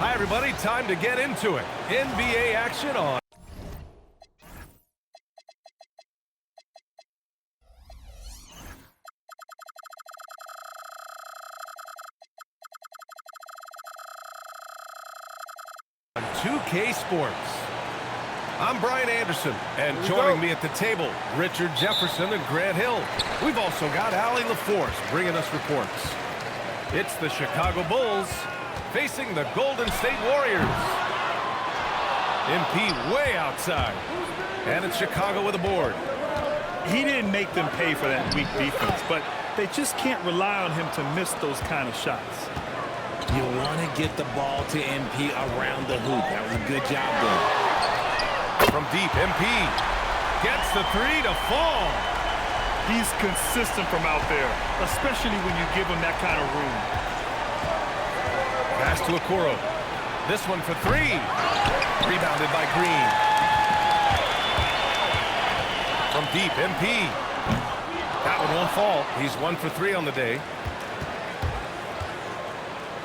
Hi, everybody. Time to get into it. NBA action on. On 2K Sports. I'm Brian Anderson, and joining me at the table, Richard Jefferson and Grant Hill. We've also got Allie LaForce bringing us reports. It's the Chicago Bulls facing the Golden State Warriors. MP way outside, and it's Chicago with a board. He didn't make them pay for that weak defense, but they just can't rely on him to miss those kind of shots. You want to get the ball to MP around the hoop. That was a good job there. From deep, MP gets the three to fall. He's consistent from out there, especially when you give him that kind of room. Pass to Okoro. This one for three. Rebounded by Green. From deep, MP. That one won't fall. He's 1 for 3 on the day.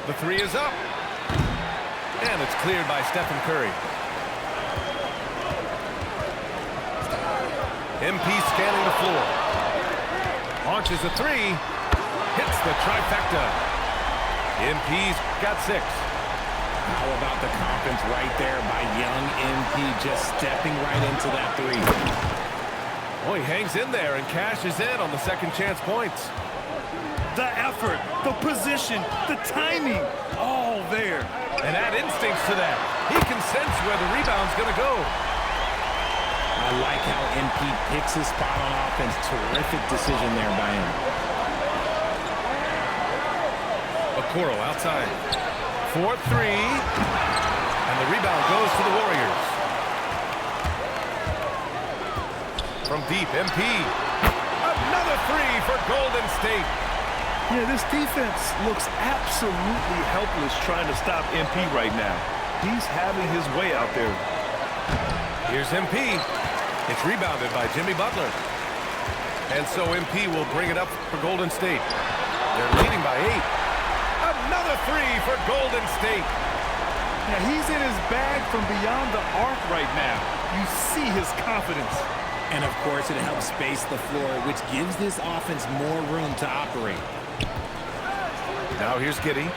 The three is up. And it's cleared by Stephen Curry. MP scanning the floor. Launches a three. Hits the trifecta. MP's got 6. How about the confidence right there by young MP just stepping right into that three? Oh, he hangs in there and cashes in on the second chance points. The effort, the position, the timing, all there. And add instincts to that. He can sense where the rebound's going to go. I like how MP picks his spot on offense. Terrific decision there by him. Okoro outside. 4-3. And the rebound goes to the Warriors. From deep, MP. Another three for Golden State. Yeah, this defense looks absolutely helpless trying to stop MP right now. He's having his way out there. Here's MP. It's rebounded by Jimmy Butler. And so MP will bring it up for Golden State. They're leading by 8. Another three for Golden State. Yeah, he's in his bag from beyond the arc right now. You see his confidence. And, of course, it helps space the floor, which gives this offense more room to operate. Now here's Giddey.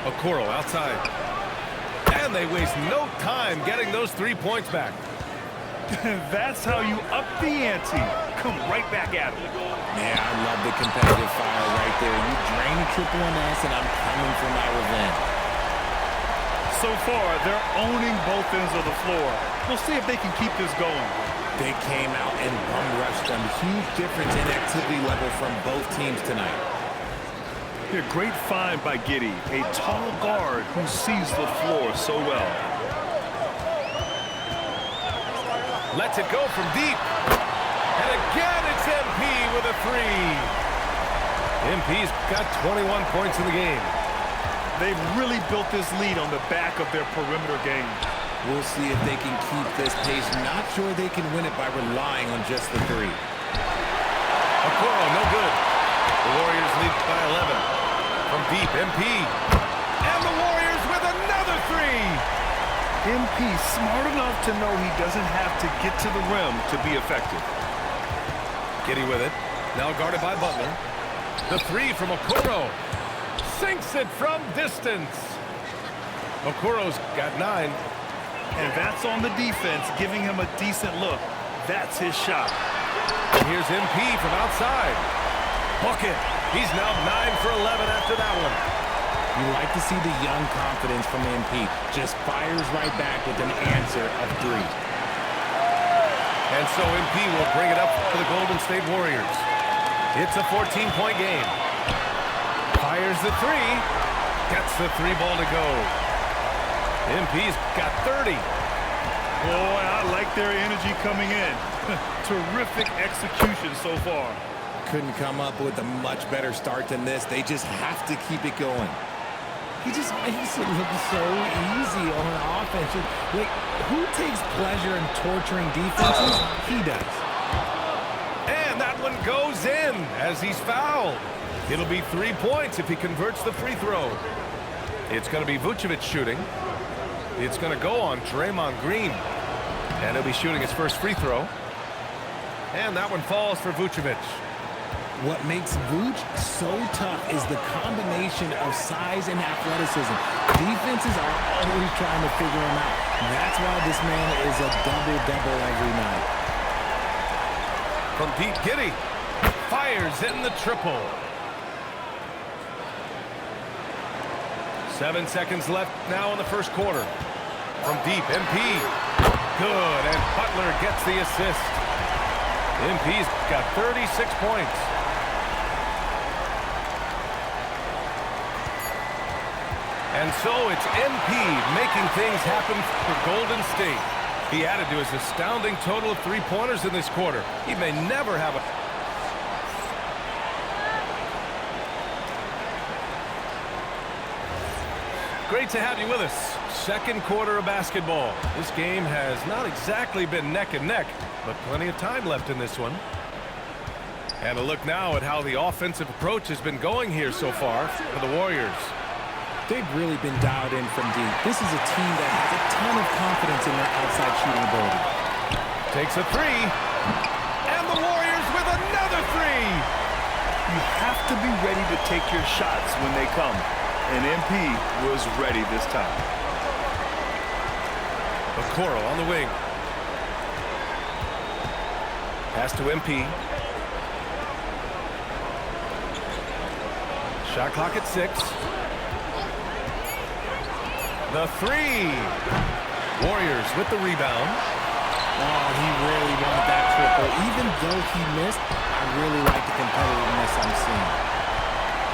Okoro outside. And they waste no time getting those 3 points back. That's how you up the ante. Come right back at him. Yeah, I love the competitive fire right there. You drain a triple on us, and I'm coming for my revenge. So far, they're owning both ends of the floor. We'll see if they can keep this going. They came out and bum-rushed them. Huge difference in activity level from both teams tonight. A great find by Giddey, a tall guard who sees the floor so well. Lets it go from deep. And again, it's MP with a three. MP's got 21 points in the game. They've really built this lead on the back of their perimeter game. We'll see if they can keep this pace. Not sure they can win it by relying on just the three. Okoro, no good. The Warriors lead by 11. From deep, MP. And the Warriors with another three. MP smart enough to know he doesn't have to get to the rim to be effective. Giddey with it. Now guarded by Butler. The three from Okoro. Sinks it from distance. Okoro's got 9. And that's on the defense, giving him a decent look. That's his shot. And here's MP from outside. Bucket. He's now 9 for 11 after that one. You like to see the young confidence from MP. Just fires right back with an answer of 3. And so MP will bring it up for the Golden State Warriors. It's a 14-point game. Fires the three. Gets the 3-ball to go. MP's got 30. Boy, I like their energy coming in. Terrific execution so far. Couldn't come up with a much better start than this. They just have to keep it going. He just makes it look so easy on offense. Like, who takes pleasure in torturing defenses? He does. And that one goes in as he's fouled. It'll be 3 points if he converts the free throw. It's going to be Vucevic shooting. It's going to go on Draymond Green. And he'll be shooting his first free throw. And that one falls for Vucevic. What makes Vuce so tough is the combination of size and athleticism. Defenses are always trying to figure him out. That's why this man is a double-double every night. From deep, Giddey fires in the triple. 7 seconds left now in the first quarter. From deep, MP. Good, and Butler gets the assist. MP's got 36 points. And so it's MP making things happen for Golden State. He added to his astounding total of three-pointers in this quarter. He may never have a... Great to have you with us. Second quarter of basketball. This game has not exactly been neck and neck, but plenty of time left in this one. And a look now at how the offensive approach has been going here so far for the Warriors. They've really been dialed in from deep. This is a team that has a ton of confidence in their outside shooting ability. Takes a three. And the Warriors with another three. You have to be ready to take your shots when they come. And MP was ready this time. Okoro on the wing. Pass to MP. Shot clock at 6. The three. Warriors with the rebound. Oh, he really wanted that triple. Even though he missed, I really like the competitiveness I'm seeing.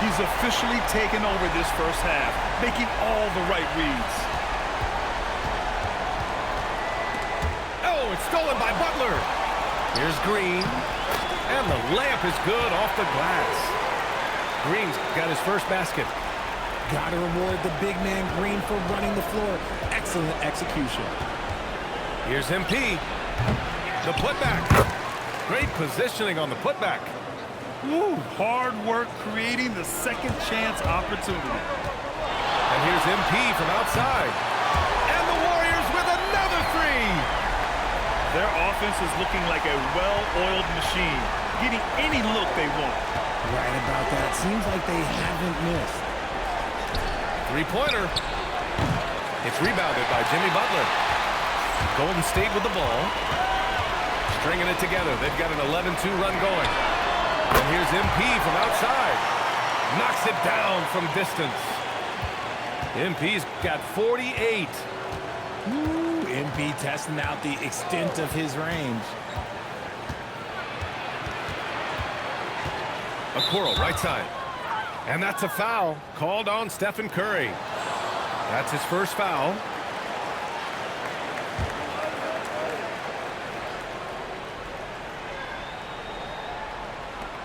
He's officially taken over this first half, making all the right reads. Oh, it's stolen by Butler. Here's Green. And the layup is good off the glass. Green's got his first basket. Got to reward the big man Green for running the floor. Excellent execution. Here's MP. The putback. Great positioning on the putback. Woo, hard work creating the second chance opportunity. And here's MP from outside. And the Warriors with another three. Their offense is looking like a well-oiled machine, getting any look they want. Right about that. Seems like they haven't missed. Three-pointer. It's rebounded by Jimmy Butler. Golden State with the ball. Stringing it together. They've got an 11-2 run going. And here's MP from outside. Knocks it down from distance. MP's got 48. Ooh, MP testing out the extent of his range. Okoro, right side. And that's a foul called on Stephen Curry. That's his first foul.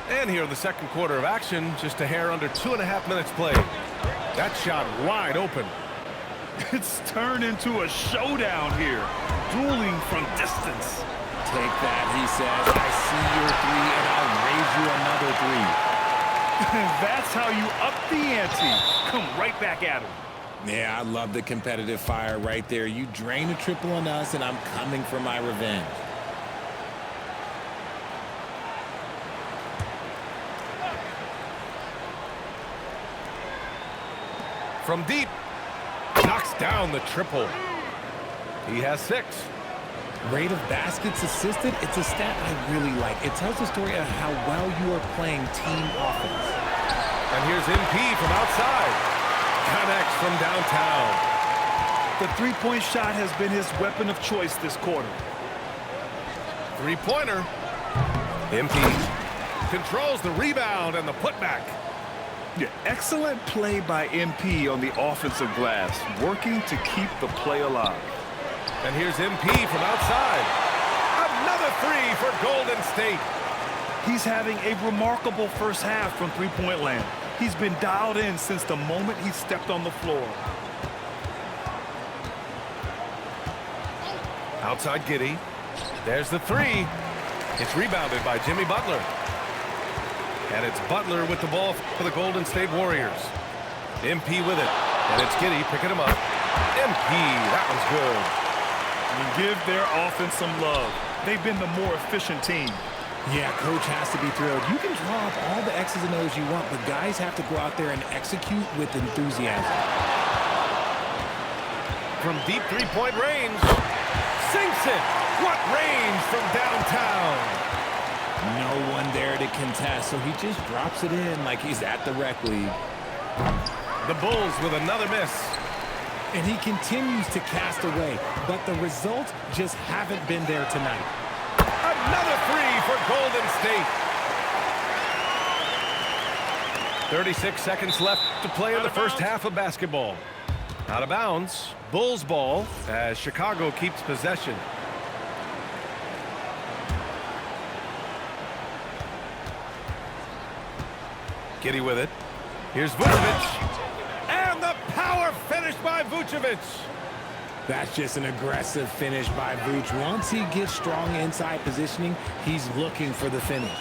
And here in the second quarter of action, just a hair under 2.5 minutes played. That shot wide open. It's turned into a showdown here, dueling from distance. Take that, he says. I see your three, and I'll raise you another three. That's how you up the ante. Come right back at him. Yeah, I love the competitive fire right there. You drain a triple on us, and I'm coming for my revenge. From deep, knocks down the triple. He has 6. Rate of baskets assisted, it's a stat I really like. It tells the story of how well you are playing team offense. And here's MP from outside. Connects from downtown. The three-point shot has been his weapon of choice this quarter. Three-pointer. MP controls the rebound and the putback. Yeah, excellent play by MP on the offensive glass, working to keep the play alive. And here's MP from outside. Another three for Golden State. He's having a remarkable first half from three-point land. He's been dialed in since the moment he stepped on the floor. Outside Giddey. There's the three. It's rebounded by Jimmy Butler. And it's Butler with the ball for the Golden State Warriors. MP with it. And it's Giddey picking him up. MP, that one's good. And give their offense some love. They've been the more efficient team. Yeah, coach has to be thrilled. You can draw up all the X's and O's you want, but guys have to go out there and execute with enthusiasm. From deep three-point range, sinks it. What range from downtown? No one there to contest, so he just drops it in like he's at the rec league. The Bulls with another miss. And he continues to cast away, but the results just haven't been there tonight. Another three for Golden State. 36 seconds left to play in the first half of basketball. Out of bounds, Bulls ball as Chicago keeps possession. Giddey with it. Here's Vucevic. And the power finish by Vucevic. That's just an aggressive finish by Vooch. Once he gets strong inside positioning, he's looking for the finish.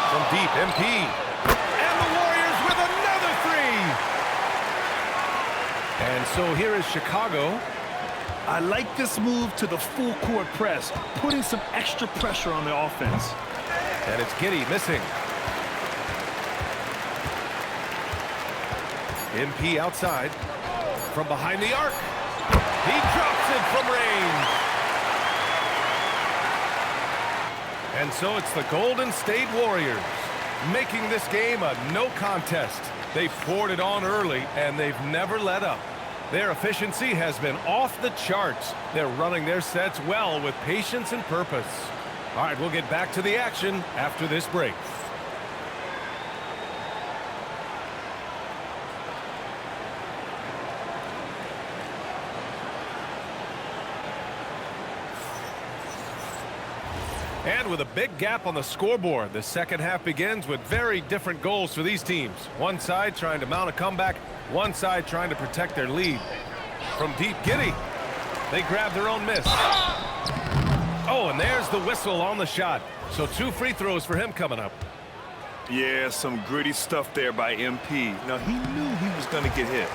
From deep, MP. And the Warriors with another three. And so here is Chicago. I like this move to the full court press, putting some extra pressure on the offense. And it's Giddey missing. MP outside. From behind the arc. He drops it from range. And so it's the Golden State Warriors making this game a no contest. They poured it on early, and they've never let up. Their efficiency has been off the charts. They're running their sets well with patience and purpose. All right, we'll get back to the action after this break. And with a big gap on the scoreboard, the second half begins with very different goals for these teams. One side trying to mount a comeback, one side trying to protect their lead. From deep, Giddey. They grab their own miss. Oh, and there's the whistle on the shot. So 2 free throws for him coming up. Yeah, some gritty stuff there by MP. Now, he knew he was going to get hit.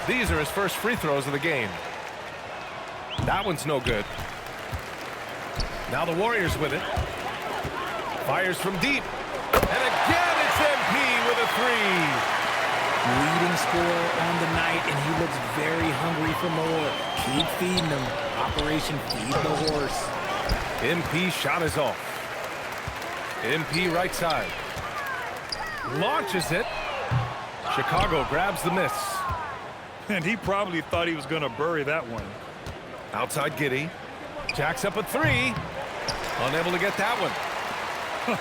These are his first free throws of the game. That one's no good. Now the Warriors with it. Fires from deep. And again it's MP with a three. Leading scorer on the night, and he looks very hungry for more. Keep feeding him. Operation Feed the Horse. MP shot is off. MP right side. Launches it. Chicago grabs the miss. And he probably thought he was going to bury that one. Outside Giddey. Jacks up a three. Unable to get that one.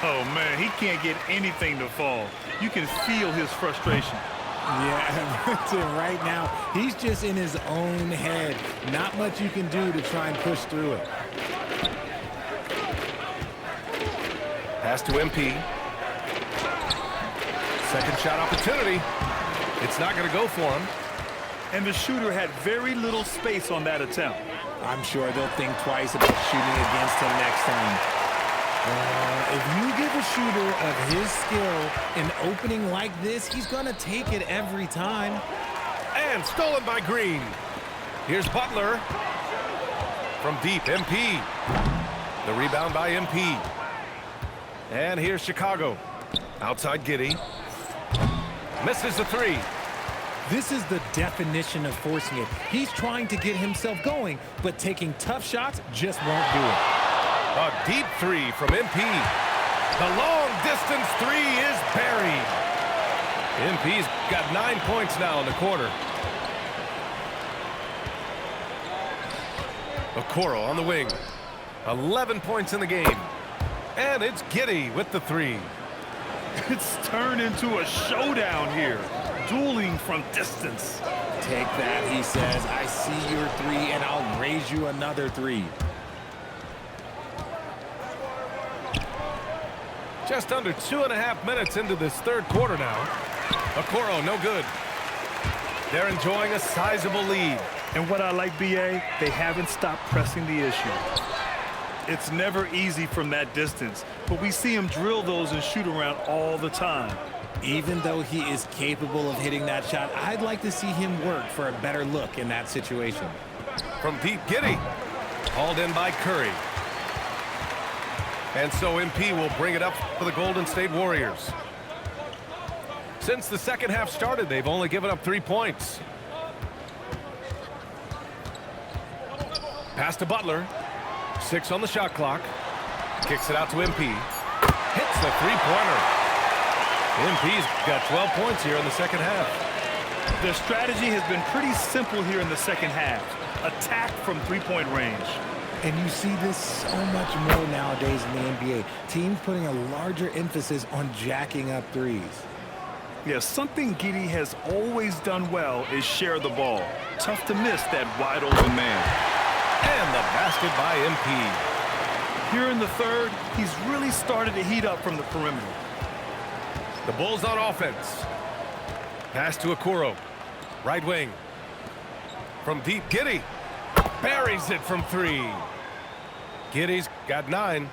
Oh, man, he can't get anything to fall. You can feel his frustration. Yeah, right now, he's just in his own head. Not much you can do to try and push through it. Pass to MP. Second shot opportunity. It's not going to go for him. And the shooter had very little space on that attempt. I'm sure they'll think twice about shooting against him next time. If you give a shooter of his skill an opening like this, he's going to take it every time. And stolen by Green. Here's Butler. From deep, MP. The rebound by MP. And here's Chicago. Outside Giddey. Misses the three. This is the definition of forcing it. He's trying to get himself going, but taking tough shots just won't do it. A deep three from MP. The long distance three is buried. MP's got 9 points now in the quarter. Okoro on the wing. 11 points in the game. And it's Giddey with the three. It's turned into a showdown here. Dueling from distance. Take that, he says. I see your three, and I'll raise you another three. Just under 2.5 minutes into this third quarter now. Okoro, no good. They're enjoying a sizable lead. And what I like, BA, they haven't stopped pressing the issue. It's never easy from that distance, but we see him drill those and shoot around all the time. Even though he is capable of hitting that shot, I'd like to see him work for a better look in that situation. From deep, Giddey. Hauled in by Curry. And so MP will bring it up for the Golden State Warriors. Since the second half started, they've only given up 3 points. Pass to Butler. 6 on the shot clock. Kicks it out to MP. Hits the three-pointer. MP's got 12 points here in the second half. Their strategy has been pretty simple here in the second half. Attack from three-point range. And you see this so much more nowadays in the NBA. Teams putting a larger emphasis on jacking up threes. Yeah, something Giddey has always done well is share the ball. Tough to miss that wide-open man. And the basket by MP. Here in the third, he's really started to heat up from the perimeter. The Bulls on offense. Pass to Okoro. Right wing. From deep, Giddey. Buries it from 3. Giddey's got 9.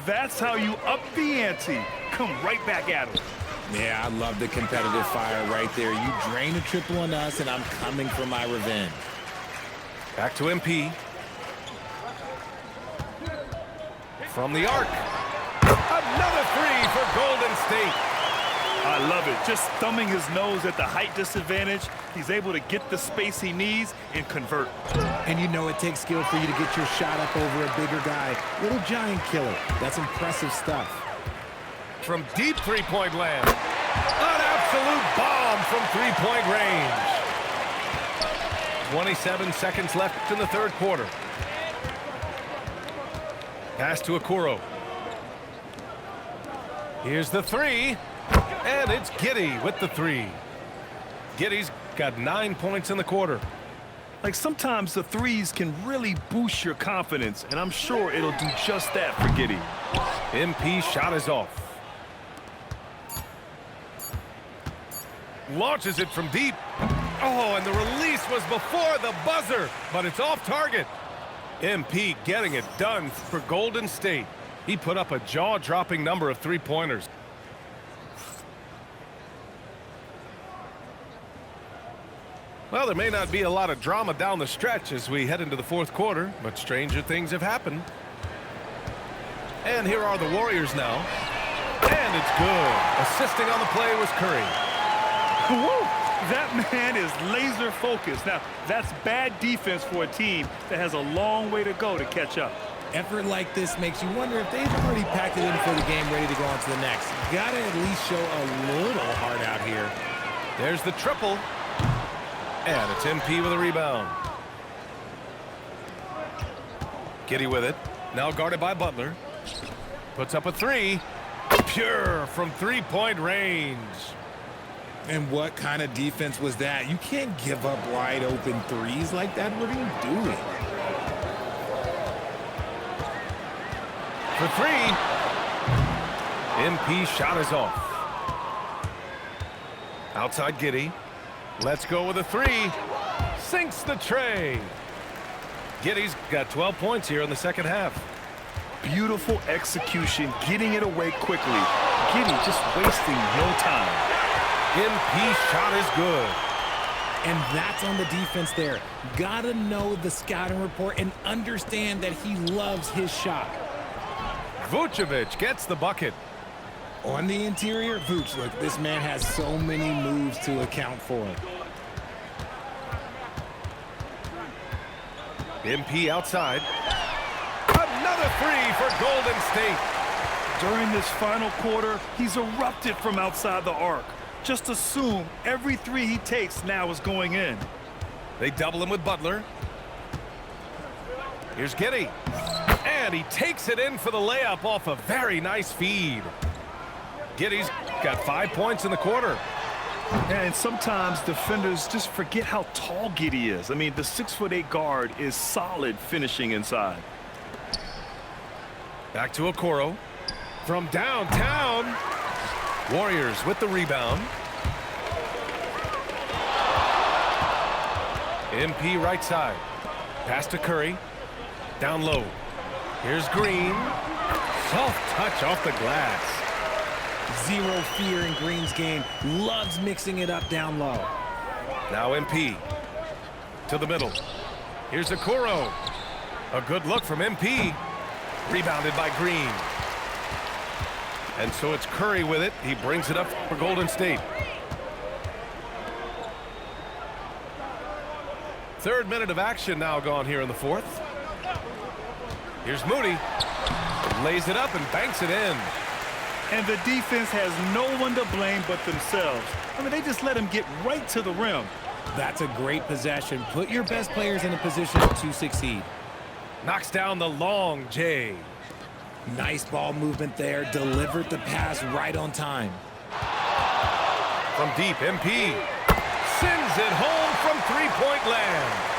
That's how you up the ante. Come right back at him. Yeah, I love the competitive fire right there. You drain a triple on us, and I'm coming for my revenge. Back to MP. From the arc. Another 3 for Golden State. I love it. Just thumbing his nose at the height disadvantage. He's able to get the space he needs and convert. And you know it takes skill for you to get your shot up over a bigger guy. Little giant killer. That's impressive stuff. From deep three-point land. An absolute bomb from three-point range. 27 seconds left in the third quarter. Pass to Okoro. Here's the 3. And it's Giddey with the 3. Giddey's got 9 points in the quarter. Like sometimes the threes can really boost your confidence, and I'm sure it'll do just that for Giddey. MP shot is off. Launches it from deep. Oh, and the release was before the buzzer, but it's off target. MP getting it done for Golden State. He put up a jaw-dropping number of three-pointers. Well, there may not be a lot of drama down the stretch as we head into the fourth quarter, but stranger things have happened. And here are the Warriors now. And it's good. Assisting on the play was Curry. Woo! That man is laser focused. Now, that's bad defense for a team that has a long way to go to catch up. Effort like this makes you wonder if they've already packed it in for the game, ready to go on to the next. Gotta at least show a little heart out here. There's the triple. And it's MP with a rebound. Giddey with it. Now guarded by Butler. Puts up a 3. Pure from three-point range. And what kind of defense was that? You can't give up wide open threes like that. What are you doing? For 3. MP shot is off. Outside Giddey. Let's go with a 3. Sinks the tray. Giddey's got 12 points here in the second half. Beautiful execution, getting it away quickly. Giddey just wasting no time. MP shot is good. And that's on the defense there. Gotta know the scouting report and understand that he loves his shot. Vucevic gets the bucket. On the interior, Vooch, look, this man has so many moves to account for. MP outside. Another 3 for Golden State. During this final quarter, he's erupted from outside the arc. Just assume every 3 he takes now is going in. They double him with Butler. Here's Giddey. And he takes it in for the layup off a very nice feed. Giddey's got 5 points in the quarter. And sometimes defenders just forget how tall Giddey is. I mean, the 6'8" guard is solid finishing inside. Back to Okoro. From downtown. Warriors with the rebound. MP right side. Pass to Curry. Down low. Here's Green. Soft touch off the glass. Zero fear in Green's game. Loves mixing it up down low. Now MP. To the middle. Here's Okoro. A good look from MP. Rebounded by Green. And so it's Curry with it. He brings it up for Golden State. Third minute of action now gone here in the fourth. Here's Moody. Lays it up and banks it in. And the defense has no one to blame but themselves. I mean, they just let him get right to the rim. That's a great possession. Put your best players in a position to succeed. Knocks down the long J. Nice ball movement there. Delivered the pass right on time. From deep, MP sends it home from three-point land.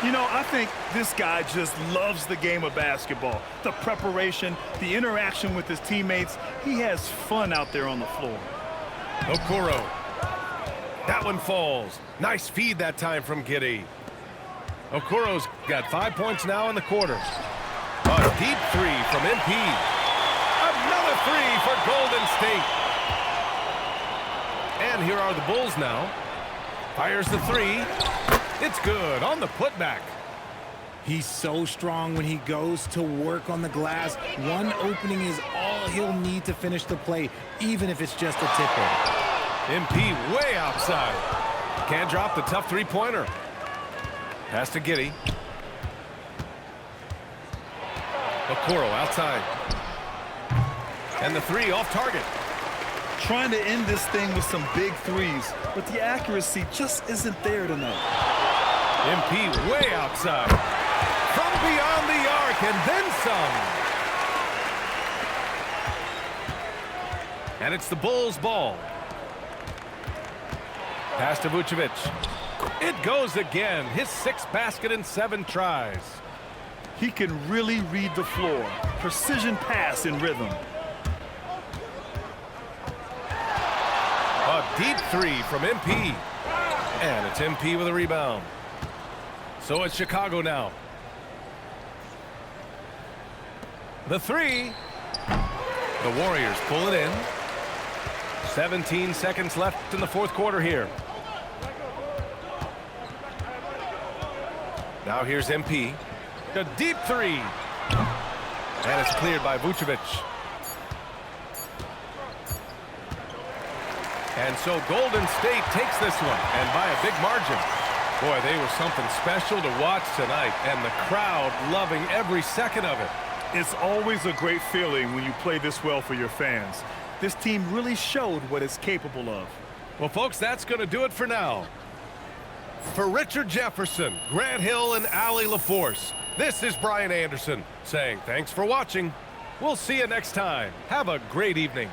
You know, I think this guy just loves the game of basketball. The preparation, the interaction with his teammates. He has fun out there on the floor. Okoro. That one falls. Nice feed that time from Giddey. Okoro's got 5 points now in the quarter. A deep three from MP. Another three for Golden State. And here are the Bulls now. Fires the three. It's good on the putback. He's so strong when he goes to work on the glass. One opening is all he'll need to finish the play, even if it's just a tip-in. MP way outside. Can't drop the tough three-pointer. Pass to Giddey. Okoro outside. And the three off target. Trying to end this thing with some big threes, but the accuracy just isn't there tonight. MP way outside. From beyond the arc and then some. And it's the Bulls' ball. Pass to Vucevic. It goes again. His sixth basket in 7 tries. He can really read the floor. Precision pass in rhythm. A deep three from MP. And it's MP with a rebound. So it's Chicago now. The three. The Warriors pull it in. 17 seconds left in the fourth quarter here. Now here's MP. A deep three. And it's cleared by Vucevic. And so Golden State takes this one, and by a big margin. Boy, they were something special to watch tonight, and the crowd loving every second of it. It's always a great feeling when you play this well for your fans. This team really showed what it's capable of. Well, folks, that's going to do it for now. For Richard Jefferson, Grant Hill, and Allie LaForce, this is Brian Anderson saying thanks for watching. We'll see you next time. Have a great evening.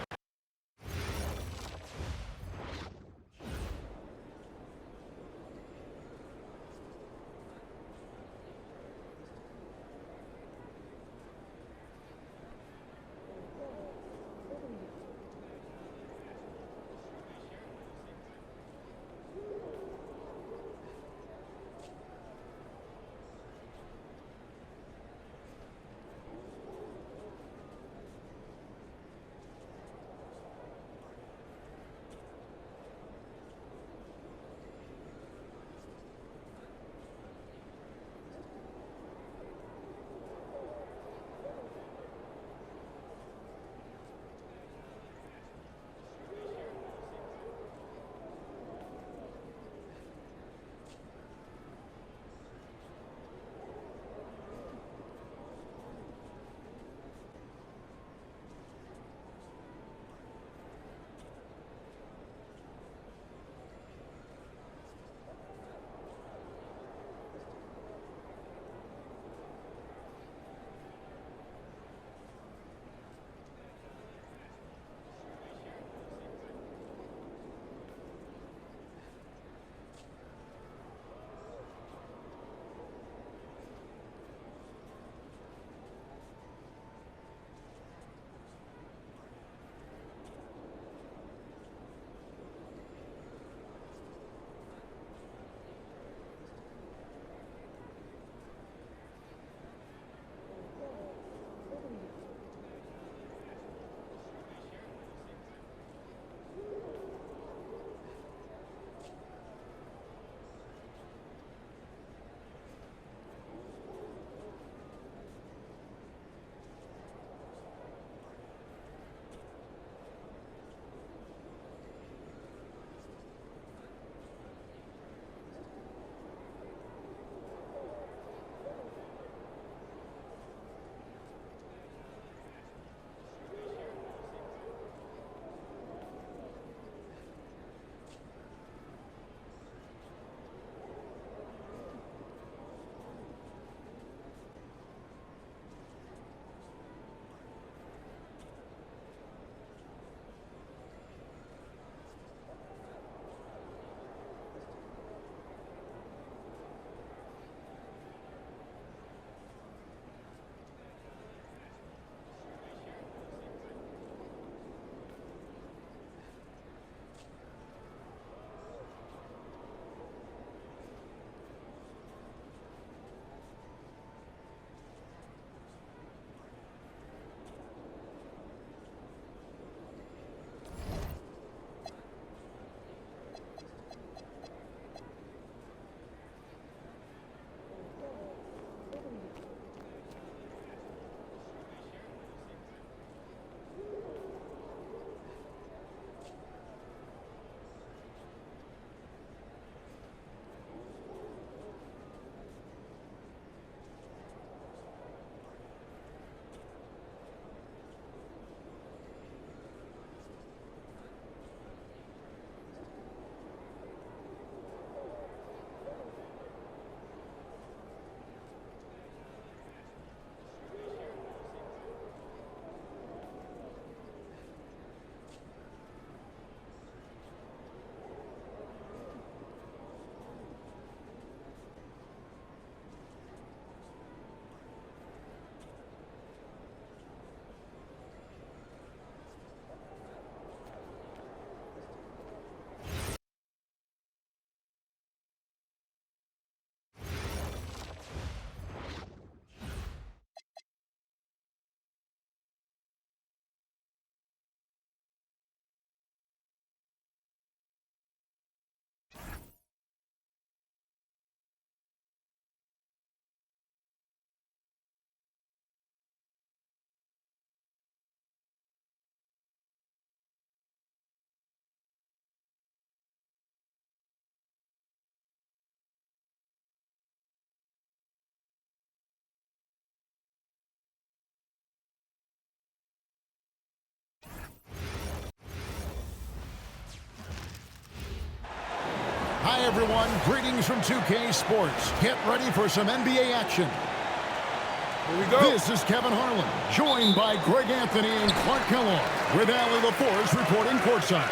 Hi, everyone. Greetings from 2K Sports. Get ready for some NBA action. Here we go. This is Kevin Harlan, joined by Greg Anthony and Clark Kellogg, with Allie LaForce reporting courtside.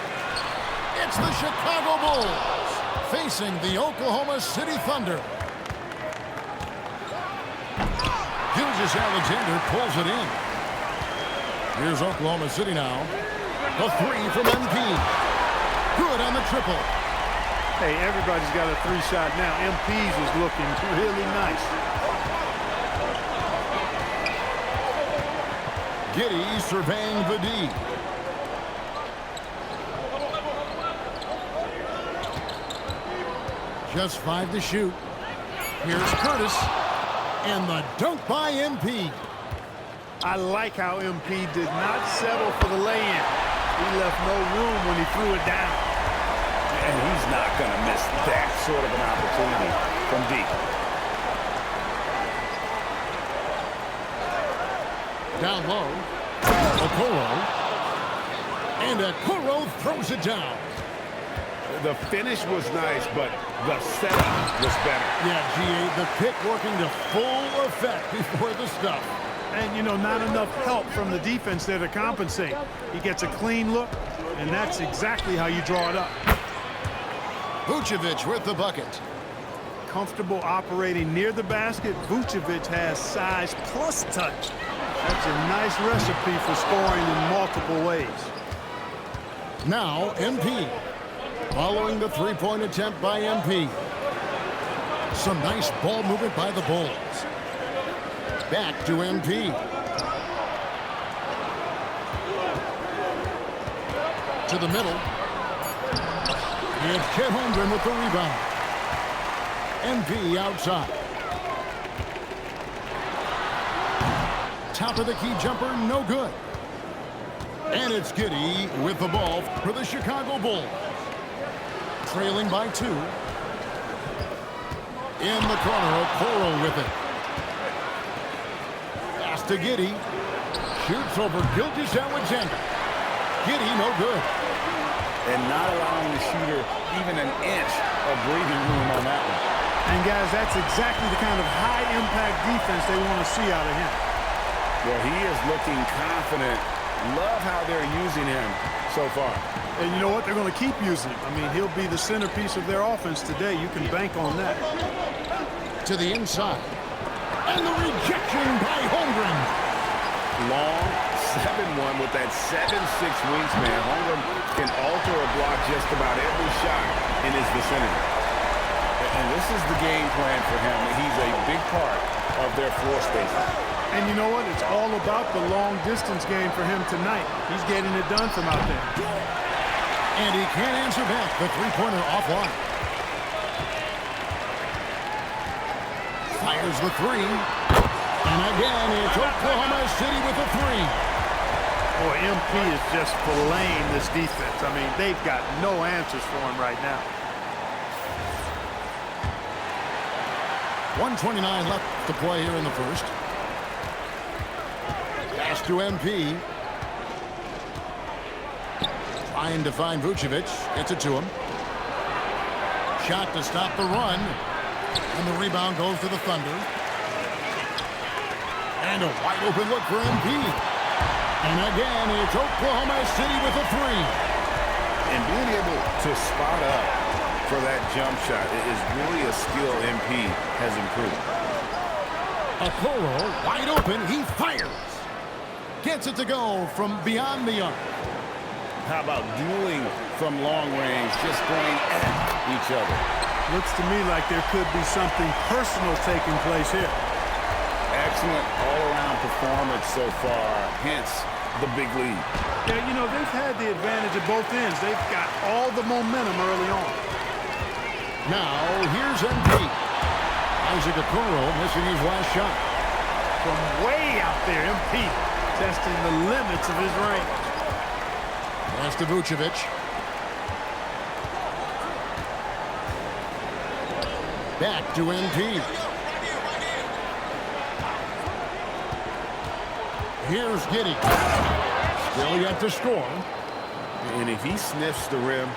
It's the Chicago Bulls facing the Oklahoma City Thunder. Gilgeous-Alexander pulls it in. Here's Oklahoma City now. A three from MP. Good on the triple. Hey, everybody's got a three-shot now. MP's is looking really nice. Giddey surveying the D. Just 5 to shoot. Here's Curtis. And the dunk by MP. I like how MP did not settle for the lay-in. He left no room when he threw it down. And he's not going to miss that sort of an opportunity from deep. Down low. Okoro. And Okoro throws it down. The finish was nice, but the setup was better. Yeah, GA, the pick working to full effect before the stuff. And, you know, not enough help from the defense there to compensate. He gets a clean look, and that's exactly how you draw it up. Vucevic with the bucket. Comfortable operating near the basket. Vucevic has size plus touch. That's a nice recipe for scoring in multiple ways. Now, MP. Following the three-point attempt by MP. Some nice ball movement by the Bulls. Back to MP. To the middle. It's Chet Holmgren with the rebound. MP outside. Top of the key jumper, no good. And it's Giddey with the ball for the Chicago Bulls. Trailing by 2. In the corner, Okoro with it. Pass to Giddey. Shoots over Gilgeous-Alexander. Giddey, no good. And not allowing the shooter even an inch of breathing room on that one. And, guys, that's exactly the kind of high-impact defense they want to see out of him. Well, he is looking confident. Love how they're using him so far. And you know what? They're going to keep using him. I mean, he'll be the centerpiece of their offense today. You can bank on that. To the inside. And the rejection by Holmgren. Long 7-1 with that 7'6" wingspan. Holmgren can alter or block just about every shot in his vicinity. And this is the game plan for him. He's a big part of their floor spacing. And you know what? It's all about the long-distance game for him tonight. He's getting it done from out there. And he can't answer back. The three-pointer offline. Fires the 3. And again, it's Oklahoma City with a 3. Boy, MP is just filleting this defense. I mean, they've got no answers for him right now. 1:29 left to play here in the first. Pass to MP. Trying to find Vucevic. Gets it to him. Shot to stop the run. And the rebound goes to the Thunder. And a wide open look for MP. And again, it's Oklahoma City with a 3. And being able to spot up for that jump shot is really a skill MP has improved. Okoro wide open. He fires. Gets it to go from beyond the arc. How about dueling from long range, just going at each other? Looks to me like there could be something personal taking place here. Excellent all-around performance so far, hence the big lead. Yeah, you know, they've had the advantage at both ends. They've got all the momentum early on. Now, here's MP. Isaac Okoro missing his last shot. From way out there, MP testing the limits of his range. Pass to Vucevic. Back to MP. Here's Giddey. Still yet to score. And if he sniffs the rim,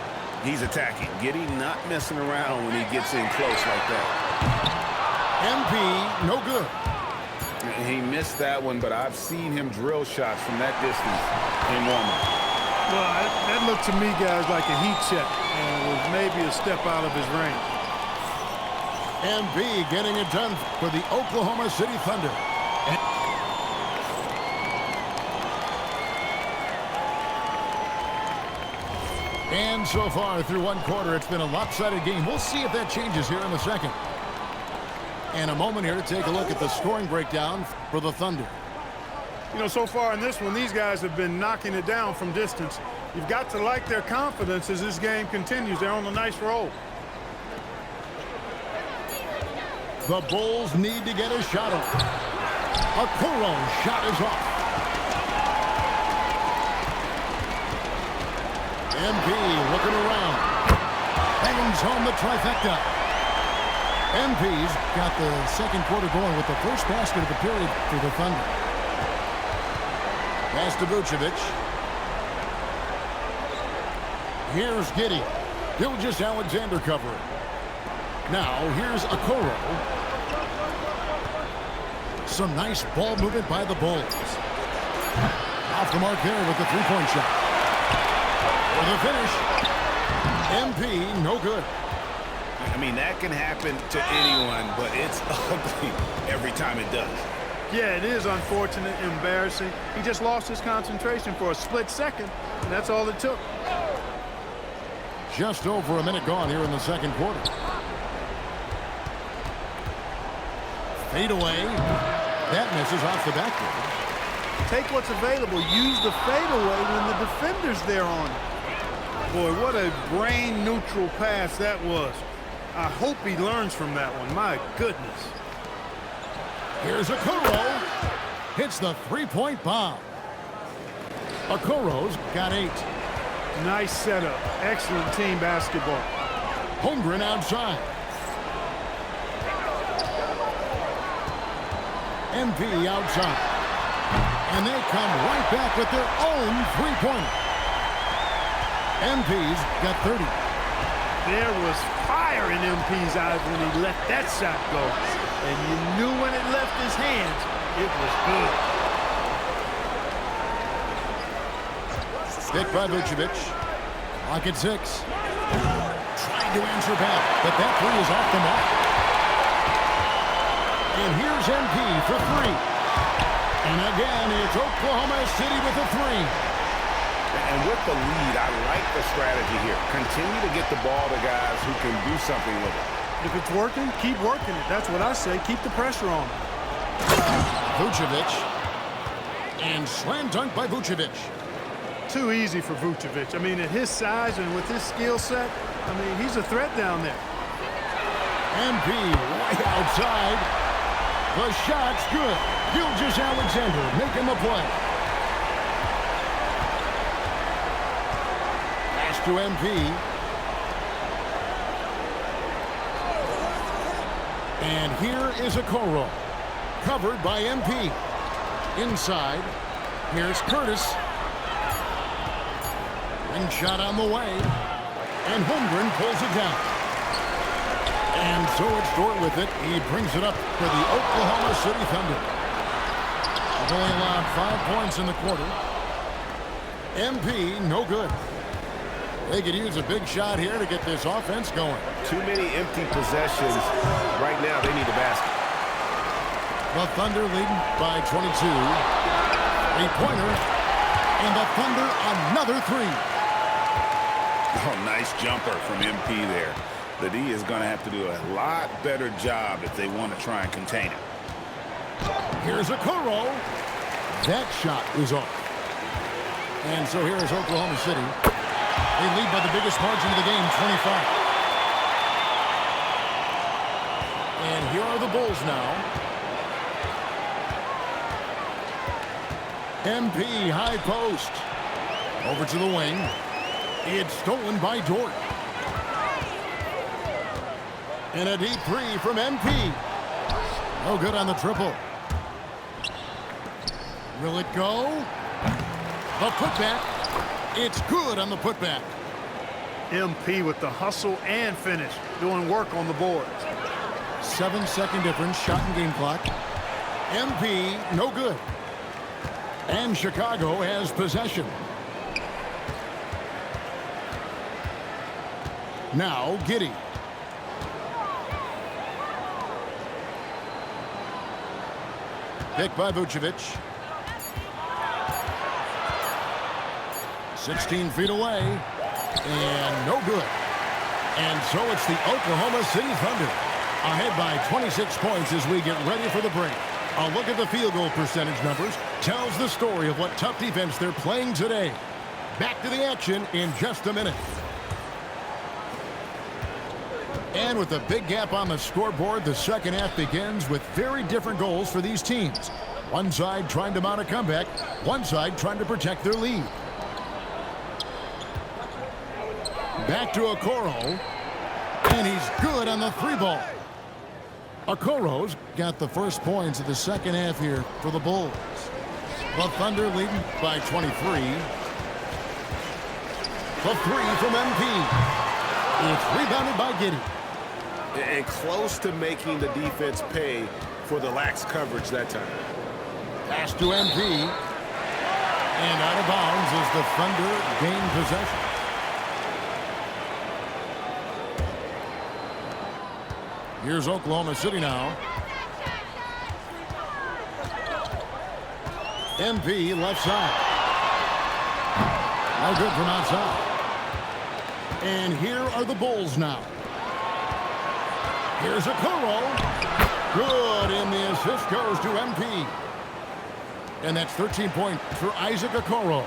He's attacking. Giddy not messing around when he gets in close like that. MP, no good. He missed that one, but I've seen him drill shots from that distance in warm-up. Well, that looked to me, guys, like a heat check, and it was maybe a step out of his range. MP getting it done for the Oklahoma City Thunder. And so far through one quarter, it's been a lopsided game. We'll see if that changes here in the second. And a moment here to take a look at the scoring breakdown for the Thunder. You know, so far in this one, these guys have been knocking it down from distance. You've got to like their confidence as this game continues. They're on a nice roll. The Bulls need to get a shot off. Okoro's shot is off. MP looking around. Bangs home the trifecta. MP's got the second quarter going with the first basket of the period for the Thunder. Pass to Vucevic. Here's Giddy. Gilgeous Alexander covering. Now here's Okoro. Some nice ball movement by the Bulls. Off the mark there with the three-point shot. For the finish. MP, no good. I mean, that can happen to anyone, but it's ugly every time it does. Yeah, it is unfortunate, embarrassing. He just lost his concentration for a split second, and that's all it took. Just over a minute gone here in the second quarter. Fade away. That misses off the backboard. Take what's available. Use the fadeaway when the defender's there on it. Boy, what a brain-neutral pass that was. I hope he learns from that one. My goodness. Here's Okoro. Hits the three-point bomb. Okoro's got 8. Nice setup. Excellent team basketball. Holmgren outside. MP outside. And they come right back with their own three-pointer. MP's got 30. There was fire in MP's eyes when he let that shot go. And you knew when it left his hands, it was good. Hit by Vucevic. Lock at 6. Trying to answer back, but that three is off the mark. And here's MP for 3. And again, it's Oklahoma City with a 3. And with the lead, I like the strategy here. Continue to get the ball to guys who can do something with it. If it's working, keep working it. That's what I say. Keep the pressure on. Vucevic. And slam dunk by Vucevic. Too easy for Vucevic. I mean, at his size and with his skill set, I mean, he's a threat down there. MP right outside. The shot's good. Gilgeous Alexander making the play. Pass to MP. And here is Okoro. Covered by MP. Inside. Here's Curtis. Ring shot on the way. And Holmgren pulls it down. And so it's Dort with it. He brings it up for the Oklahoma City Thunder. They've only allowed 5 points in the quarter. MP, no good. They could use a big shot here to get this offense going. Too many empty possessions. Right now, they need a basket. The Thunder leading by 22. Three-pointer. And the Thunder another 3. Oh, nice jumper from MP there. The D is going to have to do a lot better job if they want to try and contain it. Here's Okoro. That shot is off. And so here is Oklahoma City. They lead by the biggest margin of the game, 25. And here are the Bulls now. MP high post. Over to the wing. It's stolen by Dort. And a deep 3 from MP. No good on the triple. Will it go? The putback. It's good on the putback. MP with the hustle and finish, doing work on the boards. 7-second difference, shot and game clock. MP, no good. And Chicago has possession. Now, Giddey. Picked by Vucevic. 16 feet away. And no good. And so it's the Oklahoma City Thunder ahead by 26 points as we get ready for the break. A look at the field goal percentage numbers tells the story of what tough defense they're playing today. Back to the action in just a minute. And with a big gap on the scoreboard, the second half begins with very different goals for these teams. One side trying to mount a comeback, one side trying to protect their lead. Back to Okoro, and he's good on the three ball. Okoro's got the first points of the second half here for the Bulls. The Thunder leading by 23. The three from MP. It's rebounded by Giddey. And close to making the defense pay for the lax coverage that time. Pass to MP. And out of bounds as the Thunder gain possession. Here's Oklahoma City now. MP left side. No good from outside. And here are the Bulls now. Here's Okoro. Good, and the assist goes to MP. And that's 13 points for Isaac Okoro.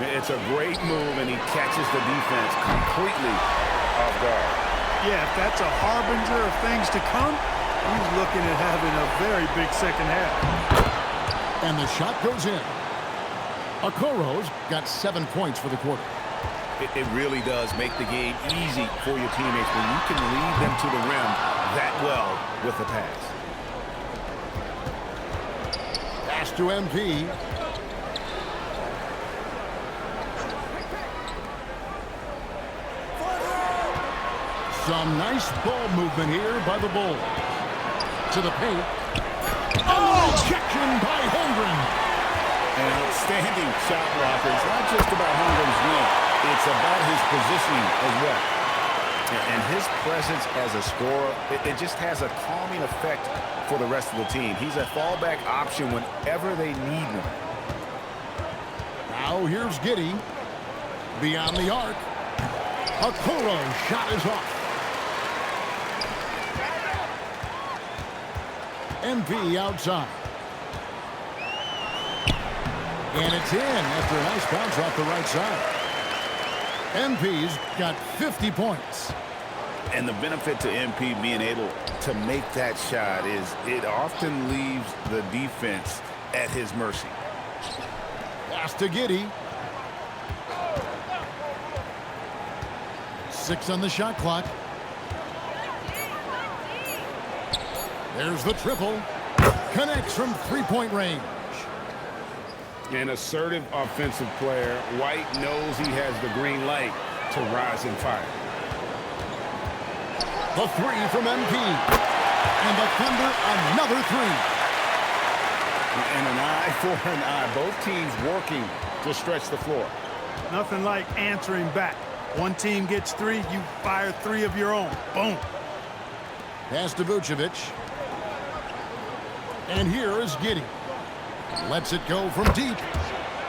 It's a great move, and he catches the defense completely off guard. Yeah, if that's a harbinger of things to come, he's looking at having a very big second half. And the shot goes in. Okoro's got 7 points for the quarter. It really does make the game easy for your teammates when you can lead them to the rim that well with the pass. Pass to MP. Some nice ball movement here by the Bulls. To the paint. Oh, rejection by Holmgren. An outstanding shot blocker. It's not just about Holmgren's win. It's about his positioning as well. And his presence as a scorer, it just has a calming effect for the rest of the team. He's a fallback option whenever they need one. Now here's Giddey. Beyond the arc. Okoro's shot is off. MP outside. And it's in after a nice bounce off the right side. MP's got 50 points. And the benefit to MP being able to make that shot is it often leaves the defense at his mercy. Pass to Giddey. 6 on the shot clock. There's the triple. Connects from three-point range. An assertive offensive player. White knows he has the green light to rise and fire. The three from MP. And the Thunder another three. And an eye for an eye. Both teams working to stretch the floor. Nothing like answering back. One team gets 3, you fire 3 of your own. Boom. Pass to Vucevic. And here is Giddey. Lets it go from deep.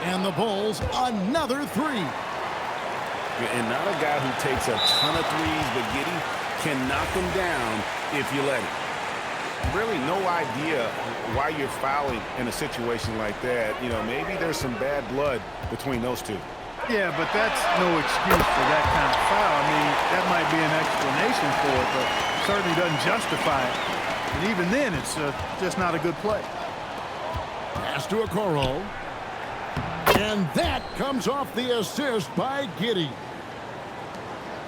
And the Bulls another 3. And not a guy who takes a ton of threes, but Giddey can knock them down if you let him. Really no idea why you're fouling in a situation like that. You know, maybe there's some bad blood between those two. Yeah, but that's no excuse for that kind of foul. I mean, that might be an explanation for it, but certainly doesn't justify it. And even then, it's just not a good play. Pass to Okoro. And that comes off the assist by Giddey.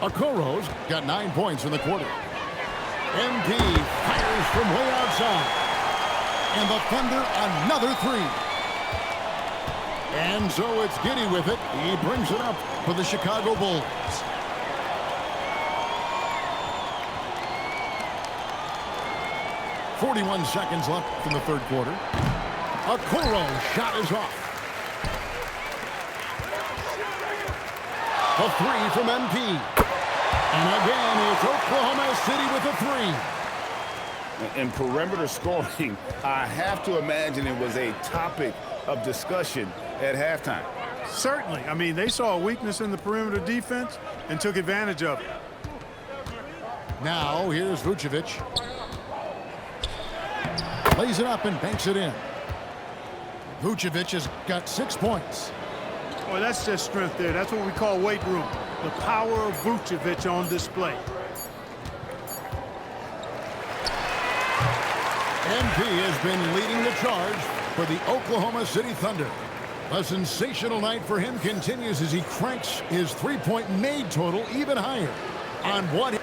Okoro's got 9 points in the quarter. MP fires from way outside. And the Thunder another 3. And so it's Giddey with it. He brings it up for the Chicago Bulls. 41 seconds left in the third quarter. Okoro shot is off. A three from MP. And again, it's Oklahoma City with a three. In perimeter scoring, I have to imagine it was a topic of discussion at halftime. Certainly. I mean, they saw a weakness in the perimeter defense and took advantage of it. Now, here's Vucevic. Lays it up and banks it in. Vucevic has got 6 points. Boy, that's just strength there. That's what we call weight room. The power of Vucevic on display. MP has been leading the charge for the Oklahoma City Thunder. A sensational night for him continues as he cranks his three-point made total even higher on what.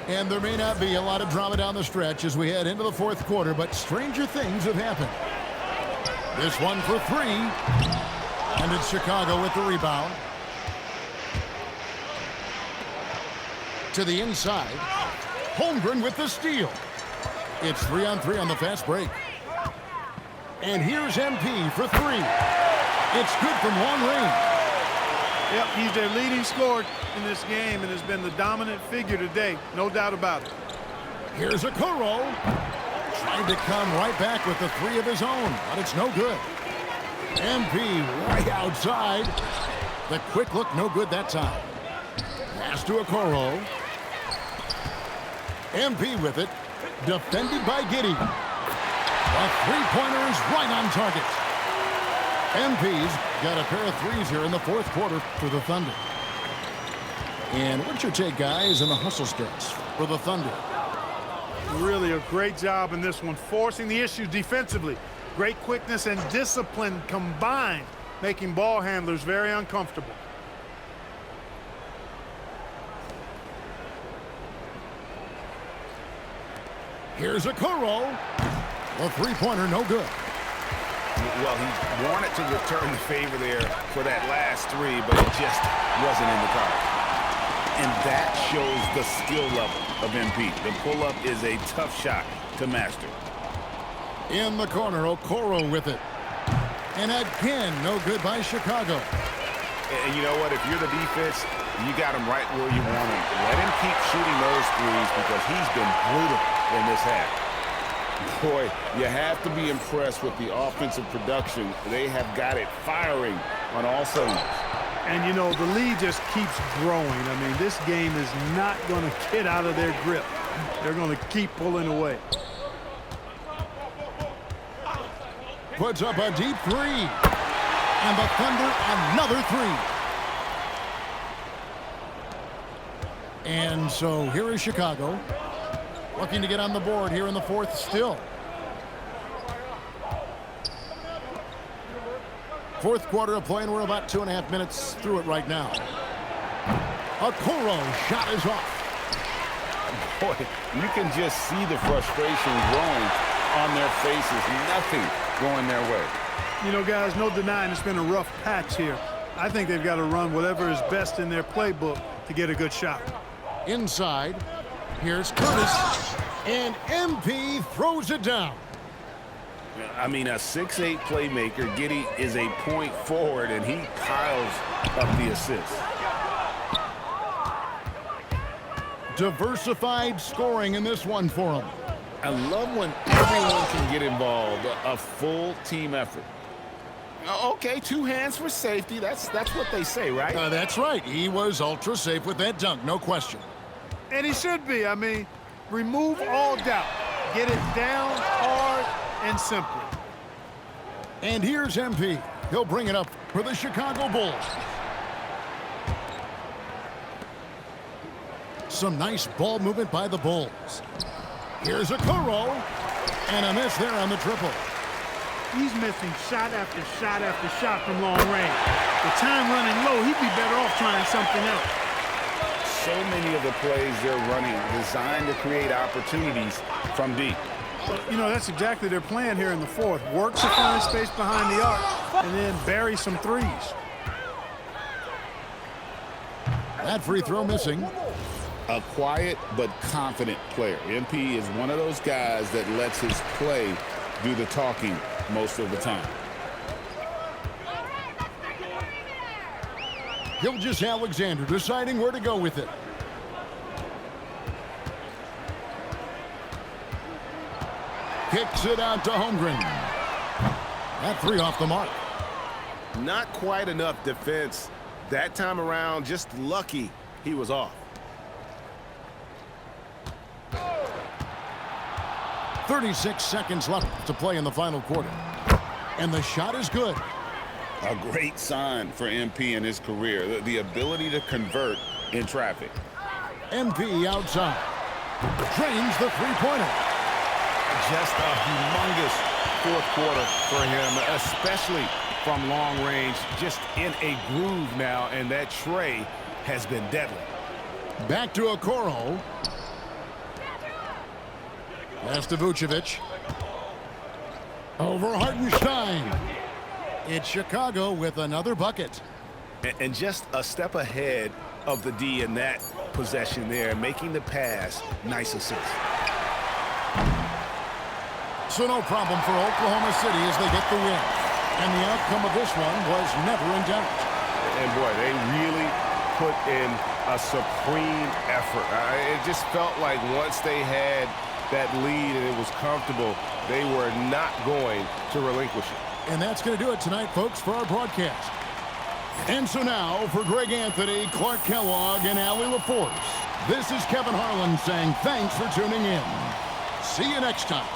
And there may not be a lot of drama down the stretch as we head into the fourth quarter, but stranger things have happened. This one for three, and it's Chicago with the rebound. To the inside, Holmgren with the steal. It's 3-on-3 on the fast break. And here's MP for three. It's good from long range. Yep, he's their leading scorer in this game and has been the dominant figure today. No doubt about it. Here's Okoro. Trying to come right back with the three of his own, but it's no good. MP right outside. The quick look, no good that time. Pass to Okoro. MP with it. Defended by Giddey. The three-pointer is right on target. MP's got a pair of threes here in the fourth quarter for the Thunder. And what's your take, guys, in the hustle stretch for the Thunder? Really a great job in this one, forcing the issue defensively. Great quickness and discipline combined, making ball handlers very uncomfortable. Here's Okoro. The three-pointer, no good. Well, he wanted to return the favor there for that last three, but it just wasn't in the cards. And that shows the skill level of MP. The pull-up is a tough shot to master. In the corner, Okoro with it. And again, no good by Chicago. And you know what? If you're the defense, you got him right where you want him. Let him keep shooting those threes because he's been brutal in this half. Boy, you have to be impressed with the offensive production. They have got it firing on all cylinders. And, you know, the lead just keeps growing. I mean, this game is not going to get out of their grip. They're going to keep pulling away. Puts up a deep three. And the Thunder, another three. And so here is Chicago. Looking to get on the board here in the fourth still. Fourth quarter of play, and we're about 2.5 minutes through it right now. Okoro shot is off. Boy, you can just see the frustration growing on their faces. Nothing going their way. You know, guys, no denying it's been a rough patch here. I think they've got to run whatever is best in their playbook to get a good shot. Inside, here's Curtis, and MP throws it down. I mean, a 6'8" playmaker. Giddey is a point forward, and he piles up the assists. Diversified scoring in this one for him. I love when everyone can get involved, a full team effort. Okay, 2 hands for safety. That's what they say, right? That's right. He was ultra safe with that dunk, no question. And he should be. I mean, remove all doubt. Get it down hard and simply. And here's MP. He'll bring it up for the Chicago Bulls. Some nice ball movement by the Bulls. Here's Okoro, and a miss there on the triple. He's missing shot after shot after shot from long range. The time running low, he'd be better off trying something else. So many of the plays they're running designed to create opportunities from deep. You know, that's exactly their plan here in the fourth. Work to find space behind the arc and then bury some threes. That free throw missing. A quiet but confident player. MP is one of those guys that lets his play do the talking most of the time. Gilgeous-Alexander deciding where to go with it. Kicks it out to Holmgren. That three off the mark. Not quite enough defense that time around. Just lucky he was off. 36 seconds left to play in the final quarter. And the shot is good. A great sign for MP in his career. The ability to convert in traffic. MP outside. Drains the three-pointer. Just a humongous fourth quarter for him, especially from long range. Just in a groove now, and that tray has been deadly. Back to Okoro. Pass to Vucevic. Over Hartenstein. It's Chicago with another bucket. And just a step ahead of the D in that possession there, making the pass. Nice assist. So no problem for Oklahoma City as they get the win. And the outcome of this one was never in doubt. And boy, they really put in a supreme effort. It just felt like once they had that lead and it was comfortable, they were not going to relinquish it. And that's going to do it tonight, folks, for our broadcast. And so now, for Greg Anthony, Clark Kellogg, and Allie LaForce, this is Kevin Harlan saying thanks for tuning in. See you next time.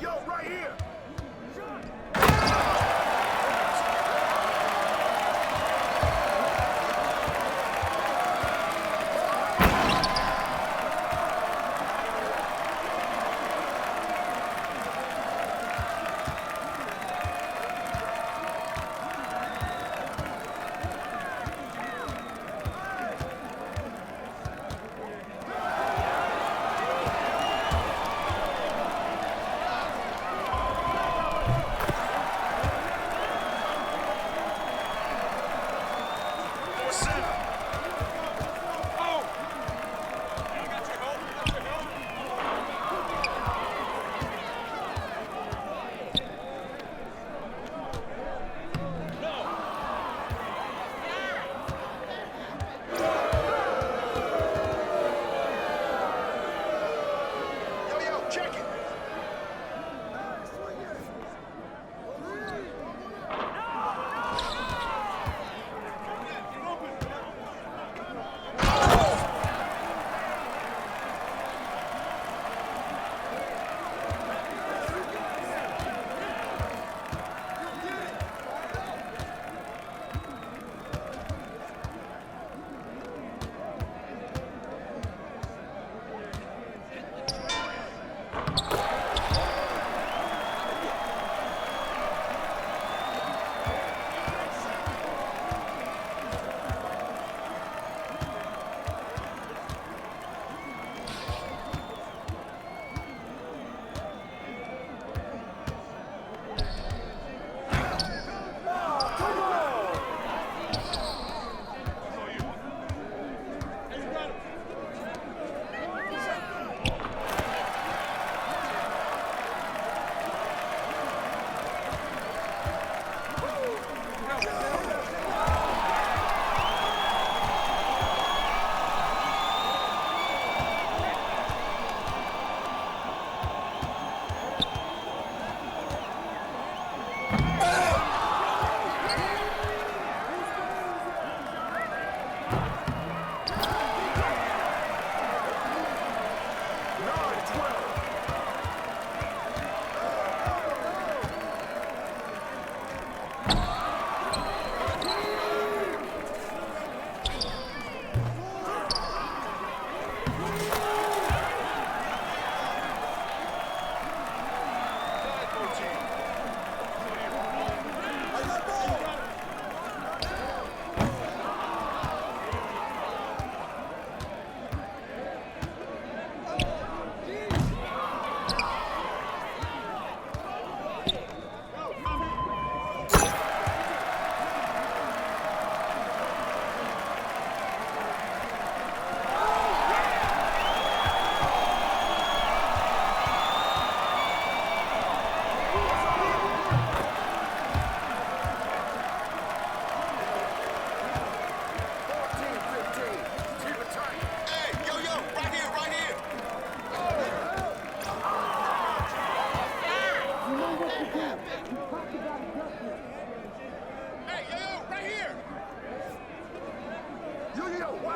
yo, right here.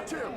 Watch him.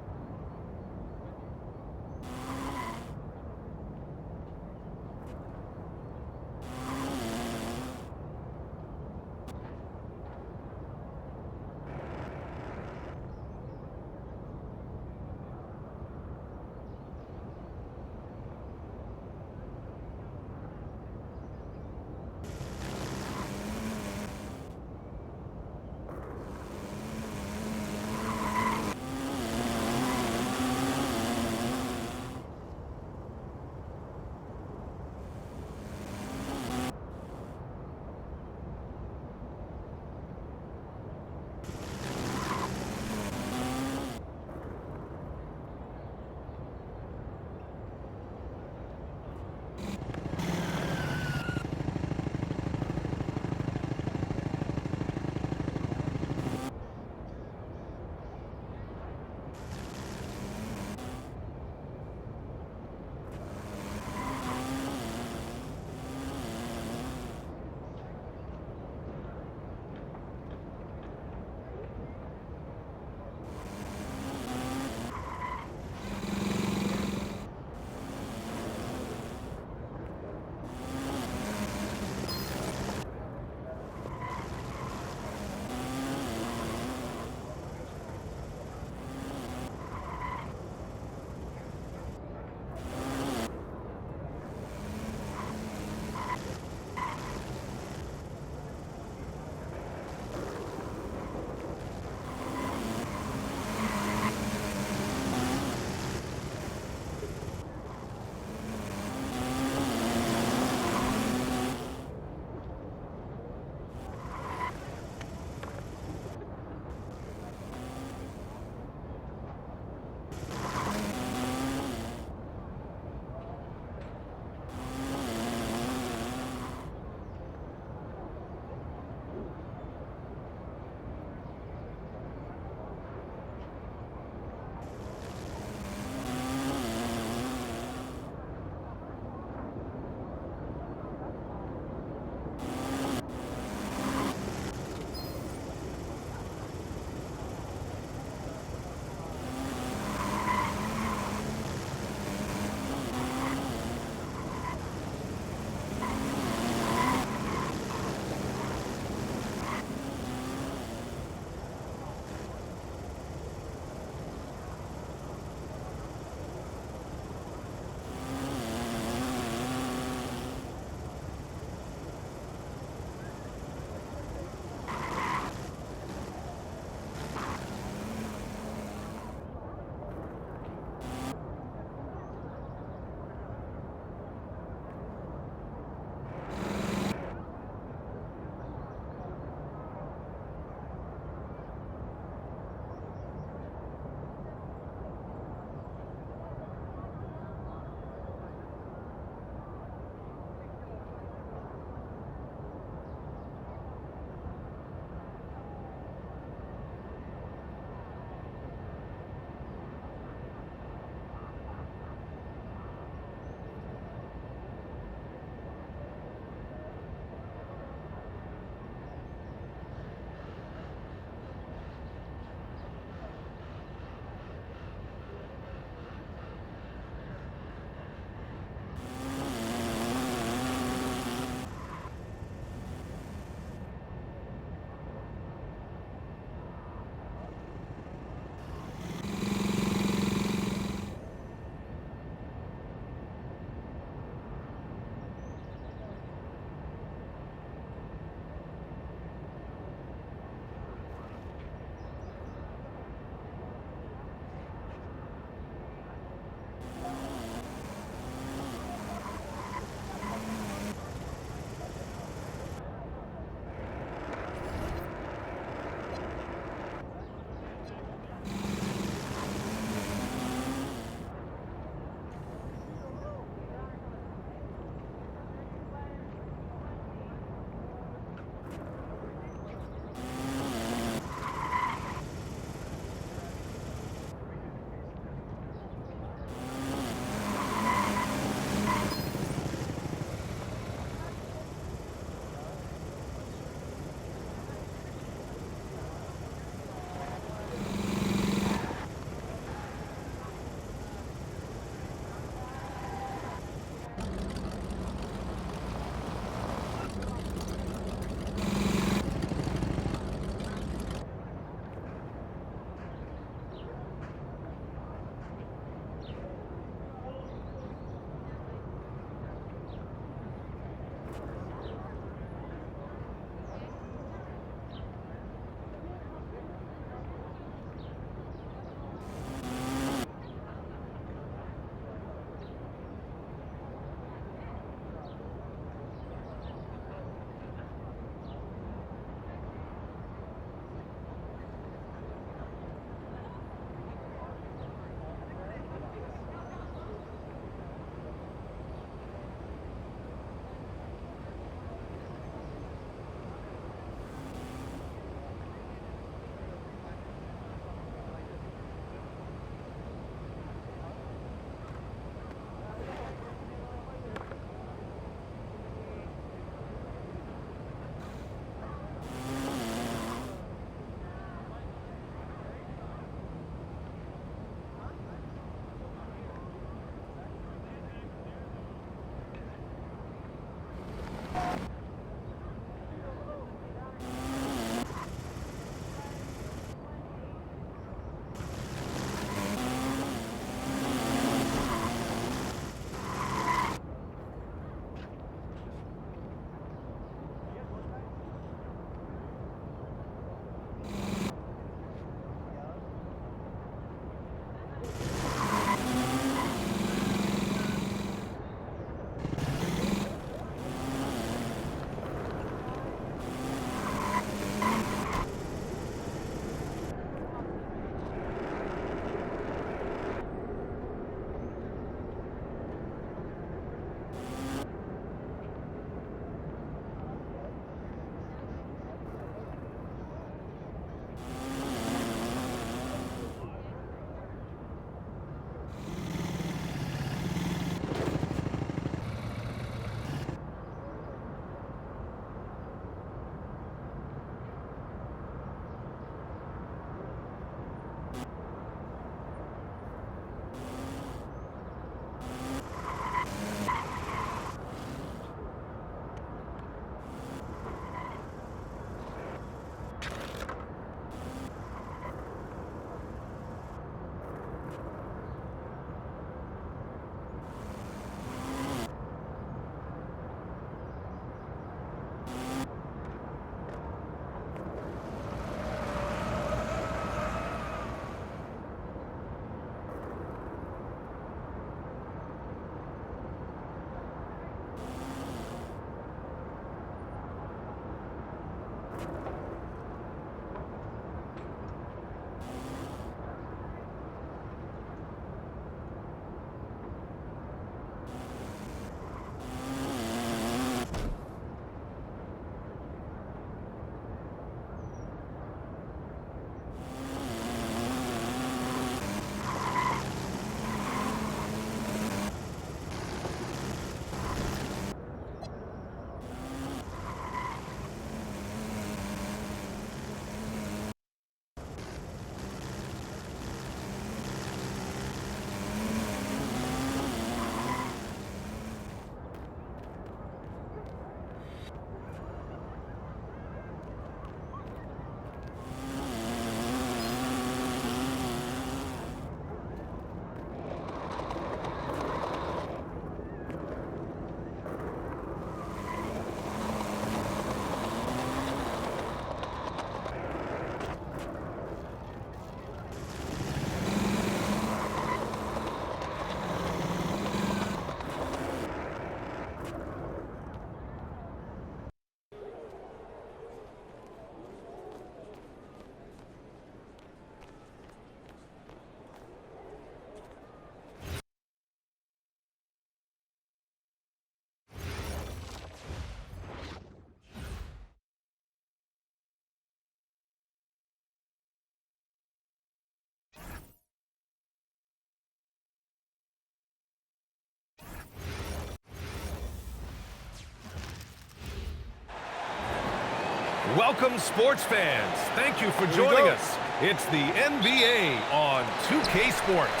Welcome, sports fans. Thank you for joining us. It's the NBA on 2K Sports.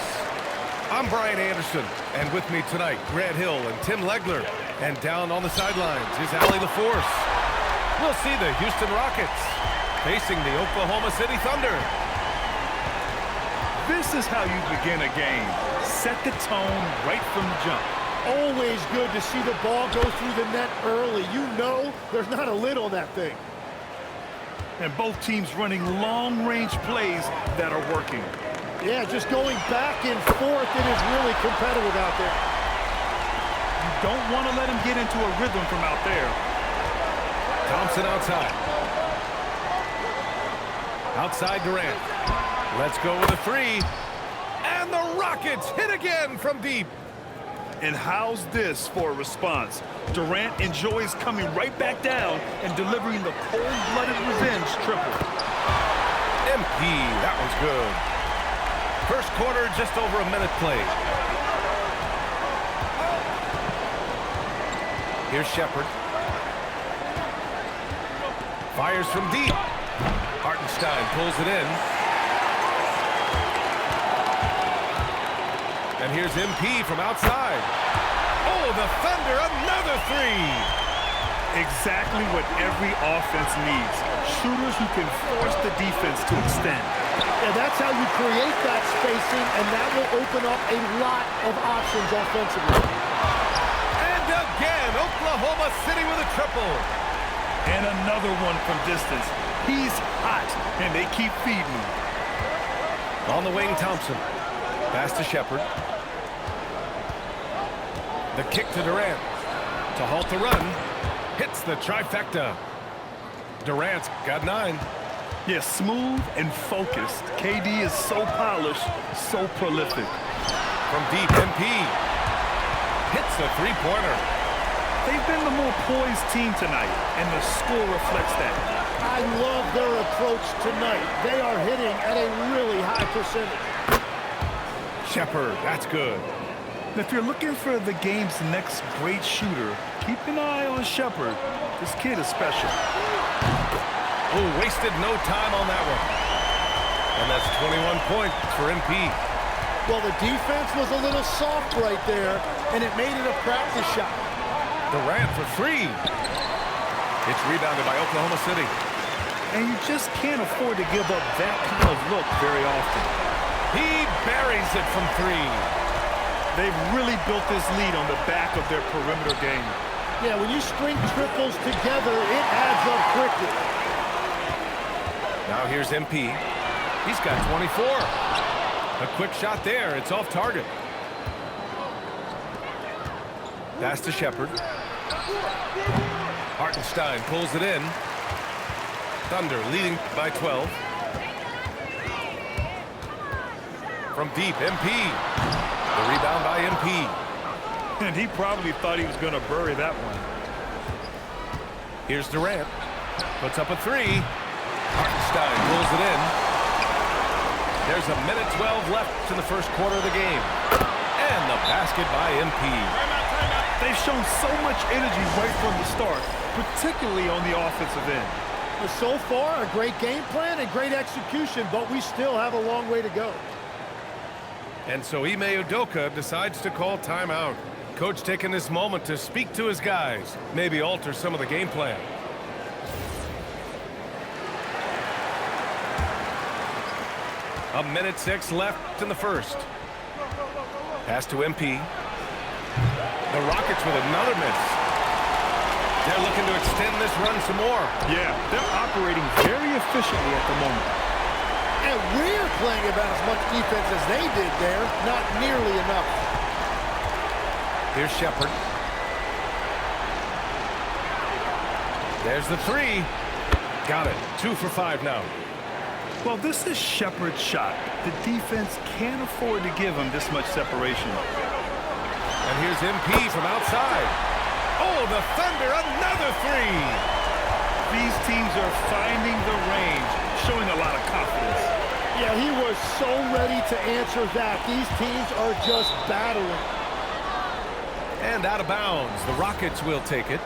I'm Brian Anderson, and with me tonight, Grant Hill and Tim Legler. And down on the sidelines is Allie LaForce. We'll see the Houston Rockets facing the Oklahoma City Thunder. This is how you begin a game. Set the tone right from the jump. Always good to see the ball go through the net early. You know there's not a lid on that thing. And both teams running long-range plays that are working. Yeah, just going back and forth. It is really competitive out there. You don't want to let him get into a rhythm from out there. Thompson outside. Outside Durant. Let's go with a three. And the Rockets hit again from deep. And how's this for a response? Durant enjoys coming right back down and delivering the cold-blooded revenge triple. MP, that one's good. First quarter, just over a minute played. Here's Shepard. Fires from deep. Hartenstein pulls it in. And here's MP from outside. Oh, the Thunder, another three. Exactly what every offense needs. Shooters who can force the defense to extend. And that's how you create that spacing, and that will open up a lot of options offensively. And again, Oklahoma City with a triple. And another one from distance. He's hot, and they keep feeding him. On the wing, Thompson. Pass to Shepard. The kick to Durant. To halt the run. Hits the trifecta. Durant's got 9. Yeah, smooth and focused. KD is so polished, so prolific. From deep, MP. Hits the three-pointer. They've been the more poised team tonight, and the score reflects that. I love their approach tonight. They are hitting at a really high percentage. Shepard, that's good. If you're looking for the game's next great shooter, keep an eye on Shepard. This kid is special. Oh, wasted no time on that one. And that's 21 points for MP. Well, the defense was a little soft right there, and it made it a practice shot. Durant for 3. It's rebounded by Oklahoma City. And you just can't afford to give up that kind of look very often. He buries it from 3. They've really built this lead on the back of their perimeter game. Yeah, when you string triples together, it adds up quickly. Now here's MP. He's got 24. A quick shot there. It's off target. Pass to Shepard. Hartenstein pulls it in. Thunder leading by 12. From deep, MP. The rebound by MP. And he probably thought he was going to bury that one. Here's Durant. Puts up a 3. Hartenstein pulls it in. There's a minute 12 left in the first quarter of the game. And the basket by MP. They've shown so much energy right from the start, particularly on the offensive end. But so far, a great game plan and great execution, but we still have a long way to go. And so Ime Udoka decides to call timeout. Coach taking this moment to speak to his guys, maybe alter some of the game plan. A minute 6 left in the first. Pass to MP. The Rockets with another miss. They're looking to extend this run some more. Yeah, they're operating very efficiently at the moment. And we're playing about as much defense as they did there. Not nearly enough. Here's Shepard. There's the 3. Got it. 2 for 5 now. Well, this is Shepard's shot. The defense can't afford to give him this much separation. And here's MP from outside. Oh, the Thunder, another 3. These teams are finding the range, showing a lot of confidence. Yeah, he was so ready to answer that. These teams are just battling. And out of bounds. The Rockets will take it.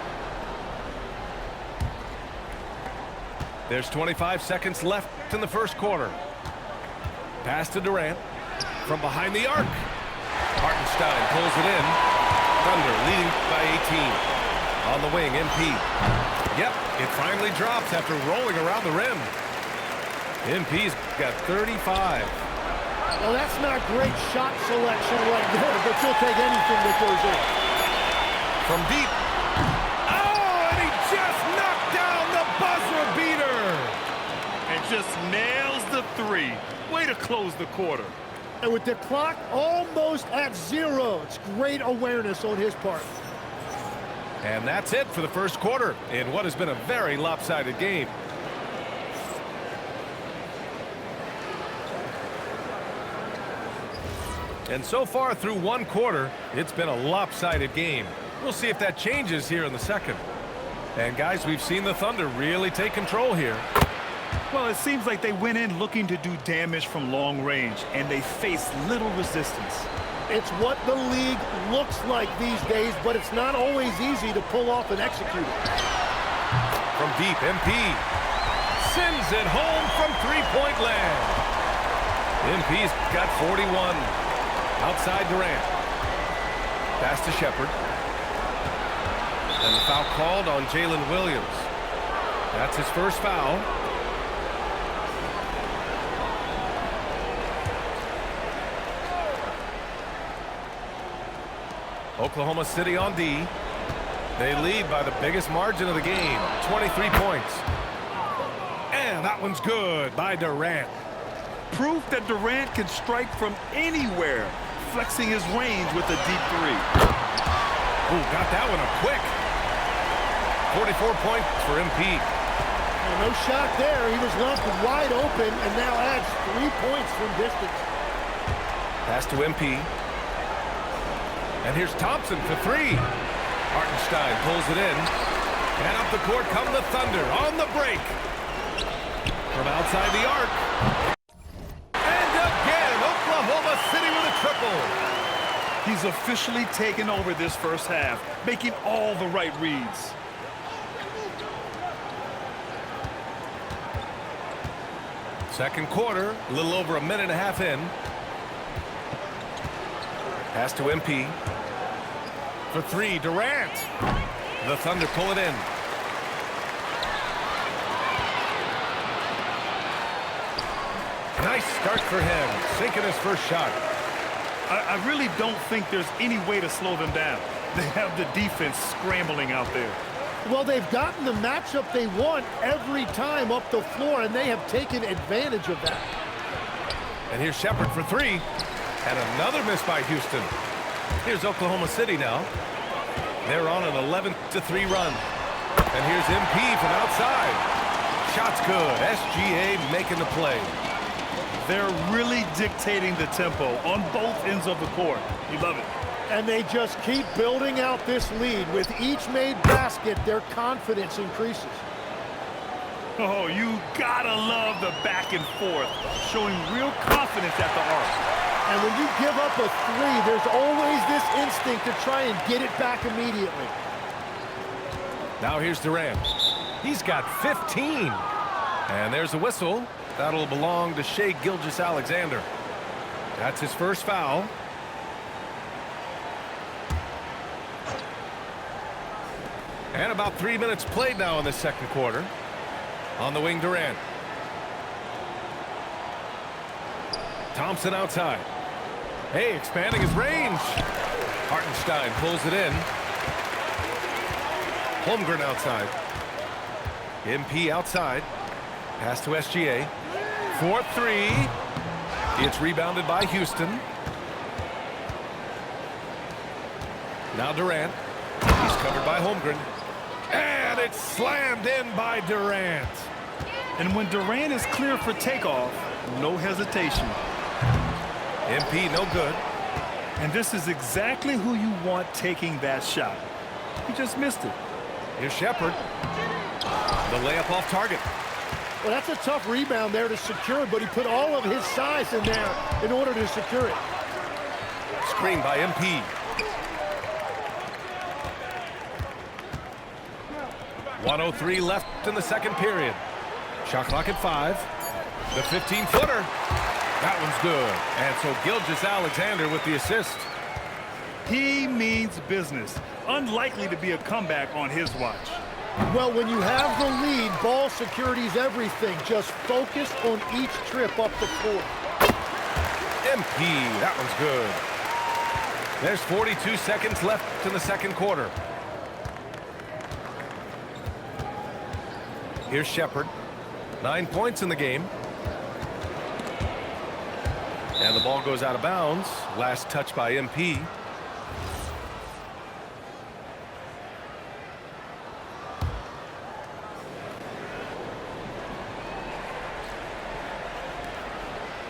There's 25 seconds left in the first quarter. Pass to Durant. From behind the arc. Hartenstein pulls it in. Thunder leading by 18. On the wing, MP. Yep, it finally drops after rolling around the rim. MP's got 35. Well, that's not great shot selection right there, but you'll take anything that goes in. From deep. Oh, and he just knocked down the buzzer beater. And just nails the three. Way to close the quarter. And with the clock almost at 0, it's great awareness on his part. And that's it for the first quarter in what has been a very lopsided game. And so far through one quarter, it's been a lopsided game. We'll see if that changes here in the second. And guys, we've seen the Thunder really take control here. Well, it seems like they went in looking to do damage from long range, and they faced little resistance. It's what the league looks like these days, but it's not always easy to pull off and execute it. From deep, MP sends it home from three-point land. MP's got 41. Outside Durant. Pass to Shepard. And the foul called on Jalen Williams. That's his first foul. Oklahoma City on D. They lead by the biggest margin of the game, 23 points. And that one's good by Durant. Proof that Durant can strike from anywhere, flexing his range with a deep three. Ooh, got that one up quick. 44 points for MP. Well, no shot there. He was left wide open and now adds 3 points from distance. Pass to MP. And here's Thompson for three. Hartenstein pulls it in. And up the court come the Thunder on the break. From outside the arc. And again, Oklahoma City with a triple. He's officially taken over this first half, making all the right reads. Second quarter, a little over a minute and a half in. Pass to MP. For three, Durant. The Thunder pull it in. Nice start for him, sinking his first shot. I really don't think there's any way to slow them down. They have the defense scrambling out there. Well, they've gotten the matchup they want every time up the floor, and they have taken advantage of that. And here's Shepard for three. And another miss by Houston. Here's Oklahoma City now. They're on an 11-3 run. And here's MP from outside. Shot's good. SGA making the play. They're really dictating the tempo on both ends of the court. You love it. And they just keep building out this lead. With each made basket, their confidence increases. Oh, you gotta love the back and forth, showing real confidence at the arc. And when you give up a three, there's always this instinct to try and get it back immediately. Now here's Durant. He's got 15. And there's a whistle. That'll belong to Shai Gilgeous-Alexander. That's his first foul. And about 3 minutes played now in the second quarter. On the wing, Durant. Thompson outside. Hey, expanding his range. Hartenstein pulls it in. Holmgren outside. MP outside. Pass to SGA. 4-3. It's rebounded by Houston. Now Durant. He's covered by Holmgren. And it's slammed in by Durant. And when Durant is clear for takeoff, no hesitation. MP no good. And this is exactly who you want taking that shot. He just missed it. Here's Shepard. The layup off target. Well, that's a tough rebound there to secure, but he put all of his size in there in order to secure it. Screen by MP. .103 left in the second period. Shot clock at 5. The 15-footer. That one's good. And so Gilgeous-Alexander with the assist. He means business. Unlikely to be a comeback on his watch. Well, when you have the lead, ball security's everything. Just focus on each trip up the court. MP, that one's good. There's 42 seconds left in the second quarter. Here's Shepard. 9 points in the game. And the ball goes out of bounds. Last touch by MP.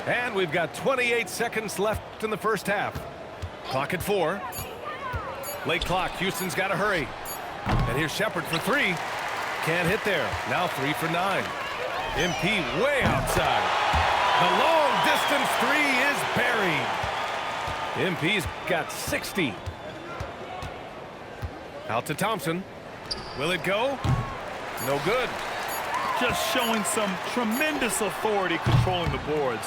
And we've got 28 seconds left in the first half. Clock at 4. Late clock. Houston's got to hurry. And here's Shepard for 3. Can't hit there. Now 3 for 9. MP way outside. The long distance 3 is buried. MP's got 60. Out to Thompson. Will it go? No good. Just showing some tremendous authority controlling the boards.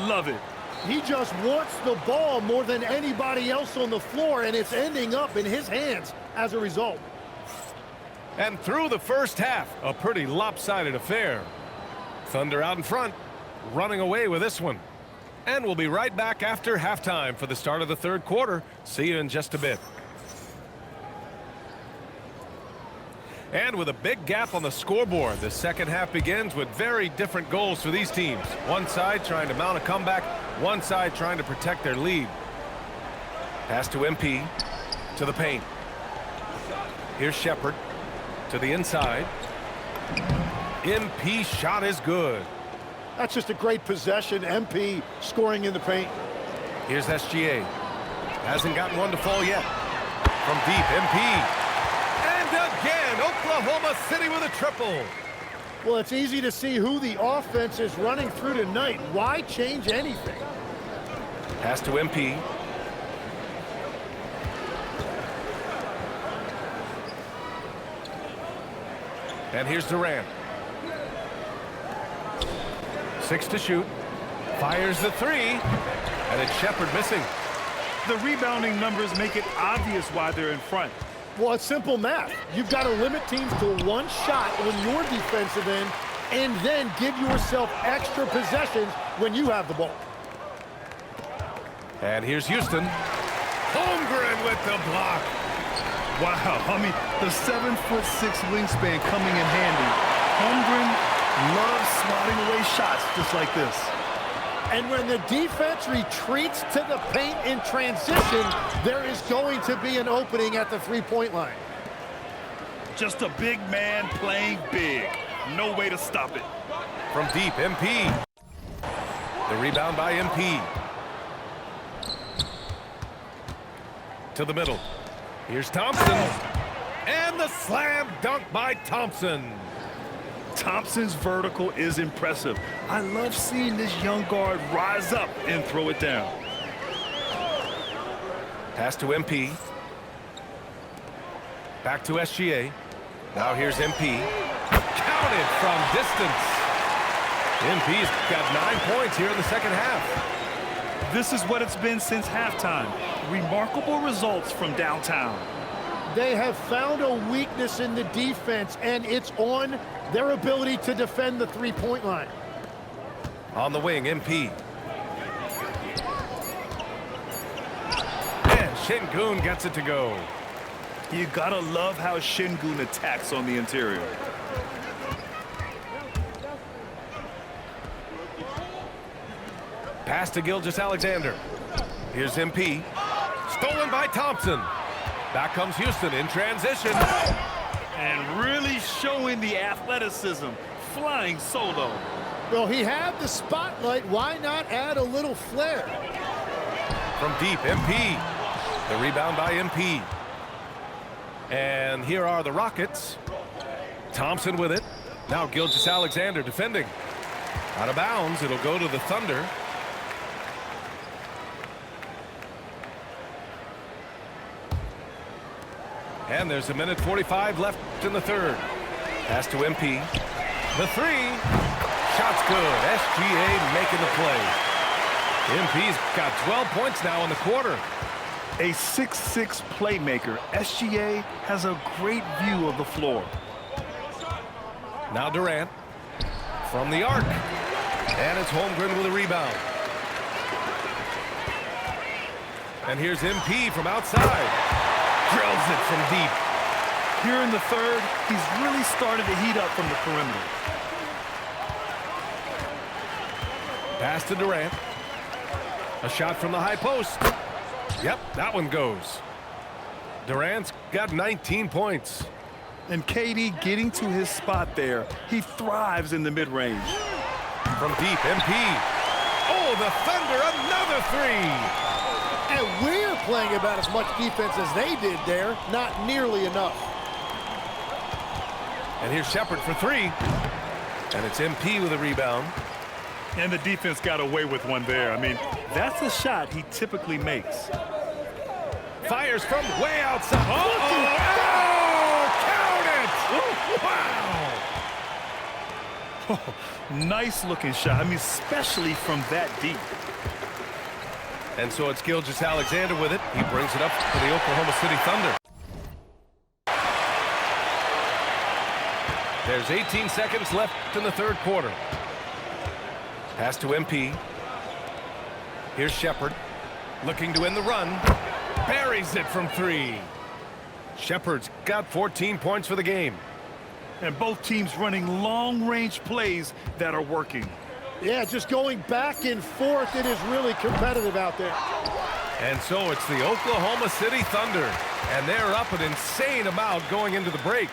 Love it. He just wants the ball more than anybody else on the floor, and it's ending up in his hands as a result. And through the first half, a pretty lopsided affair. Thunder out in front, running away with this one. And we'll be right back after halftime for the start of the third quarter. See you in just a bit. And with a big gap on the scoreboard, the second half begins with very different goals for these teams. One side trying to mount a comeback, one side trying to protect their lead. Pass to MP, to the paint. Here's Shepard, to the inside. MP shot is good. That's just a great possession. MP scoring in the paint. Here's SGA. Hasn't gotten one to fall yet. From deep, MP. And again, Oklahoma City with a triple. Well, it's easy to see who the offense is running through tonight. Why change anything? Pass to MP. And here's Durant. 6 to shoot. Fires the 3. And it's Shepard missing. The rebounding numbers make it obvious why they're in front. Well, it's simple math. You've got to limit teams to one shot on your defensive end and then give yourself extra possessions when you have the ball. And here's Houston. Holmgren with the block. Wow, I mean, the 7'6" wingspan coming in handy. Holmgren loves swatting away shots just like this. And when the defense retreats to the paint in transition, there is going to be an opening at the three-point line. Just a big man playing big. No way to stop it. From deep, MP. The rebound by MP. To the middle. Here's Thompson. And the slam dunk by Thompson. Thompson's vertical is impressive. I love seeing this young guard rise up and throw it down. Pass to MP. Back to SGA. Now here's MP. Counted from distance. MP's got 9 points here in the second half. This is what it's been since halftime. Remarkable results from downtown. They have found a weakness in the defense, and it's on their ability to defend the three-point line. On the wing, MP. And Şengün gets it to go. You gotta love how Şengün attacks on the interior. Pass to Gilgeous-Alexander. Here's MP. Stolen by Thompson. Back comes Houston in transition. And really showing the athleticism. Flying solo. Well, he had the spotlight. Why not add a little flair? From deep, MP. The rebound by MP. And here are the Rockets. Thompson with it. Now Gilgeous-Alexander defending. Out of bounds. It'll go to the Thunder. And there's 1:45 left in the third. Pass to MP. The three. Shot's good. SGA making the play. MP's got 12 points now in the quarter. A 6'6" playmaker, SGA has a great view of the floor. Now Durant from the arc. And it's Holmgren with a rebound. And here's MP from outside. Drills it from deep. Here in the third, he's really started to heat up from the perimeter. Pass to Durant. A shot from the high post. Yep, that one goes. Durant's got 19 points. And KD getting to his spot there. He thrives in the mid-range. From deep, MP. Oh, the Thunder, another three. And we're playing about as much defense as they did there. Not nearly enough. And here's Shepherd for three. And it's MP with a rebound. And the defense got away with one there. I mean, that's a shot he typically makes. Fires from way outside. Oh, count it! Wow! Nice looking shot. I mean, especially from that deep. And so it's Gilgeous-Alexander with it. He brings it up for the Oklahoma City Thunder. There's 18 seconds left in the third quarter. Pass to MP. Here's Shepherd, looking to end the run. Buries it from three. Shepherd's got 14 points for the game. And both teams running long-range plays that are working. Yeah, just going back and forth. It is really competitive out there. And so it's the Oklahoma City Thunder. And they're up an insane amount going into the break.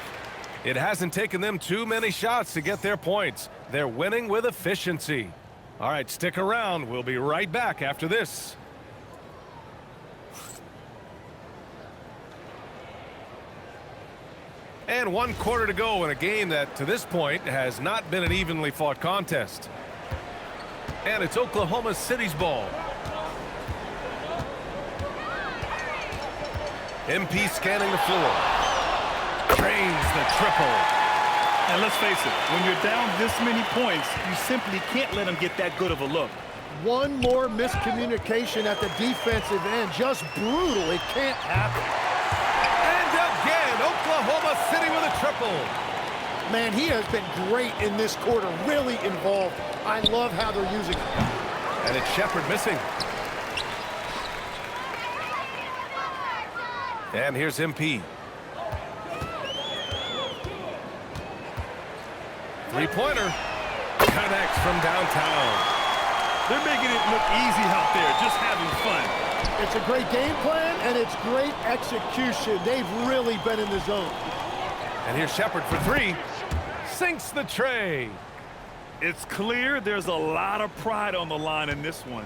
It hasn't taken them too many shots to get their points. They're winning with efficiency. All right, stick around. We'll be right back after this. And 1 quarter to go in a game that, to this point, has not been an evenly fought contest. And it's Oklahoma City's ball. MP scanning the floor. Drains the triple. And let's face it, when you're down this many points, you simply can't let them get that good of a look. One more miscommunication at the defensive end. Just brutal. It can't happen. And again, Oklahoma City with a triple. Man, he has been great in this quarter. Really involved. I love how they're using him. And it's Shepherd missing. And here's MP. Three-pointer. Connects from downtown. They're making it look easy out there, just having fun. It's a great game plan, and it's great execution. They've really been in the zone. And here's Shepherd for three. Sinks the tray. It's clear there's a lot of pride on the line in this one.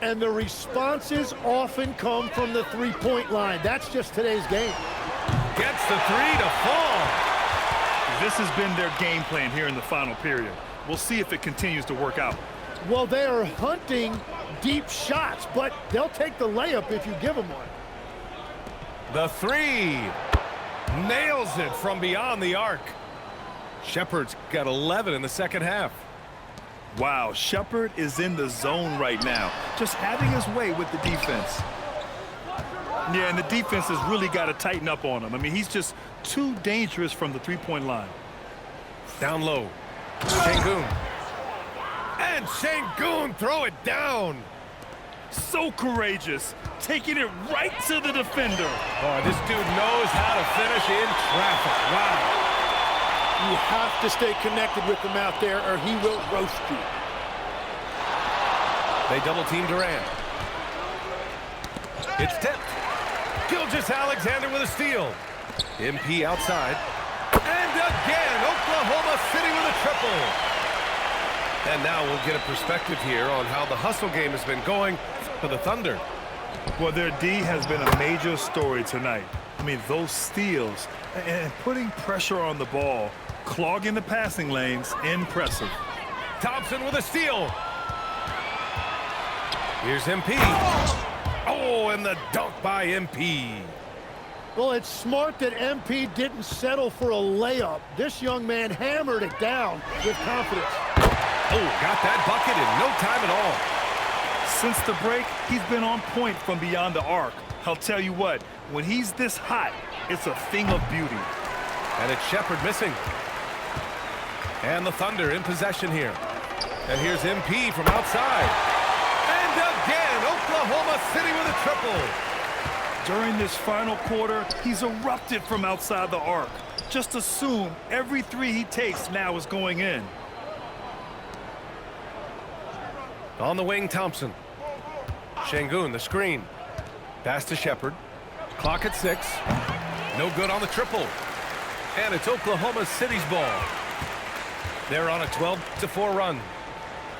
And the responses often come from the three-point line. That's just today's game. Gets the three to fall. This has been their game plan here in the final period. We'll see if it continues to work out. Well, they are hunting deep shots, but they'll take the layup if you give them one. The three. Nails it from beyond the arc. Shepherd's got 11 in the second half. Wow, Shepherd is in the zone right now, just having his way with the defense. Yeah, and the defense has really got to tighten up on him. I mean, he's just too dangerous from the three-point line. Down low. Şengün. And Şengün throw it down. So courageous, taking it right to the defender. Oh, this dude knows how to finish in traffic. Wow. You have to stay connected with him out there or he will roast you. They double-team Durant. It's tipped. Gilgeous-Alexander with a steal. MP outside. And again, Oklahoma City with a triple. And now we'll get a perspective here on how the hustle game has been going for the Thunder. Well, their D has been a major story tonight. I mean, those steals and putting pressure on the ball, clogging the passing lanes, impressive. Thompson with a steal. Here's MP. Oh, and the dunk by MP. Well, it's smart that MP didn't settle for a layup. This young man hammered it down with confidence. Oh, got that bucket in no time at all. Since the break, he's been on point from beyond the arc. I'll tell you what, when he's this hot, it's a thing of beauty. And it's Shepherd missing. And the Thunder in possession here. And here's MP from outside. And again, Oklahoma City with a triple. During this final quarter, he's erupted from outside the arc. Just assume every three he takes now is going in. On the wing, Thompson. Şengün, the screen. Pass to Shepherd. Clock at 6. No good on the triple. And it's Oklahoma City's ball. They're on a 12-4 run.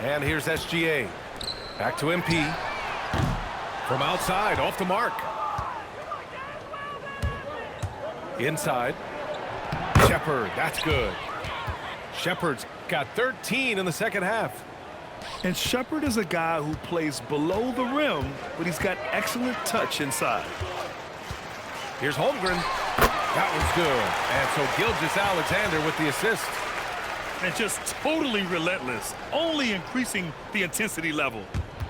And here's SGA. Back to MP. From outside, off the mark. Inside. Shepherd, that's good. Shepherd's got 13 in the second half. And Shepherd is a guy who plays below the rim, but he's got excellent touch inside. Here's Holmgren. That one's good. And so Gilgeous-Alexander with the assist. And just totally relentless, only increasing the intensity level.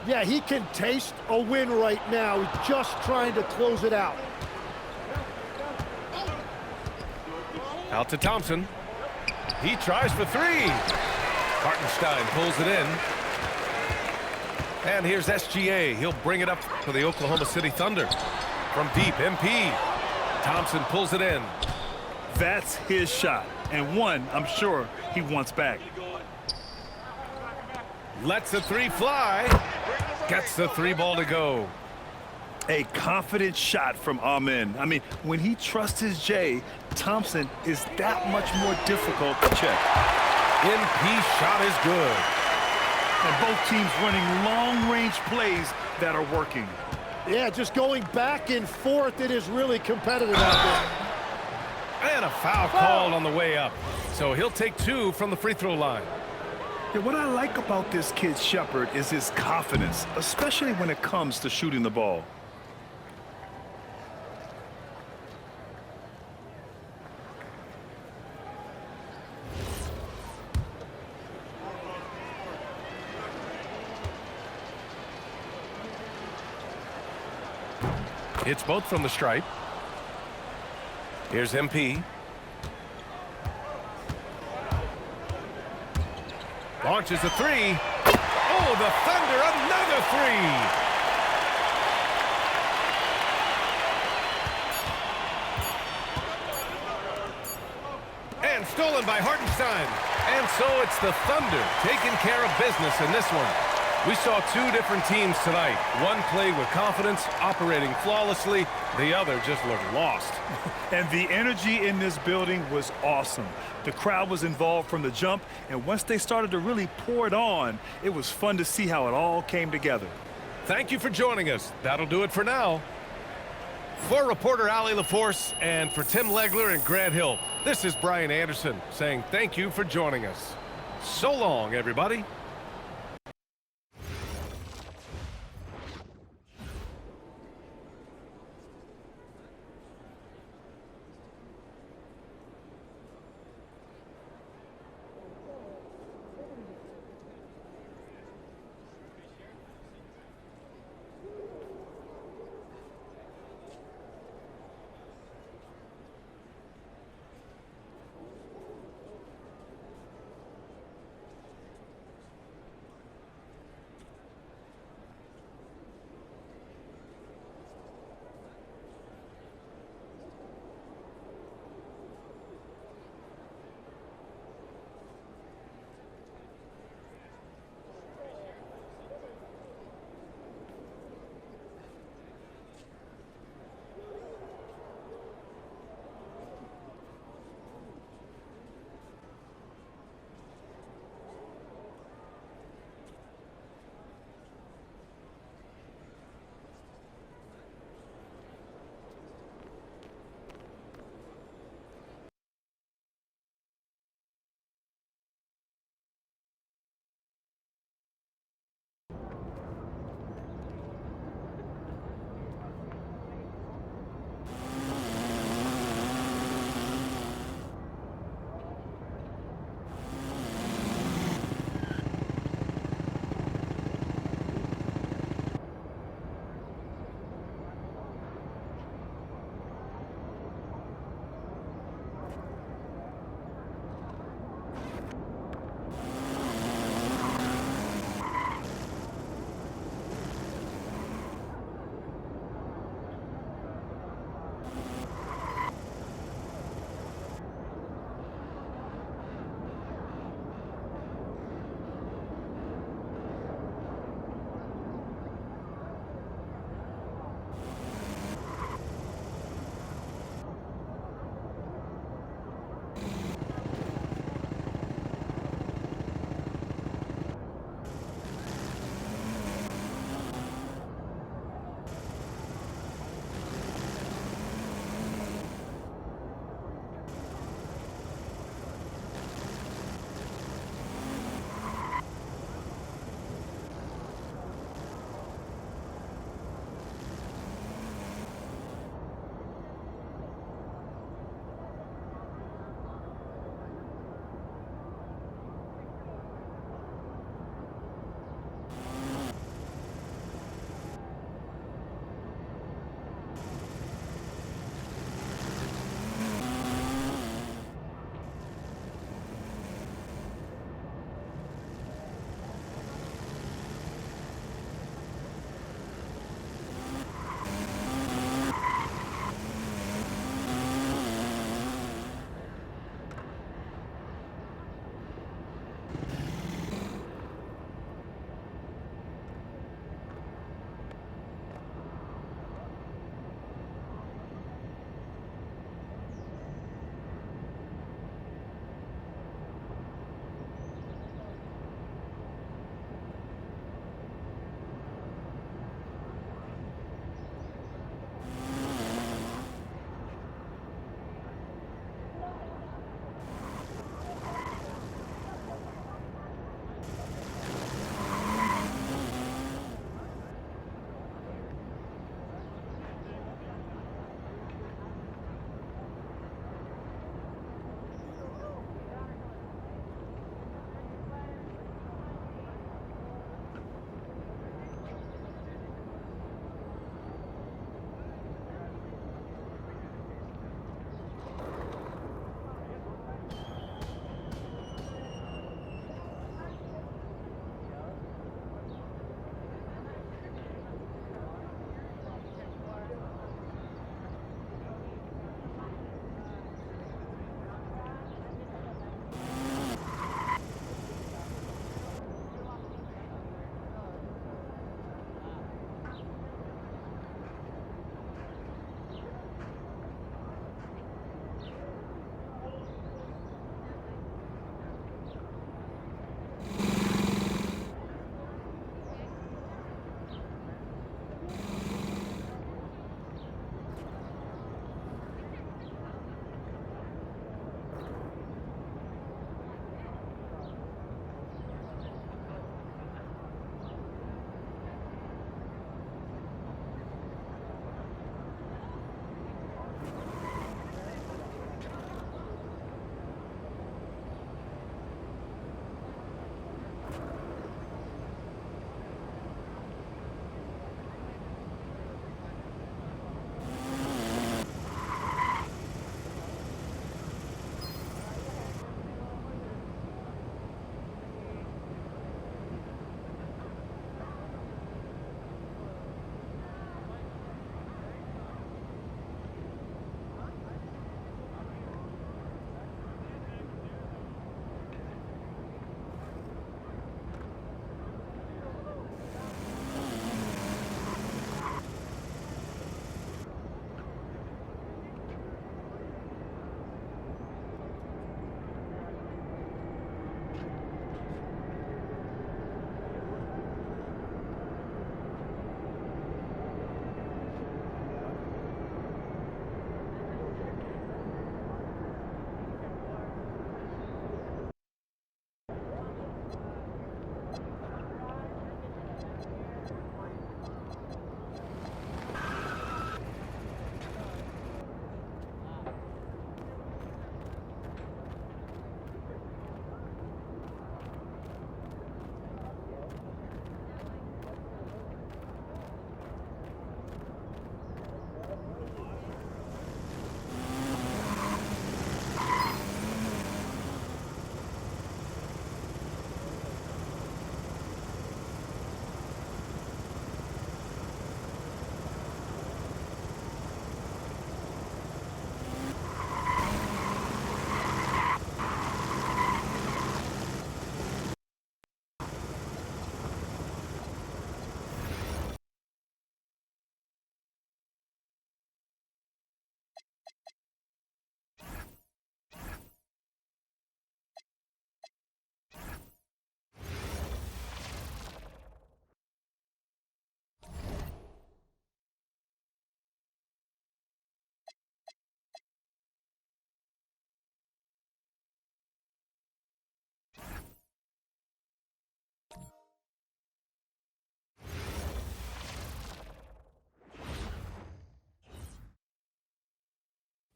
Yeah, he can taste a win right now. He's just trying to close it out. Out to Thompson. He tries for three. Hartenstein pulls it in. And here's SGA. He'll bring it up for the Oklahoma City Thunder. From deep, MP. Thompson pulls it in. That's his shot, and one I'm sure he wants back. Lets the three fly. Gets the three ball to go. A confident shot from Amen. I mean, when he trusts his J, Thompson is that much more difficult to check. MP shot is good. And both teams running long-range plays that are working. Yeah, just going back and forth, it is really competitive out there. And a foul called on the way up. So he'll take 2 from the free throw line. Yeah, what I like about this kid Shepherd is his confidence, especially when it comes to shooting the ball. It's both from the stripe. Here's MP. Launches a three. Oh, the Thunder, another three. And stolen by Hartenstein. And so it's the Thunder taking care of business in this one. We saw 2 different teams tonight. One played with confidence, operating flawlessly. The other just looked lost. And the energy in this building was awesome. The crowd was involved from the jump, and once they started to really pour it on, it was fun to see how it all came together. Thank you for joining us. That'll do it for now. For reporter Allie LaForce and for Tim Legler and Grant Hill, this is Brian Anderson saying thank you for joining us. So long, everybody.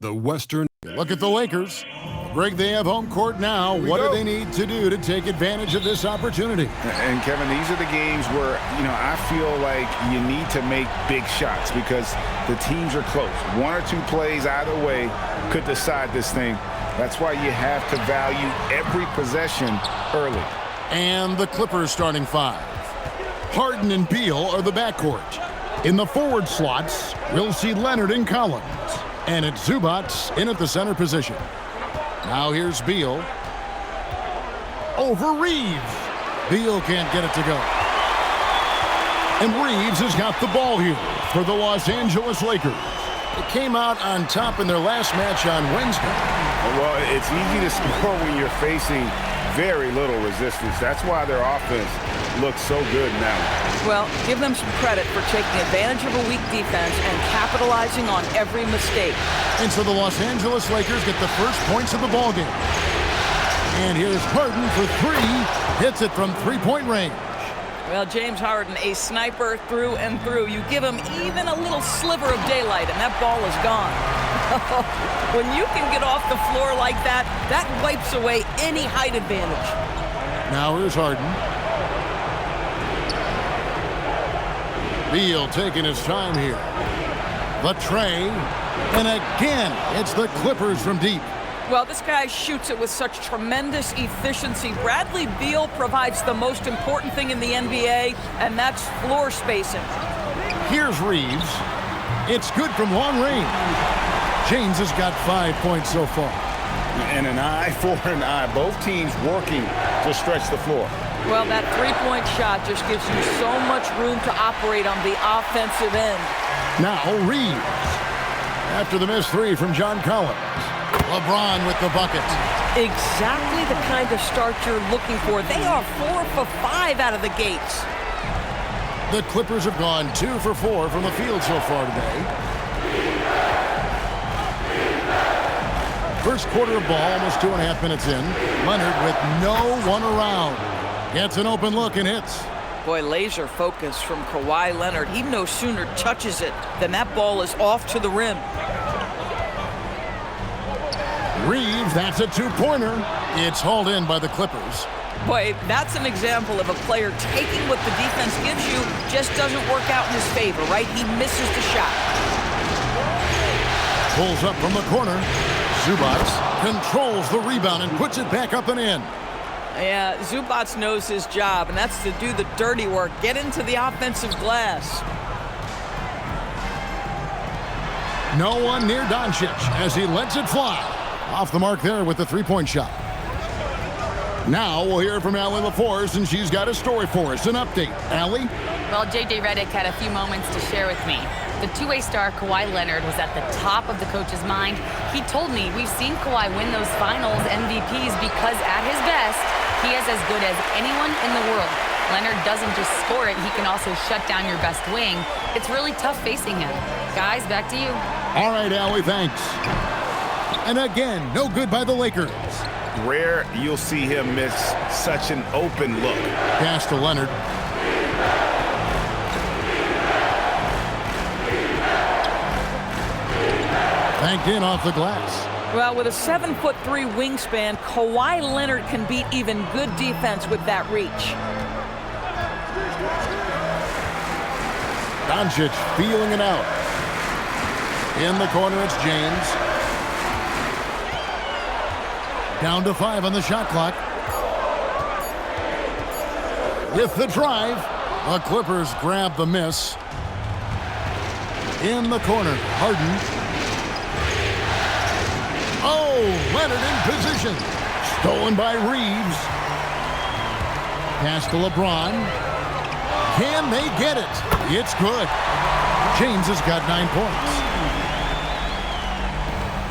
The Western. Look at the Lakers. Greg, they have home court now. What do they need to do to take advantage of this opportunity? And, Kevin, these are the games where, I feel like you need to make big shots because the teams are close. One or two plays either way could decide this thing. That's why you have to value every possession early. And the Clippers starting five. Harden and Beal are the backcourt. In the forward slots, we'll see Leonard and Collins. And it's Zubac in at the center position. Now here's Beal. Over Reeves. Beal can't get it to go. And Reeves has got the ball here for the Los Angeles Lakers. It came out on top in their last match on Wednesday. Well, it's easy to score when you're facing very little resistance. That's why their offense looks so good now. Well, give them some credit for taking advantage of a weak defense and capitalizing on every mistake. And so the Los Angeles Lakers get the first points of the ballgame. And here's Harden for three. Hits it from three-point range. Well, James Harden, a sniper through and through. You give him even a little sliver of daylight, and that ball is gone. When you can get off the floor like that, that wipes away any height advantage. Now here's Harden. Beal taking his time here. The tray. And again, it's the Clippers from deep. Well, this guy shoots it with such tremendous efficiency. Bradley Beal provides the most important thing in the NBA, and that's floor spacing. Here's Reeves. It's good from long range. James has got 5 points so far. And an eye for an eye. Both teams working to stretch the floor. Well, that three-point shot just gives you so much room to operate on the offensive end. Now Reeves. After the missed three from John Collins. LeBron with the bucket. Exactly the kind of start you're looking for. They are 4 for 5 out of the gates. The Clippers have gone 2 for 4 from the field so far today. First quarter of ball, almost 2.5 minutes in. Leonard with no one around. Gets an open look and hits. Boy, laser focus from Kawhi Leonard. He no sooner touches it than that ball is off to the rim. Reeves, that's a two-pointer. It's hauled in by the Clippers. Boy, that's an example of a player taking what the defense gives you, just doesn't work out in his favor, right? He misses the shot. Pulls up from the corner. Zubac controls the rebound and puts it back up and in. Yeah, Zubac knows his job, and that's to do the dirty work. Get into the offensive glass. No one near Doncic as he lets it fly. Off the mark there with the three-point shot. Now we'll hear from Allie LaForce, and she's got a story for us. An update. Allie? Well, J.J. Redick had a few moments to share with me. The two-way star Kawhi Leonard was at the top of the coach's mind. He told me we've seen Kawhi win those finals MVPs because at his best, he is as good as anyone in the world. Leonard doesn't just score it, he can also shut down your best wing. It's really tough facing him. Guys, back to you. All right, Allie, thanks. And again, no good by the Lakers. Rare you'll see him miss such an open look. Pass to Leonard. Banked in off the glass. Well, with a 7'3" wingspan, Kawhi Leonard can beat even good defense with that reach. Doncic feeling it out. In the corner, it's James. Down to 5 on the shot clock. With the drive, the Clippers grab the miss. In the corner, Harden. Oh, Leonard in position. Stolen by Reeves. Pass to LeBron. Can they get it? It's good. James has got 9 points.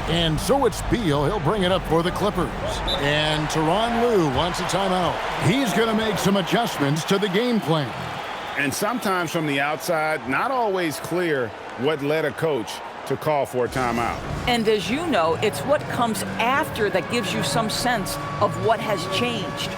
And so it's Beal. He'll bring it up for the Clippers. And Tyronn Lue wants a timeout. He's going to make some adjustments to the game plan. And sometimes from the outside, not always clear what led a coach to call for a timeout. And as you know, it's what comes after that gives you some sense of what has changed.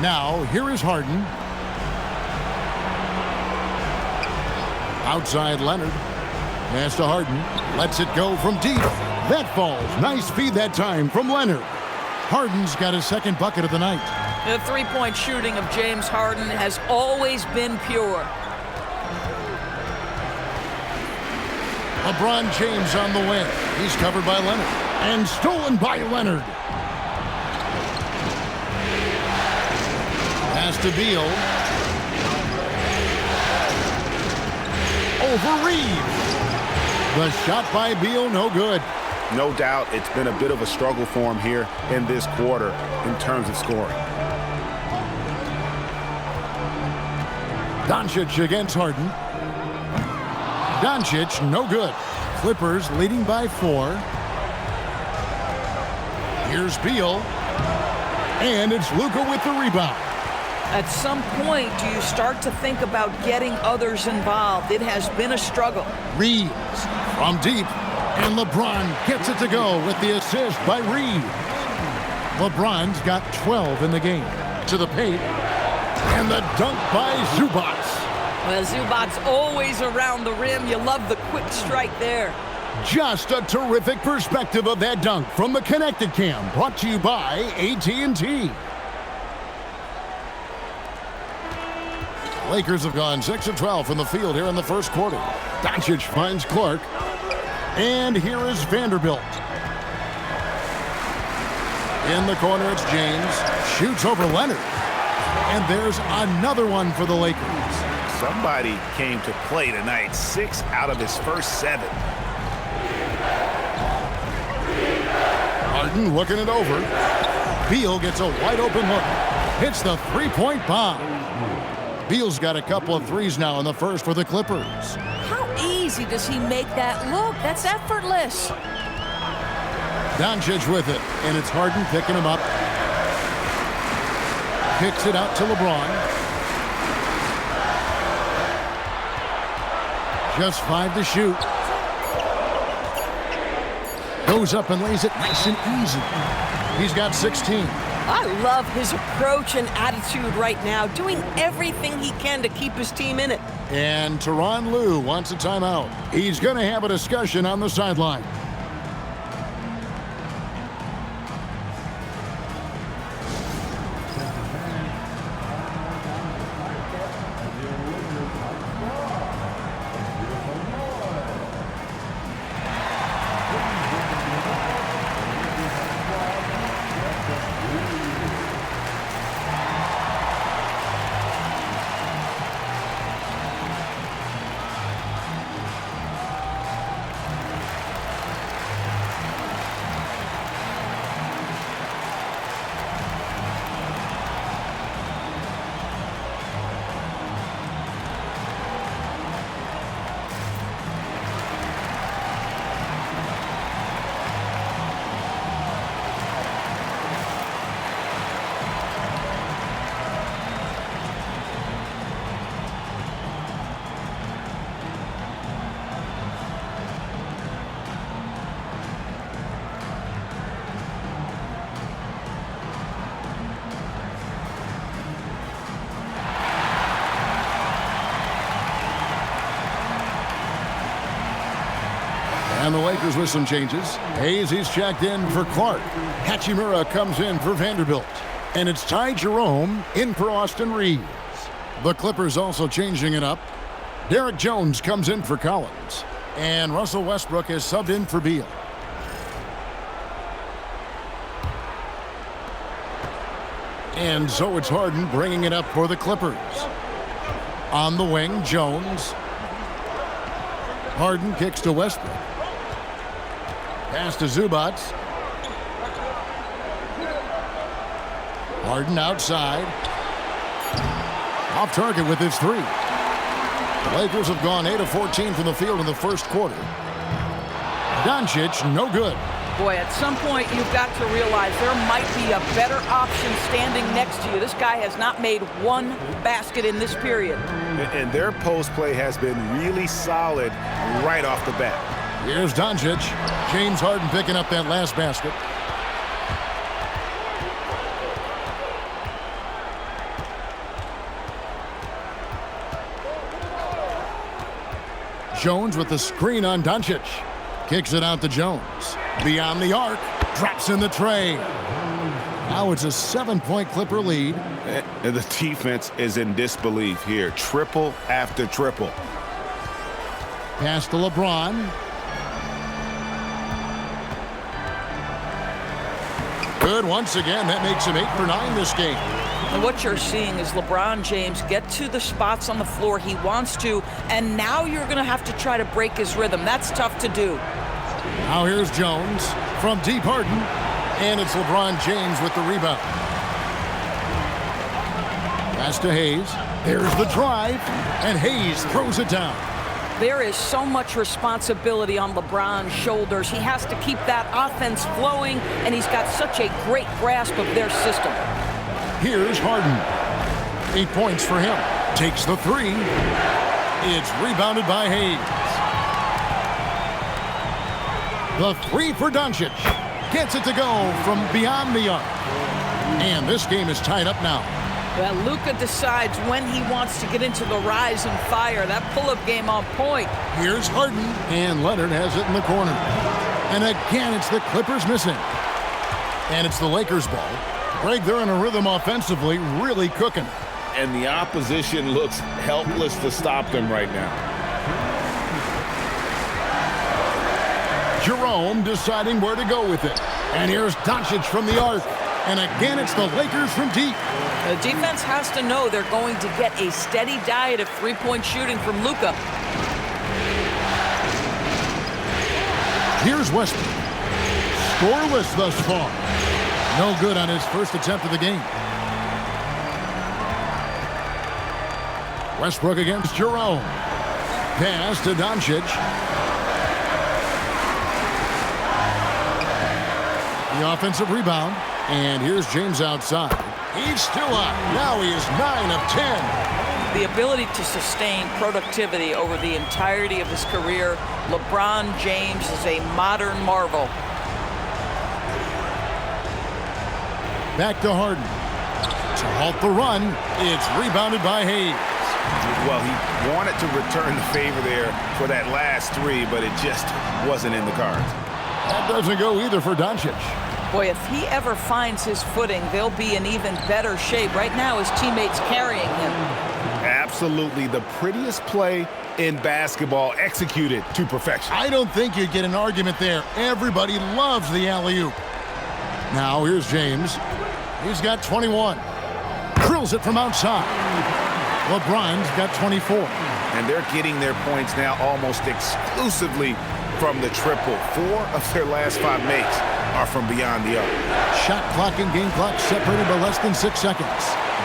Now, here is Harden. Outside Leonard. Pass to Harden. Lets it go from deep. That falls. Nice feed that time from Leonard. Harden's got his second bucket of the night. The three-point shooting of James Harden has always been pure. LeBron James on the wing. He's covered by Leonard. And stolen by Leonard. Pass to Beal. Over Reeves. The shot by Beal, no good. No doubt it's been a bit of a struggle for him here in this quarter in terms of scoring. Doncic against Harden. Doncic, no good. Clippers leading by 4. Here's Beal. And it's Luka with the rebound. At some point, do you start to think about getting others involved? It has been a struggle. Reeves from deep. And LeBron gets it to go with the assist by Reeves. LeBron's got 12 in the game. To the paint. And the dunk by Zubac. Well, Zubac's always around the rim. You love the quick strike there. Just a terrific perspective of that dunk from the Connected Cam. Brought to you by AT&T. Lakers have gone 6 of 12 from the field here in the first quarter. Doncic finds Clark. And here is Vanderbilt. In the corner, it's James. Shoots over Leonard. And there's another one for the Lakers. Somebody came to play tonight. 6 out of his first 7. Harden looking it over. Beal gets a wide open look. Hits the three-point bomb. Beal's got a couple of threes now in the first for the Clippers. How easy does he make that look? That's effortless. Doncic with it, and it's Harden picking him up. Kicks it out to LeBron. Just 5 to shoot. Goes up and lays it nice and easy. He's got 16. I love his approach and attitude right now, doing everything he can to keep his team in it. And Tyronn Lue wants a timeout. He's going to have a discussion on the sideline. And the Lakers with some changes. Hayes, he's checked in for Clark. Hachimura comes in for Vanderbilt. And it's Ty Jerome in for Austin Reeves. The Clippers also changing it up. Derek Jones comes in for Collins. And Russell Westbrook is subbed in for Beal. And so it's Harden bringing it up for the Clippers. On the wing, Jones. Harden kicks to Westbrook. Pass to Zubac. Harden outside. Off target with his 3. The Lakers have gone 8 of 14 from the field in the first quarter. Doncic, no good. Boy, at some point you've got to realize there might be a better option standing next to you. This guy has not made one basket in this period. And their post play has been really solid right off the bat. Here's Doncic. James Harden picking up that last basket. Jones with the screen on Doncic. Kicks it out to Jones. Beyond the arc. Drops in the tray. Now it's a 7-point Clipper lead. The defense is in disbelief here. Triple after triple. Pass to LeBron. Good once again. That makes him 8 for 9 this game. And what you're seeing is LeBron James get to the spots on the floor he wants to, and now you're going to have to try to break his rhythm. That's tough to do. Now here's Jones from deep Harden, and it's LeBron James with the rebound. Pass to Hayes. There's the drive, and Hayes throws it down. There is so much responsibility on LeBron's shoulders. He has to keep that offense flowing, and he's got such a great grasp of their system. Here's Harden. 8 points for him. Takes the three. It's rebounded by Hayes. The three for Doncic. Gets it to go from beyond the arc. And this game is tied up now. Well, Luka decides when he wants to get into the rise and fire. That pull-up game on point. Here's Harden, and Leonard has it in the corner. And again, it's the Clippers missing. And it's the Lakers' ball. Greg, they're in a rhythm offensively, really cooking. And the opposition looks helpless to stop them right now. Jerome deciding where to go with it. And here's Doncic from the arc. And again, it's the Lakers from deep. The defense has to know they're going to get a steady diet of three-point shooting from Luka. Here's Westbrook. Scoreless thus far. No good on his first attempt of the game. Westbrook against Jerome. Pass to Doncic. The offensive rebound. And here's James outside. He's still up. Now he is 9 of 10. The ability to sustain productivity over the entirety of his career, LeBron James is a modern marvel. Back to Harden. To halt the run, it's rebounded by Hayes. Well, he wanted to return the favor there for that last three, but it just wasn't in the cards. That doesn't go either for Doncic. Boy, if he ever finds his footing, they'll be in even better shape. Right now, his teammates carrying him. Absolutely the prettiest play in basketball, executed to perfection. I don't think you'd get an argument there. Everybody loves the alley-oop. Now here's James. He's got 21. Drills it from outside. LeBron's got 24. And they're getting their points now almost exclusively from the triple. 4 of their last 5 makes are from beyond the arc. Shot clock and game clock separated by less than 6 seconds.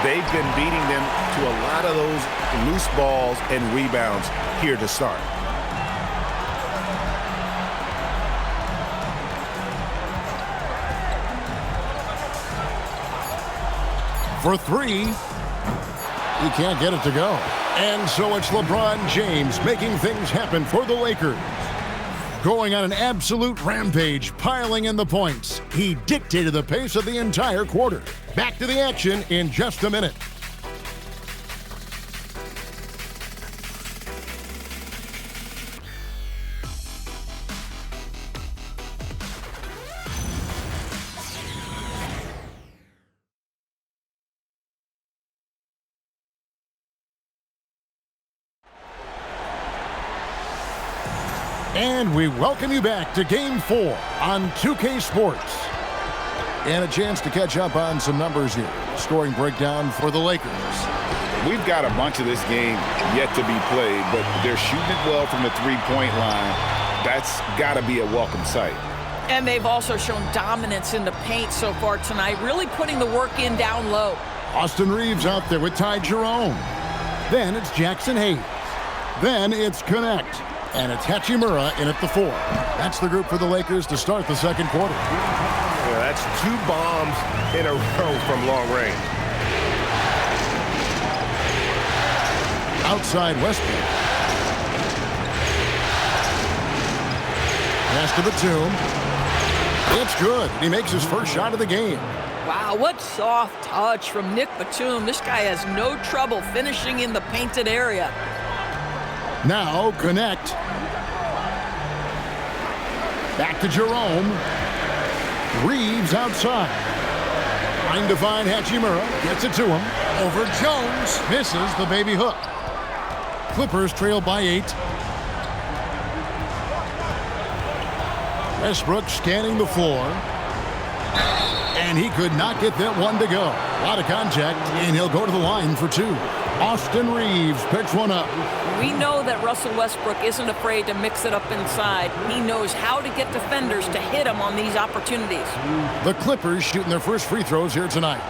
They've been beating them to a lot of those loose balls and rebounds here to start. For 3, he can't get it to go. And so it's LeBron James making things happen for the Lakers. Going on an absolute rampage, piling in the points. He dictated the pace of the entire quarter. Back to the action in just a minute. And we welcome you back to Game 4 on 2K Sports. And a chance to catch up on some numbers here. Scoring breakdown for the Lakers. We've got a bunch of this game yet to be played, but they're shooting it well from the three-point line. That's got to be a welcome sight. And they've also shown dominance in the paint so far tonight, really putting the work in down low. Austin Reeves out there with Ty Jerome. Then it's Jackson Hayes. Then it's Connect. And it's Hachimura in at the 4. That's the group for the Lakers to start the second quarter. Yeah, that's 2 bombs in a row from long range. Outside Westbrook. Pass to Batum. It's good. He makes his first shot of the game. Wow, what soft touch from Nick Batum. This guy has no trouble finishing in the painted area. Now connect. Back to Jerome. Reeves outside. Trying to find Hachimura. Gets it to him. Over Jones. Misses the baby hook. Clippers trail by 8. Westbrook scanning the floor. And he could not get that one to go. A lot of contact, and he'll go to the line for 2. Austin Reeves picks one up. We know that Russell Westbrook isn't afraid to mix it up inside. He knows how to get defenders to hit him on these opportunities. The Clippers shooting their first free throws here tonight.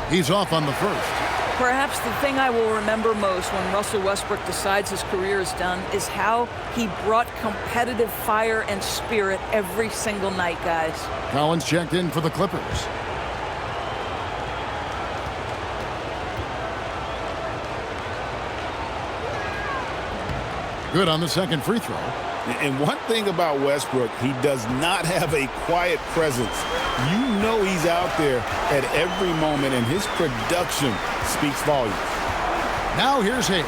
He's off on the first. Perhaps the thing I will remember most when Russell Westbrook decides his career is done is how he brought competitive fire and spirit every single night, guys. Collins checked in for the Clippers. Good on the second free throw. And one thing about Westbrook, he does not have a quiet presence. You know he's out there at every moment, and his production speaks volumes. Now here's Hayes.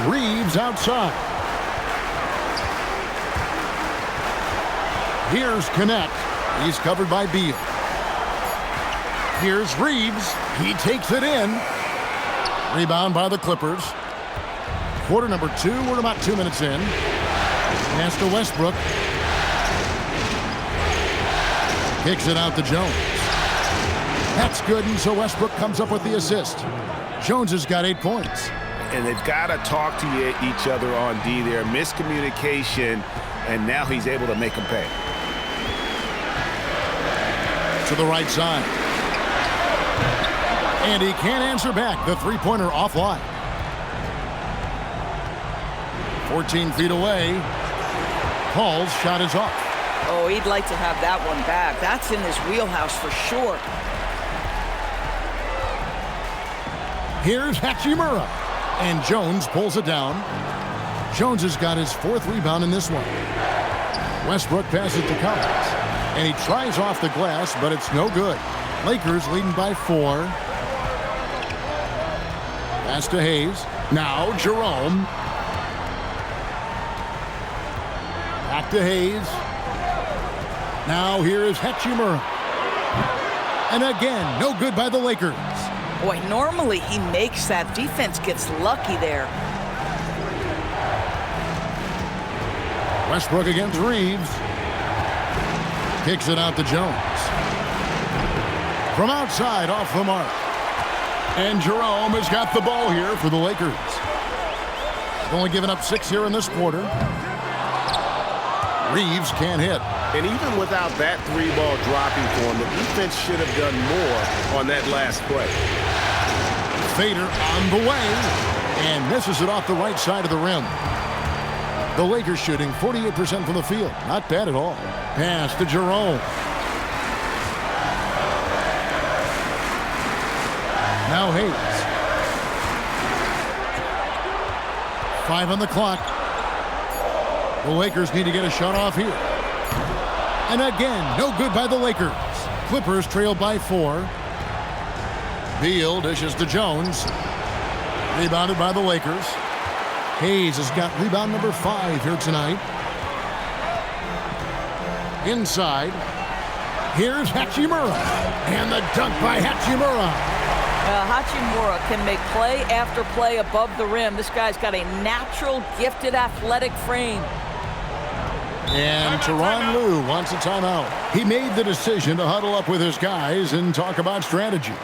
Reeves outside. Here's Connect. He's covered by Beal. Here's Reeves. He takes it in. Rebound by the Clippers. Quarter number 2. We're about 2 minutes in. Pass to Westbrook. Kicks it out to Jones. That's good, and so Westbrook comes up with the assist. Jones has got 8 points. And they've got to talk to each other on D there. Miscommunication, and now he's able to make them pay. To the right side. And he can't answer back. The three-pointer offline. 14 feet away. Paul's shot is off. Oh, he'd like to have that one back. That's in his wheelhouse for sure. Here's Hachimura. And Jones pulls it down. Jones has got his 4th rebound in this one. Westbrook passes to Collins. And he tries off the glass, but it's no good. Lakers leading by 4. Pass to Hayes. Now Jerome. Back to Hayes. Now here is Hachimura. And again, no good by the Lakers. Boy, normally he makes that. Defense gets lucky there. Westbrook against Reeves. Kicks it out to Jones. From outside, off the mark. And Jerome has got the ball here for the Lakers. Only given up 6 here in this quarter. Reeves can't hit. And even without that 3-ball dropping for him, the defense should have done more on that last play. Fader on the way. And misses it off the right side of the rim. The Lakers shooting 48% from the field. Not bad at all. Pass to Jerome. Now Hayes. 5 on the clock. The Lakers need to get a shot off here. And again, no good by the Lakers. Clippers trail by 4. Beal dishes to Jones. Rebounded by the Lakers. Hayes has got rebound number 5 here tonight. Inside. Here's Hachimura. And the dunk by Hachimura. Hachimura can make play after play above the rim. This guy's got a natural, gifted, athletic frame. And Tyronn Lue wants a timeout. He made the decision to huddle up with his guys and talk about strategy.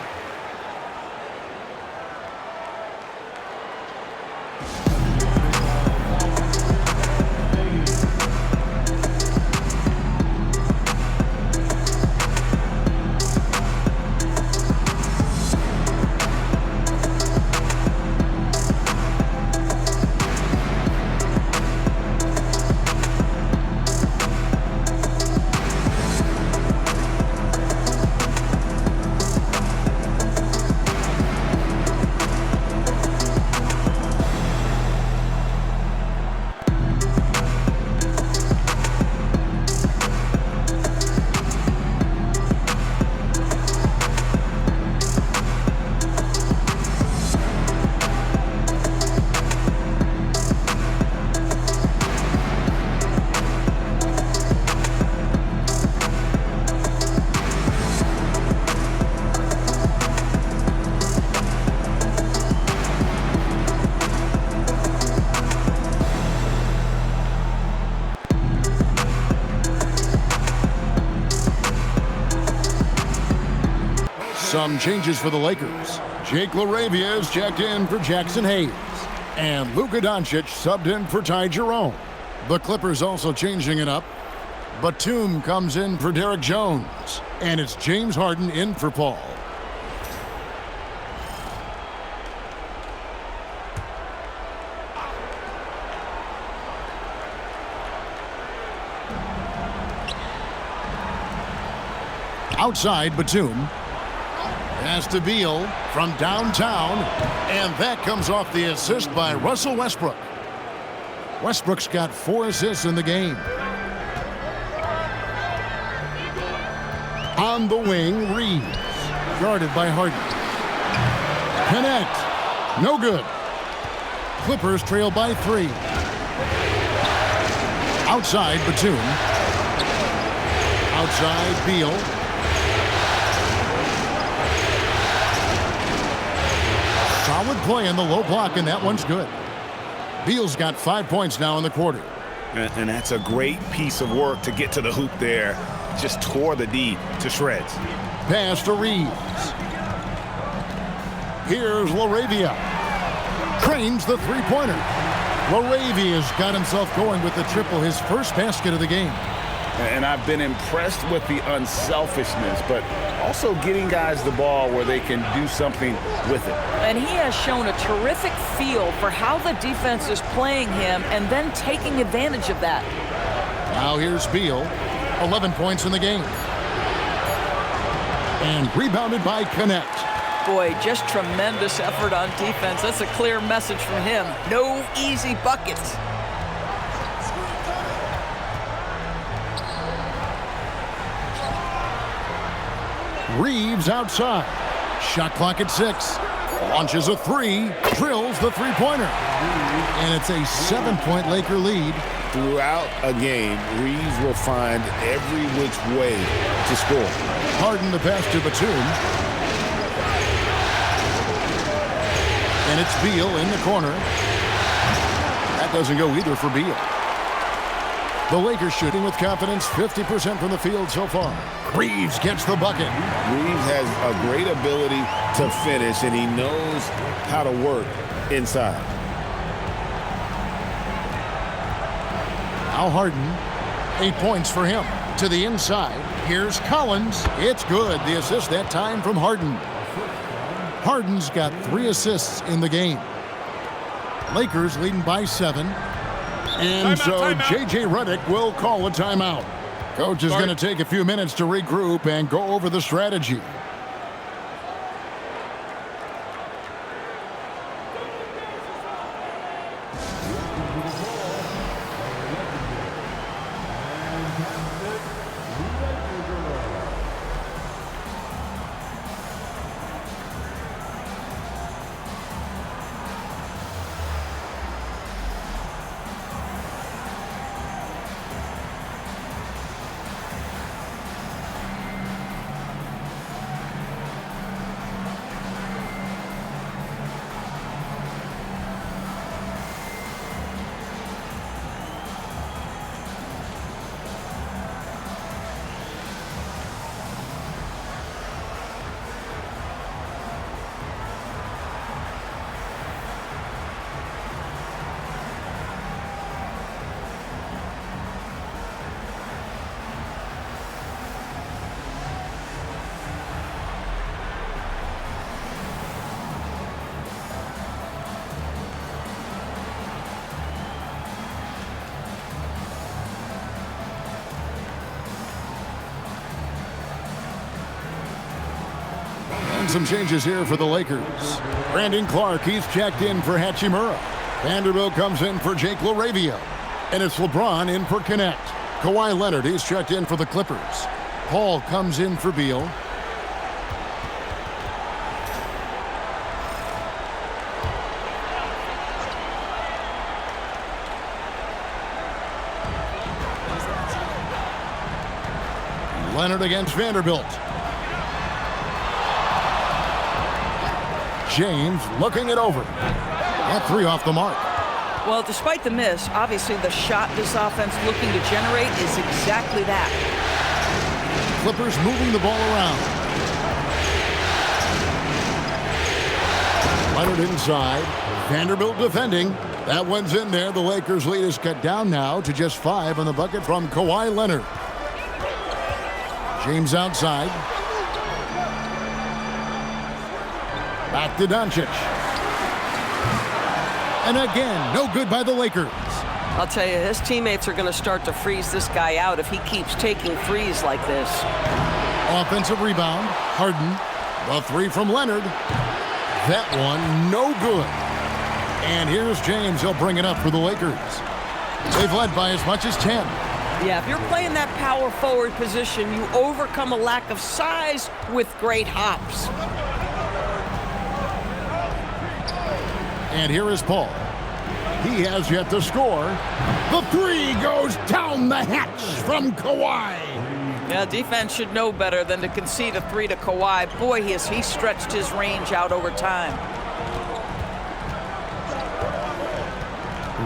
Some changes for the Lakers. Jake LaRavia is checked in for Jackson Hayes. And Luka Doncic subbed in for Ty Jerome. The Clippers also changing it up. Batum comes in for Derek Jones. And it's James Harden in for Paul. Outside, Batum. Pass to Beal from downtown. And that comes off the assist by Russell Westbrook. Westbrook's got 4 assists in the game. On the wing, Reeves. Guarded by Harden. Connect. No good. Clippers trail by 3. Outside, Batum. Outside, Beal. Solid play in the low block, and that one's good. Beal's got 5 points now in the quarter. And that's a great piece of work to get to the hoop there. Just tore the D to shreds. Pass to Reeves. Here's LaRavia. Cranes the three-pointer. LaRavia's got himself going with the triple, his first basket of the game. And I've been impressed with the unselfishness, but also getting guys the ball where they can do something with it. And he has shown a terrific feel for how the defense is playing him and then taking advantage of that. Now here's Beal. 11 points in the game. And rebounded by Connect. Boy, just tremendous effort on defense. That's a clear message from him. No easy buckets. Reeves outside. Shot clock at 6. Launches a 3. Drills the three-pointer. And it's a 7-point Laker lead. Throughout a game, Reeves will find every which way to score. Harden the pass to Batum. And it's Beal in the corner. That doesn't go either for Beal. The Lakers shooting with confidence, 50% from the field so far. Reeves gets the bucket. Reeves has a great ability to finish, and he knows how to work inside. Now Harden, 8 points for him. To the inside, here's Collins. It's good. The assist that time from Harden. Harden's got 3 assists in the game. Lakers leading by 7. And timeout. J.J. Redick will call a timeout. Coach is going to take a few minutes to regroup and go over the strategy. Some changes here for the Lakers. Brandon Clark, he's checked in for Hachimura. Vanderbilt comes in for Jake LaRavia. And it's LeBron in for Connect. Kawhi Leonard, he's checked in for the Clippers. Paul comes in for Beal. Leonard against Vanderbilt. James looking it over. That 3 off the mark. Well, despite the miss, obviously the shot this offense looking to generate is exactly that. Clippers moving the ball around. Leonard inside. Vanderbilt defending. That one's in there. The Lakers' lead is cut down now to just 5 on the bucket from Kawhi Leonard. James outside. Back to Doncic. And again, no good by the Lakers. I'll tell you, his teammates are going to start to freeze this guy out if he keeps taking threes like this. Offensive rebound. Harden. The three from Leonard. That one, no good. And here's James. He'll bring it up for the Lakers. They've led by as much as 10. Yeah, if you're playing that power forward position, you overcome a lack of size with great hops. And here is Paul. He has yet to score. The three goes down the hatch from Kawhi. Yeah, defense should know better than to concede a three to Kawhi. Boy, he stretched his range out over time.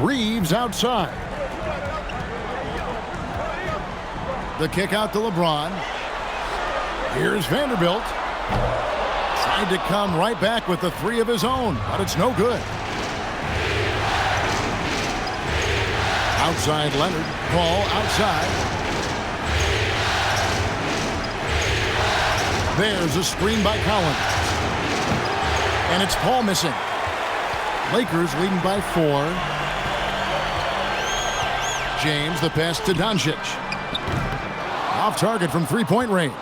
Reeves outside. The kick out to LeBron. Here's Vanderbilt. Tried to come right back with the three of his own, but it's no good. Outside Leonard. Paul outside. There's a screen by Collins. And it's Paul missing. Lakers leading by 4. James, the pass to Doncic. Off target from three-point range.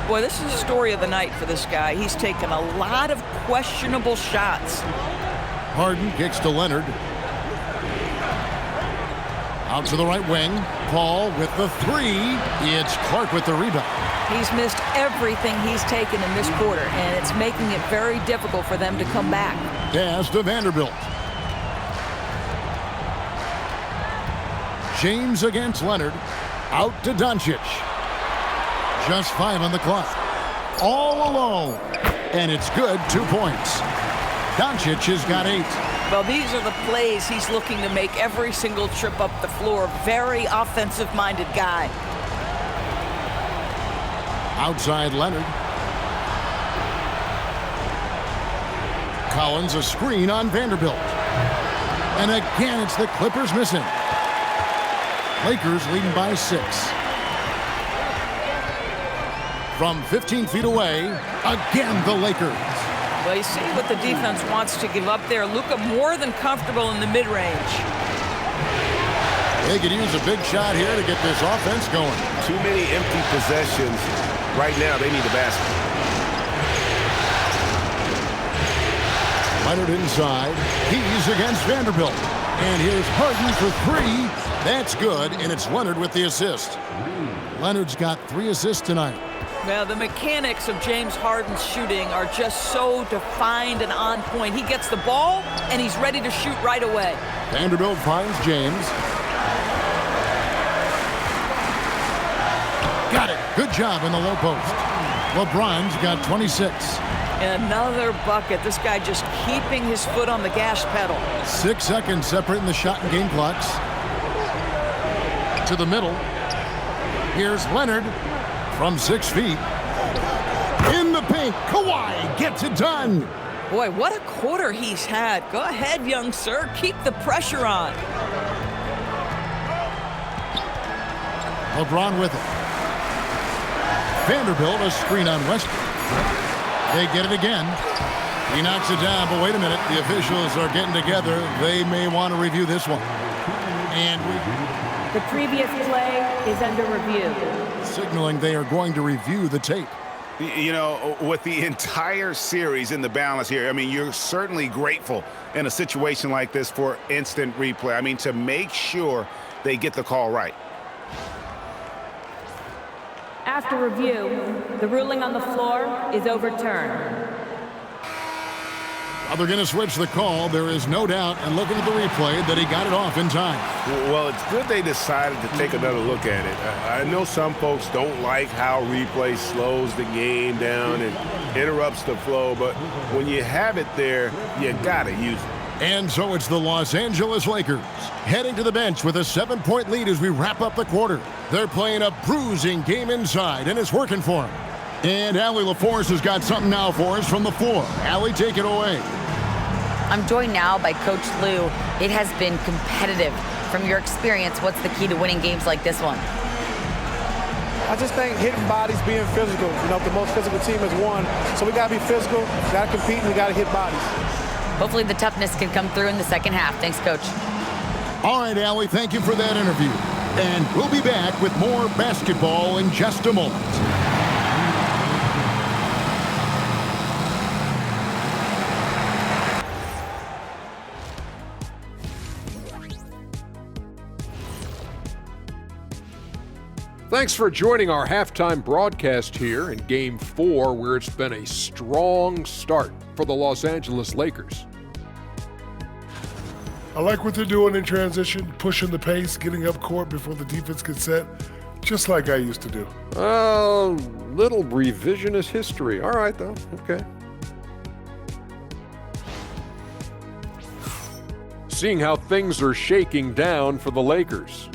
Boy, this is the story of the night for this guy. He's taken a lot of questionable shots. Harden kicks to Leonard. Out to the right wing. Paul with the three. It's Clark with the rebound. He's missed everything he's taken in this quarter, and it's making it very difficult for them to come back. Pass to Vanderbilt. James against Leonard. Out to Doncic. Just 5 on the clock. All alone. And it's good. 2 points. Doncic has got 8. Well, these are the plays he's looking to make every single trip up the floor. Very offensive-minded guy. Outside Leonard. Collins a screen on Vanderbilt. And again, it's the Clippers missing. Lakers leading by 6. From 15 feet away, again the Lakers. Well, you see what the defense wants to give up there. Luka more than comfortable in the mid-range. They could use a big shot here to get this offense going. Too many empty possessions. Right now, they need a basket. Leonard inside. He's against Vanderbilt. And here's Harden for 3. That's good, and it's Leonard with the assist. Leonard's got 3 assists tonight. Well, the mechanics of James Harden's shooting are just so defined and on point. He gets the ball, and he's ready to shoot right away. Vanderbilt finds James. Got it. Good job in the low post. LeBron's got 26. And another bucket. This guy just keeping his foot on the gas pedal. 6 seconds separating the shot and game clocks. To the middle. Here's Leonard from 6 feet. In the paint. Kawhi gets it done. Boy, what a quarter he's had. Go ahead, young sir. Keep the pressure on. LeBron with it. Vanderbilt a screen on Westbrook. They get it again. He knocks it down, but wait a minute. The officials are getting together. They may want to review this one. And the previous play is under review. Signaling they are going to review the tape. You know, with the entire series in the balance here, I mean, you're certainly grateful in a situation like this for instant replay. I mean, to make sure they get the call right. After review, the ruling on the floor is overturned. Well, they're going to switch the call. There is no doubt, and looking at the replay, that he got it off in time. Well, it's good they decided to take another look at it. I know some folks don't like how replay slows the game down and interrupts the flow, but when you have it there, you got to use it. And so it's the Los Angeles Lakers heading to the bench with a 7-point lead as we wrap up the quarter. They're playing a bruising game inside, and it's working for them. And Allie LaForce has got something now for us from the floor. Allie, take it away. I'm joined now by Coach Lou. It has been competitive. From your experience, what's the key to winning games like this one? I just think hitting bodies, being physical. You know, the most physical team has won. So we got to be physical, got to compete, and we got to hit bodies. Hopefully the toughness can come through in the second half. Thanks, Coach. All right, Allie, thank you for that interview. And we'll be back with more basketball in just a moment. Thanks for joining our halftime broadcast here in Game 4, where it's been a strong start for the Los Angeles Lakers. I like what they're doing in transition, pushing the pace, getting up court before the defense gets set, just like I used to do. Little revisionist history. All right, though. Okay. Seeing how things are shaking down for the Lakers.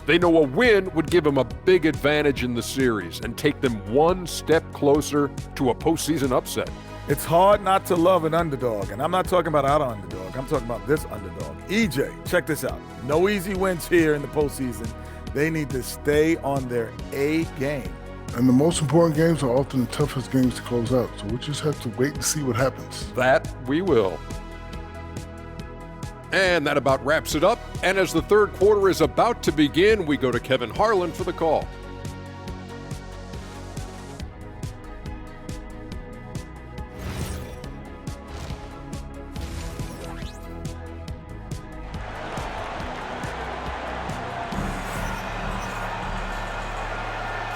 They know a win would give them a big advantage in the series and take them one step closer to a postseason upset. It's hard not to love an underdog, and I'm not talking about our underdog. I'm talking about this underdog. EJ, check this out. No easy wins here in the postseason. They need to stay on their A game. And the most important games are often the toughest games to close out, so we just have to wait and see what happens. That we will. And that about wraps it up. And as the third quarter is about to begin, we go to Kevin Harlan for the call.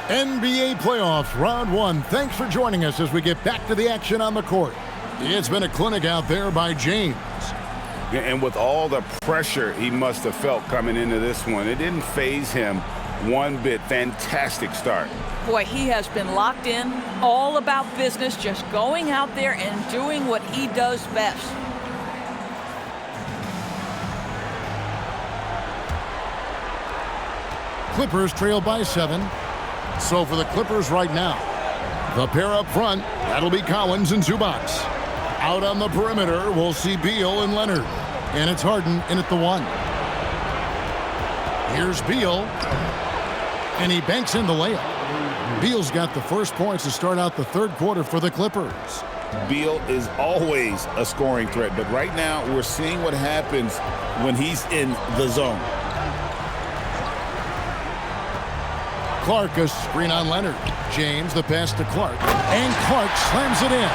NBA playoffs, round 1. Thanks for joining us as we get back to the action on the court. It's been a clinic out there by James. And with all the pressure he must have felt coming into this one, it didn't faze him one bit. Fantastic start. Boy, he has been locked in, all about business, just going out there and doing what he does best. Clippers trail by 7. So for the Clippers right now, the pair up front, that'll be Collins and Zubac. Out on the perimeter, we'll see Beal and Leonard. And it's Harden in at the 1. Here's Beal. And he banks in the layup. Beal's got the first points to start out the third quarter for the Clippers. Beal is always a scoring threat, but right now we're seeing what happens when he's in the zone. Clark, a screen on Leonard. James, the pass to Clark. And Clark slams it in.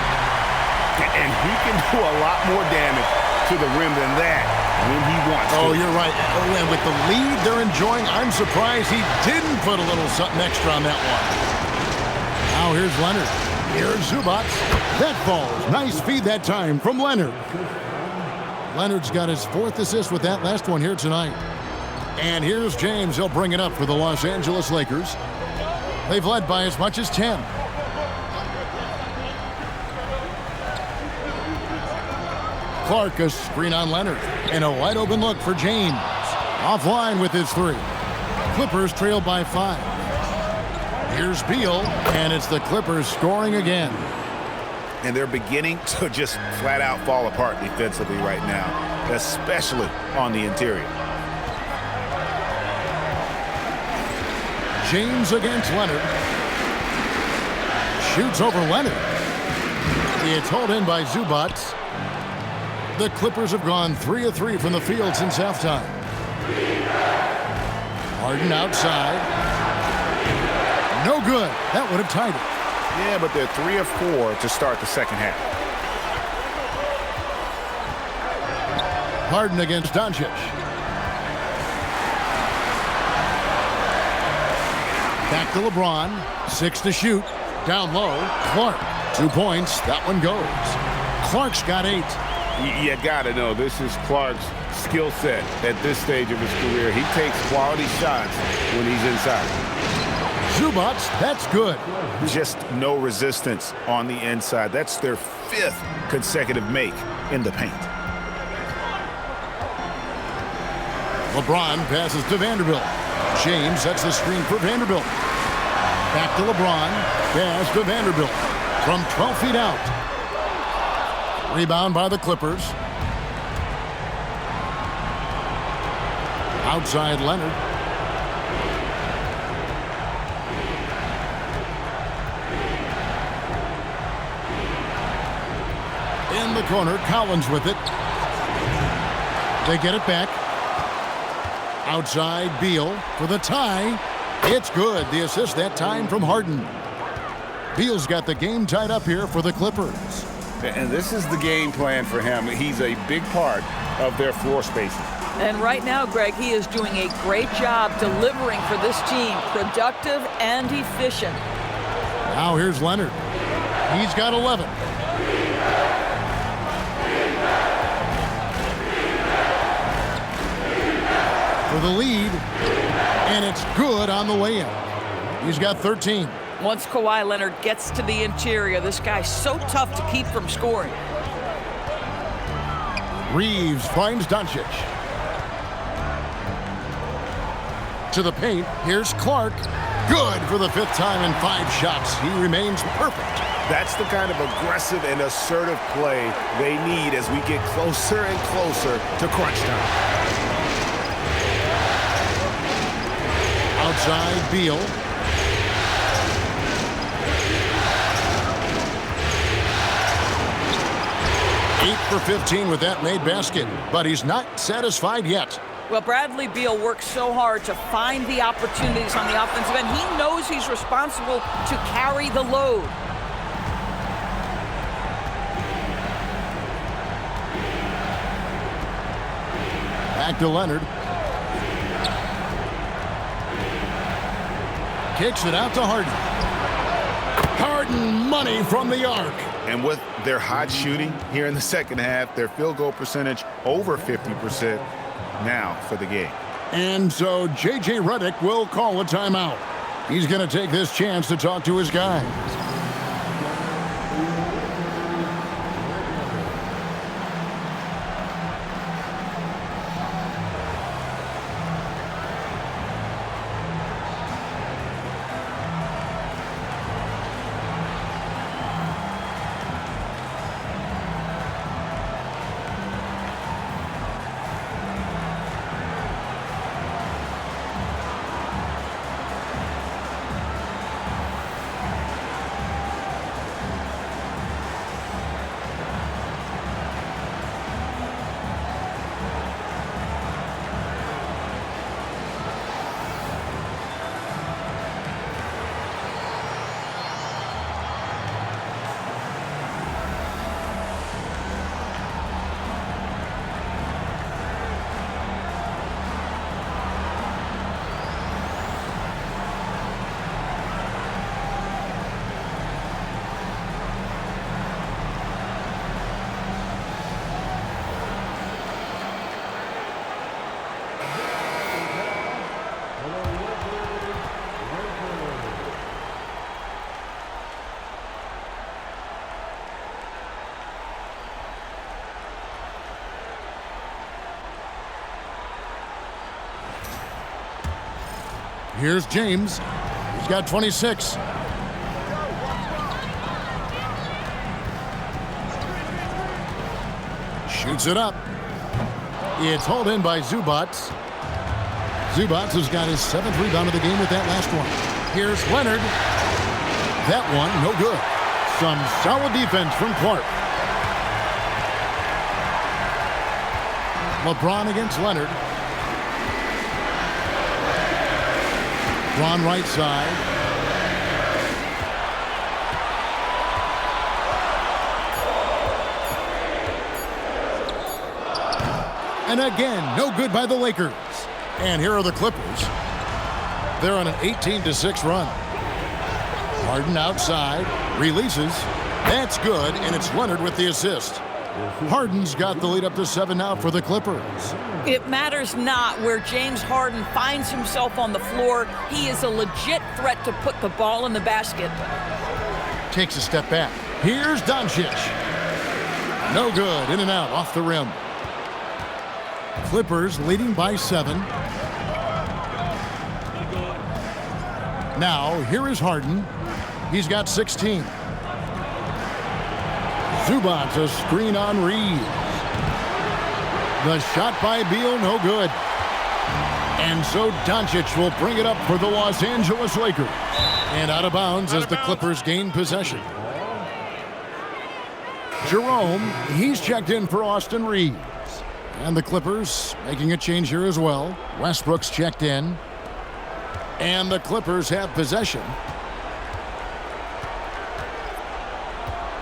And he can do a lot more damage to the rim than that when he wants to. Oh, you're right. Oh, and with the lead they're enjoying, I'm surprised he didn't put a little something extra on that one. Now here's Leonard. Here's Zubac. That falls. Nice feed that time from Leonard. Leonard's got his 4th assist with that last one here tonight. And here's James. He'll bring it up for the Los Angeles Lakers. They've led by as much as 10. Clark, a screen on Leonard. And a wide open look for James. Offline with his 3. Clippers trail by 5. Here's Beal, and it's the Clippers scoring again. And they're beginning to just flat out fall apart defensively right now, especially on the interior. James against Leonard. Shoots over Leonard. It's hauled in by Zubac. The Clippers have gone 3 of 3 from the field since halftime. Harden outside. No good. That would have tied it. Yeah, but they're 3 of 4 to start the second half. Harden against Doncic. Back to LeBron. 6 to shoot. Down low. Clark. 2 points. That one goes. Clark's got 8. You gotta know, this is Clark's skill set at this stage of his career. He takes quality shots when he's inside. Zubac, that's good. Just no resistance on the inside. That's their 5th consecutive make in the paint. LeBron passes to Vanderbilt. James sets the screen for Vanderbilt. Back to LeBron. Pass to Vanderbilt. From 12 feet out. Rebound by the Clippers. Outside Leonard. In the corner, Collins with it. They get it back. Outside Beal for the tie. It's good. The assist that time from Harden. Beal's got the game tied up here for the Clippers. And this is the game plan for him. He's a big part of their floor spacing. And right now, Greg, he is doing a great job delivering for this team, productive and efficient. Now here's Leonard. He's got 11. For the lead, and it's good on the way in. He's got 13. Once Kawhi Leonard gets to the interior, this guy's so tough to keep from scoring. Reeves finds Doncic. To the paint, here's Clark. Good for the 5th time in 5 shots. He remains perfect. That's the kind of aggressive and assertive play they need as we get closer and closer to crunch time. Outside Beal. Eight for 15 with that made basket, but he's not satisfied yet. Well, Bradley Beal works so hard to find the opportunities on the offensive end. He knows he's responsible to carry the load. Back to Leonard. Kicks it out to Harden. Harden money from the arc. And with their hot shooting here in the second half, their field goal percentage over 50% now for the game. And so J.J. Redick will call a timeout. He's going to take this chance to talk to his guys. Here's James. He's got 26. Shoots it up. It's hauled in by Zubats. Zubats has got his 7th rebound of the game with that last one. Here's Leonard. That one, no good. Some solid defense from Clark. LeBron against Leonard. LeBron right side. And again, no good by the Lakers. And here are the Clippers. They're on an 18-6 run. Harden outside, releases. That's good, and it's Leonard with the assist. Harden's got the lead up to 7 now for the Clippers. It matters not where James Harden finds himself on the floor. He is a legit threat to put the ball in the basket. Takes a step back. Here's Doncic. No good. In and out, off the rim. Clippers leading by 7. Now, here is Harden. He's got 16. Zubats a screen on Reed. The shot by Beal, no good. And so Doncic will bring it up for the Los Angeles Lakers. And out of bounds as the Clippers gain possession. Jerome, he's checked in for Austin Reeves. And the Clippers making a change here as well. Westbrook's checked in. And the Clippers have possession.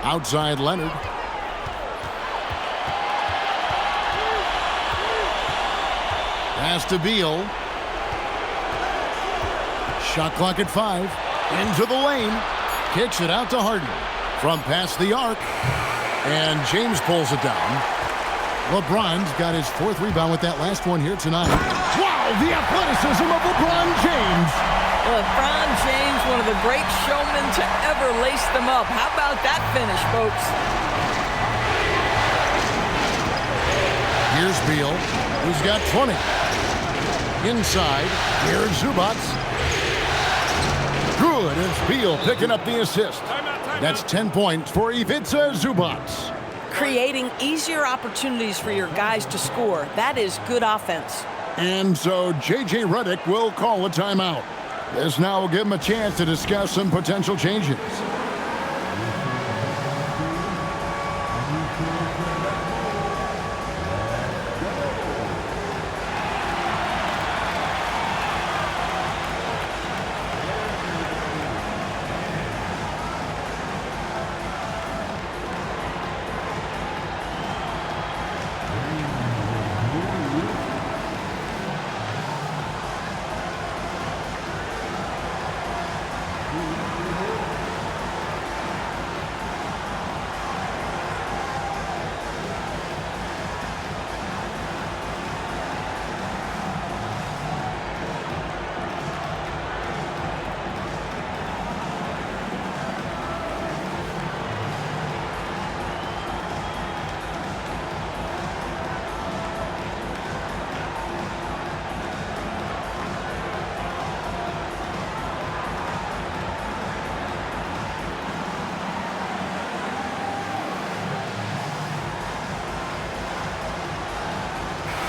Outside Leonard. Pass to Beal. Shot clock at 5. Into the lane. Kicks it out to Harden. From past the arc. And James pulls it down. LeBron's got his 4th rebound with that last one here tonight. Wow, the athleticism of LeBron James. LeBron James, one of the great showmen to ever lace them up. How about that finish, folks? Here's Beal, who's got 20. Inside, here's Zubats. Good, it's Beal picking up the assist. That's 10 points for Ivica Zubats. Creating easier opportunities for your guys to score. That is good offense. And so J.J. Redick will call a timeout. This now will give him a chance to discuss some potential changes.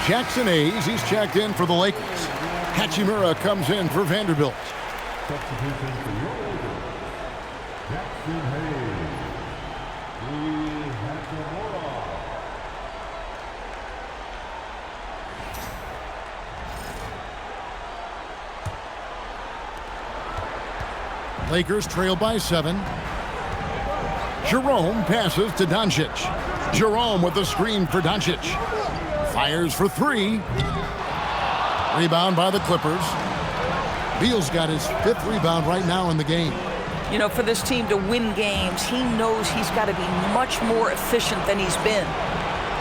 Jackson Hayes, he's checked in for the Lakers. Hachimura comes in for Vanderbilt. Lakers trail by 7. Jerome passes to Doncic. Jerome with the screen for Doncic. Fires for 3. Rebound by the Clippers. Beal's got his 5th rebound right now in the game. You know, for this team to win games, he knows he's got to be much more efficient than he's been.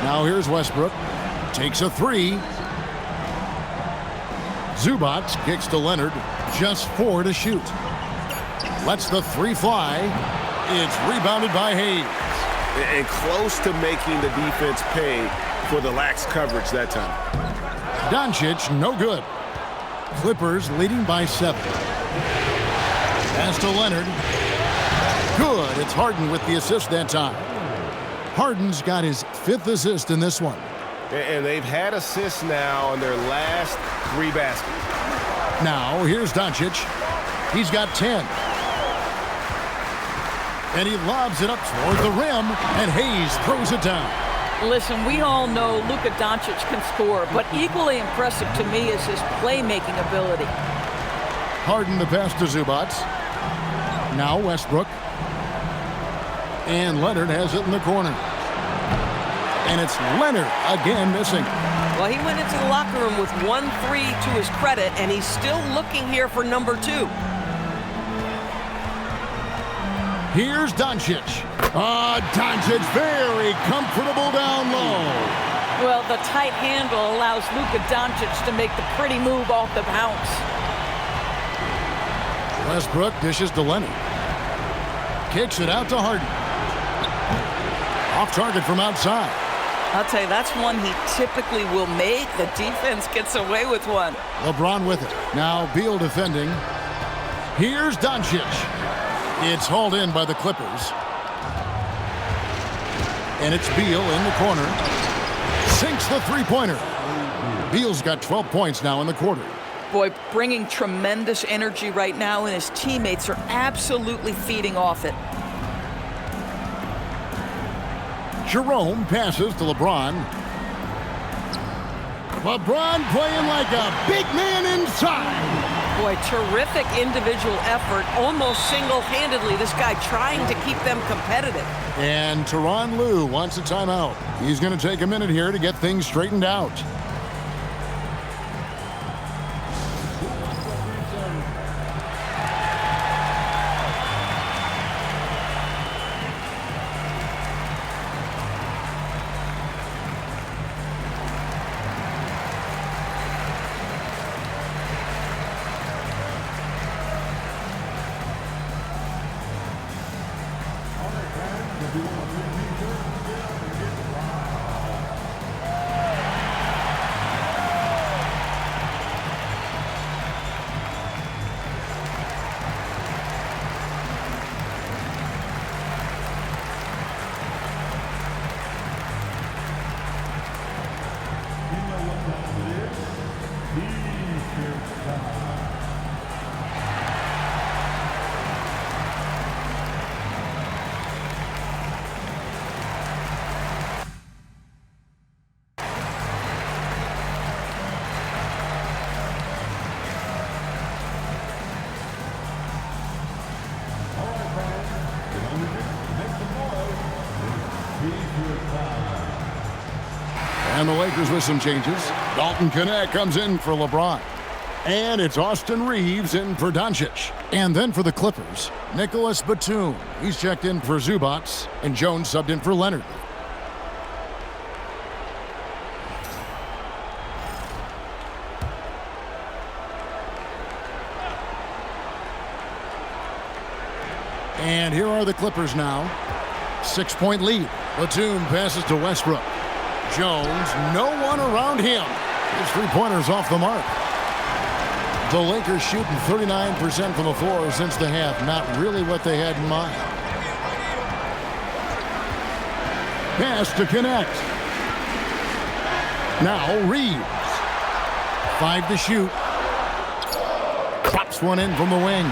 Now here's Westbrook. Takes a 3. Zubats kicks to Leonard. Just 4 to shoot. Lets the 3 fly. It's rebounded by Hayes. And close to making the defense pay for the lax coverage that time. Doncic, no good. Clippers leading by 7. Pass to Leonard. Good. It's Harden with the assist that time. Harden's got his 5th assist in this one. And they've had assists now on their last 3 baskets. Now, here's Doncic. He's got 10. And he lobs it up toward the rim, and Hayes throws it down. Listen, we all know Luka Doncic can score, but equally impressive to me is his playmaking ability. Harden the pass to Zubats. Now Westbrook. And Leonard has it in the corner. And it's Leonard again missing. Well, he went into the locker room with 1 3 to his credit, and he's still looking here for number 2. Here's Doncic. Doncic very comfortable down low. Well, the tight handle allows Luka Doncic to make the pretty move off the bounce. Westbrook dishes to Leonard. Kicks it out to Harden. Off target from outside. I'll tell you, that's one he typically will make. The defense gets away with one. LeBron with it. Now Beal defending. Here's Doncic. It's hauled in by the Clippers. And it's Beal in the corner. Sinks the three-pointer. Beal's got 12 points now in the quarter. Boy, bringing tremendous energy right now, and his teammates are absolutely feeding off it. Jerome passes to LeBron. LeBron playing like a big man inside. Boy, terrific individual effort, almost single-handedly. This guy trying to keep them competitive. And Tyronn Lue wants a timeout. He's going to take a minute here to get things straightened out. And the Lakers with some changes. Dalton Knecht comes in for LeBron. And it's Austin Reeves in for Doncic. And then for the Clippers, Nicholas Batum. He's checked in for Zubac, and Jones subbed in for Leonard. And here are the Clippers now. 6-point lead. Batum passes to Westbrook. Jones, no one around him. His three-pointer's off the mark. The Lakers shooting 39% from the floor since the half. Not really what they had in mind. Pass to Knecht. Now Reeves. 5 to shoot. Pops one in from the wing.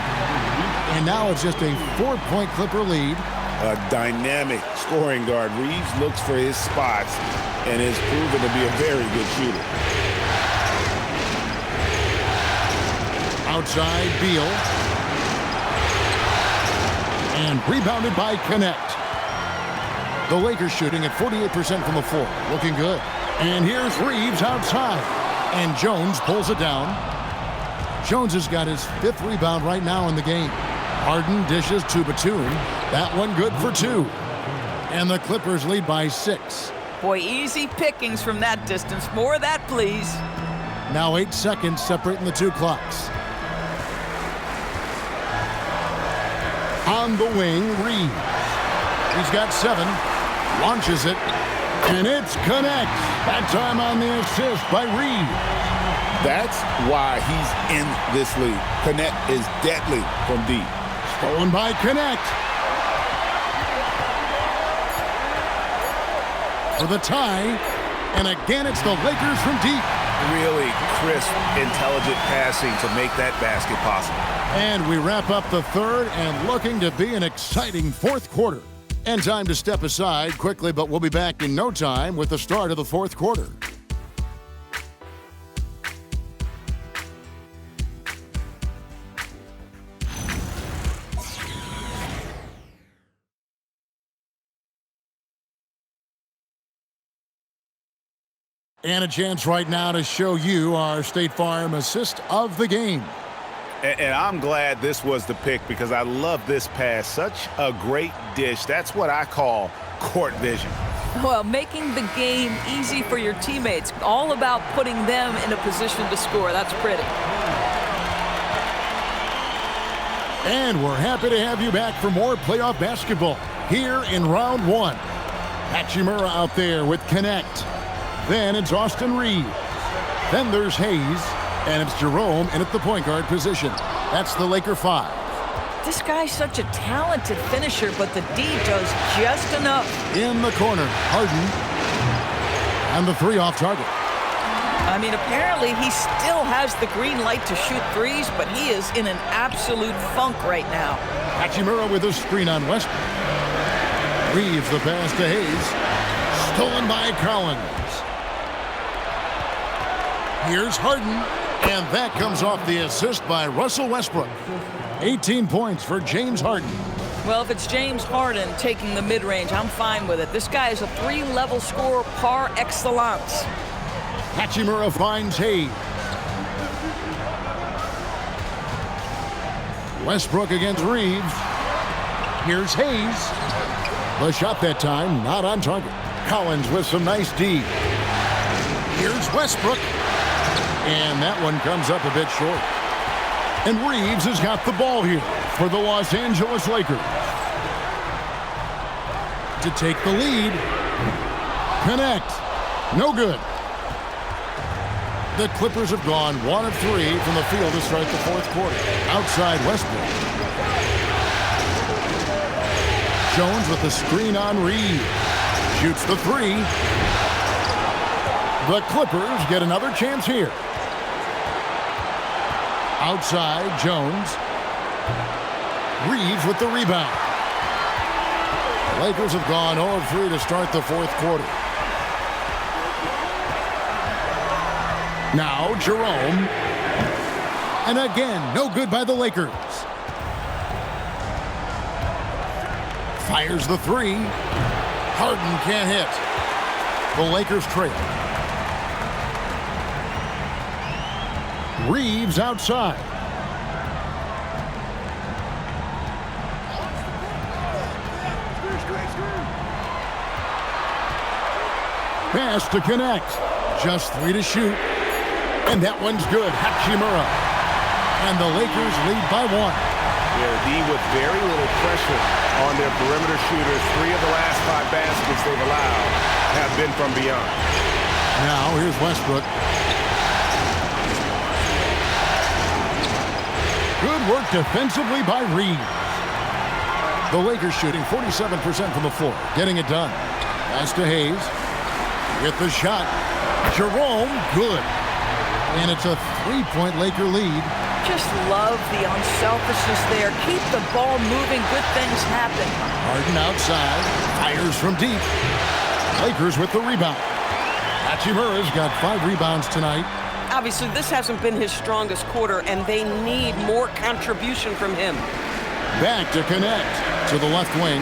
And now it's just a 4-point Clipper lead. A dynamic scoring guard. Reeves looks for his spots and is proven to be a very good shooter. Outside Beal. And rebounded by Knecht. The Lakers shooting at 48% from the floor. Looking good. And here's Reeves outside. And Jones pulls it down. Jones has got his 5th rebound right now in the game. Harden dishes to Batum. That one good for 2. And the Clippers lead by 6. Boy, easy pickings from that distance. More of that, please. Now 8 seconds separating the 2 clocks. On the wing, Reeves. He's got 7. Launches it. And it's Knecht. That time on the assist by Reeves. That's why he's in this league. Knecht is deadly from deep. Stolen by Knecht. For the tie. And again, it's the Lakers from deep. Really crisp, intelligent passing to make that basket possible. And we wrap up the 3rd and looking to be an exciting 4th quarter. And time to step aside quickly, but we'll be back in no time with the start of the 4th quarter. And a chance right now to show you our State Farm assist of the game. And I'm glad this was the pick because I love this pass. Such a great dish. That's what I call court vision. Well, making the game easy for your teammates. All about putting them in a position to score. That's pretty. And we're happy to have you back for more playoff basketball here in round 1. Hachimura out there with Knecht. Then it's Austin Reeves. Then there's Hayes. And it's Jerome in at the point guard position. That's the Laker 5. This guy's such a talented finisher, but the D does just enough. In the corner, Harden. And the three off target. I mean, apparently he still has the green light to shoot threes, but he is in an absolute funk right now. Hachimura with a screen on Westbrook. Reeves the pass to Hayes. Stolen by Collins. Here's Harden. And that comes off the assist by Russell Westbrook. 18 points for James Harden. Well, if it's James Harden taking the mid-range, I'm fine with it. This guy is a three-level scorer par excellence. Hachimura finds Hayes. Westbrook against Reeves. Here's Hayes. The shot that time, not on target. Collins with some nice D. Here's Westbrook. And that one comes up a bit short. And Reeves has got the ball here for the Los Angeles Lakers. To take the lead. Connect. No good. The Clippers have gone 1 of 3 from the field to start the fourth quarter. Outside Westbrook. Jones with the screen on Reeves. Shoots the three. The Clippers get another chance here. Outside, Jones. Reeves with the rebound. The Lakers have gone 0 of 3 to start the fourth quarter. Now, Jerome. And again, no good by the Lakers. Fires the three. Harden can't hit. The Lakers trail. Reeves outside. Pass to connect. Just 3 to shoot. And that one's good. Hachimura. And the Lakers lead by 1. Yeah, D with very little pressure on their perimeter shooters. 3 of the last 5 baskets they've allowed have been from beyond. Now here's Westbrook. Good work defensively by Reeves. The Lakers shooting 47% from the floor, getting it done. Pass to Hayes. With the shot. Jerome, good. And it's a 3-point Laker lead. Just love the unselfishness there. Keep the ball moving. Good things happen. Harden outside. Fires from deep. Lakers with the rebound. Hachimura's got 5 rebounds tonight. Obviously, this hasn't been his strongest quarter, and they need more contribution from him. Back to connect to the left wing.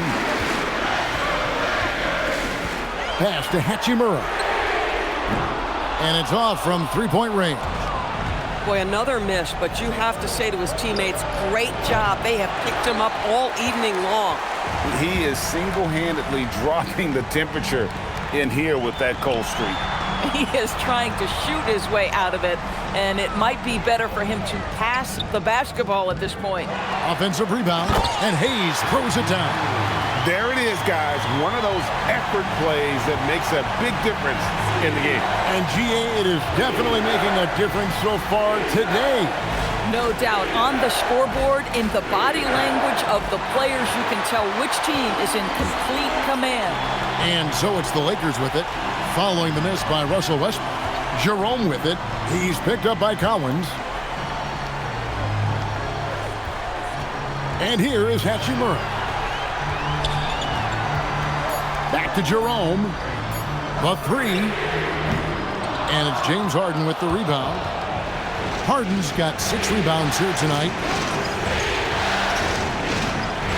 Pass to Hachimura. And it's off from 3-point range. Boy, another miss, but you have to say to his teammates, great job. They have picked him up all evening long. He is single-handedly dropping the temperature in here with that cold streak. He is trying to shoot his way out of it, and it might be better for him to pass the basketball at this point. Offensive rebound, and Hayes throws it down. There it is, guys. One of those effort plays that makes a big difference in the game. And GA, it is definitely making a difference so far today. No doubt. On the scoreboard, in the body language of the players, you can tell which team is in complete command. And so it's the Lakers with it, following the miss by Russell Westbrook. Jerome with it. He's picked up by Collins. And here is Hachimura. Back to Jerome. The three. And it's James Harden with the rebound. Harden's got 6 rebounds here tonight.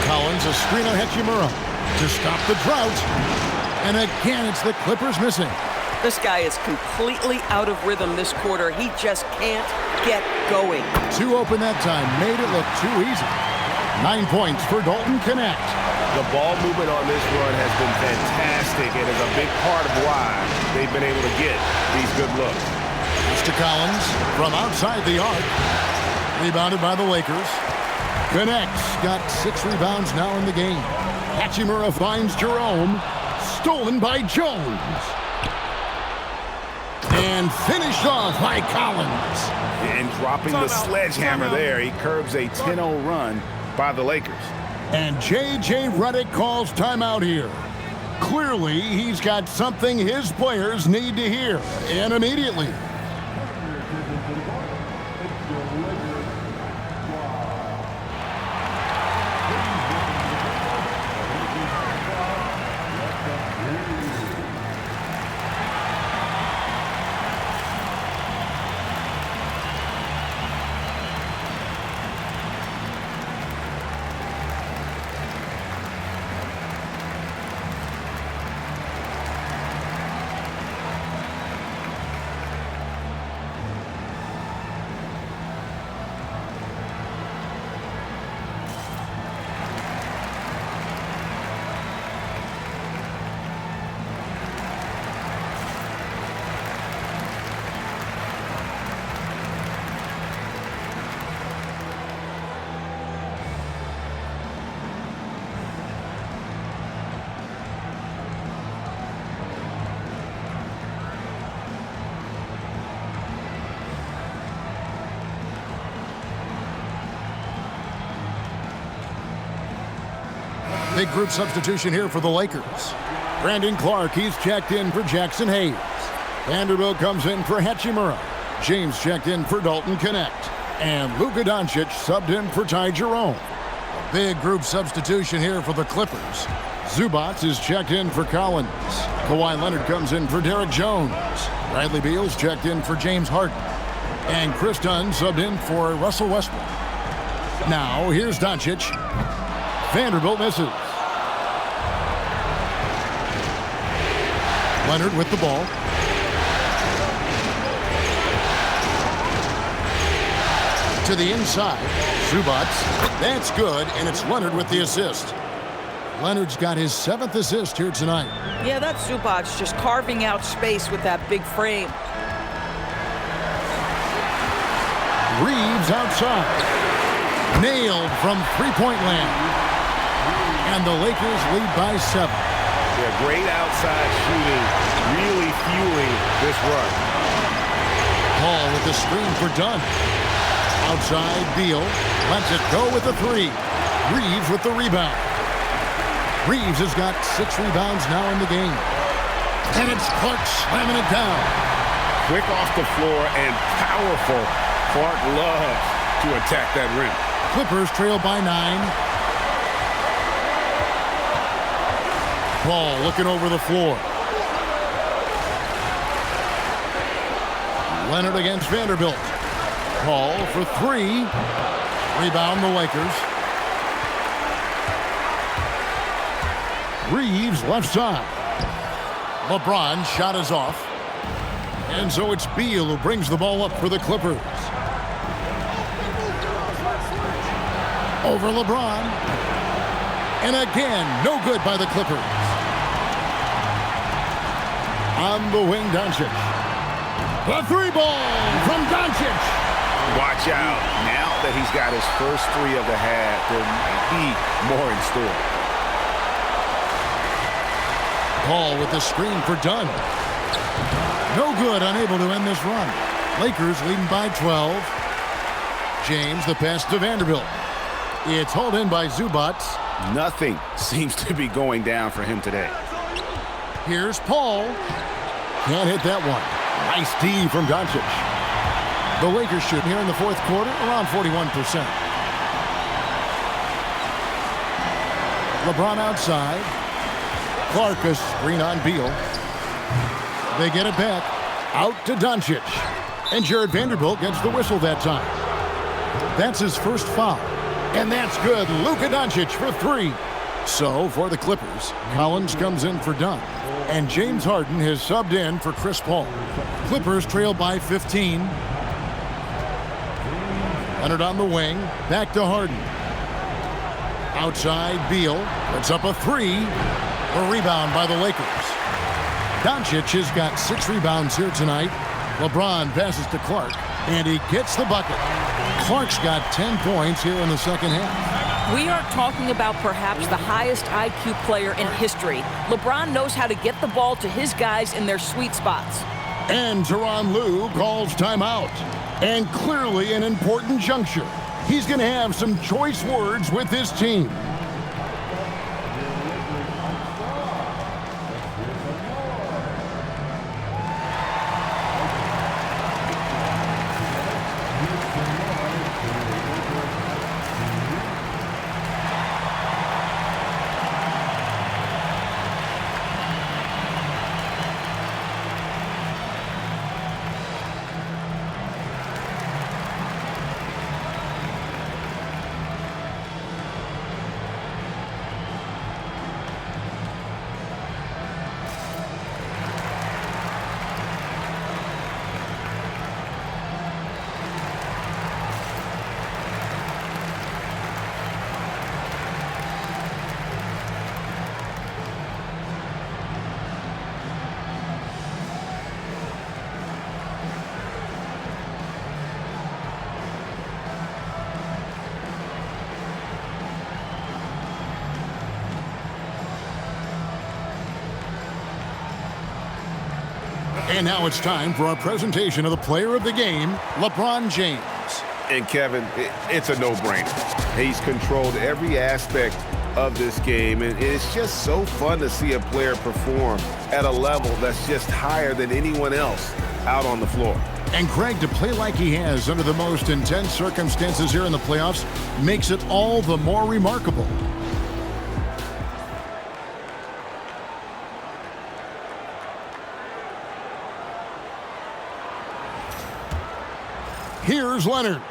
Collins, a screen on Hachimura to stop the drought. And again, it's the Clippers missing. This guy is completely out of rhythm this quarter. He just can't get going. 2 open that time. Made it look too easy. 9 points for Dalton Connect. The ball movement on this run has been fantastic and is a big part of why they've been able to get these good looks. Mr. Collins from outside the arc. Rebounded by the Lakers. Connects. Got 6 rebounds now in the game. Hachimura finds Jerome. Stolen by Jones. And finished off by Collins. And dropping the sledgehammer there. He curbs a 10-0 run by the Lakers. And J.J. Redick calls timeout here. Clearly, he's got something his players need to hear, and immediately. Big group substitution here for the Lakers. Brandon Clark, he's checked in for Jackson Hayes. Vanderbilt comes in for Hachimura. James checked in for Dalton Connect. And Luka Doncic subbed in for Ty Jerome. A big group substitution here for the Clippers. Zubats is checked in for Collins. Kawhi Leonard comes in for Derek Jones. Bradley Beal's checked in for James Harden. And Chris Dunn subbed in for Russell Westbrook. Now, here's Doncic. Vanderbilt misses. Leonard with the ball. To the inside. Zubats. That's good, and it's Leonard with the assist. Leonard's got his 7th assist here tonight. Yeah, that's Zubats just carving out space with that big frame. Reeves outside. Nailed from three-point land. And the Lakers lead by 7. Yeah, great outside shooting, really fueling this run. Paul with the screen for Dunn. Outside, Beal lets it go with the 3. Reeves with the rebound. Reeves has got 6 rebounds now in the game. And it's Clark slamming it down. Quick off the floor and powerful. Clark loves to attack that rim. Clippers trail by 9. Paul looking over the floor. Leonard against Vanderbilt. Paul for 3. Rebound the Lakers. Reeves left side. LeBron shot is off. And so it's Beal who brings the ball up for the Clippers. Over LeBron. And again, no good by the Clippers. On the wing, Doncic. The 3 ball from Doncic. Watch out. Now that he's got his first 3 of the half, there might be more in store. Paul with the screen for Dunn. No good, unable to end this run. Lakers leading by 12. James, the pass to Vanderbilt. It's hauled in by Zubats. Nothing seems to be going down for him today. Here's Paul. Can't hit that one. Nice D from Doncic. The Lakers shooting here in the 4th quarter around 41%. LeBron outside. Clark a screen on Beal. They get it back. Out to Doncic. And Jared Vanderbilt gets the whistle that time. That's his first foul. And that's good. Luka Doncic for 3. So, for the Clippers, Collins comes in for Dunn. And James Harden has subbed in for Chris Paul. Clippers trail by 15. Leonard on the wing. Back to Harden. Outside, Beal. Puts up a 3. A rebound by the Lakers. Doncic has got 6 rebounds here tonight. LeBron passes to Clark. And he gets the bucket. Clark's got 10 points here in the second half. We are talking about perhaps the highest IQ player in history. LeBron knows how to get the ball to his guys in their sweet spots. And Tyronn Lue calls timeout. And clearly an important juncture. He's going to have some choice words with his team. And now it's time for our presentation of the player of the game, LeBron James. And Kevin, it's a no-brainer. He's controlled every aspect of this game, and it's just so fun to see a player perform at a level that's just higher than anyone else out on the floor. And Greg, to play like he has under the most intense circumstances here in the playoffs makes it all the more remarkable. Here's Leonard.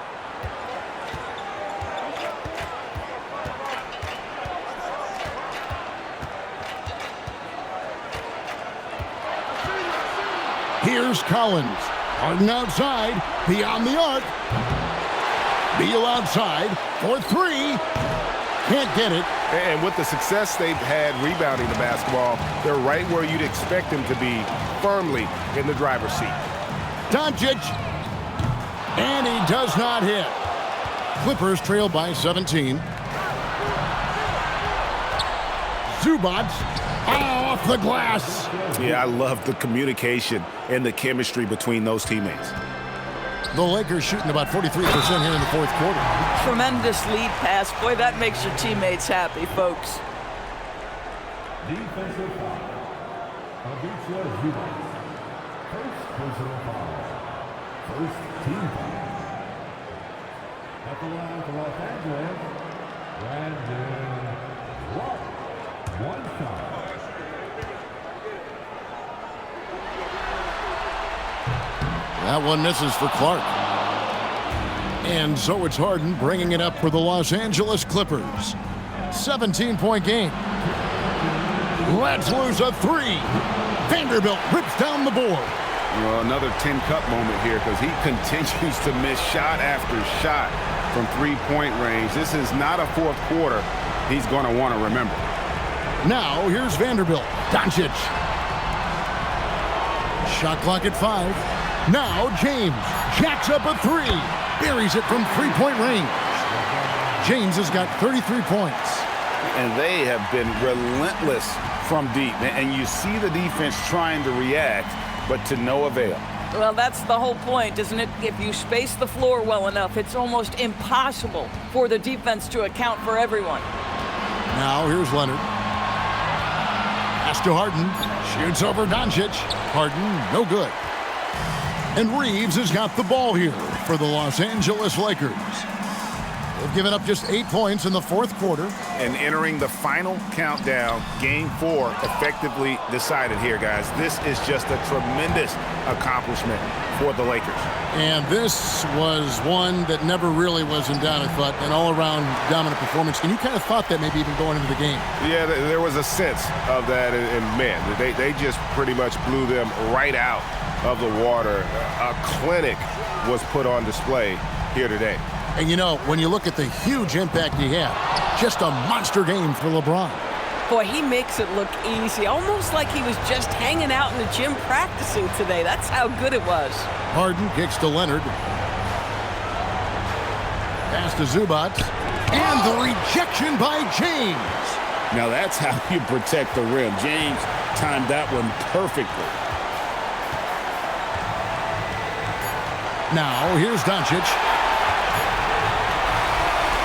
Here's Collins. Harden outside, beyond the arc. Beal outside for three. Can't get it. And with the success they've had rebounding the basketball, they're right where you'd expect them to be, firmly in the driver's seat. Doncic. And he does not hit. Clippers trail by 17. Zubac off the glass. Yeah, I love the communication and the chemistry between those teammates. The Lakers shooting about 43% here in the fourth quarter. Tremendous lead pass. Boy, that makes your teammates happy, folks. Defensive foul. Zubac. First personal foul. First team foul. At the line for Los Angeles, Brandon Clark. One shot. That one misses for Clark. And so it's Harden bringing it up for the Los Angeles Clippers. 17-point game. Let's lose a three. Vanderbilt rips down the board. Well, another 10-cup moment here because he continues to miss shot after shot from three-point range. This is not a fourth quarter he's going to want to remember. Now, here's Vanderbilt. Doncic. Shot clock at 5. Now, James jacks up a three. Buries it from three-point range. James has got 33 points. And they have been relentless from deep. And you see the defense trying to react, but to no avail. Well, that's the whole point, isn't it? If you space the floor well enough, it's almost impossible for the defense to account for everyone. Now, here's Leonard. Pass to Harden. Shoots over Doncic. Harden, no good. And Reeves has got the ball here for the Los Angeles Lakers. They've given up just 8 points in the fourth quarter. And entering the final countdown, Game 4 effectively decided here, guys. This is just a tremendous accomplishment for the Lakers. And this was one that never really was in doubt, I thought, an all-around dominant performance. And you kind of thought that maybe even going into the game. Yeah, there was a sense of that, and man, they just pretty much blew them right out of the water. A clinic was put on display here today. And you know, when you look at the huge impact he had, just a monster game for LeBron. Boy, he makes it look easy, almost like he was just hanging out in the gym practicing today. That's how good it was. Harden kicks to Leonard. Pass to Zubac. And the rejection by James. Now that's how you protect the rim. James timed that one perfectly. Now, here's Doncic.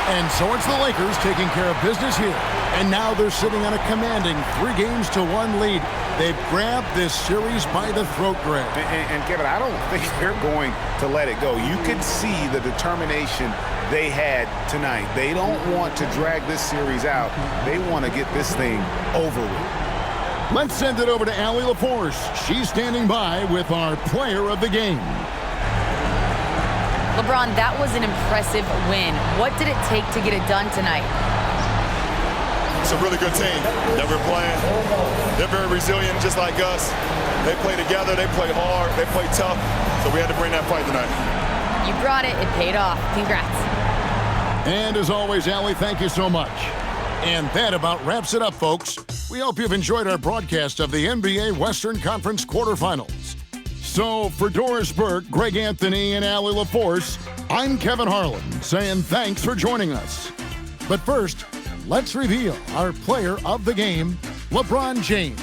And so it's the Lakers taking care of business here. And now they're sitting on a commanding 3-1 lead. They've grabbed this series by the throat, Greg. And Kevin, I don't think they're going to let it go. You can see the determination they had tonight. They don't want to drag this series out. They want to get this thing over with. Let's send it over to Allie LaForce. She's standing by with our player of the game. LeBron, that was an impressive win. What did it take to get it done tonight? It's a really good team that we're playing. They're very resilient, just like us. They play together, they play hard, they play tough, so we had to bring that fight tonight. You brought it. It paid off. Congrats. And as always, Allie, thank you so much. And that about wraps it up, folks. We hope you've enjoyed our broadcast of the NBA Western Conference quarterfinals. So for Doris Burke, Greg Anthony, and Allie LaForce, I'm Kevin Harlan saying thanks for joining us. But first, let's reveal our player of the game, LeBron James.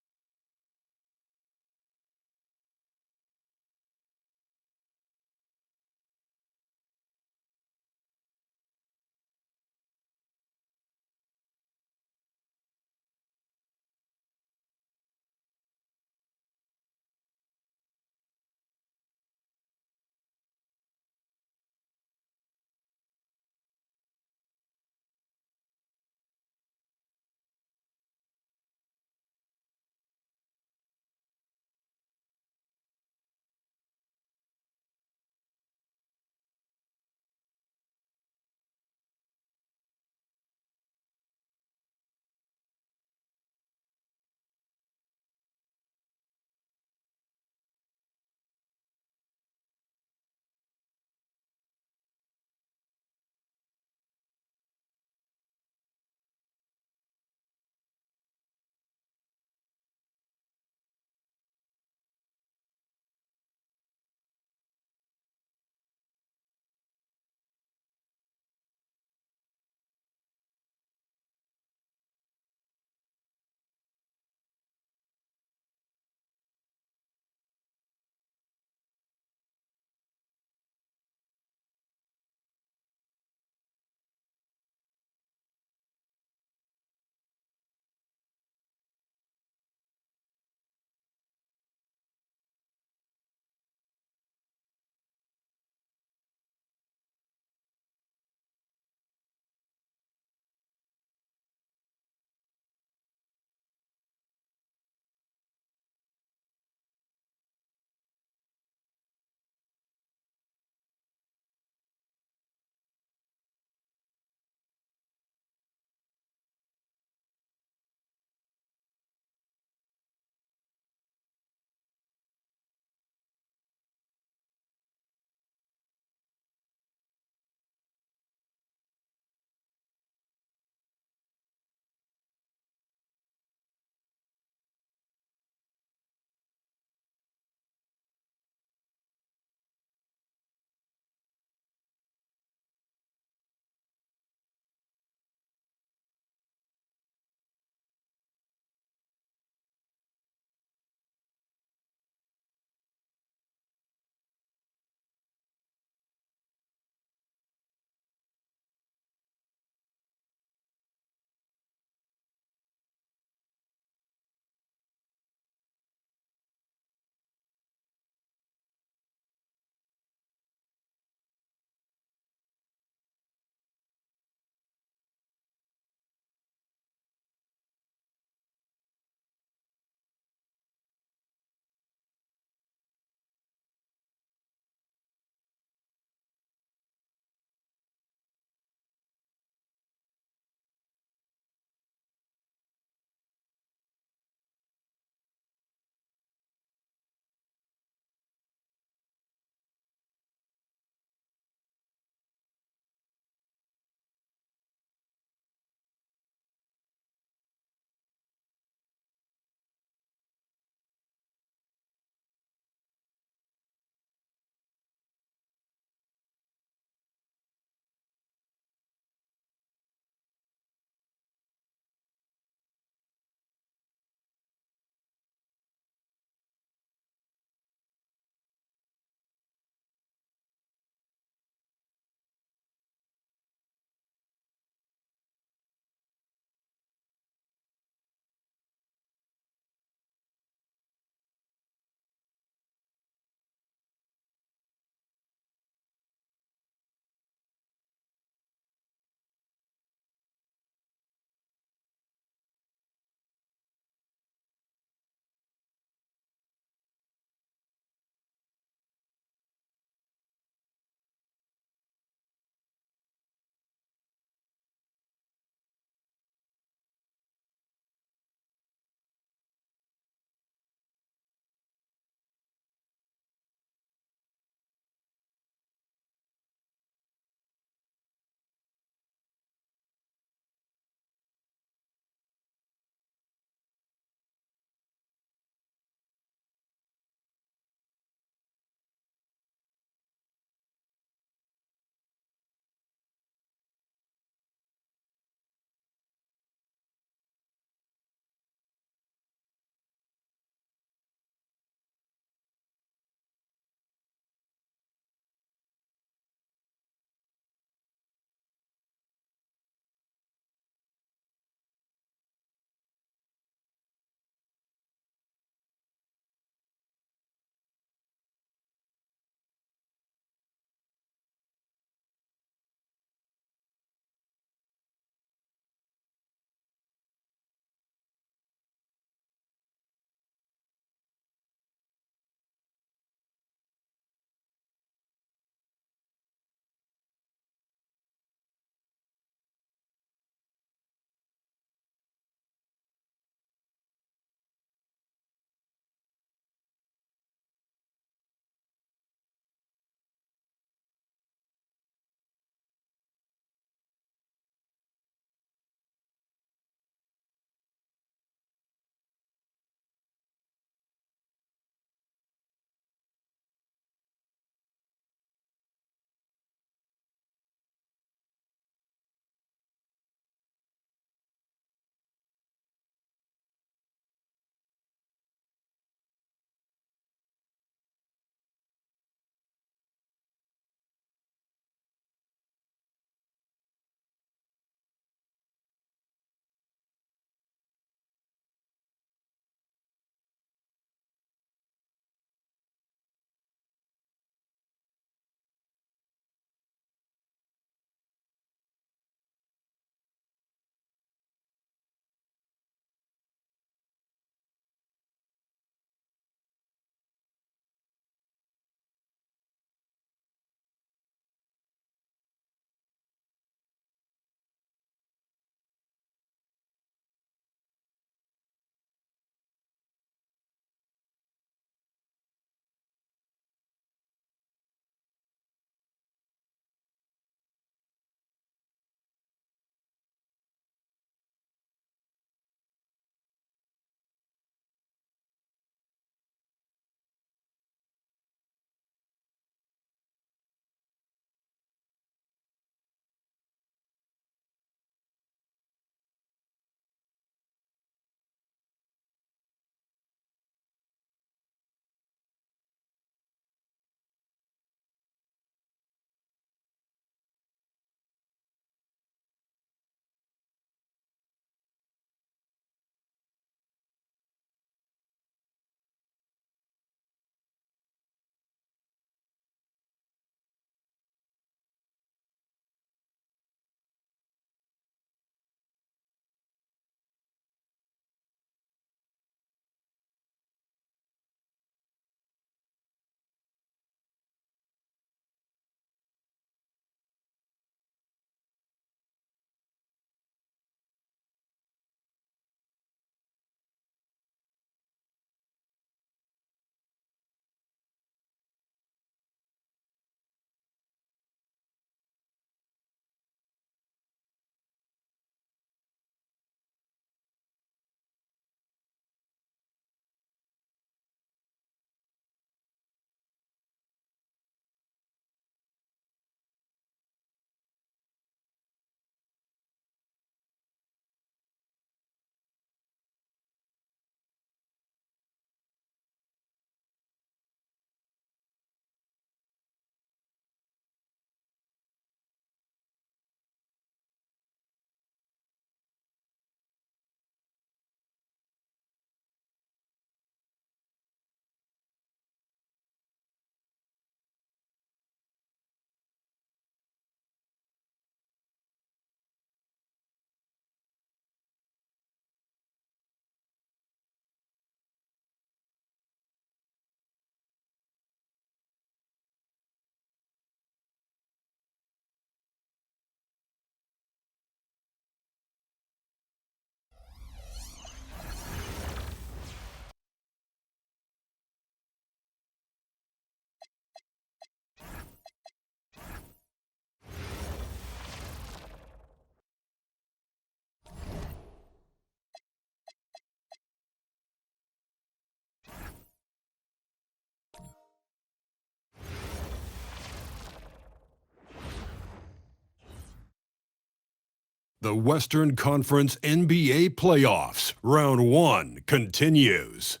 The Western Conference NBA Playoffs, Round 1 continues.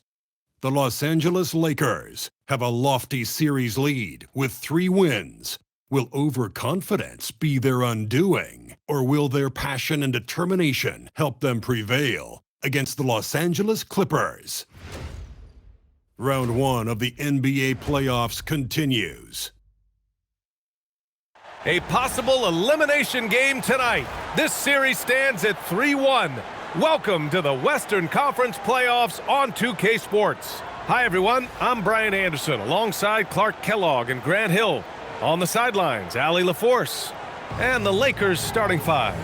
The Los Angeles Lakers have a lofty series lead with 3 wins. Will overconfidence be their undoing, or will their passion and determination help them prevail against the Los Angeles Clippers? Round 1 of the NBA playoffs continues. A possible elimination game tonight. This series stands at 3-1. Welcome to the Western Conference Playoffs on 2K Sports. Hi everyone, I'm Brian Anderson alongside Clark Kellogg and Grant Hill. On the sidelines, Allie LaForce. And the Lakers starting 5.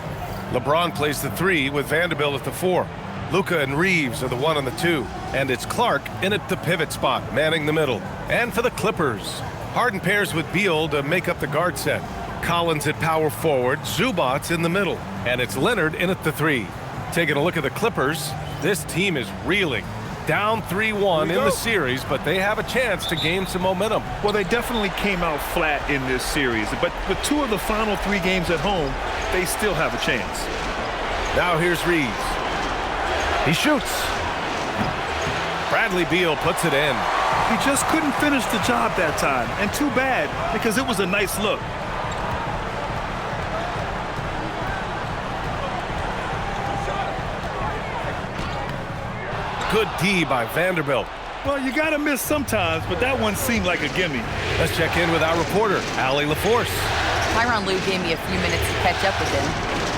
LeBron plays the 3 with Vanderbilt at the 4. Luka and Reeves are the 1 and the 2. And it's Clark in at the pivot spot, manning the middle. And for the Clippers, Harden pairs with Beal to make up the guard set. Collins at power forward, Zubac's in the middle. And it's Leonard in at the 3. Taking a look at the Clippers, this team is reeling. Down 3-1 in the series, but they have a chance to gain some momentum. Well, they definitely came out flat in this series, but with 2 of the final 3 games at home, they still have a chance. Now here's Reeves. He shoots. Bradley Beal puts it in. He just couldn't finish the job that time, and too bad, because it was a nice look. Good D by Vanderbilt. Well, you got to miss sometimes, but that one seemed like a gimme. Let's check in with our reporter, Allie LaForce. Tyronn Lue gave me a few minutes to catch up with him.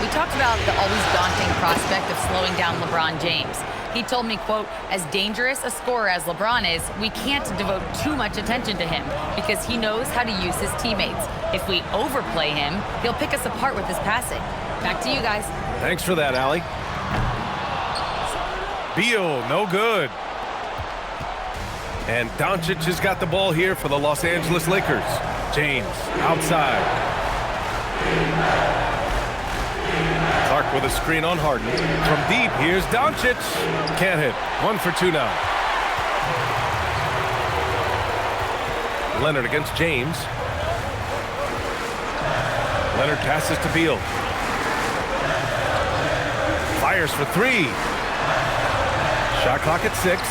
We talked about the always daunting prospect of slowing down LeBron James. He told me, quote, as dangerous a scorer as LeBron is, we can't devote too much attention to him because he knows how to use his teammates. If we overplay him, he'll pick us apart with his passing. Back to you guys. Thanks for that, Allie. Beal, no good. And Doncic has got the ball here for the Los Angeles Lakers. James, outside. Clark with a screen on Harden. From deep, here's Doncic. Can't hit. 1 for 2 now. Leonard against James. Leonard passes to Beal. Fires for 3. Shot clock at 6.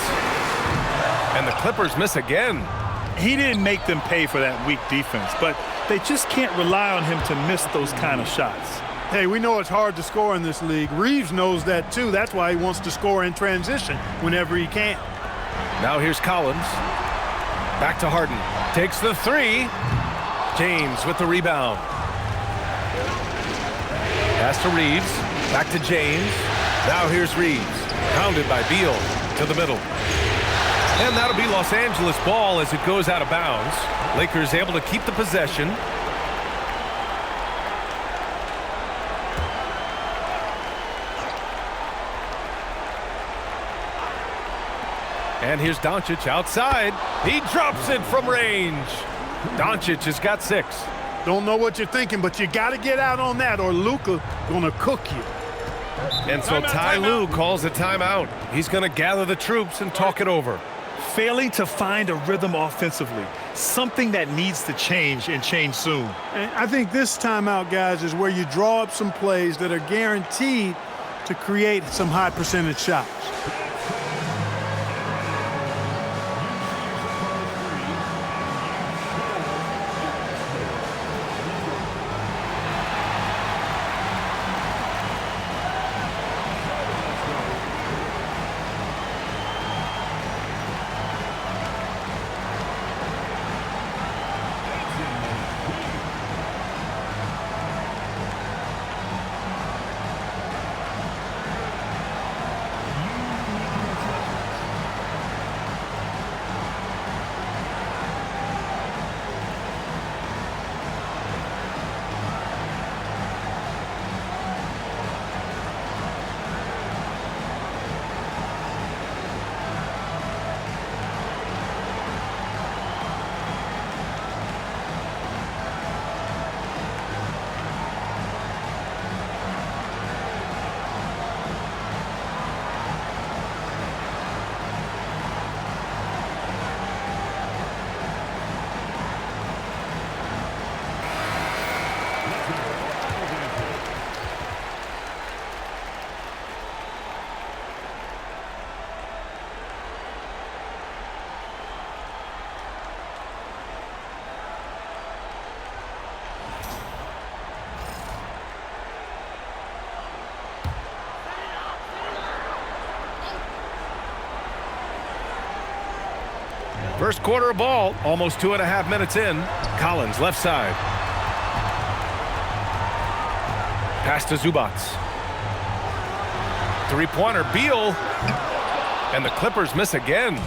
And the Clippers miss again. He didn't make them pay for that weak defense, but they just can't rely on him to miss those kind of shots. Hey, we know it's hard to score in this league. Reeves knows that too. That's why he wants to score in transition whenever he can. Now here's Collins. Back to Harden. Takes the 3. James with the rebound. Pass to Reeves. Back to James. Now here's Reeves. Pounded by Beal to the middle. And that'll be Los Angeles ball as it goes out of bounds. Lakers able to keep the possession. And here's Doncic outside. He drops it from range. Doncic has got 6. Don't know what you're thinking, but you got to get out on that or Luka gonna cook you. And so Ty Lue calls a timeout. He's going to gather the troops and talk it over. Failing to find a rhythm offensively, something that needs to change and change soon. And I think this timeout, guys, is where you draw up some plays that are guaranteed to create some high percentage shots. First quarter of ball, almost 2.5 minutes in. Collins, left side. Pass to Zubac. Three-pointer, Beal. And the Clippers miss again.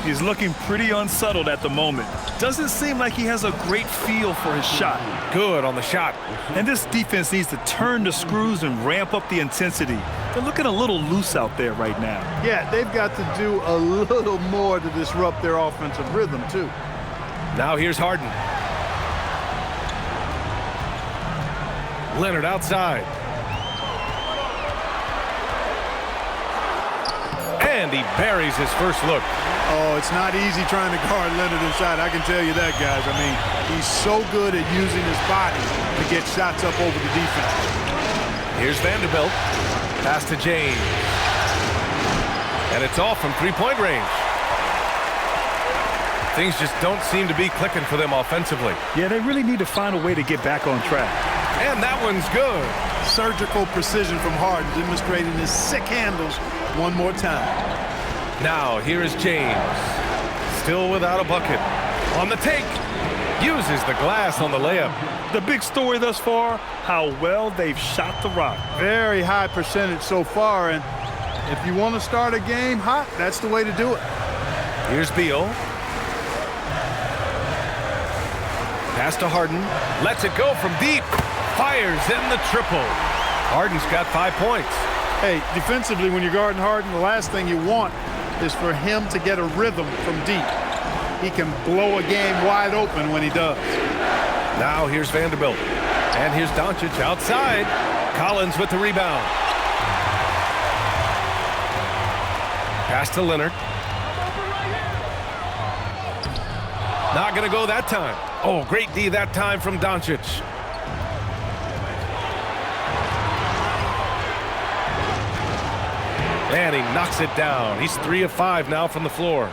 He's looking pretty unsettled at the moment. Doesn't seem like he has a great feel for his shot. Good on the shot. And this defense needs to turn the screws and ramp up the intensity. They're looking a little loose out there right now. Yeah, they've got to do a little more to disrupt their offensive rhythm, too. Now here's Harden. Leonard outside. And he buries his first look. Oh, it's not easy trying to guard Leonard inside. I can tell you that, guys. I mean, he's so good at using his body to get shots up over the defense. Here's Vanderbilt. Pass to James. And it's off from three-point range. Things just don't seem to be clicking for them offensively. Yeah, they really need to find a way to get back on track. And that one's good. Surgical precision from Harden, demonstrating his sick handles one more time. Now, here is James. Still without a bucket. On the take. Uses the glass on the layup. The big story thus far, how well they've shot the rock. Very high percentage so far, and if you want to start a game hot, that's the way to do it. Here's Beal. Pass to Harden. Lets it go from deep. Fires in the triple. Harden's got 5 points. Hey, defensively, when you're guarding Harden, the last thing you want is for him to get a rhythm from deep. He can blow a game wide open when he does. Now here's Vanderbilt. And here's Doncic outside. Collins with the rebound. Pass to Leonard. Not going to go that time. Oh, great D that time from Doncic. And he knocks it down. He's 3 of 5 now from the floor.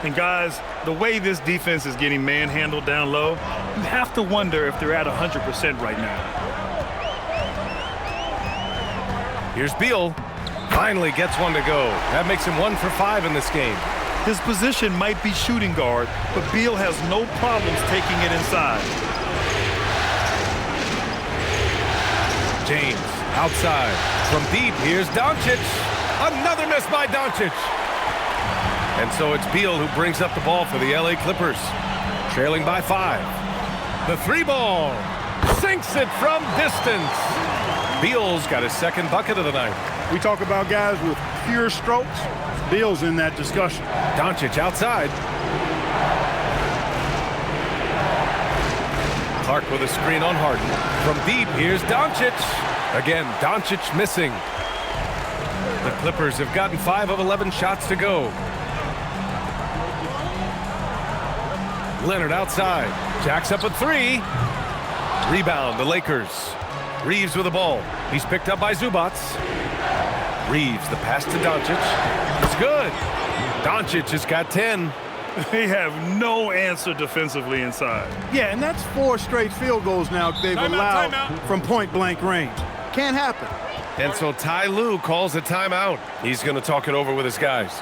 And guys, the way this defense is getting manhandled down low, you have to wonder if they're at 100% right now. Here's Beal. Finally gets one to go. That makes him 1 for 5 in this game. His position might be shooting guard, but Beal has no problems taking it inside. James outside. From deep, here's Doncic. Another miss by Doncic. And so it's Beal who brings up the ball for the LA Clippers. Trailing by 5. The 3-ball. Sinks it from distance. Beal's got his second bucket of the night. We talk about guys with pure strokes. Beal's in that discussion. Doncic outside. Clark with a screen on Harden. From deep, here's Doncic. Again, Doncic missing. The Clippers have gotten 5 of 11 shots to go. Leonard outside. Jacks up a 3. Rebound, the Lakers. Reeves with the ball. He's picked up by Zubac. Reeves, the pass to Doncic. It's good. Doncic has got 10. They have no answer defensively inside. Yeah, and that's 4 straight field goals now they've allowed from point-blank range. Can't happen. And so Ty Lue calls a timeout. He's going to talk it over with his guys.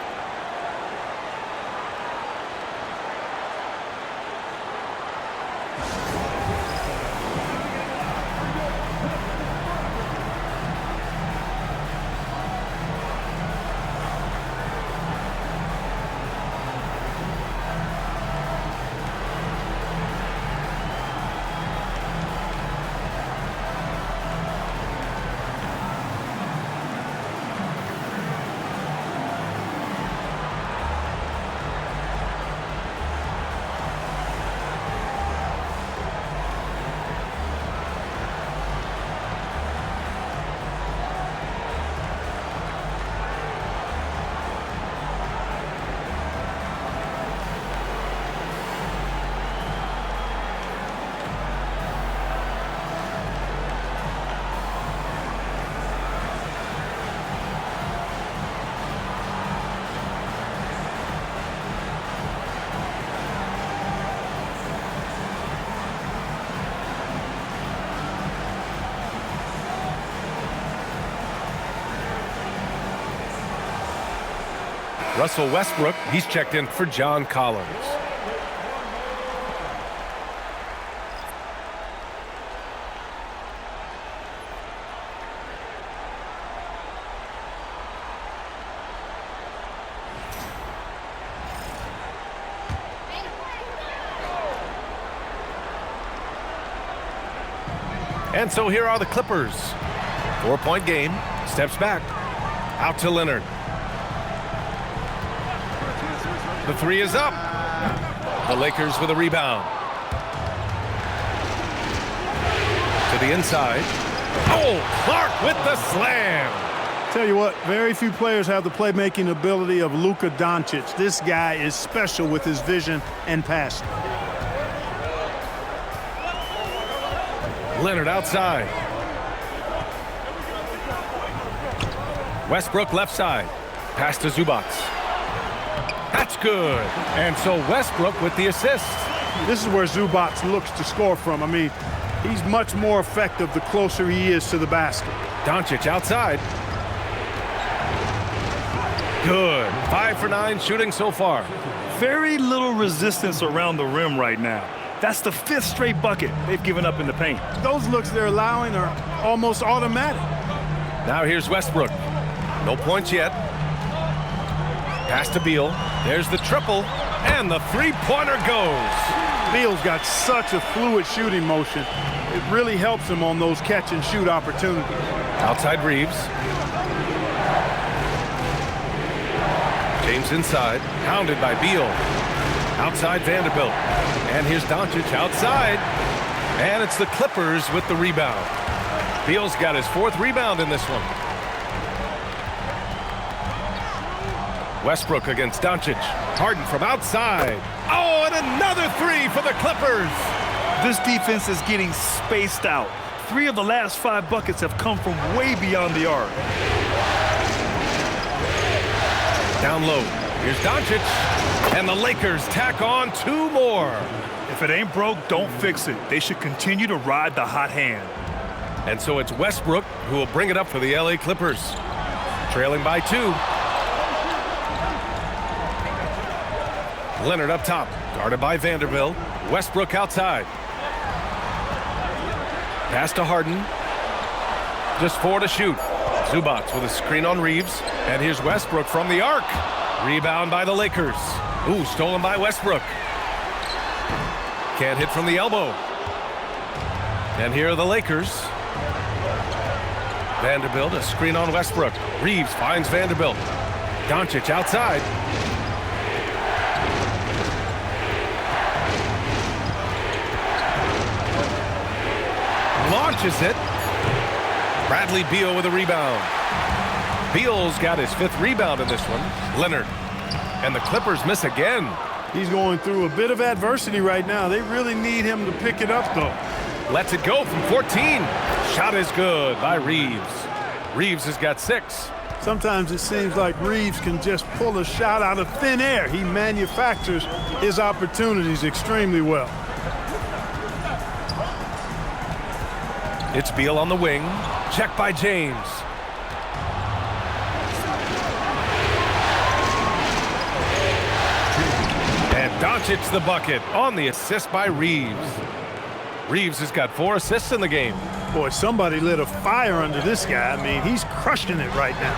Russell Westbrook, he's checked in for John Collins. And so here are the Clippers. 4-point game. Steps back. Out to Leonard. The three is up. The Lakers with a rebound. To the inside. Oh, Clark with the slam. Tell you what, very few players have the playmaking ability of Luka Doncic. This guy is special with his vision and passion. Leonard outside. Westbrook left side. Pass to Zubac. That's good. And so Westbrook with the assist. This is where Zubac looks to score from. I mean, he's much more effective the closer he is to the basket. Doncic outside. Good. 5 for 9 shooting so far. Very little resistance around the rim right now. That's the 5th straight bucket they've given up in the paint. Those looks they're allowing are almost automatic. Now here's Westbrook. No points yet. Pass to Beal. There's the triple. And the three-pointer goes. Beal's got such a fluid shooting motion. It really helps him on those catch-and-shoot opportunities. Outside Reeves. James inside. Pounded by Beal. Outside Vanderbilt. And here's Doncic outside. And it's the Clippers with the rebound. Beal's got his 4th rebound in this one. Westbrook against Doncic. Harden from outside. Oh, and another 3 for the Clippers. This defense is getting spaced out. 3 of the last 5 buckets have come from way beyond the arc. Down low. Here's Doncic. And the Lakers tack on 2 more. If it ain't broke, don't fix it. They should continue to ride the hot hand. And so it's Westbrook who will bring it up for the LA Clippers. Trailing by 2. Leonard up top. Guarded by Vanderbilt. Westbrook outside. Pass to Harden. Just 4 to shoot. Zubac with a screen on Reeves. And here's Westbrook from the arc. Rebound by the Lakers. Ooh, stolen by Westbrook. Can't hit from the elbow. And here are the Lakers. Vanderbilt, a screen on Westbrook. Reeves finds Vanderbilt. Doncic outside. Launches it. Bradley Beal with a rebound. Beal's got his 5th rebound in this one. Leonard. And the Clippers miss again. He's going through a bit of adversity right now. They really need him to pick it up, though. Lets it go from 14. Shot is good by Reeves. Reeves has got 6. Sometimes it seems like Reeves can just pull a shot out of thin air. He manufactures his opportunities extremely well. It's Beal on the wing. Check by James. And Doncic the bucket on the assist by Reeves. Reeves has got 4 assists in the game. Boy, somebody lit a fire under this guy. I mean, he's crushing it right now.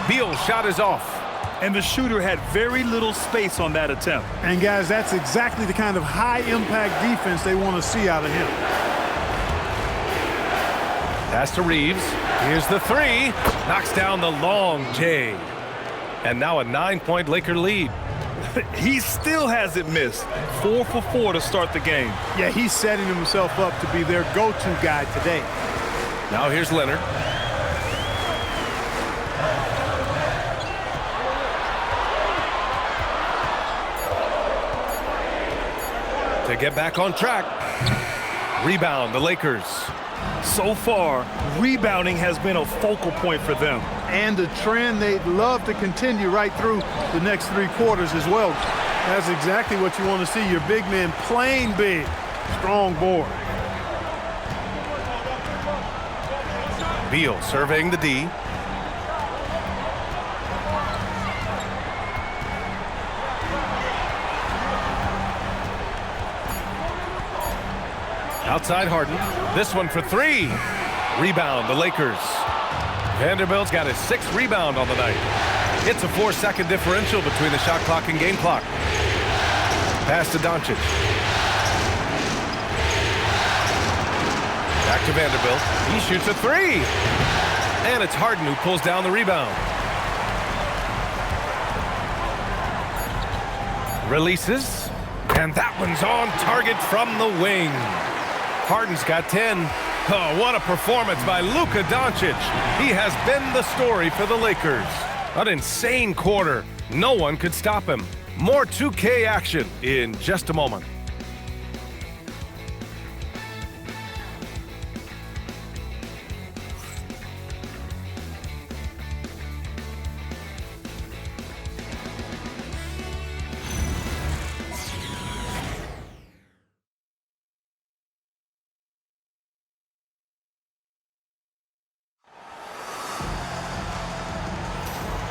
Beal's shot is off. And the shooter had very little space on that attempt. And guys, that's exactly the kind of high-impact defense they want to see out of him. Pass to Reeves. Here's the 3. Knocks down the long J. And now a 9-point Laker lead. He still hasn't missed. 4 for 4 to start the game. Yeah, he's setting himself up to be their go-to guy today. Now here's Leonard. To get back on track. Rebound, the Lakers. So far, rebounding has been a focal point for them. And a trend they'd love to continue right through the next 3 quarters as well. That's exactly what you want to see. Your big men playing big. Strong board. Beal surveying the D. Outside Harden. This one for 3. Rebound, the Lakers. Vanderbilt's got his 6th rebound on the night. It's a 4-second differential between the shot clock and game clock. Pass to Doncic. Back to Vanderbilt. He shoots a three. And it's Harden who pulls down the rebound. Releases. And that one's on target from the wing. Harden's got 10. Oh, what a performance by Luka Doncic. He has been the story for the Lakers. An insane quarter. No one could stop him. More 2K action in just a moment.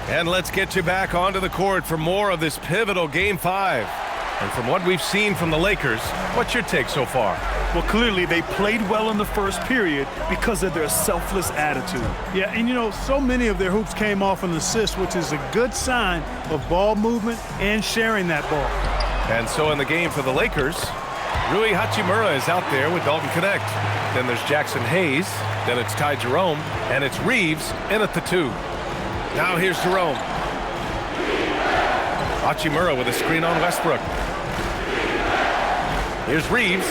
And let's get you back onto the court for more of this pivotal Game 5. And from what we've seen from the Lakers, what's your take so far? Well, clearly they played well in the first period because of their selfless attitude. Yeah, and you know, so many of their hoops came off an assist, which is a good sign of ball movement and sharing that ball. And so in the game for the Lakers, Rui Hachimura is out there with Dalton Connect. Then there's Jackson Hayes. Then it's Ty Jerome. And it's Reeves in at the 2. Now here's Jerome. Hachimura with a screen on Westbrook. Here's Reeves.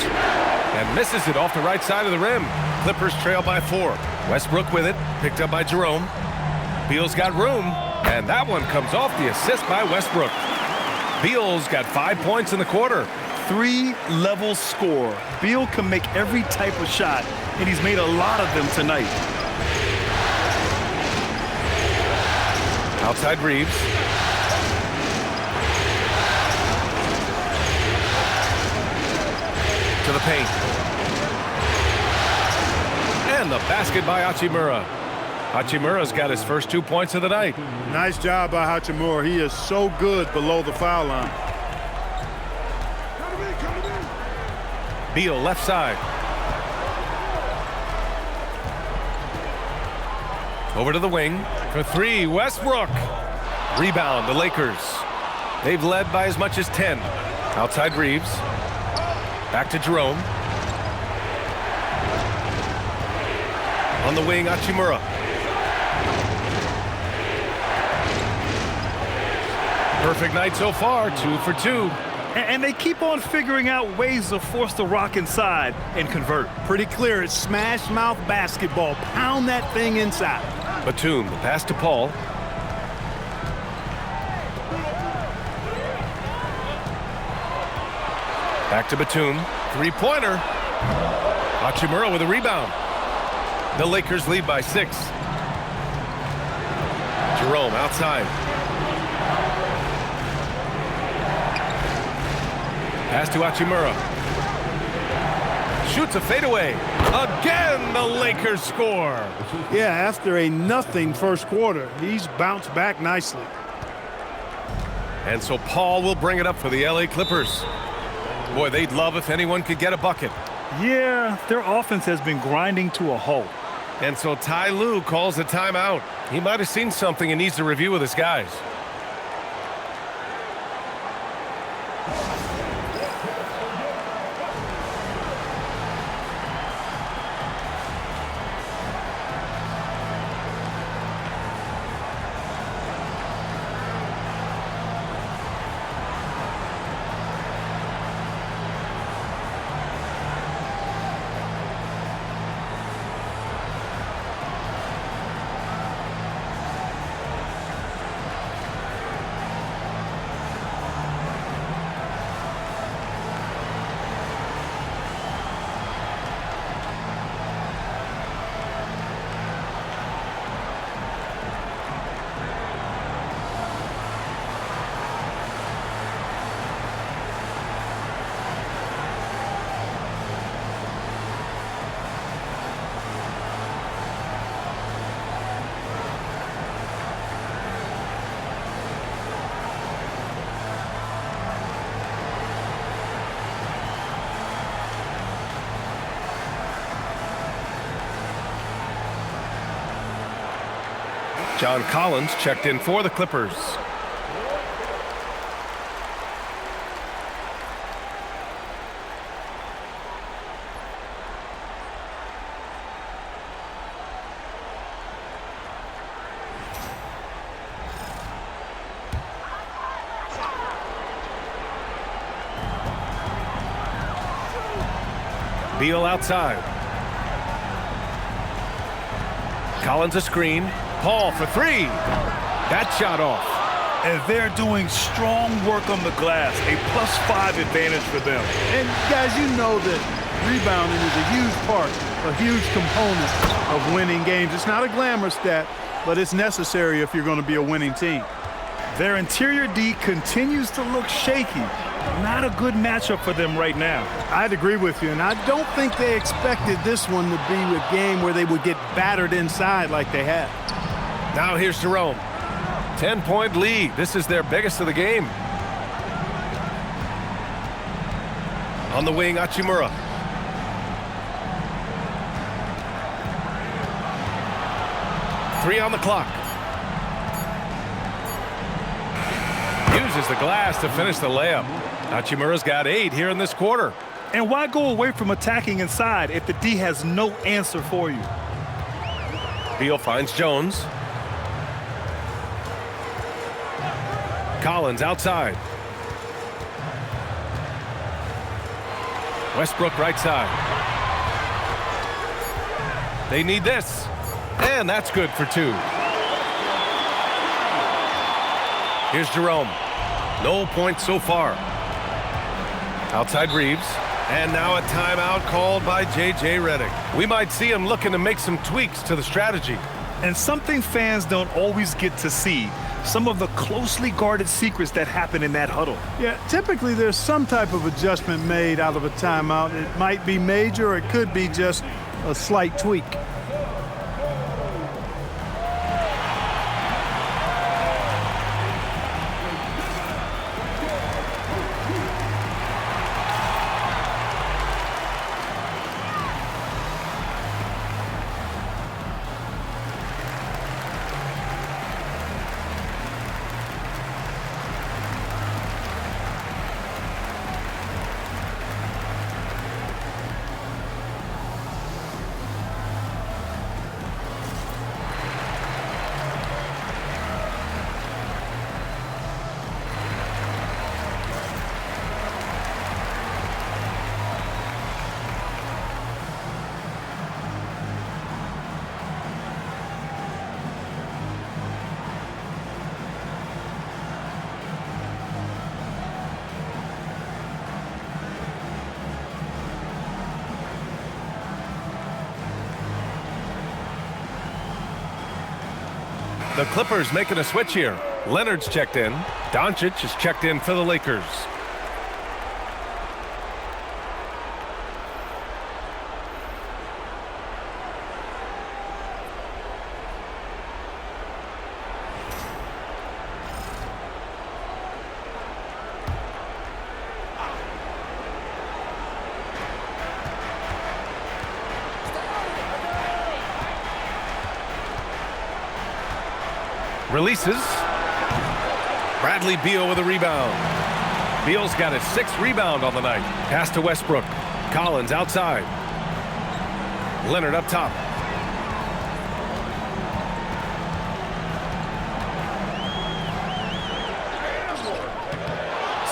And misses it off the right side of the rim. Clippers trail by 4. Westbrook with it. Picked up by Jerome. Beal's got room. And that one comes off the assist by Westbrook. Beal's got 5 points in the quarter. 3-level score. Beal can make every type of shot, and he's made a lot of them tonight. Outside Reeves. To the paint. And the basket by Hachimura. Hachimura's got his first 2 points of the night. Nice job by Hachimura. He is so good below the foul line. Beal left side. Over to the wing for 3. Westbrook. Rebound, the Lakers. They've led by as much as 10. Outside Reeves. Back to Jerome. On the wing, Hachimura. Perfect night so far, 2 for 2. And they keep on figuring out ways to force the rock inside and convert. Pretty clear. It's smash mouth basketball. Pound that thing inside. Batum, the pass to Paul. Back to Batum. 3-pointer. Hachimura with a rebound. The Lakers lead by 6. Jerome outside. Pass to Hachimura. Shoots a fadeaway. Again, the Lakers score. Yeah, after a nothing first quarter, he's bounced back nicely. And so Paul will bring it up for the LA Clippers. Boy, they'd love if anyone could get a bucket. Yeah, their offense has been grinding to a halt. And so Ty Lue calls a timeout. He might have seen something and needs to review with his guys. John Collins checked in for the Clippers. Beal outside. Collins a screen. Paul for three. That shot off. And they're doing strong work on the glass, a +5 advantage for them. And guys, you know that rebounding is a huge part, a huge component of winning games. It's not a glamour stat, but it's necessary if you're going to be a winning team. Their interior D continues to look shaky. Not a good matchup for them right now. I'd agree with you, and I don't think they expected this one to be a game where they would get battered inside like they had. Now here's Jerome. 10-point lead. This is their biggest of the game. On the wing, Hachimura. Three on the clock. Uses the glass to finish the layup. Hachimura's got 8 here in this quarter. And why go away from attacking inside if the D has no answer for you? Beal finds Jones. Collins outside. Westbrook right side. They need this. And that's good for 2. Here's Jerome. No points so far. Outside Reeves. And now a timeout called by J.J. Redick. We might see him looking to make some tweaks to the strategy. And something fans don't always get to see. Some of the closely guarded secrets that happen in that huddle. Yeah, typically there's some type of adjustment made out of a timeout. It might be major, or it could be just a slight tweak. The Clippers making a switch here. Leonard's checked in. Doncic is checked in for the Lakers. Releases. Bradley Beal with a rebound. Beal's got his 6th rebound on the night. Pass to Westbrook. Collins outside. Leonard up top.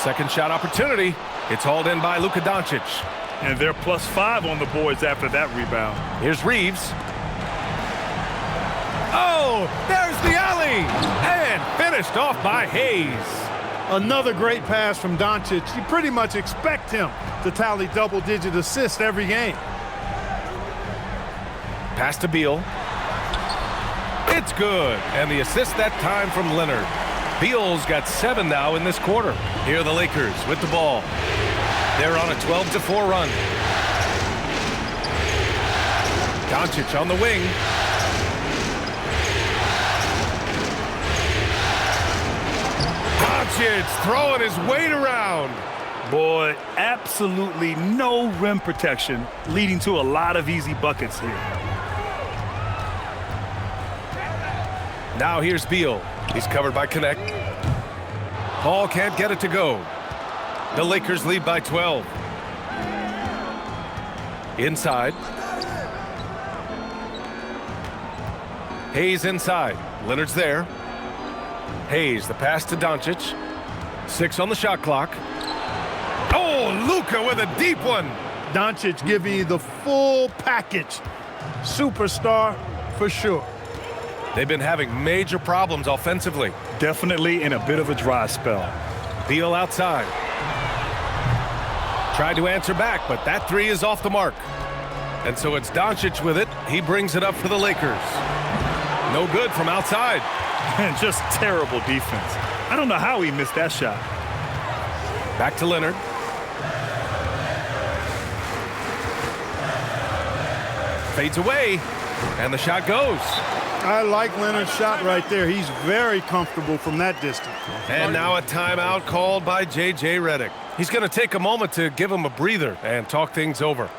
Second shot opportunity. It's hauled in by Luka Doncic. And they're +5 on the boards after that rebound. Here's Reeves. Oh, there's the alley! And finished off by Hayes. Another great pass from Doncic. You pretty much expect him to tally double-digit assists every game. Pass to Beal. It's good. And the assist that time from Leonard. Beal's got 7 now in this quarter. Here are the Lakers with the ball. They're on a 12-4 run. Doncic on the wing. Doncic throwing his weight around. Boy, absolutely no rim protection, leading to a lot of easy buckets here. Now here's Beal. He's covered by Connect. Paul can't get it to go. The Lakers lead by 12. Inside. Hayes inside. Leonard's there. Hayes, the pass to Doncic. 6 on the shot clock. Oh, Luka with a deep one. Doncic giving you the full package. Superstar for sure. They've been having major problems offensively. Definitely in a bit of a dry spell. Beal outside. Tried to answer back, but that three is off the mark. And so it's Doncic with it. He brings it up for the Lakers. No good from outside. And just terrible defense. I don't know how he missed that shot. Back to Leonard. Fades away, and the shot goes. I like Leonard's shot right there. He's very comfortable from that distance. And now a timeout called by J.J. Redick. He's going to take a moment to give him a breather and talk things over.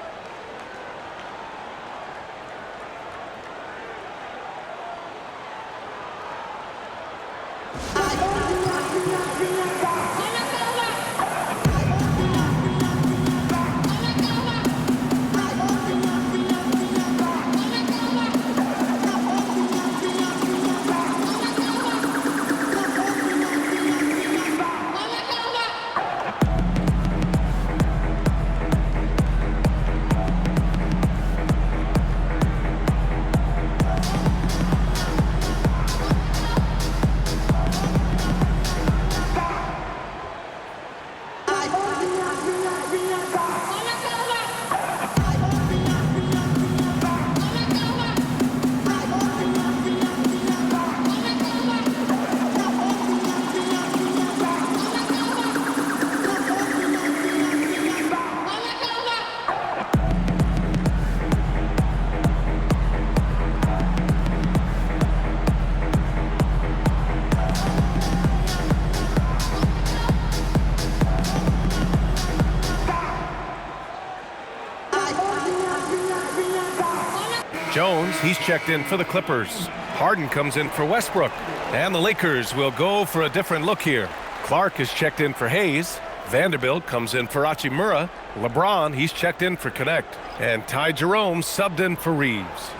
Jones, he's checked in for the Clippers. Harden comes in for Westbrook. And the Lakers will go for a different look here. Clark is checked in for Hayes. Vanderbilt comes in for Hachimura. LeBron, he's checked in for Connect. And Ty Jerome subbed in for Reeves.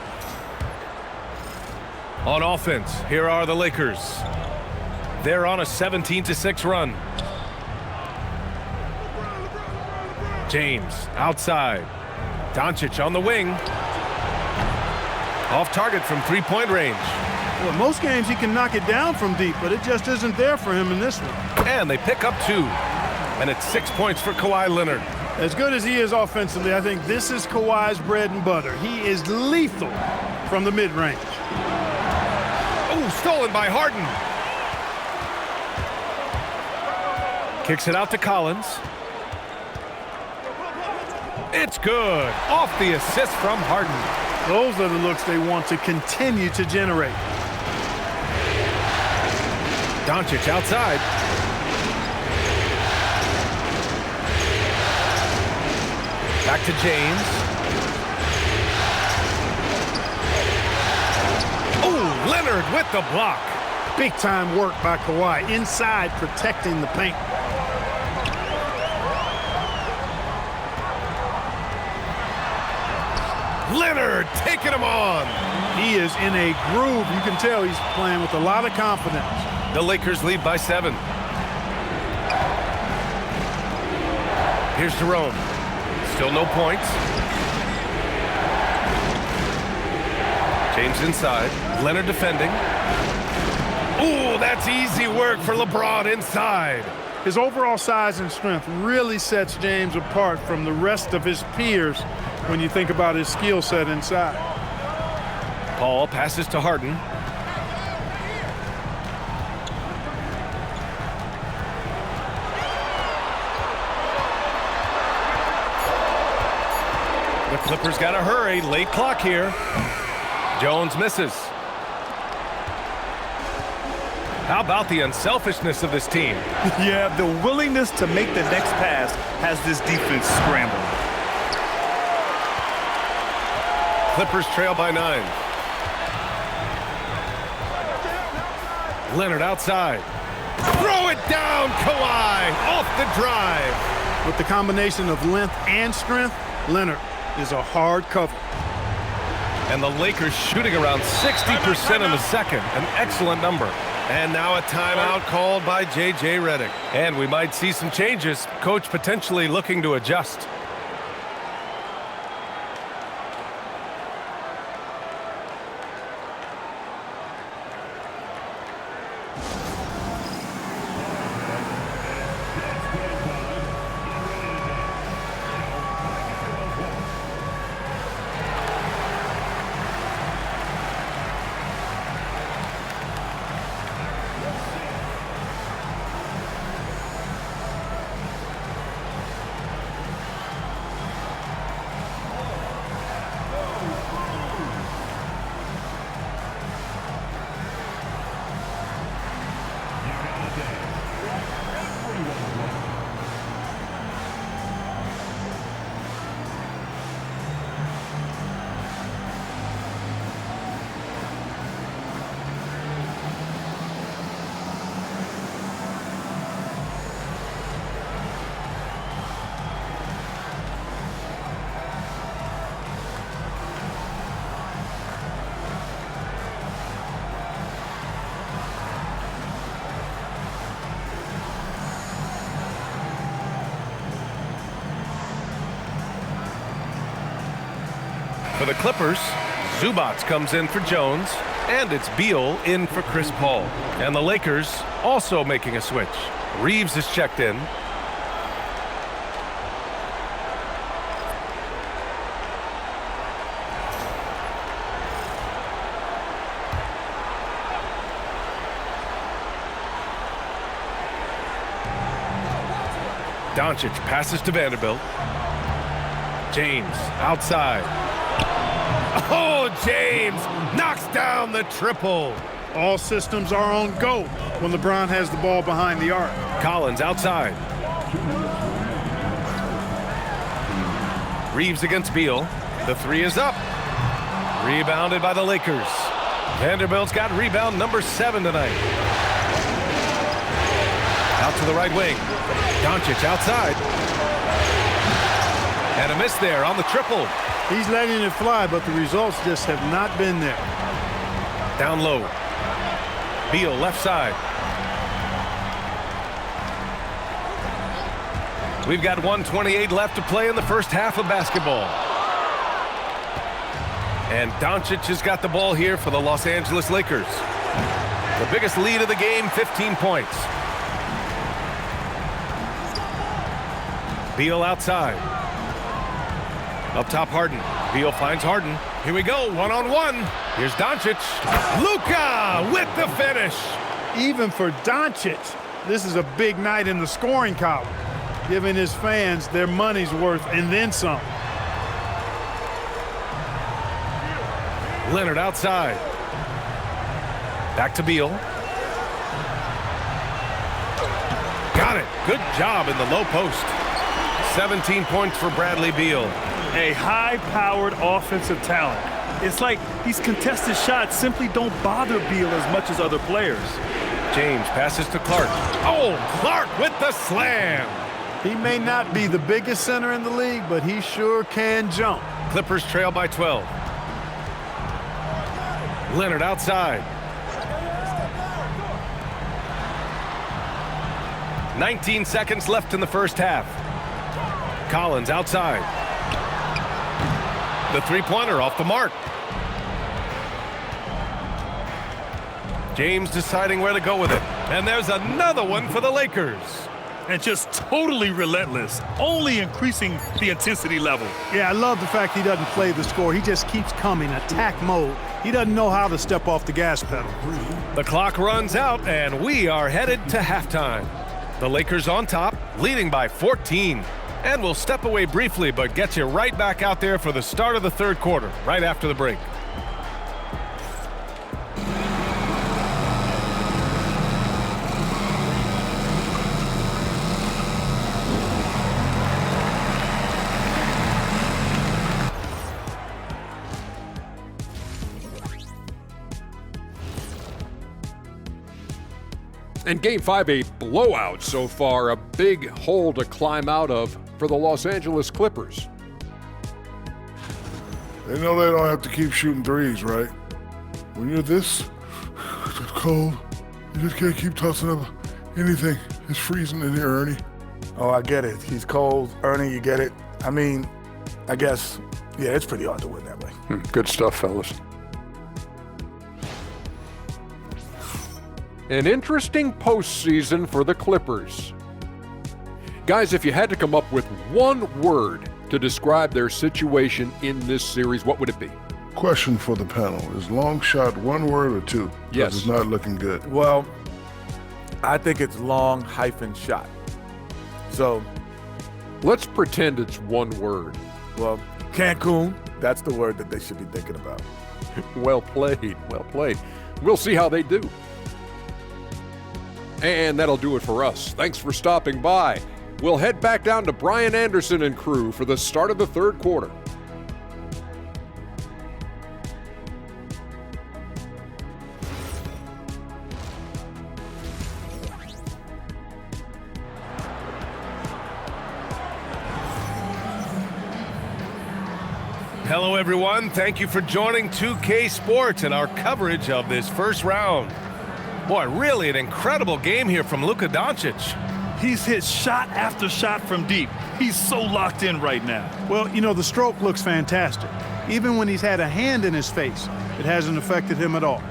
On offense, here are the Lakers. They're on a 17-6 run. James outside. Doncic on the wing. Off target from three-point range. Well, most games he can knock it down from deep, but it just isn't there for him in this one. And they pick up 2. And it's 6 points for Kawhi Leonard. As good as he is offensively, I think this is Kawhi's bread and butter. He is lethal from the mid-range. Oh, stolen by Harden. Kicks it out to Collins. It's good. Off the assist from Harden. Those are the looks they want to continue to generate. Doncic outside. Back to James. Oh, Leonard with the block. Big time work by Kawhi inside protecting the paint. Leonard taking him on. He is in a groove. You can tell he's playing with a lot of confidence. The Lakers lead by 7. Here's Jerome. Still no points. James inside. Leonard defending. Ooh, that's easy work for LeBron inside. His overall size and strength really sets James apart from the rest of his peers when you think about his skill set inside. Paul passes to Harden. The Clippers got to hurry. Late clock here. Jones misses. How about the unselfishness of this team? Yeah, the willingness to make the next pass has this defense scrambling. Clippers trail by 9. Leonard outside. Throw it down, Kawhi, off the drive. With the combination of length and strength, Leonard is a hard cover. And the Lakers shooting around 60% in the second, an excellent number. And now a timeout called by J.J. Redick. And we might see some changes. Coach potentially looking to adjust. For the Clippers, Zubats comes in for Jones, and it's Beal in for Chris Paul. And the Lakers also making a switch. Reeves is checked in. Doncic passes to Vanderbilt. James outside. Oh, James knocks down the triple. All systems are on go when LeBron has the ball behind the arc. Collins outside. Reeves against Beal. The three is up. Rebounded by the Lakers. Vanderbilt's got rebound number 7 tonight. Out to the right wing. Doncic outside. And a miss there on the triple. He's letting it fly, but the results just have not been there. Down low. Beal left side. We've got 1:28 left to play in the first half of basketball. And Doncic has got the ball here for the Los Angeles Lakers. The biggest lead of the game, 15 points. Beal outside. Up top, Harden. Beal finds Harden. Here we go, one-on-one. Here's Doncic. Luka with the finish. Even for Doncic, this is a big night in the scoring column, giving his fans their money's worth and then some. Leonard outside. Back to Beal. Got it. Good job in the low post. 17 points for Bradley Beal. A high-powered offensive talent. It's like these contested shots simply don't bother Beal as much as other players. James passes to Clark. Oh, Clark with the slam. He may not be the biggest center in the league, but he sure can jump. Clippers trail by 12. Leonard outside. 19 seconds left in the first half. Collins outside. The three-pointer off the mark. James deciding where to go with it. And there's another one for the Lakers. And just totally relentless, only increasing the intensity level. Yeah, I love the fact he doesn't play the score. He just keeps coming, attack mode. He doesn't know how to step off the gas pedal. The clock runs out, and we are headed to halftime. The Lakers on top, leading by 14. And we'll step away briefly, but get you right back out there for the start of the third quarter, right after the break. And Game 5, a blowout so far, a big hole to climb out of for the Los Angeles Clippers. They know they don't have to keep shooting threes, right? When you're this cold, you just can't keep tossing up anything. It's freezing in here, Ernie. Oh, I get it. He's cold. Ernie, you get it. I mean, I guess, yeah, it's pretty hard to win that way. Good stuff, fellas. An interesting postseason for the Clippers. Guys, if you had to come up with one word to describe their situation in this series, what would it be? Question for the panel. Is long shot one word or two? Yes. It's not looking good. Well, I think it's long hyphen shot. So let's pretend it's one word. Well, Cancun, that's the word that they should be thinking about. Well played, well played. We'll see how they do. And that'll do it for us. Thanks for stopping by. We'll head back down to Brian Anderson and crew for the start of the third quarter. Hello, everyone. Thank you for joining 2K Sports and our coverage of this first round. Boy, really an incredible game here from Luka Doncic. He's hit shot after shot from deep. He's so locked in right now. Well, you know, the stroke looks fantastic. Even when he's had a hand in his face, it hasn't affected him at all.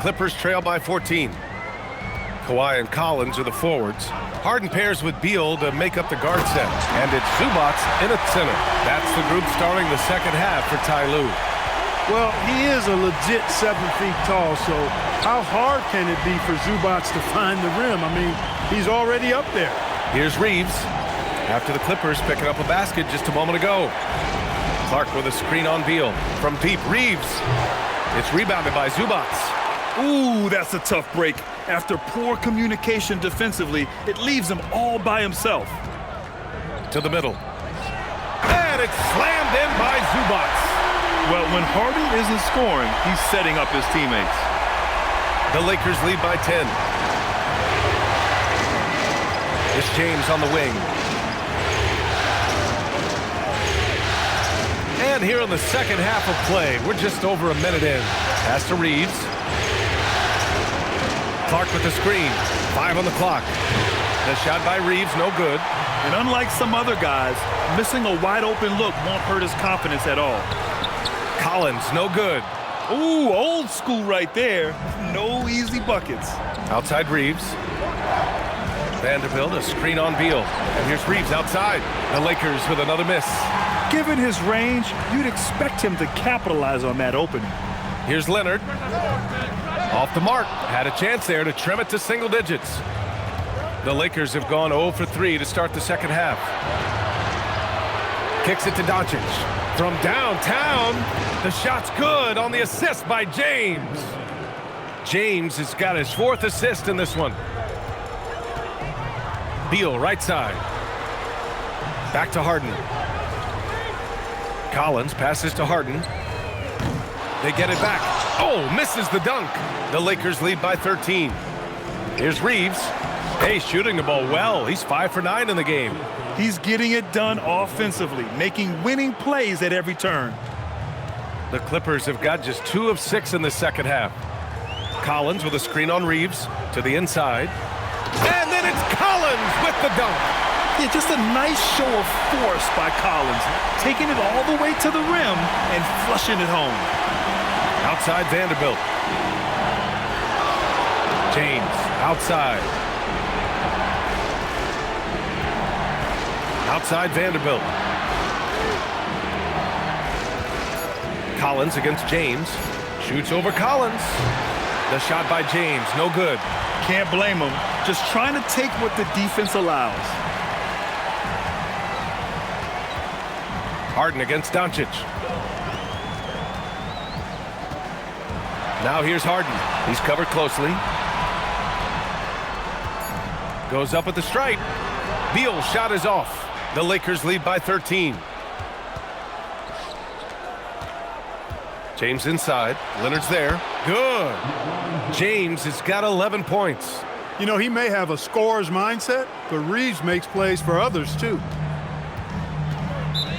Clippers trail by 14. Kawhi and Collins are the forwards. Harden pairs with Beal to make up the guard set. And it's Zubac in at center. That's the group starting the second half for Ty Lue. Well, he is a legit 7 feet tall, so how hard can it be for Zubac to find the rim? I mean, he's already up there. Here's Reeves after the Clippers picking up a basket just a moment ago. Clark with a screen on Beal. From deep, Reeves. It's rebounded by Zubac. Ooh, that's a tough break. After poor communication defensively, it leaves him all by himself. To the middle. And it's slammed in by Zubac. Well, when Harden isn't scoring, he's setting up his teammates. The Lakers lead by 10. It's James on the wing. And here in the second half of play, we're just over a minute in. Pass to Reeves. Clark with the screen. 5 on the clock. The shot by Reeves, no good. And unlike some other guys, missing a wide-open look won't hurt his confidence at all. Collins, no good. Ooh, old school right there. No easy buckets. Outside Reeves. Vanderbilt, a screen on Beal. And here's Reeves outside. The Lakers with another miss. Given his range, you'd expect him to capitalize on that opening. Here's Leonard. Off the mark. Had a chance there to trim it to single digits. The Lakers have gone 0 for 3 to start the second half. Kicks it to Doncic. From downtown, the shot's good on the assist by James. James has got his 4th assist in this one. Beal, right side. Back to Harden. Collins passes to Harden. They get it back. Oh, misses the dunk. The Lakers lead by 13. Here's Reeves. Hey, shooting the ball well. He's 5 for 9 in the game. He's getting it done offensively, making winning plays at every turn. The Clippers have got just 2 of 6 in the second half. Collins with a screen on Reeves to the inside. And then it's Collins with the dunk. Yeah, just a nice show of force by Collins, taking it all the way to the rim and flushing it home. Outside Vanderbilt. James outside. Outside Vanderbilt. Collins against James. Shoots over Collins. The shot by James, no good. Can't blame him. Just trying to take what the defense allows. Harden against Doncic. Now here's Harden. He's covered closely. Goes up at the stripe. Beal's shot is off. The Lakers lead by 13. James inside. Leonard's there. Good. James has got 11 points. You know, he may have a scorer's mindset, but Reeves makes plays for others, too.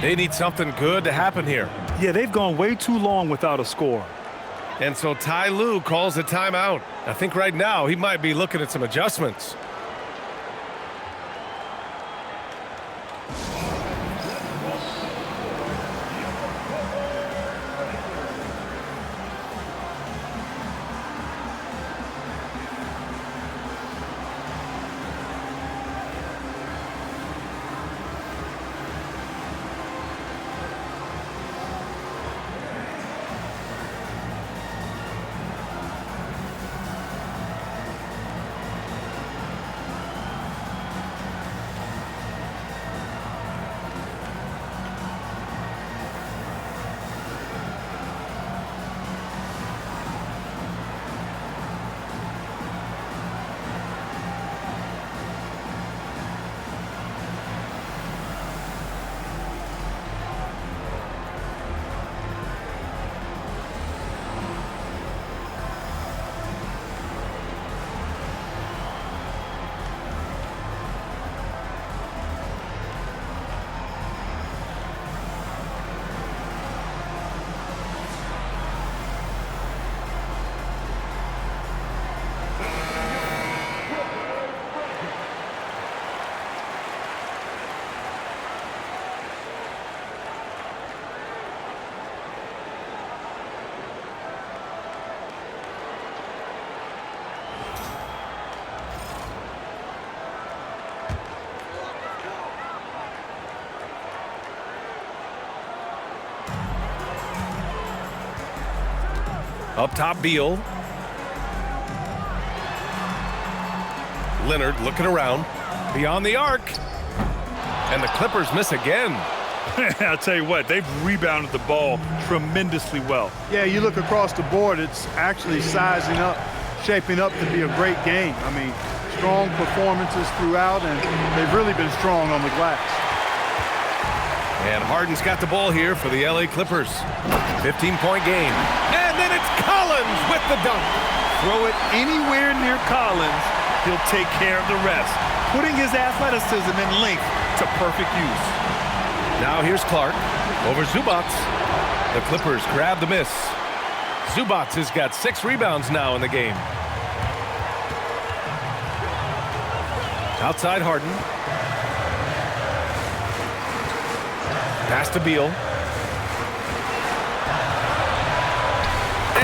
They need something good to happen here. Yeah, they've gone way too long without a score. And so Ty Lue calls a timeout. I think right now he might be looking at some adjustments. Up top, Beal. Leonard looking around. Beyond the arc. And the Clippers miss again. I'll tell you what, they've rebounded the ball tremendously well. Yeah, you look across the board, it's actually sizing up, shaping up to be a great game. I mean, strong performances throughout, and they've really been strong on the glass. And Harden's got the ball here for the LA Clippers. 15-point game. And then it's Collins with the dunk. Throw it anywhere near Collins, he'll take care of the rest, putting his athleticism and length to perfect use. Now here's Clark over Zubats. The Clippers grab the miss. Zubats has got 6 rebounds now in the game. Outside Harden. Pass to Beal.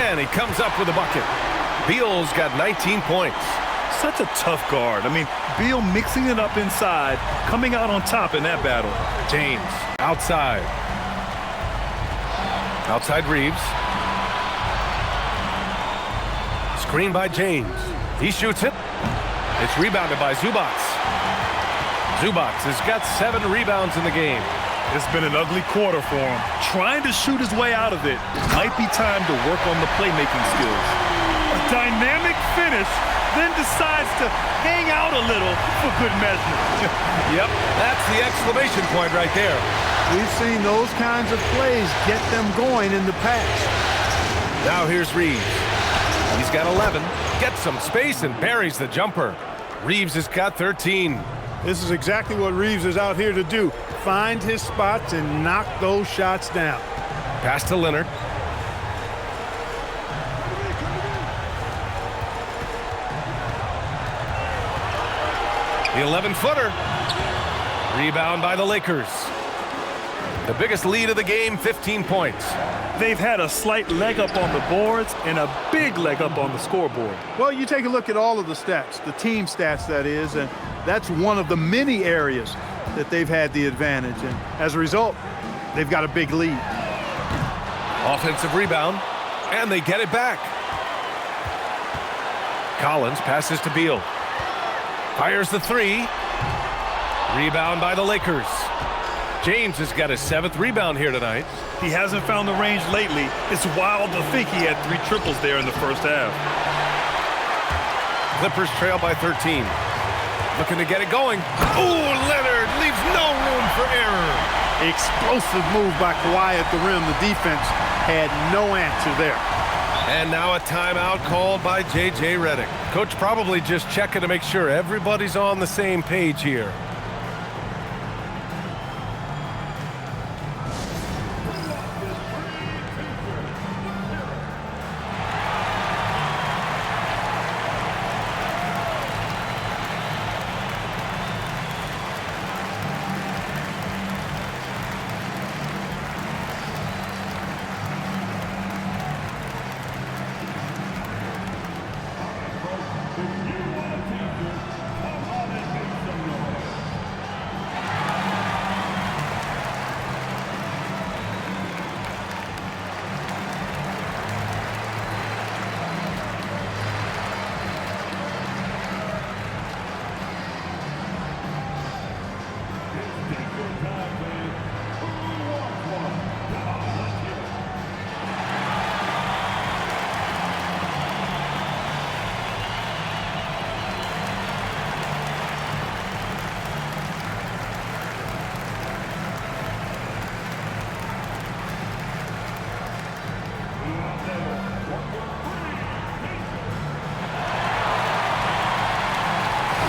And he comes up with a bucket. Beal's got 19 points. Such a tough guard. I mean, Beal mixing it up inside, coming out on top in that battle. James outside. Outside Reeves. Screen by James. He shoots it. It's rebounded by Zubats. Zubats has got 7 rebounds in the game. It's been an ugly quarter for him. Trying to shoot his way out of it. Might be time to work on the playmaking skills. A dynamic finish, then decides to hang out a little for good measure. Yep, that's the exclamation point right there. We've seen those kinds of plays get them going in the past. Now here's Reeves. He's got 11. Gets some space and buries the jumper. Reeves has got 13. This is exactly what Reeves is out here to do. Find his spots and knock those shots down. Pass to Leonard. The 11-footer. Rebound by the Lakers. The biggest lead of the game, 15 points. They've had a slight leg up on the boards and a big leg up on the scoreboard. Well, you take a look at all of the stats, the team stats that is, and that's one of the many areas that they've had the advantage. And as a result, they've got a big lead. Offensive rebound, and they get it back. Collins passes to Beal. Fires the 3. Rebound by the Lakers. James has got his 7th rebound here tonight. He hasn't found the range lately. It's wild to think he had 3 triples there in the first half. Clippers trail by 13. Looking to get it going. Ooh, Leonard leaves no room for error. Explosive move by Kawhi at the rim. The defense had no answer there. And now a timeout called by J.J. Redick. Coach probably just checking to make sure everybody's on the same page here.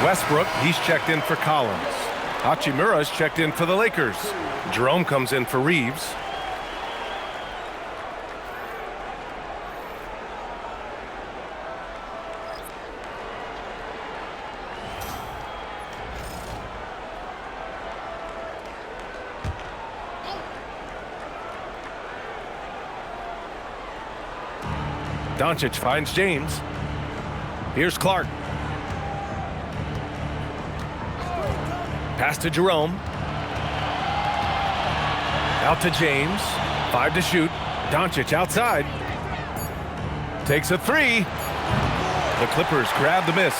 Westbrook, he's checked in for Collins. Hachimura's checked in for the Lakers. Jerome comes in for Reeves. Doncic finds James. Here's Clark. Pass to Jerome. Out to James. 5 to shoot. Doncic outside. Takes a three. The Clippers grab the miss.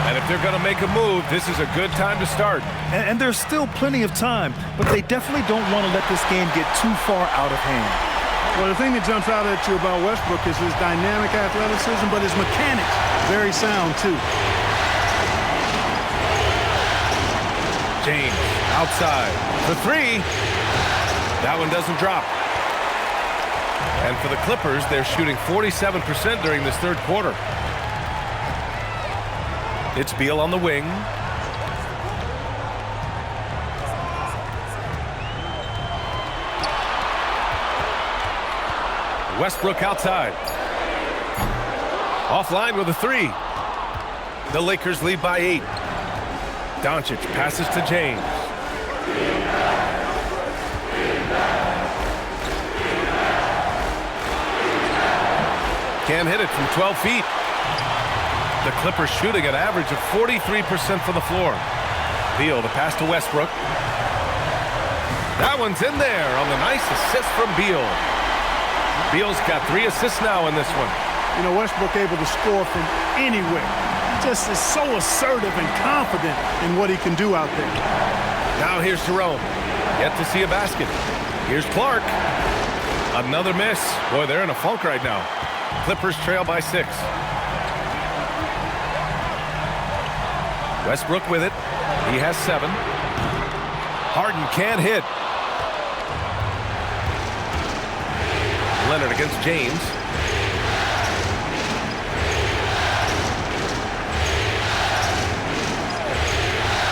And if they're going to make a move, this is a good time to start. And there's still plenty of time, but they definitely don't want to let this game get too far out of hand. Well, the thing that jumps out at you about Westbrook is his dynamic athleticism, but his mechanics, very sound too. James outside for three. That one doesn't drop. And for the Clippers, they're shooting 47% during this third quarter. It's Beal on the wing. Westbrook outside. Offline with a three. The Lakers lead by 8. Doncic passes to James. Can't hit it from 12 feet. The Clippers shooting an average of 43% from the floor. Beal, the pass to Westbrook. That one's in there on the nice assist from Beal. Beal's got 3 assists now in this one. You know, Westbrook able to score from anywhere. He just is so assertive and confident in what he can do out there. Now here's Jerome. Yet to see a basket. Here's Clark. Another miss. Boy, they're in a funk right now. Clippers trail by 6. Westbrook with it. He has 7. Harden can't hit. Leonard against James.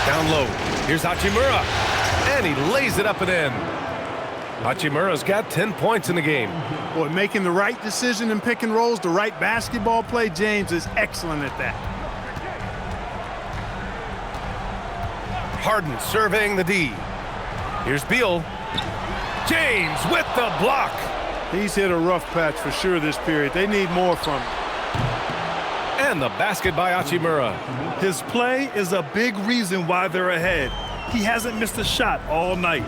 Down low. Here's Hachimura. And he lays it up and in. Hachimura's got 10 points in the game. Boy, making the right decision in pick and rolls, the right basketball play, James is excellent at that. Harden surveying the D. Here's Beal. James with the block. He's hit a rough patch for sure this period. They need more from him. And the basket by Hachimura. His play is a big reason why they're ahead. He hasn't missed a shot all night.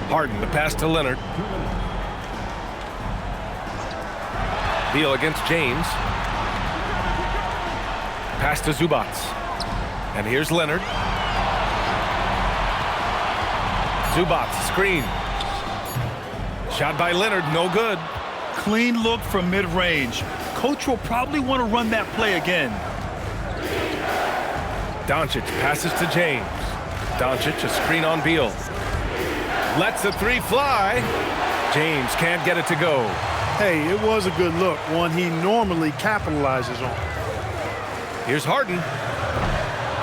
Harden, the pass to Leonard. Beal against James. Pass to Zubac. And here's Leonard. Zubac, screen. Shot by Leonard, no good. Clean look from mid-range. Coach will probably want to run that play again. Doncic passes to James. Doncic, a screen on Beal. Lets the three fly. James can't get it to go. Hey, it was a good look, one he normally capitalizes on. Here's Harden.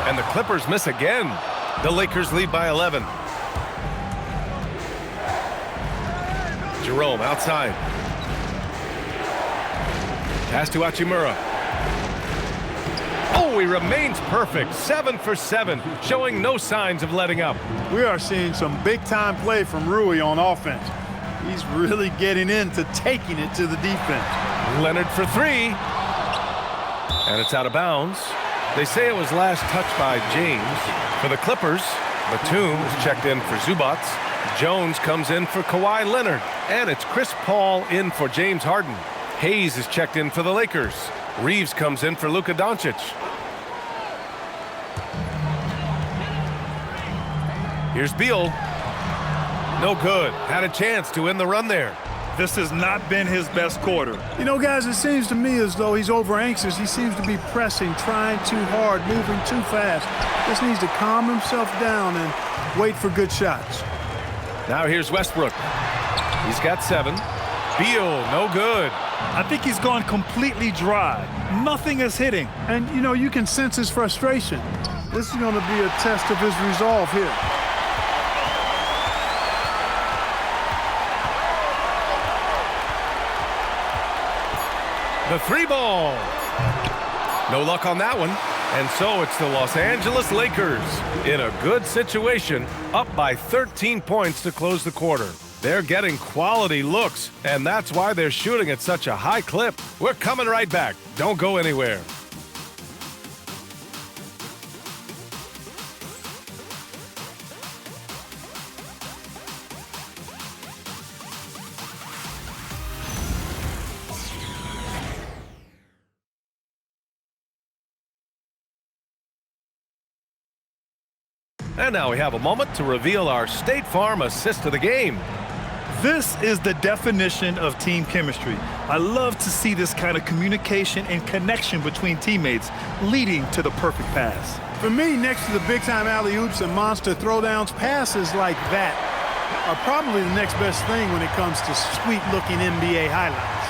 And the Clippers miss again. The Lakers lead by 11. Jerome outside. Pass to Hachimura. Oh, he remains perfect. 7 for 7, showing no signs of letting up. We are seeing some big-time play from Rui on offense. He's really getting into taking it to the defense. Leonard for 3. And it's out of bounds. They say it was last touched by James. For the Clippers, Batum is checked in for Zubac. Jones comes in for Kawhi Leonard. And it's Chris Paul in for James Harden. Hayes is checked in for the Lakers. Reeves comes in for Luka Doncic. Here's Beal. No good. Had a chance to end the run there. This has not been his best quarter. You know, guys, it seems to me as though he's over anxious. He seems to be pressing, trying too hard, moving too fast. Just needs to calm himself down and wait for good shots. Now here's Westbrook. He's got 7. Beal, no good. I think he's gone completely dry. Nothing is hitting. And, you know, you can sense his frustration. This is going to be a test of his resolve here. The 3 ball. No luck on that one. And so it's the Los Angeles Lakers in a good situation, up by 13 points to close the quarter. They're getting quality looks, and that's why they're shooting at such a high clip. We're coming right back. Don't go anywhere. And now we have a moment to reveal our State Farm assist of the game. This is the definition of team chemistry. I love to see this kind of communication and connection between teammates leading to the perfect pass. For me, next to the big-time alley-oops and monster throwdowns, passes like that are probably the next best thing when it comes to sweet-looking NBA highlights.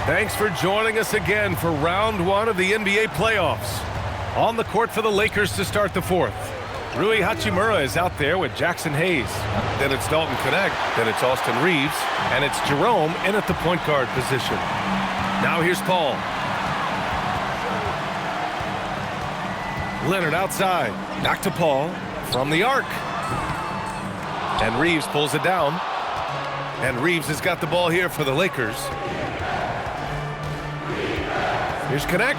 Thanks for joining us again for round one of the NBA playoffs. On the court for the Lakers to start the fourth. Rui Hachimura is out there with Jackson Hayes. Then it's Dalton Connect. Then it's Austin Reeves. And it's Jerome in at the point guard position. Now here's Paul. Leonard outside. Back to Paul from the arc. And Reeves pulls it down. And Reeves has got the ball here for the Lakers. Here's Connect.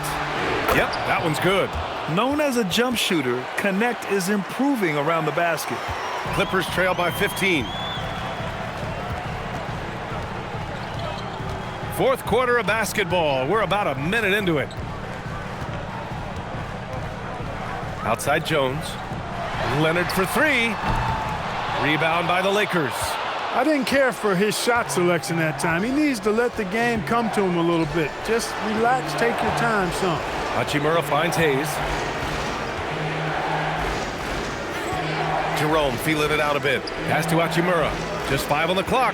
Yep, that one's good. Known as a jump shooter, Connect is improving around the basket. Clippers trail by 15. Fourth quarter of basketball. We're about a minute into it. Outside Jones. Leonard for three. Rebound by the Lakers. I didn't care for his shot selection that time. He needs to let the game come to him a little bit. Just relax, take your time, son. Hachimura finds Hayes. Jerome feeling it out a bit. Pass to Hachimura. Just 5 on the clock.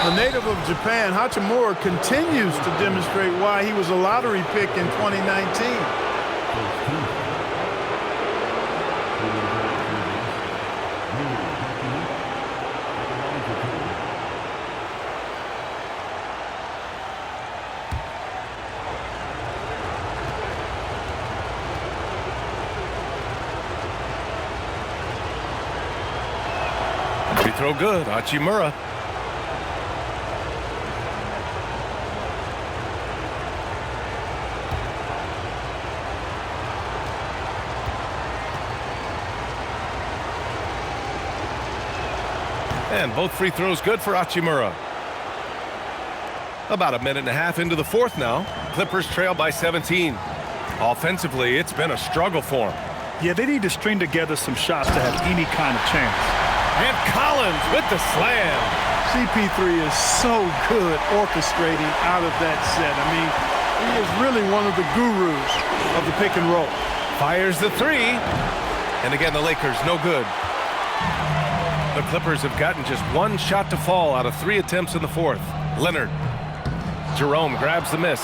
The native of Japan, Hachimura continues to demonstrate why he was a lottery pick in 2019. Free throw good, Hachimura. And both free throws good for Hachimura. About a minute and a half into the fourth now. Clippers trail by 17. Offensively, it's been a struggle for them. Yeah, they need to string together some shots to have any kind of chance. And Collins with the slam. CP3 is so good orchestrating out of that set. I mean, he is really one of the gurus of the pick and roll. Fires the three. And again, the Lakers, no good. The Clippers have gotten just one shot to fall out of 3 attempts in the fourth. Leonard. Jerome grabs the miss.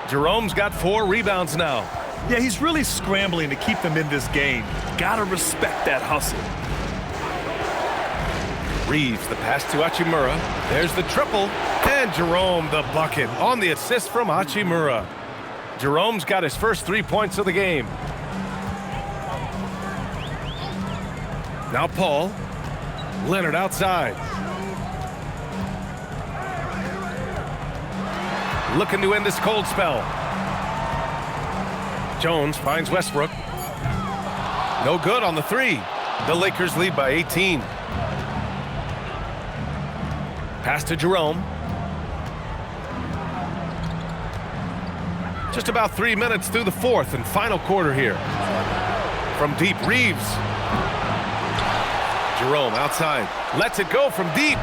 Jerome's got 4 rebounds now. Yeah, he's really scrambling to keep them in this game. Gotta respect that hustle. Reeves, the pass to Hachimura. There's the triple. And Jerome, the bucket, on the assist from Hachimura. Jerome's got his first 3 points of the game. Now Paul. Leonard outside. Looking to end this cold spell. Jones finds Westbrook. No good on the 3. The Lakers lead by 18. Pass to Jerome. Just about 3 minutes through the fourth and final quarter here. From deep, Reeves. Jerome outside. Lets it go from deep.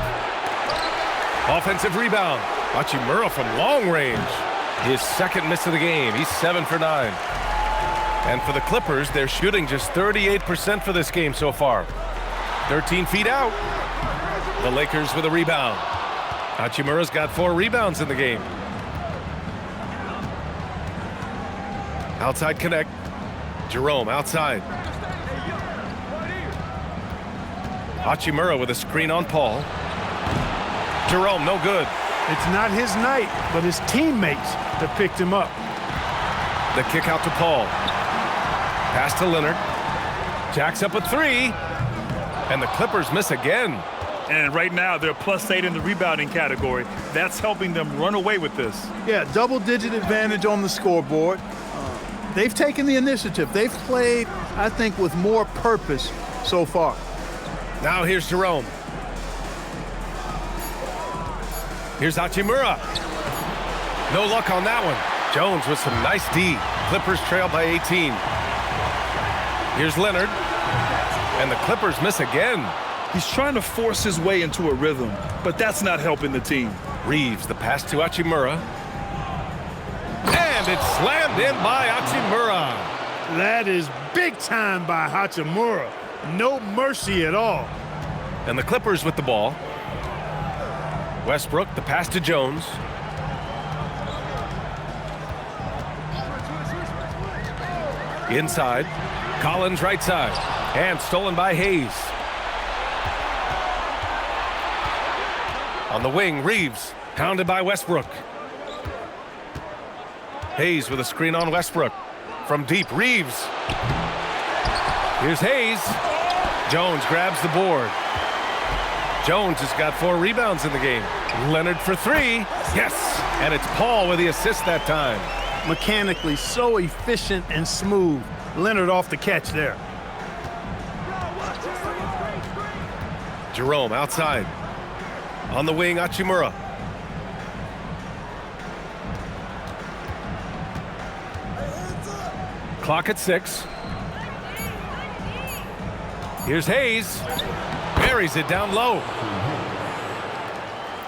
Offensive rebound. Hachimura from long range. His second miss of the game. He's 7 for 9. And for the Clippers, they're shooting just 38% for this game so far. 13 feet out. The Lakers with a rebound. Hachimura's got 4 rebounds in the game. Outside Connect. Jerome outside. Hachimura with a screen on Paul. Jerome, no good. It's not his night, but his teammates that picked him up. The kick out to Paul. Pass to Leonard. Jacks up a 3. And the Clippers miss again. And right now, they're +8 in the rebounding category. That's helping them run away with this. Yeah, double-digit advantage on the scoreboard. They've taken the initiative. They've played, I think, with more purpose so far. Now here's Jerome. Here's Hachimura. No luck on that one. Jones with some nice D. Clippers trail by 18. Here's Leonard. And the Clippers miss again. He's trying to force his way into a rhythm, but that's not helping the team. Reeves, the pass to Hachimura. And it's slammed in by Hachimura. That is big time by Hachimura. No mercy at all. And the Clippers with the ball. Westbrook, the pass to Jones. Inside. Collins right side. And stolen by Hayes. On the wing, Reeves. Pounded by Westbrook. Hayes with a screen on Westbrook. From deep, Reeves. Here's Hayes. Jones grabs the board. Jones has got 4 rebounds in the game. Leonard for 3. Yes! And it's Paul with the assist that time. Mechanically so efficient and smooth. Leonard off the catch there. Jerome outside. On the wing, Hachimura. Clock at 6. Here's Hayes. Buries it down low.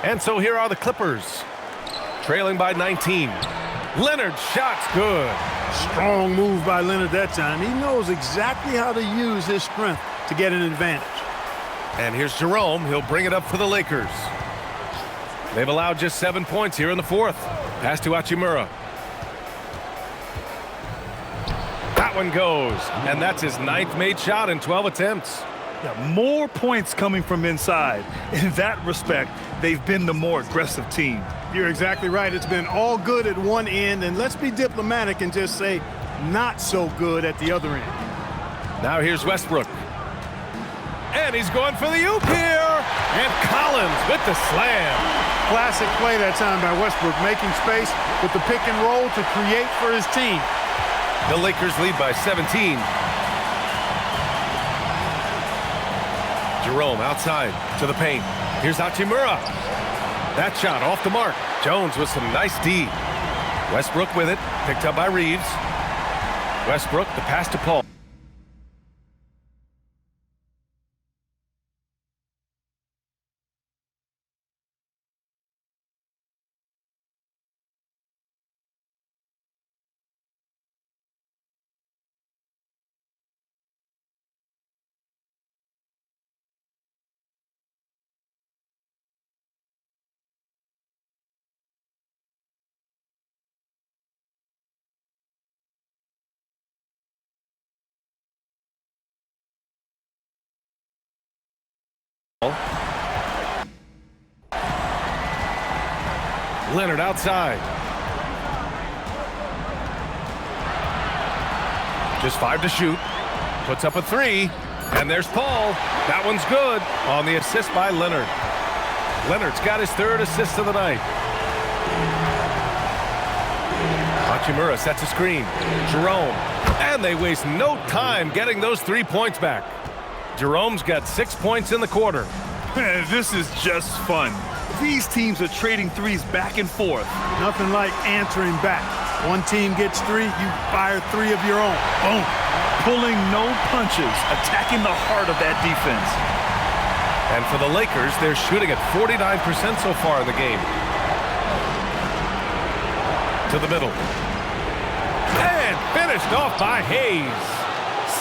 And so here are the Clippers. Trailing by 19. Leonard's shot's good. Strong move by Leonard that time. He knows exactly how to use his strength to get an advantage. And here's Jerome. He'll bring it up for the Lakers. They've allowed just 7 points here in the 4th. Pass to Hachimura. That one goes. And that's his 9th made shot in 12 attempts. Yeah, more points coming from inside. In that respect, they've been the more aggressive team. You're exactly right. It's been all good at one end, and let's be diplomatic and just say not so good at the other end. Now here's Westbrook. And he's going for the oop here. And Collins with the slam. Classic play that time by Westbrook, making space with the pick and roll to create for his team. The Lakers lead by 17. Jerome outside to the paint. Here's Hachimura. That shot off the mark. Jones with some nice D. Westbrook with it. Picked up by Reeves. Westbrook, the pass to Paul. Leonard outside. Just 5 to shoot. Puts up a 3. And there's Paul. That one's good on the assist by Leonard. Leonard's got his 3rd assist of the night. Hachimura sets a screen. Jerome. And they waste no time getting those 3 points back. Jerome's got 6 points in the quarter. This is just fun. These teams are trading threes back and forth. Nothing like answering back. One team gets 3, you fire 3 of your own. Boom. Pulling no punches, attacking the heart of that defense. And for the Lakers, they're shooting at 49% so far in the game. To the middle. And finished off by Hayes.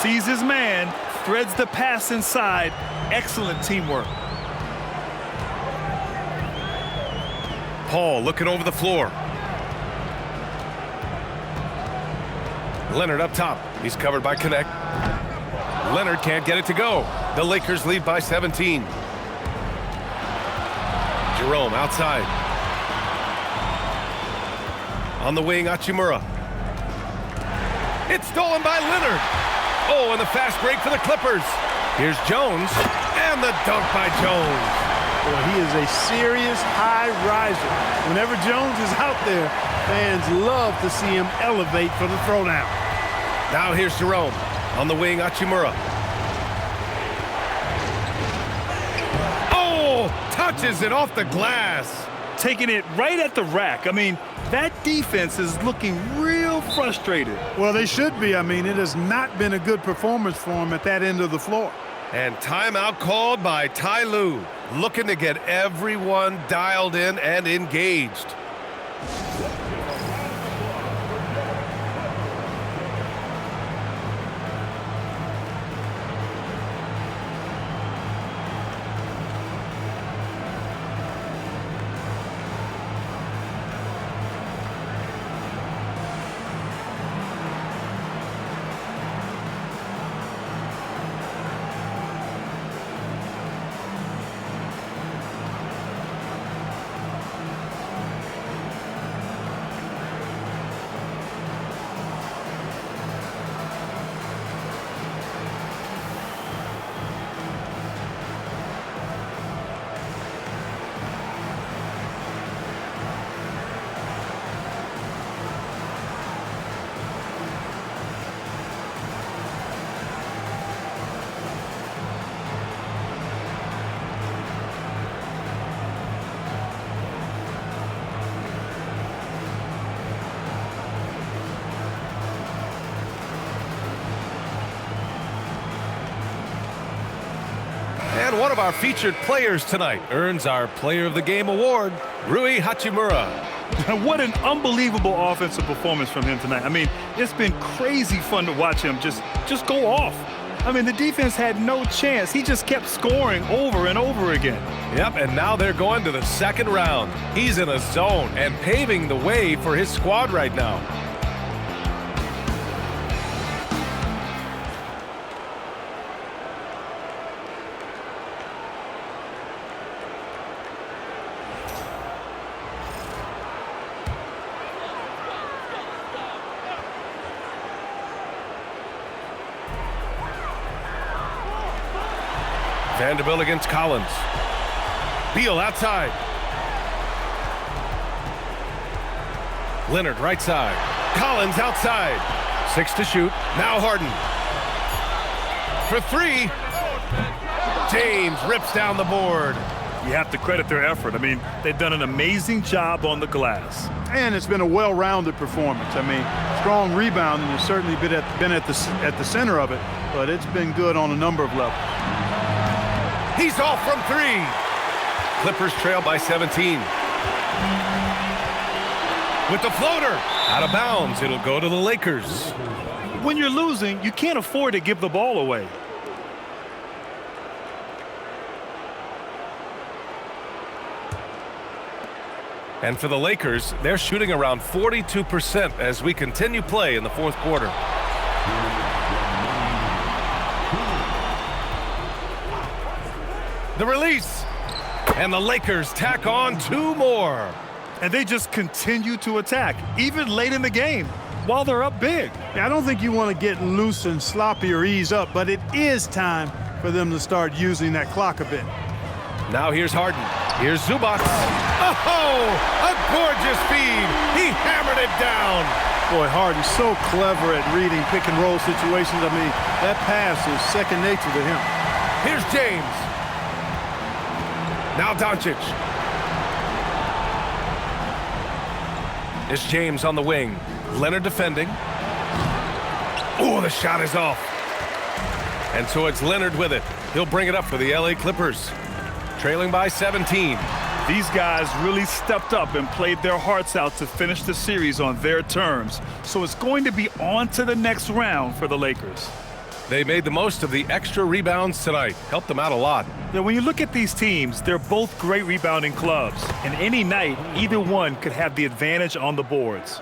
Sees his man, threads the pass inside. Excellent teamwork. Paul looking over the floor. Leonard up top. He's covered by Connect. Leonard can't get it to go. The Lakers lead by 17. Jerome outside. On the wing, Hachimura. It's stolen by Leonard. Oh, and the fast break for the Clippers. Here's Jones. And the dunk by Jones. Boy, he is a serious high riser. Whenever Jones is out there, fans love to see him elevate for the throwdown. Now here's Jerome. On the wing, Hachimura. Oh, touches it off the glass. taking it right at the rack. I mean, that defense is looking real frustrated. Well, they should be. I mean, it has not been a good performance for them at that end of the floor. And timeout called by Ty Lue, looking to get everyone dialed in and engaged. And one of our featured players tonight earns our Player of the Game award, Rui Hachimura. What an unbelievable offensive performance from him tonight. I mean, it's been crazy fun to watch him just go off. I mean, the defense had no chance. He just kept scoring over and over again. Yep, and now they're going to the second round. He's in a zone and paving the way for his squad right now. Vanderbilt against Collins. Beal outside. Leonard right side. Collins outside. 6 to shoot. Now Harden. For 3. James rips down the board. You have to credit their effort. I mean, they've done an amazing job on the glass. And it's been a well-rounded performance. I mean, strong rebounding has certainly been at the center of it, but it's been good on a number of levels. He's off from 3. Clippers trail by 17. With the floater. Out of bounds. It'll go to the Lakers. When you're losing, you can't afford to give the ball away. And for the Lakers, they're shooting around 42% as we continue play in the fourth quarter. The release. And the Lakers tack on 2 more. And they just continue to attack, even late in the game, while they're up big. I don't think you want to get loose and sloppy or ease up, but it is time for them to start using that clock a bit. Now here's Harden. Here's Zubac. Oh, a gorgeous feed. He hammered it down. Boy, Harden's so clever at reading pick and roll situations. I mean, that pass is second nature to him. Here's James. Now Doncic. It's James on the wing. Leonard defending. Oh, the shot is off. And so it's Leonard with it. He'll bring it up for the LA Clippers. Trailing by 17. These guys really stepped up and played their hearts out to finish the series on their terms. So it's going to be on to the next round for the Lakers. They made the most of the extra rebounds tonight. Helped them out a lot. Now, when you look at these teams, they're both great rebounding clubs. And any night, either one could have the advantage on the boards.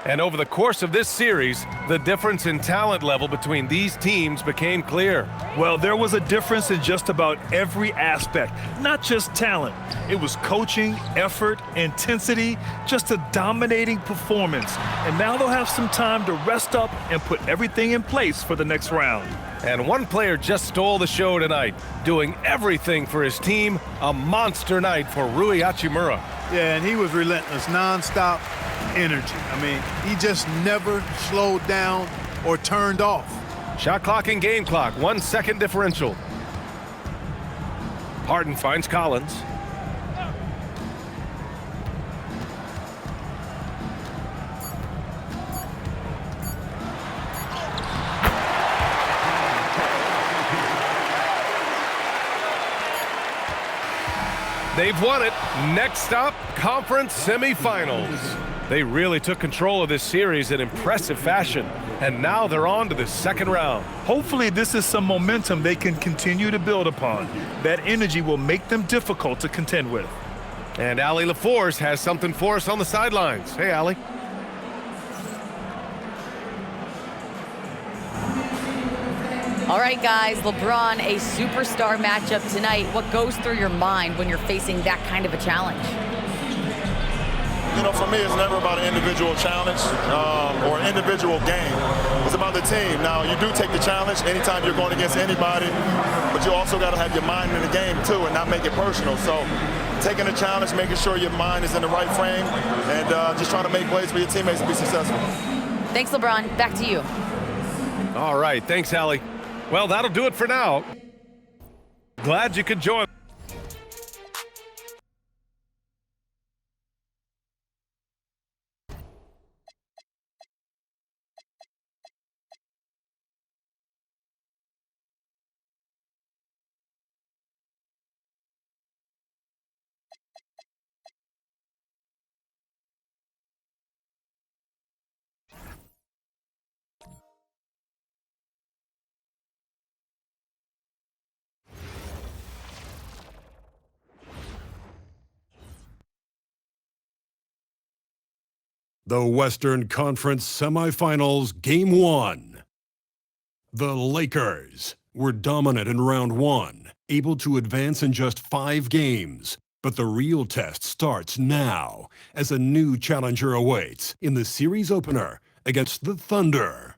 And over the course of this series, the difference in talent level between these teams became clear. Well, there was a difference in just about every aspect, not just talent. It was coaching, effort, intensity, just a dominating performance. And now they'll have some time to rest up and put everything in place for the next round. And one player just stole the show tonight, doing everything for his team. A monster night for Rui Hachimura. Yeah, and he was relentless, nonstop energy. I mean, he just never slowed down or turned off. Shot clock and game clock, 1 second differential. Harden finds Collins. They've won it. Next up, conference semifinals. They really took control of this series in impressive fashion, and now they're on to the second round. Hopefully this is some momentum they can continue to build upon. That energy will make them difficult to contend with. And Allie LaForce has something for us on the sidelines. Hey, Allie. All right, guys, LeBron, a superstar matchup tonight. What goes through your mind when you're facing that kind of a challenge? You know, for me, it's never about an individual challenge or an individual game. It's about the team. Now, you do take the challenge anytime you're going against anybody, but you also got to have your mind in the game, too, and not make it personal. So taking the challenge, making sure your mind is in the right frame, and just trying to make plays for your teammates to be successful. Thanks, LeBron. Back to you. All right. Thanks, Allie. Well, that'll do it for now. Glad you could join. The Western Conference Semifinals, Game 1. The Lakers were dominant in Round 1, able to advance in just 5 games. But the real test starts now, as a new challenger awaits in the series opener against the Thunder.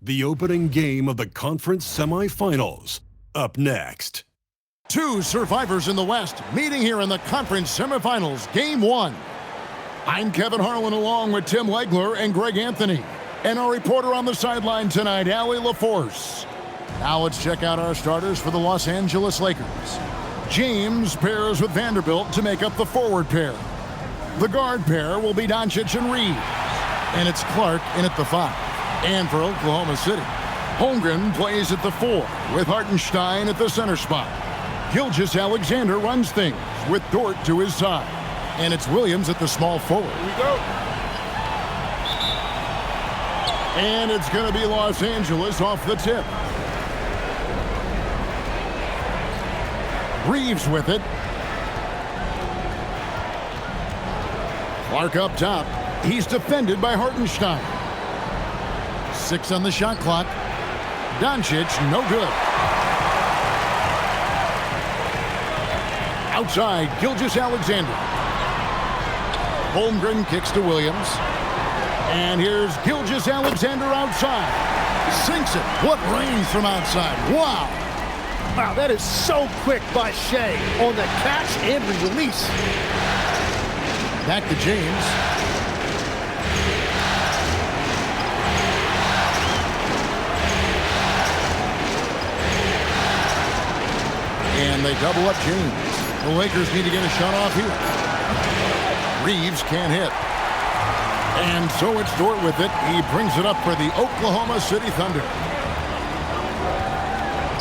The opening game of the conference semifinals, up next. 2 survivors in the West meeting here in the conference semifinals, Game 1. I'm Kevin Harlan along with Tim Legler and Greg Anthony. And our reporter on the sideline tonight, Allie LaForce. Now let's check out our starters for the Los Angeles Lakers. James pairs with Vanderbilt to make up the forward pair. The guard pair will be Doncic and Reeves. And it's Clark in at the 5. And for Oklahoma City, Holmgren plays at the 4 with Hartenstein at the center spot. Gilgeous-Alexander runs things with Dort to his side. And it's Williams at the small forward. Here we go. And it's going to be Los Angeles off the tip. Reeves with it. Clark up top. He's defended by Hartenstein. 6 on the shot clock. Doncic, no good. Outside, Gilgeous-Alexander. Holmgren kicks to Williams. And here's Gilgeous-Alexander outside. Sinks it. What range from outside. Wow. Wow, that is so quick by Shea on the catch and release. Back to James. And they double up James. The Lakers need to get a shot off here. Reeves can't hit. And so it's Dort with it. He brings it up for the Oklahoma City Thunder.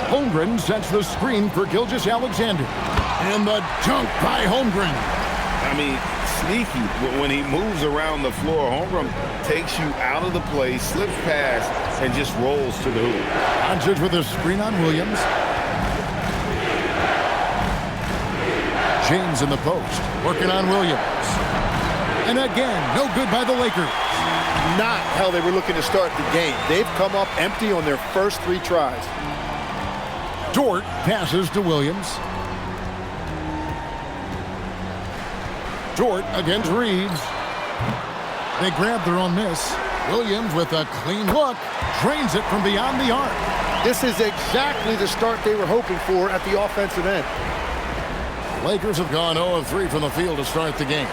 Holmgren sets the screen for Gilgeous-Alexander. And the dunk by Holmgren. I mean, sneaky. When he moves around the floor, Holmgren takes you out of the play, slips past, and just rolls to the hoop. Doncic with a screen on Williams. James in the post, working on Williams. And again, no good by the Lakers. Not how they were looking to start the game. They've come up empty on their first 3 tries. Dort passes to Williams. Dort against Reeves. They grab their own miss. Williams with a clean look. Drains it from beyond the arc. This is exactly the start they were hoping for at the offensive end. Lakers have gone 0 of 3 from the field to start the game.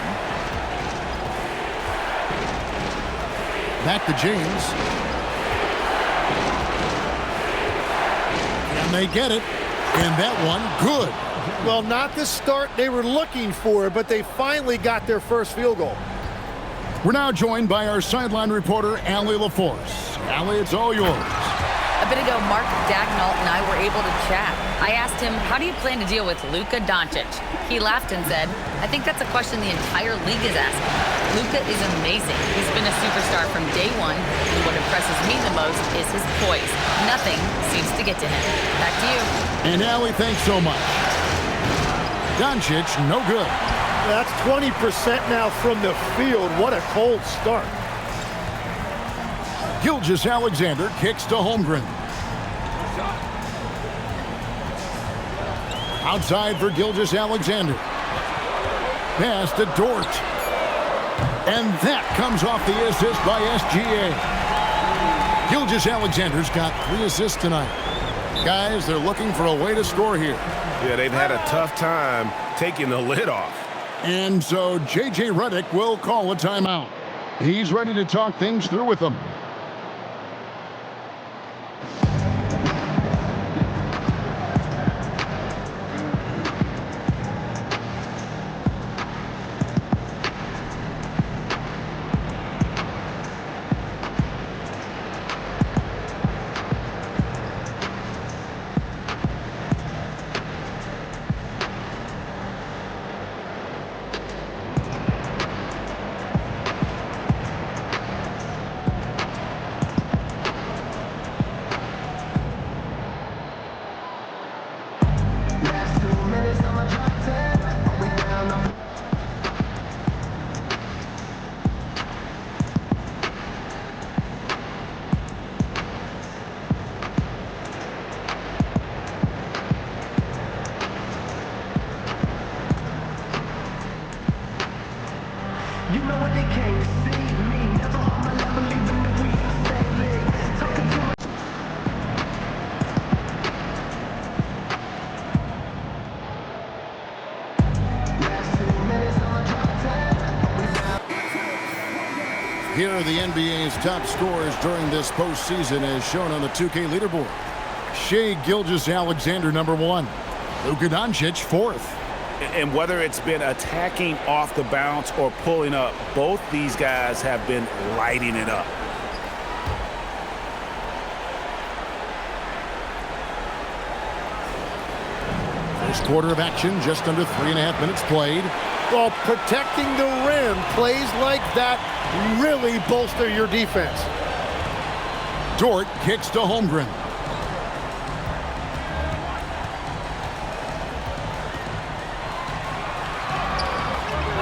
Back to James. And they get it. And that one, good. Well, not the start they were looking for, but they finally got their first field goal. We're now joined by our sideline reporter, Allie LaForce. Allie, it's all yours. A bit ago, Mark Dagnall and I were able to chat. I asked him, how do you plan to deal with Luka Doncic? He laughed and said, I think that's a question the entire league is asking. Luka is amazing. He's been a superstar from day one, and what impresses me the most is his poise. Nothing seems to get to him. Back to you. And Allie, thanks so much. Doncic, no good. That's 20% now from the field. What a cold start. Gilgeous-Alexander kicks to Holmgren. Outside for Gilgeous-Alexander. Pass to Dort. And that comes off the assist by SGA. Gilgeous-Alexander's got 3 assists tonight. Guys, they're looking for a way to score here. Yeah, they've had a tough time taking the lid off. And so J.J. Redick will call a timeout. He's ready to talk things through with them. Here are the NBA's top scorers during this postseason as shown on the 2K leaderboard. Shai Gilgeous-Alexander, number 1. Luka Doncic, 4th. And whether it's been attacking off the bounce or pulling up, both these guys have been lighting it up. First quarter of action, just under 3.5 minutes played. Well, protecting the rim, plays like that really bolster your defense. Dort kicks to Holmgren.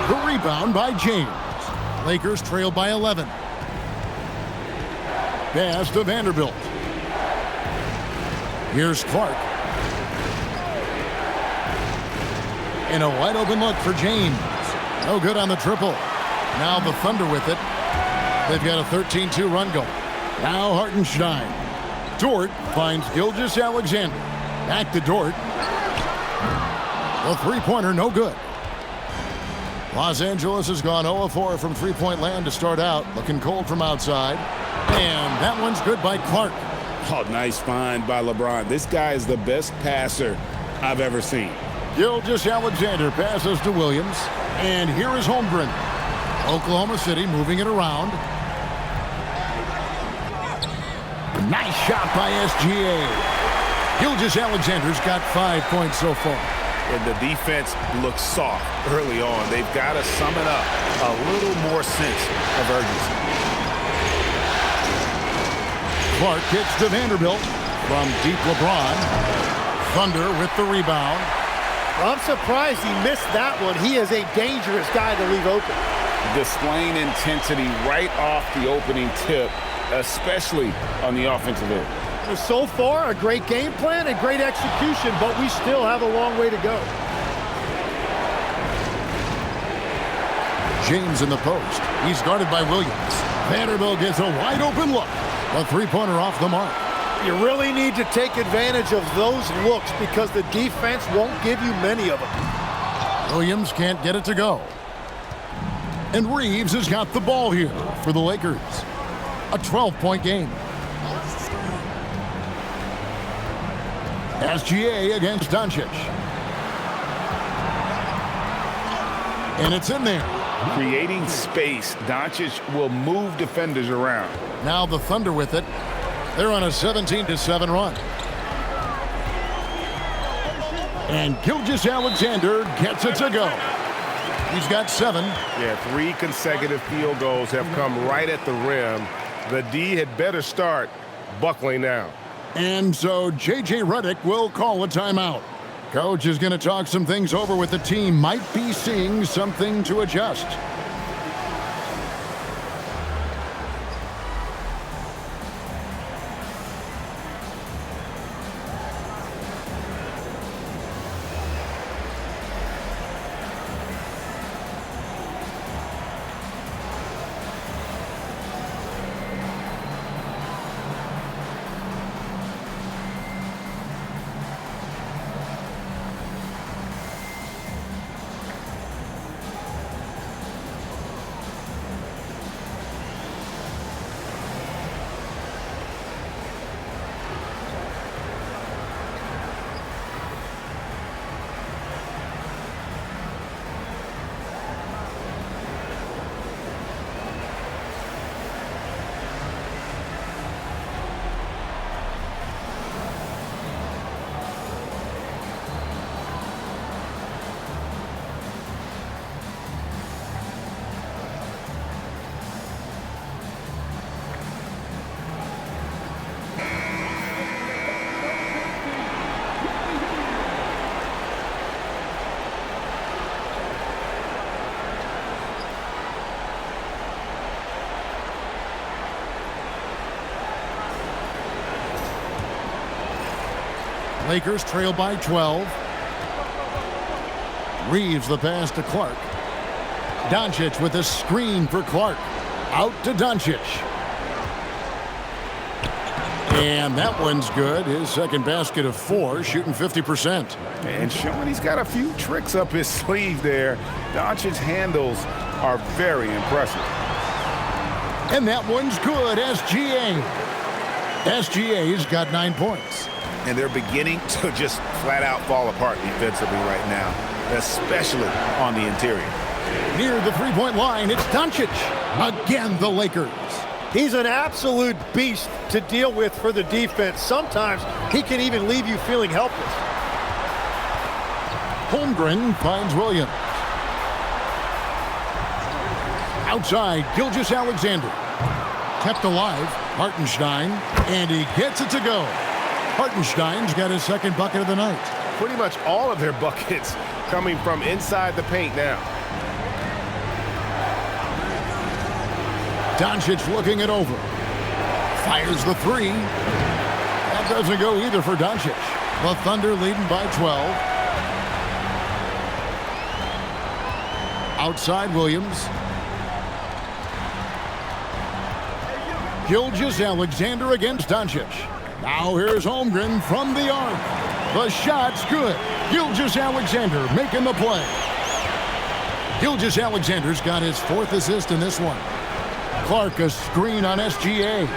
The rebound by James. Lakers trail by 11. Pass to Vanderbilt. Here's Clark. And a wide open look for James. No good on the triple. Now the Thunder with it. They've got a 13-2 run going. Now Hartenstein. Dort finds Gilgeous-Alexander. Back to Dort. The three-pointer, no good. Los Angeles has gone 0-4 from three-point land to start out. Looking cold from outside. And that one's good by Clark. Oh, nice find by LeBron. This guy is the best passer I've ever seen. Gilgeous-Alexander passes to Williams. And here is Holmgren. Oklahoma City moving it around. Nice shot by SGA. Gilgeous-Alexander's got 5 points so far. And the defense looks soft early on. They've got to summon up a little more sense of urgency. Clark kicks to Vanderbilt from deep LeBron. Thunder with the rebound. I'm surprised he missed that one. He is a dangerous guy to leave open. Displaying intensity right off the opening tip, especially on the offensive end. So far, a great game plan and great execution, but we still have a long way to go. James in the post. He's guarded by Williams. Vanderbilt gets a wide open look. A three-pointer off the mark. You really need to take advantage of those looks because the defense won't give you many of them. Williams can't get it to go. And Reeves has got the ball here for the Lakers. A 12-point game. SGA against Doncic. And it's in there. Creating space, Doncic will move defenders around. Now the Thunder with it. They're on a 17-7 run. And Gilgeous-Alexander gets it to go. He's got 7. Yeah, 3 consecutive field goals have come right at the rim. The D had better start buckling now. And so J.J. Redick will call a timeout. Coach is going to talk some things over with the team. Might be seeing something to adjust. Lakers trail by 12. Reeves the pass to Clark. Doncic with a screen for Clark. Out to Doncic. And that one's good. His second basket of 4, shooting 50%. And showing he's got a few tricks up his sleeve there. Doncic's handles are very impressive. And that one's good. SGA's got 9 points. And they're beginning to just flat out fall apart defensively right now, especially on the interior. Near the three-point line, it's Doncic. Again, the Lakers. He's an absolute beast to deal with for the defense. Sometimes he can even leave you feeling helpless. Holmgren finds Williams. Outside, Gilgeous-Alexander. Kept alive, Hartenstein, and he gets it to go. Hartenstein's got his second bucket of the night. Pretty much all of their buckets coming from inside the paint now. Doncic looking it over. Fires the 3. That doesn't go either for Doncic. The Thunder leading by 12. Outside Williams. Gilgeous-Alexander against Doncic. Now here's Holmgren from the arc. The shot's good. Gilgeous-Alexander making the play. Gilgeous-Alexander's got his 4th assist in this one. Clark a screen on SGA.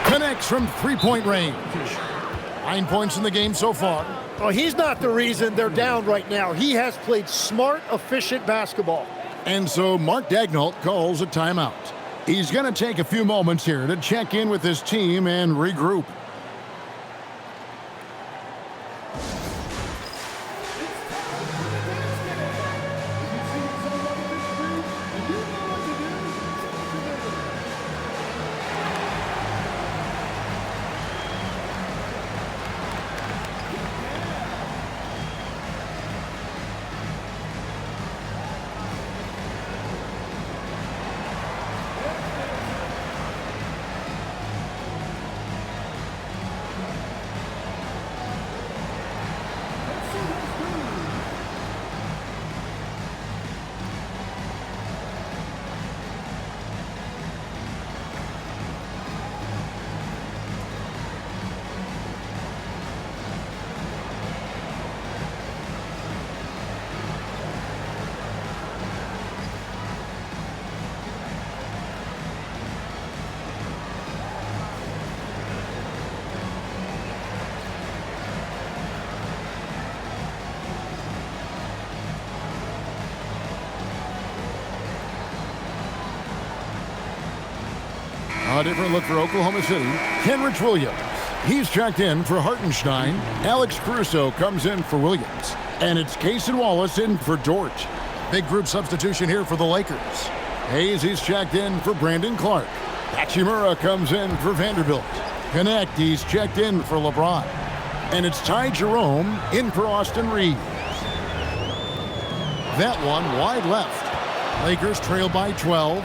Connects from three-point range. 9 points in the game so far. Oh, he's not the reason they're down right now. He has played smart, efficient basketball. And so Mark Daigneault calls a timeout. He's going to take a few moments here to check in with his team and regroup. different look for Oklahoma City. Kenrich Williams. He's checked in for Hartenstein. Alex Caruso comes in for Williams. And it's Cason Wallace in for Dort. Big group substitution here for the Lakers. Hayes, he's checked in for Brandon Clark. Hachimura comes in for Vanderbilt. Connect, he's checked in for LeBron. And it's Ty Jerome in for Austin Reeves. That one wide left. Lakers trail by 12.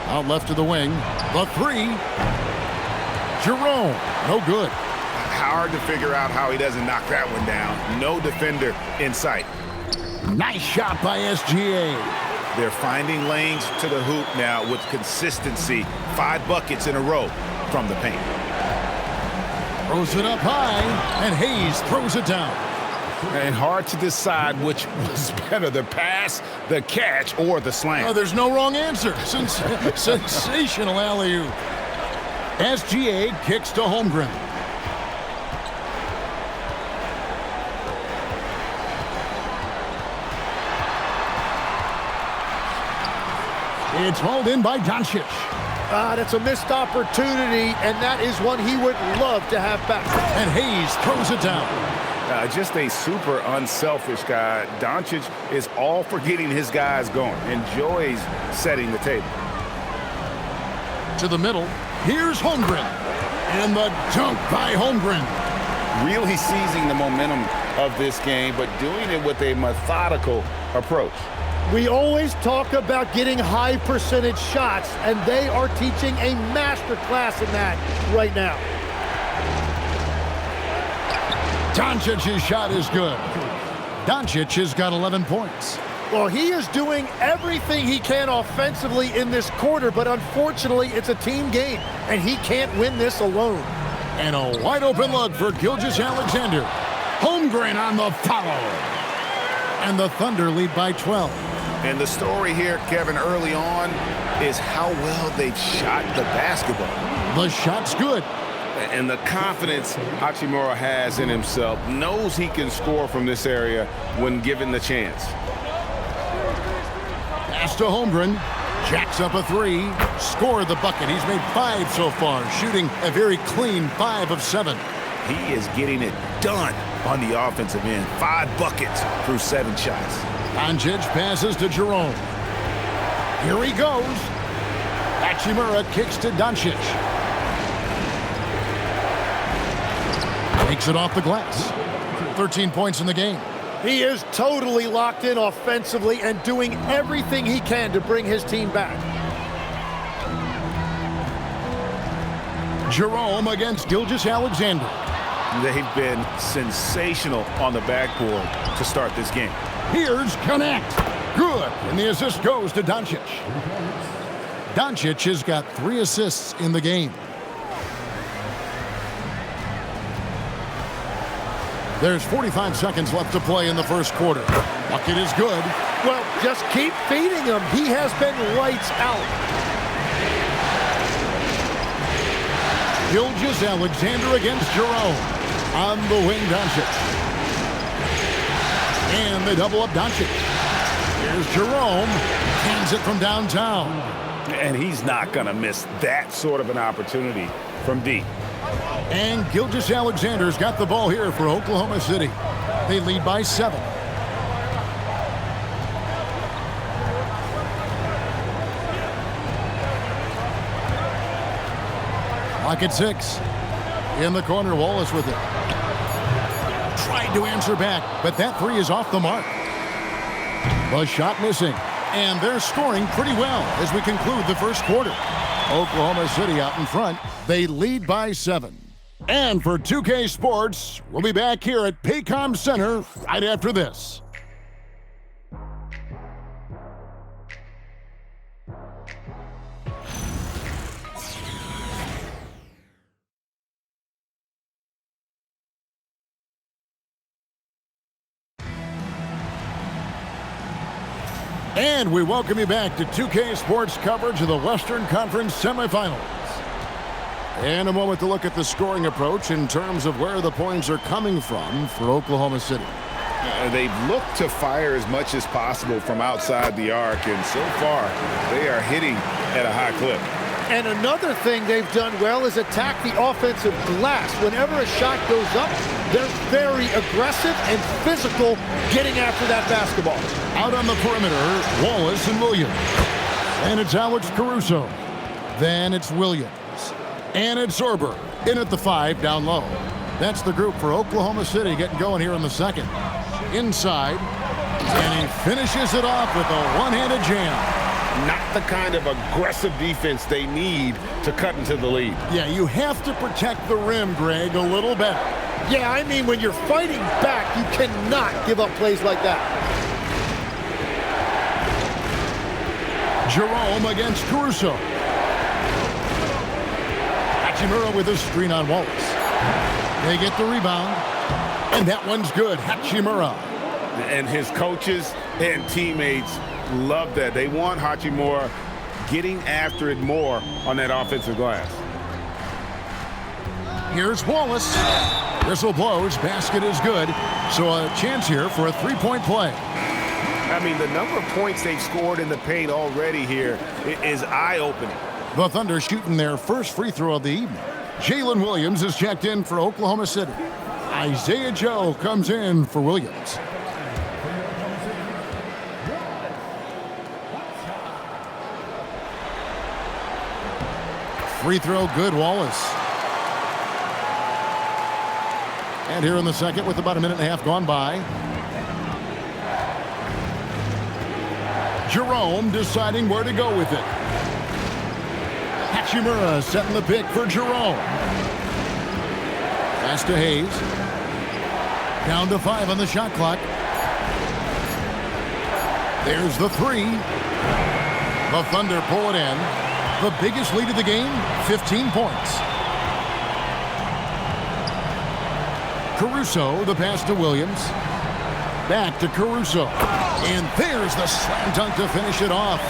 Out left to the wing. The three. Jerome, no good. Hard to figure out how he doesn't knock that one down. No defender in sight. Nice shot by SGA. They're finding lanes to the hoop now with consistency. 5 buckets in a row from the paint. Throws it up high, and Hayes throws it down. And hard to decide which was better, the pass, the catch, or the slam. Oh, there's no wrong answer. Sensational alley-oop. SGA kicks to Holmgren. It's hauled in by Doncic. That's a missed opportunity, and that is one he would love to have back. And Hayes throws it down. Just a super unselfish guy. Doncic is all for getting his guys going. Enjoys setting the table. To the middle. Here's Holmgren. And the dunk by Holmgren. Really seizing the momentum of this game, but doing it with a methodical approach. We always talk about getting high percentage shots, and they are teaching a master class in that right now. Doncic's shot is good. Doncic has got 11 points. Well, he is doing everything he can offensively in this quarter, but unfortunately, it's a team game, and he can't win this alone. And a wide open look for Gilgeous-Alexander. Holmgren on the follow. And the Thunder lead by 12. And the story here, Kevin, early on is how well they've shot the basketball. The shot's good. And the confidence Hachimura has in himself, knows he can score from this area when given the chance. Pass to Holmgren. Jacks up a three. Scored the bucket. He's made 5 so far, shooting a very clean 5 of 7. He is getting it done on the offensive end. 5 buckets through 7 shots. Doncic passes to Jerome. Here he goes. Hachimura kicks to Doncic. Takes it off the glass. 13 points in the game. He is totally locked in offensively and doing everything he can to bring his team back. Jerome against Gilgeous-Alexander. They've been sensational on the backboard to start this game. Here's Connect. Good. And the assist goes to Doncic. Doncic has got 3 assists in the game. There's 45 seconds left to play in the first quarter. Bucket is good. Well, just keep feeding him. He has been lights out. Gilgeous-Alexander against Jerome. On the wing, Doncic. And they double up Doncic. Here's Jerome. Cans it from downtown. And he's not going to miss that sort of an opportunity from deep. And Gilgeous-Alexander's got the ball here for Oklahoma City. They lead by 7. Clock at 6. In the corner, Wallace with it. Tried to answer back, but that 3 is off the mark. The shot missing. And they're scoring pretty well as we conclude the first quarter. Oklahoma City out in front. They lead by 7. And for 2K Sports, we'll be back here at Paycom Center right after this. And we welcome you back to 2K Sports coverage of the Western Conference semifinals. In a moment to look at the scoring approach in terms of where the points are coming from for Oklahoma City. They've looked to fire as much as possible from outside the arc, and so far they are hitting at a high clip. And another thing they've done well is attack the offensive glass. Whenever a shot goes up, they're very aggressive and physical getting after that basketball. Out on the perimeter, Wallace and Williams. And it's Alex Caruso. Then it's Williams. And it's Zorber. In at the 5, down low. That's the group for Oklahoma City getting going here in the second. Inside. And he finishes it off with a one-handed jam. Not the kind of aggressive defense they need to cut into the lead. Yeah, you have to protect the rim, Greg, a little better. Yeah, I mean, when you're fighting back, you cannot give up plays like that. Jerome against Caruso. Hachimura with a screen on Wallace. They get the rebound, and that one's good. Hachimura. And his coaches and teammates love that. They want Hachimura getting after it more on that offensive glass. Here's Wallace. Whistle blows. Basket is good. So a chance here for a three-point play. I mean, the number of points they've scored in the paint already here is eye-opening. The Thunder shooting their first free throw of the evening. Jalen Williams is checked in for Oklahoma City. Isaiah Joe comes in for Williams. Free throw good, Wallace. And here in the second with about a minute and a half gone by. Jerome deciding where to go with it. Hachimura setting the pick for Jerome. Pass to Hayes. Down to 5 on the shot clock. There's the 3. The Thunder pull it in. The biggest lead of the game, 15 points. Caruso, the pass to Williams. Back to Caruso. And there's the slam dunk to finish it off.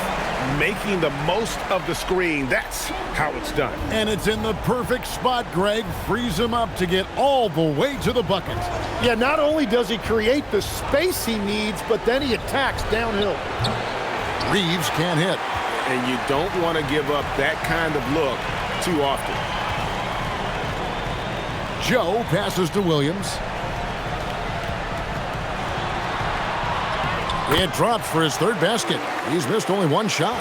Making the most of the screen. That's how it's done. And it's in the perfect spot, Greg. Frees him up to get all the way to the bucket. Yeah, not only does he create the space he needs, but then he attacks downhill. Reeves can't hit. And you don't want to give up that kind of look too often. Joe passes to Williams. It drops for his third basket. He's missed only one shot.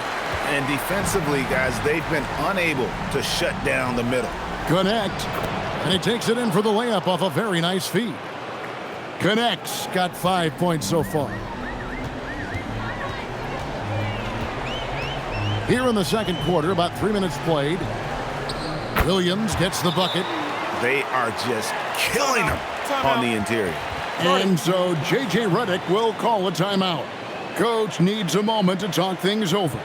And defensively, guys, they've been unable to shut down the middle. Connect. And he takes it in for the layup off a very nice feed. Connects. Got 5 points so far. Here in the second quarter, about 3 minutes played. Williams gets the bucket. They are just killing them on the interior. And so J.J. Redick will call a timeout. Coach needs a moment to talk things over.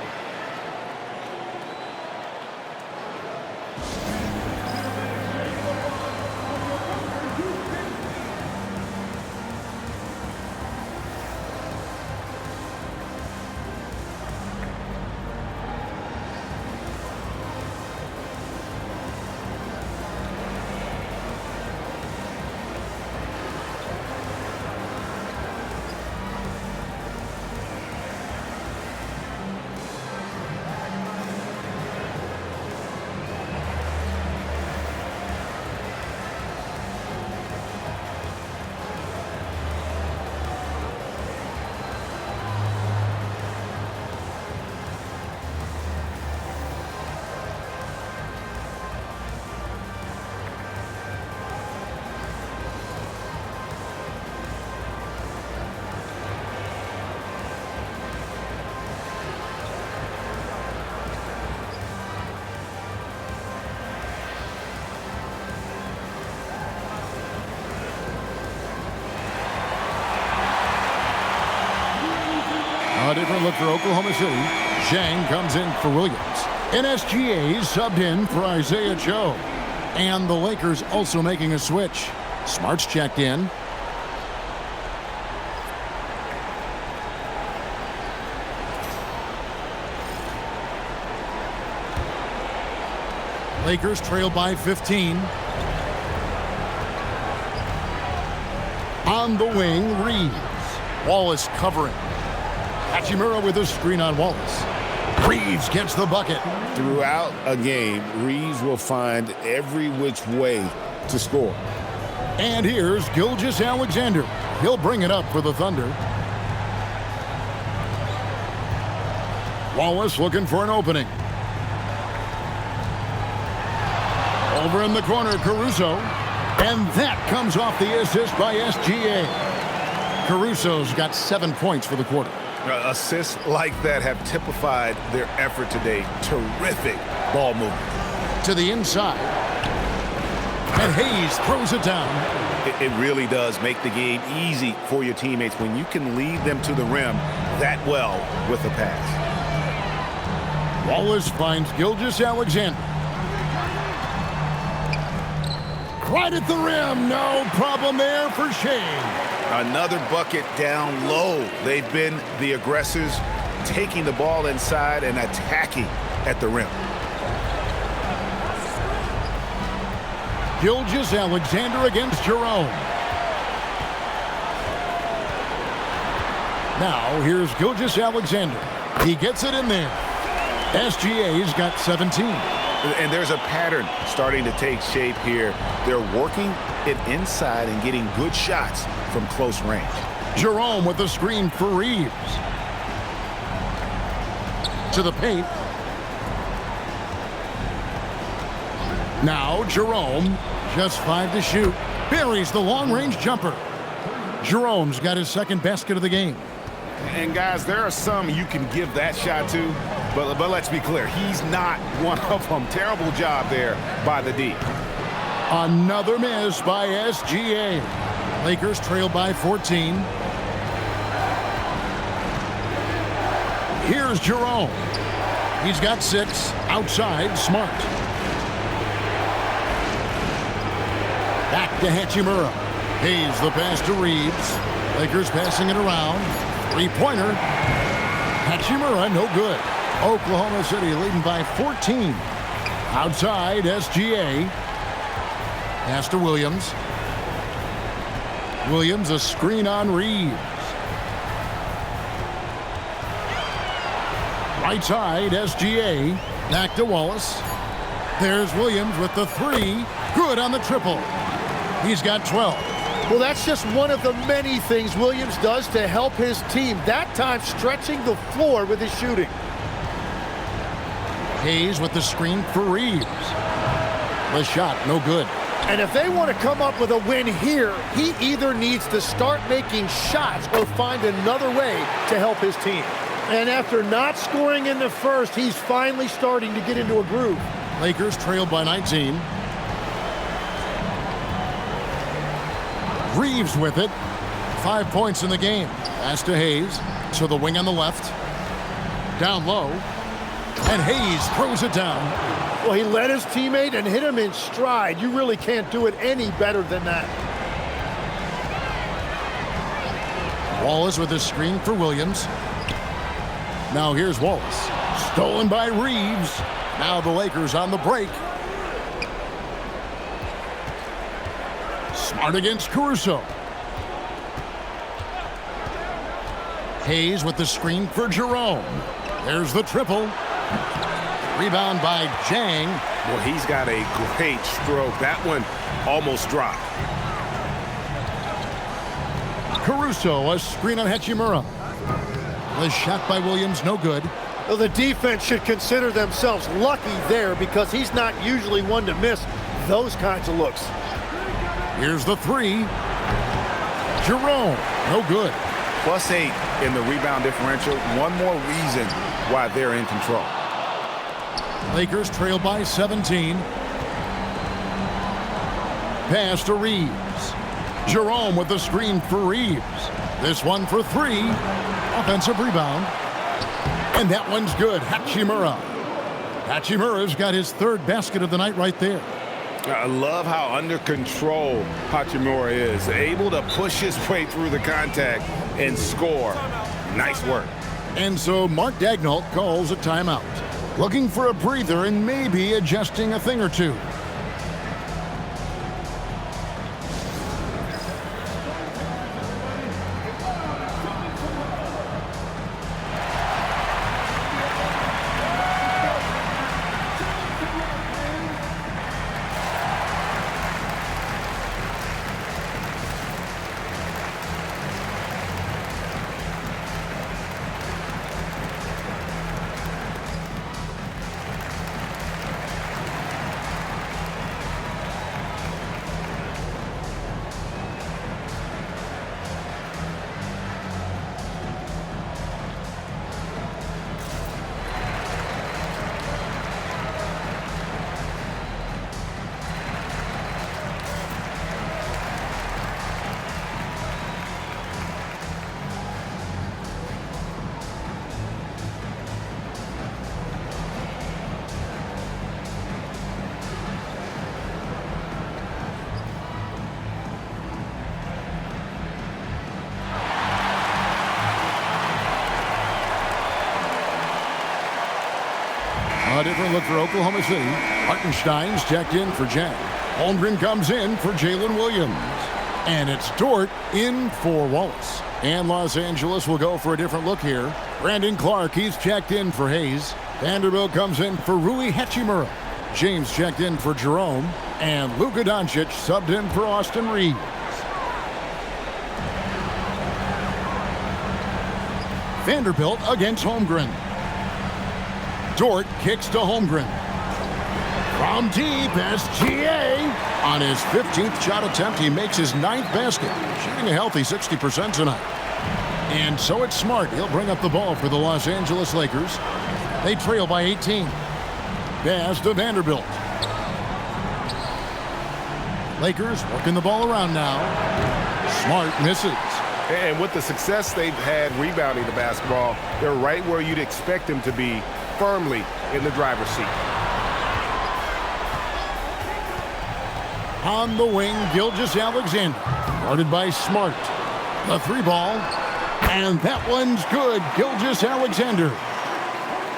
A different look for Oklahoma City. Zhang comes in for Williams. NSGA subbed in for Isaiah Joe. And the Lakers also making a switch. Smart's checked in. Lakers trail by 15. On the wing, Reeves. Wallace covering. Hachimura with a screen on Wallace. Reeves gets the bucket. Throughout a game, Reeves will find every which way to score. And here's Gilgeous-Alexander. He'll bring it up for the Thunder. Wallace looking for an opening. Over in the corner, Caruso. And that comes off the assist by SGA. Caruso's got 7 points for the quarter. Assists like that have typified their effort today. Terrific ball movement. To the inside. And Hayes throws it down. It really does make the game easy for your teammates when you can lead them to the rim that well with a pass. Wallace finds Gilgeous-Alexander. Right at the rim. No problem there for Shane. Another bucket down low. They've been the aggressors, taking the ball inside and attacking at the rim. Gilgeous-Alexander against Jerome. Now here's Gilgeous-Alexander. He gets it in there. SGA's got 17. And there's a pattern starting to take shape here. They're working it inside and getting good shots from close range. Jerome with the screen for Reeves. To the paint. Now Jerome, just 5 to shoot. Buries the long-range jumper. Jerome's got his second basket of the game. And guys, there are some you can give that shot to, but let's be clear, he's not one of them. Terrible job there by the D. Another miss by SGA. Lakers trail by 14. Here's Jerome. He's got 6. Outside, Smart. Back to Hachimura. Hayes the pass to Reeves. Lakers passing it around. Three-pointer. Hachimura, no good. Oklahoma City leading by 14. Outside, SGA. Pass to Williams. Williams, a screen on Reeves. Right side, SGA. Back to Wallace. There's Williams with the 3. Good on the triple. He's got 12. Well, that's just one of the many things Williams does to help his team. That time stretching the floor with his shooting. Hayes with the screen for Reeves. The shot, no good. And if they want to come up with a win here, he either needs to start making shots or find another way to help his team. And after not scoring in the first, he's finally starting to get into a groove. Lakers trailed by 19. Reeves with it. 5 points in the game. Pass to Hayes. To the wing on the left. Down low. And Hayes throws it down. Well, he led his teammate and hit him in stride. You really can't do it any better than that. Wallace with a screen for Williams. Now here's Wallace. Stolen by Reeves. Now the Lakers on the break. Smart against Caruso. Hayes with the screen for Jerome. There's the triple. Rebound by Jang. Well, he's got a great stroke. That one almost dropped. Caruso, a screen on Hachimura. The shot by Williams, no good. Well, the defense should consider themselves lucky there because he's not usually one to miss those kinds of looks. Here's the 3. Jerome, no good. +8 in the rebound differential. One more reason why they're in control. Lakers trail by 17. Pass to Reeves. Jerome with the screen for Reeves. This one for 3. Offensive rebound. And that one's good. Hachimura. Hachimura's got his 3rd basket of the night right there. I love how under control Hachimura is. Able to push his way through the contact and score. Nice work. And so Mark Daigneault calls a timeout. Looking for a breather and maybe adjusting a thing or two. A different look for Oklahoma City. Hartenstein's checked in for Jang. Holmgren comes in for Jalen Williams. And it's Dort in for Wallace. And Los Angeles will go for a different look here. Brandon Clark, he's checked in for Hayes. Vanderbilt comes in for Rui Hachimura. James checked in for Jerome. And Luka Doncic subbed in for Austin Reeves. Vanderbilt against Holmgren. Dort kicks to Holmgren. From deep, SGA. On his 15th shot attempt, he makes his 9th basket, shooting a healthy 60% tonight. And so it's Smart. He'll bring up the ball for the Los Angeles Lakers. They trail by 18. Pass to Vanderbilt. Lakers working the ball around now. Smart misses. And with the success they've had rebounding the basketball, they're right where you'd expect them to be, firmly in the driver's seat. On the wing, Gilgeous-Alexander, guarded by Smart. The 3-ball, and that one's good. Gilgeous-Alexander.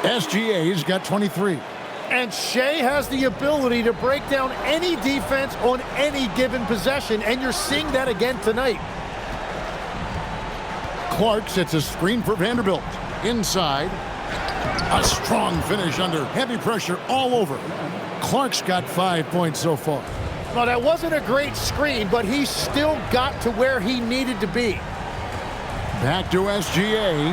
SGA's got 23. And Shea has the ability to break down any defense on any given possession, and you're seeing that again tonight. Clark sets a screen for Vanderbilt. Inside. A strong finish under heavy pressure all over. Clark's got 5 points so far. Well, that wasn't a great screen, but he still got to where he needed to be. Back to SGA.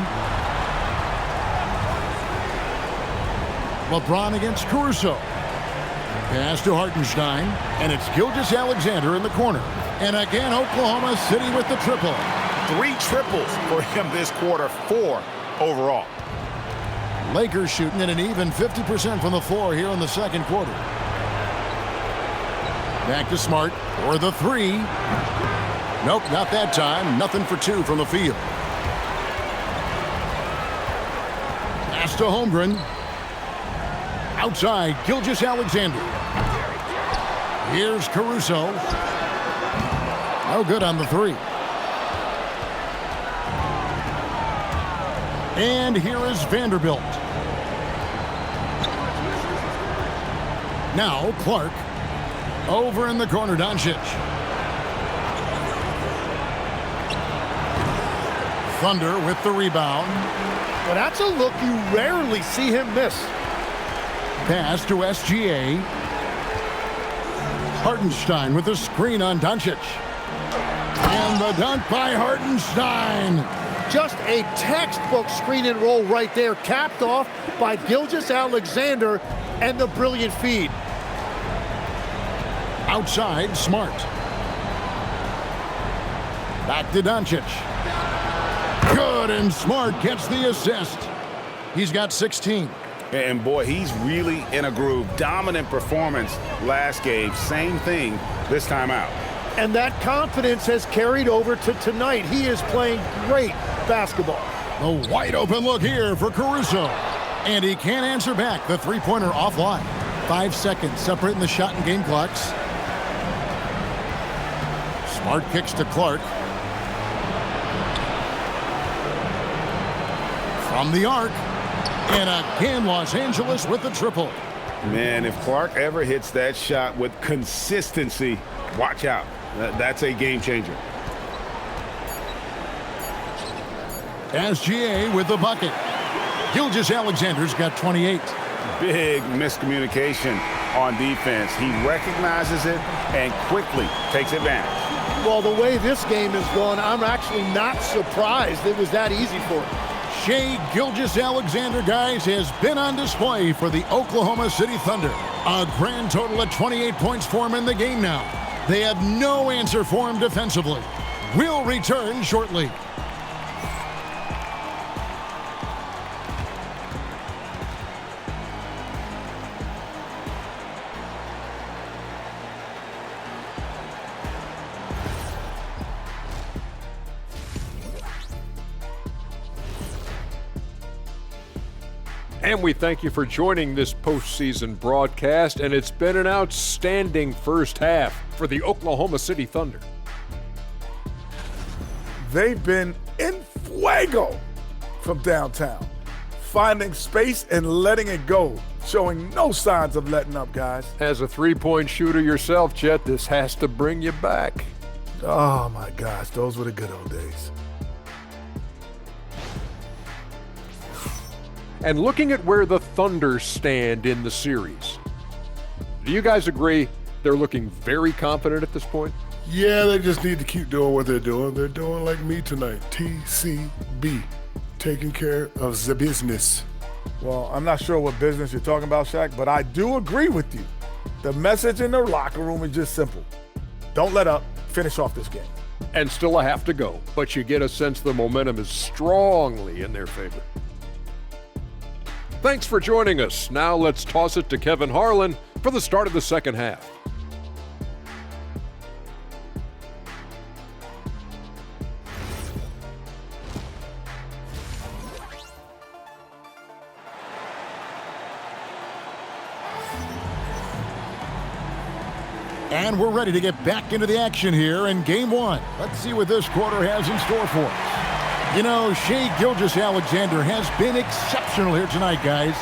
LeBron against Caruso. Pass to Hartenstein, and it's Gilgeous-Alexander in the corner. And again, Oklahoma City with the triple. 3 triples for him this quarter, 4 overall. Lakers shooting at an even 50% from the floor here in the second quarter. Back to Smart for the 3. Nope, not that time. Nothing for 2 from the field. Pass to Holmgren. Outside, Gilgeous-Alexander. Here's Caruso. No good on the 3. And here is Vanderbilt. Now Clark. Over in the corner, Doncic. Thunder with the rebound. Well, that's a look you rarely see him miss. Pass to SGA. Hartenstein with the screen on Doncic. And the dunk by Hartenstein. Just a textbook screen and roll right there, capped off by Gilgeous-Alexander and the brilliant feed. Outside, Smart. Back to Doncic. Good, and Smart gets the assist. He's got 16. And boy, he's really in a groove. Dominant performance last game. Same thing this time out. And that confidence has carried over to tonight. He is playing great basketball. The wide open look here for Caruso. And he can't answer back. The three-pointer offline. 5 seconds separating the shot and game clocks. Smart kicks to Clark. From the arc. And again, Los Angeles with the triple. Man, if Clark ever hits that shot with consistency, watch out. That's a game changer. SGA with the bucket. Gilgeous-Alexander's got 28. Big miscommunication on defense. He recognizes it and quickly takes advantage. Well, the way this game is going, I'm actually not surprised it was that easy for him. Shai Gilgeous-Alexander, guys, has been on display for the Oklahoma City Thunder. A grand total of 28 points for him in the game now. They have no answer for him defensively. We'll return shortly. And we thank you for joining this postseason broadcast, and it's been an outstanding first half for the Oklahoma City Thunder. They've been in fuego from downtown, finding space and letting it go showing no signs of letting up, guys. As a three-point shooter yourself, Chet, this has to bring you back. Oh, my gosh, those were the good old days. And looking at where the Thunder stand in the series, do you guys agree they're looking very confident at this point? Yeah, they just need to keep doing what they're doing. They're doing like me tonight, TCB, taking care of the business. Well, I'm not sure what business you're talking about, Shaq, but I do agree with you. The message in the locker room is just simple. Don't let up. Finish off this game. And still a half to go, but you get a sense the momentum is strongly in their favor. Thanks for joining us. Now let's toss it to Kevin Harlan for the start of the second half. And we're ready to get back into the action here in Game 1. Let's see what this quarter has in store for us. You know, Shai Gilgeous-Alexander has been exceptional here tonight, guys.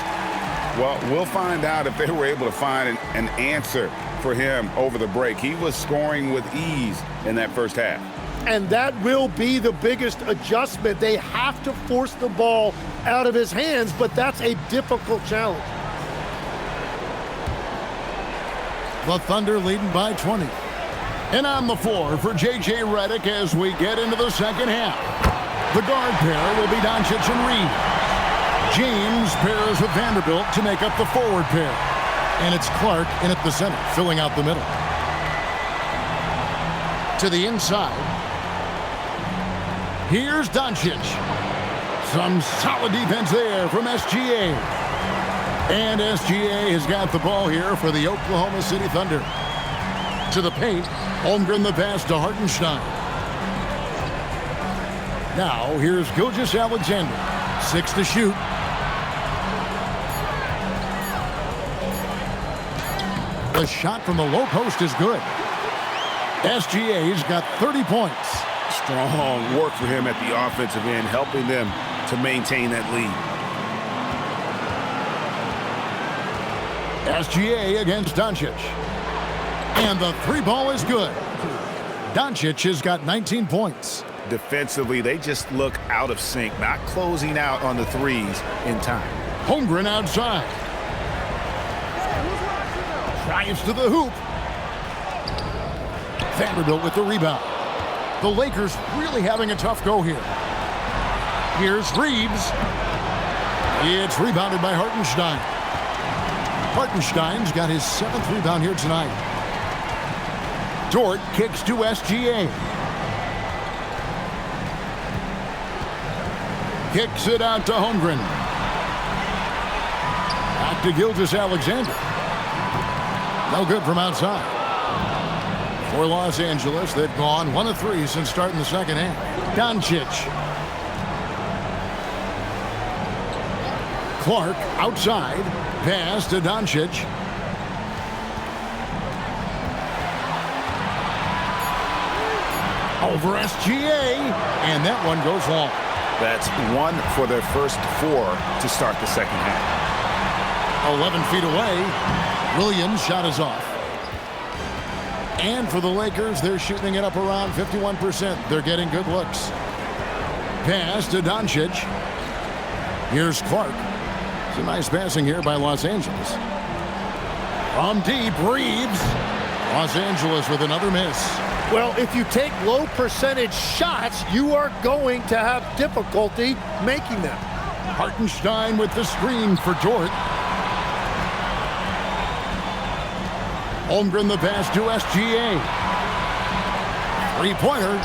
Well, we'll find out if they were able to find an answer for him over the break. He was scoring with ease in that first half. And that will be the biggest adjustment. They have to force the ball out of his hands, but that's a difficult challenge. The Thunder leading by 20. And on the floor for J.J. Redick as we get into the second half. The guard pair will be Doncic and Reed. James pairs with Vanderbilt to make up the forward pair. And it's Clark in at the center, filling out the middle. To the inside. Here's Doncic. Some solid defense there from SGA. And SGA has got the ball here for the Oklahoma City Thunder. To the paint, Holmgren the pass to Hartenstein. Now, here's Gilgeous-Alexander. 6 to shoot. The shot from the low post is good. SGA's got 30 points. Strong work for him at the offensive end, helping them to maintain that lead. SGA against Doncic. And the three ball is good. Doncic has got 19 points. Defensively, they just look out of sync, not closing out on the threes in time. Holmgren outside. Drives to the hoop. Vanderbilt with the rebound. The Lakers really having a tough go here. Here's Reeves. It's rebounded by Hartenstein. Hartenstein's got his 7th rebound here tonight. Dort kicks to SGA. Kicks it out to Holmgren. Back to Gilgeous-Alexander. No good from outside. For Los Angeles, they've gone 1 of 3 since starting the second half. Doncic. Clark outside. Pass to Doncic. Over SGA. And that one goes long. That's 1 for their first 4 to start the second half. 11 feet away. Williams' shot is off. And for the Lakers, they're shooting it up around 51%. They're getting good looks. Pass to Doncic. Here's Clark. It's a nice passing here by Los Angeles. From deep, Reeves. Los Angeles with another miss. Well, if you take low percentage shots, you are going to have difficulty making them. Hartenstein with the screen for Dort. Holmgren the pass to SGA. Three-pointer.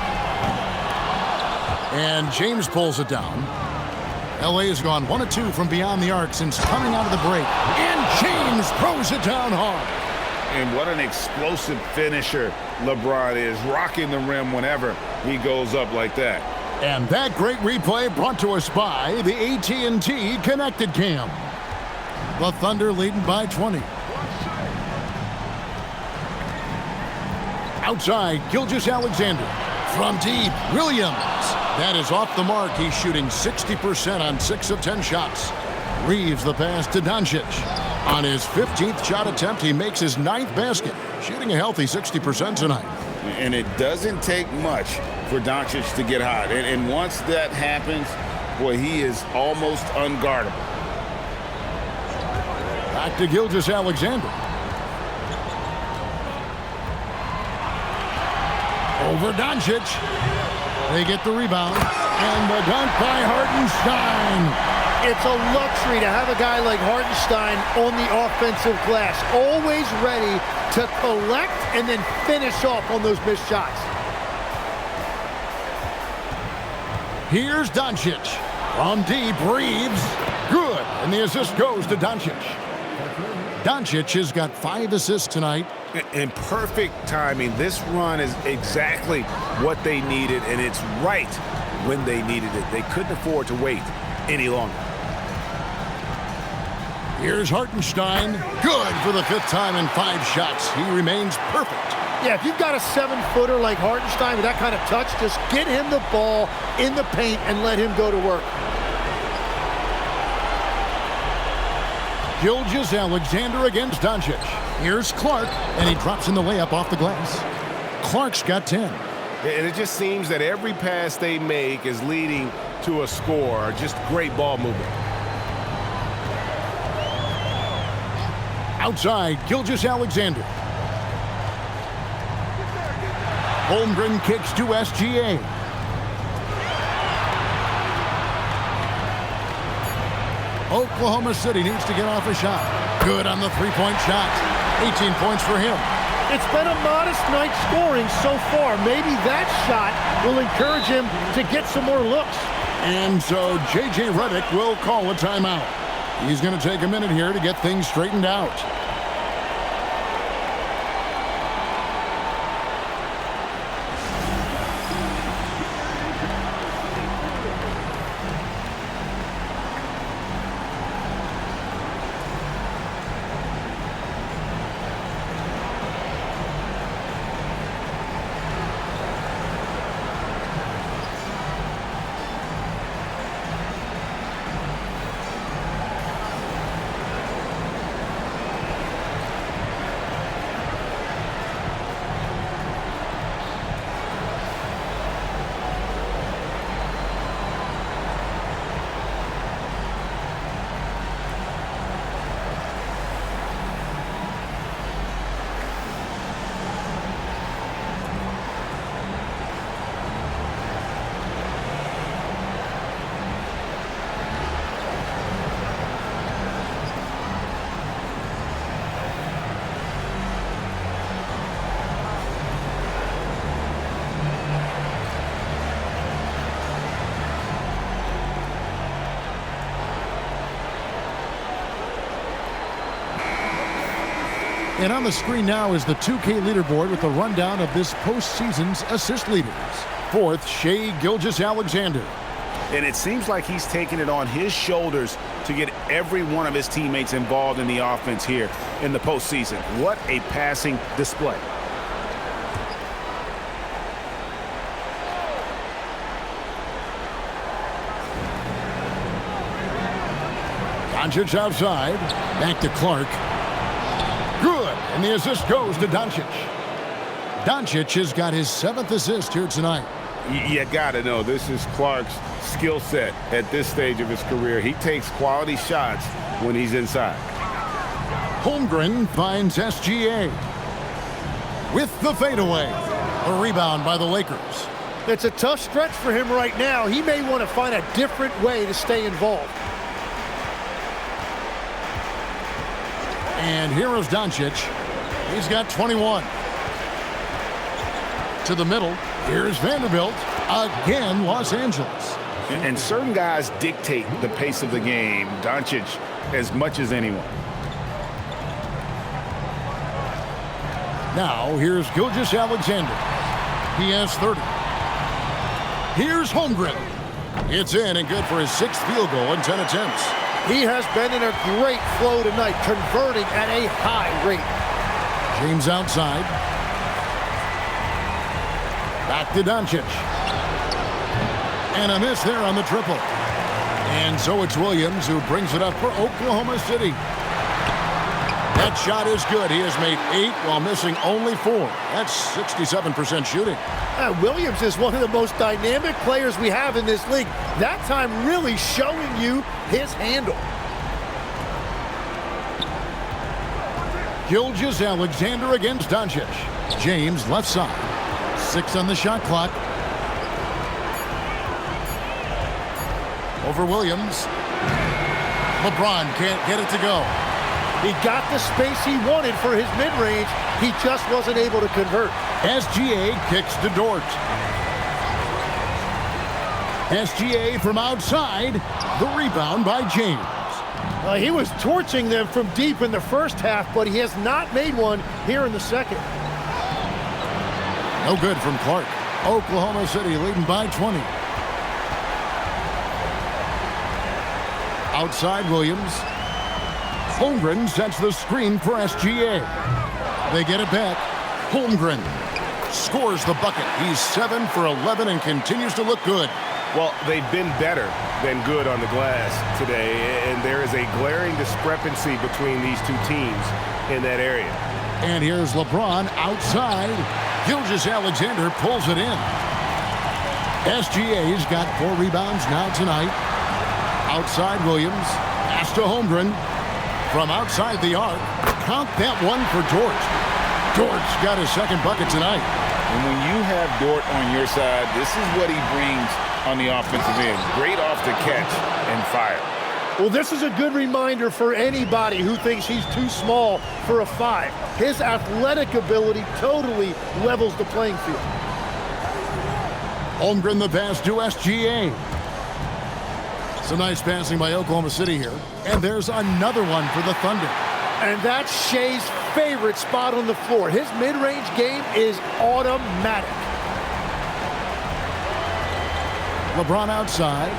And James pulls it down. LA has gone 1 of 2 from beyond the arc since coming out of the break. And James throws it down hard. And what an explosive finisher LeBron is, rocking the rim whenever he goes up like that. And that great replay brought to us by the AT&T Connected Cam. The Thunder leading by 20. Outside, Gilgeous-Alexander. From deep, Williams. That is off the mark. He's shooting 60% on 6 of 10 shots. Reeves the pass to Doncic. On his 15th shot attempt, he makes his 9th basket, shooting a healthy 60% tonight. And it doesn't take much for Doncic to get hot. And once that happens, boy, he is almost unguardable. Back to Gilgeous-Alexander. Over Doncic. They get the rebound. And the dunk by Hartenstein. It's a luxury to have a guy like Hartenstein on the offensive glass, always ready to collect and then finish off on those missed shots. Here's Doncic. From deep, Reeves. Good. And the assist goes to Doncic. Doncic has got 5 assists tonight. And perfect timing. This run is exactly what they needed, and it's right when they needed it. They couldn't afford to wait any longer. Here's Hartenstein. Good for the 5th time in 5 shots. He remains perfect. Yeah, if you've got a 7-footer like Hartenstein with that kind of touch, just get him the ball in the paint and let him go to work. Gilgeous-Alexander against Doncic. Here's Clark, and he drops in the layup off the glass. Clark's got 10. And it just seems that every pass they make is leading to a score. Just great ball movement. Outside, Gilgeous-Alexander. Holmgren kicks to SGA. Oklahoma City needs to get off a shot. Good on the 3-point shot. 18 points for him. It's been a modest night scoring so far. Maybe that shot will encourage him to get some more looks. And so J.J. Redick will call a timeout. He's going to take a minute here to get things straightened out. And on the screen now is the 2K leaderboard with a rundown of this postseason's assist leaders. 4th, Shai Gilgeous-Alexander. And it seems like he's taking it on his shoulders to get every one of his teammates involved in the offense here in the postseason. What a passing display. Doncic outside. Back to Clark. Good. And the assist goes to Doncic. Doncic has got his 7th assist here tonight. You got to know this is Clark's skill set at this stage of his career. He takes quality shots when he's inside. Holmgren finds SGA with the fadeaway. A rebound by the Lakers. It's a tough stretch for him right now. He may want to find a different way to stay involved. And here is Doncic. He's got 21. To the middle. Here's Vanderbilt. Again, Los Angeles. And certain guys dictate the pace of the game. Doncic as much as anyone. Now, here's Gilgeous-Alexander. He has 30. Here's Holmgren. It's in and good for his 6th field goal in 10 attempts. He has been in a great flow tonight, converting at a high rate. James outside. Back to Doncic. And a miss there on the triple. And so it's Williams who brings it up for Oklahoma City. That shot is good. He has made 8 while missing only 4. That's 67% shooting. Williams is one of the most dynamic players we have in this league. That time really showing you his handle. Gilgeous-Alexander against Doncic. James left side. 6 on the shot clock. Over Williams. LeBron can't get it to go. He got the space he wanted for his mid-range. He just wasn't able to convert. SGA kicks to Dort. SGA from outside. The rebound by James. He was torching them from deep in the first half, but he has not made one here in the second. No good from Clark. Oklahoma City leading by 20. Outside Williams. Holmgren sets the screen for SGA. They get it back. Holmgren scores the bucket. He's 7 for 11 and continues to look good. Well, they've been better than good on the glass today, and there is a glaring discrepancy between these two teams in that area. And here's LeBron outside. Gilgeous-Alexander pulls it in. SGA's got 4 rebounds now tonight. Outside Williams. Pass to Holmgren. From outside the arc. Count that one for Dort. Dort's got his second bucket tonight. And when you have Dort on your side, this is what he brings on the offensive end. Great off the catch and fire. Well, this is a good reminder for anybody who thinks he's too small for a 5. His athletic ability totally levels the playing field. Holmgren the pass to SGA. Some nice passing by Oklahoma City here. And there's another one for the Thunder. And that's Shea's favorite spot on the floor. His mid-range game is automatic. LeBron outside.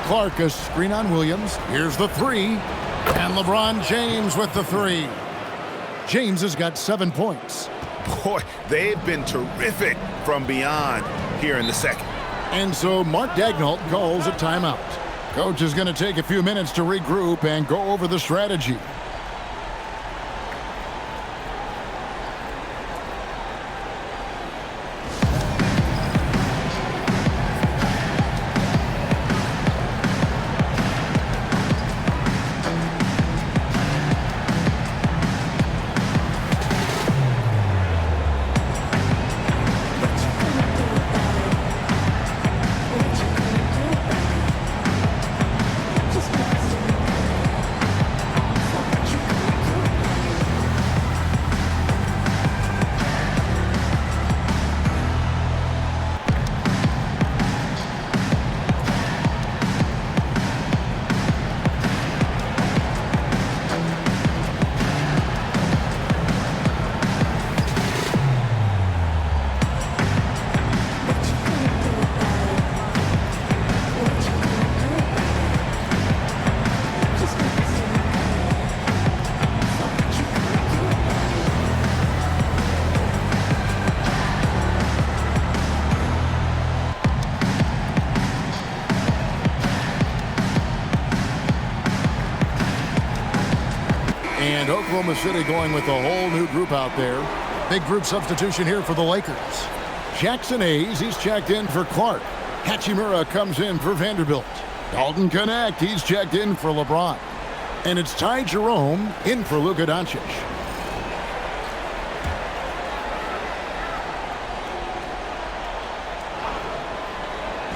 Clark a screen on Williams. Here's the 3. And LeBron James with the 3. James has got 7 points. Boy, they've been terrific from beyond here in the second. And so Mark Daigneault calls a timeout. Coach is going to take a few minutes to regroup and go over the strategy. And Oklahoma City going with a whole new group out there. Big group substitution here for the Lakers. Jackson Hayes, he's checked in for Clark. Hachimura comes in for Vanderbilt. Dalton Connect, he's checked in for LeBron. And it's Ty Jerome in for Luka Doncic.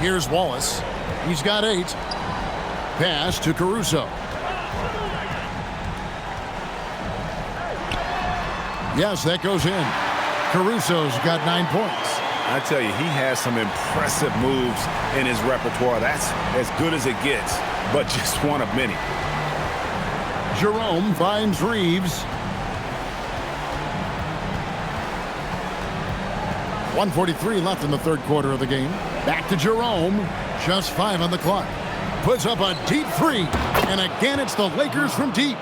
Here's Wallace. He's got 8. Pass to Caruso. Yes, that goes in. Caruso's got 9 points. I tell you, he has some impressive moves in his repertoire. That's as good as it gets, but just one of many. Jerome finds Reeves. 1:43 left in the third quarter of the game. Back to Jerome. Just 5 on the clock. Puts up a deep 3. And again, it's the Lakers from deep.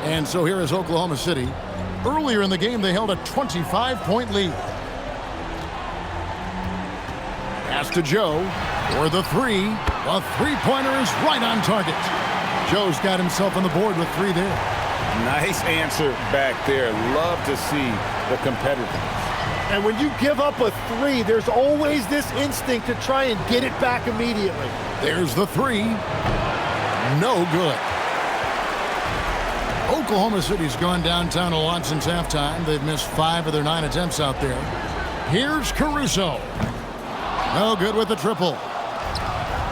And so here is Oklahoma City. Earlier in the game, they held a 25-point lead. Pass to Joe for the 3. The three-pointer is right on target. Joe's got himself on the board with 3 there. Nice answer back there. Love to see the competitiveness. And when you give up a 3, there's always this instinct to try and get it back immediately. There's the 3. No good. Oklahoma City's gone downtown a lot since halftime. They've missed 5 of their 9 attempts out there. Here's Caruso. No good with the triple.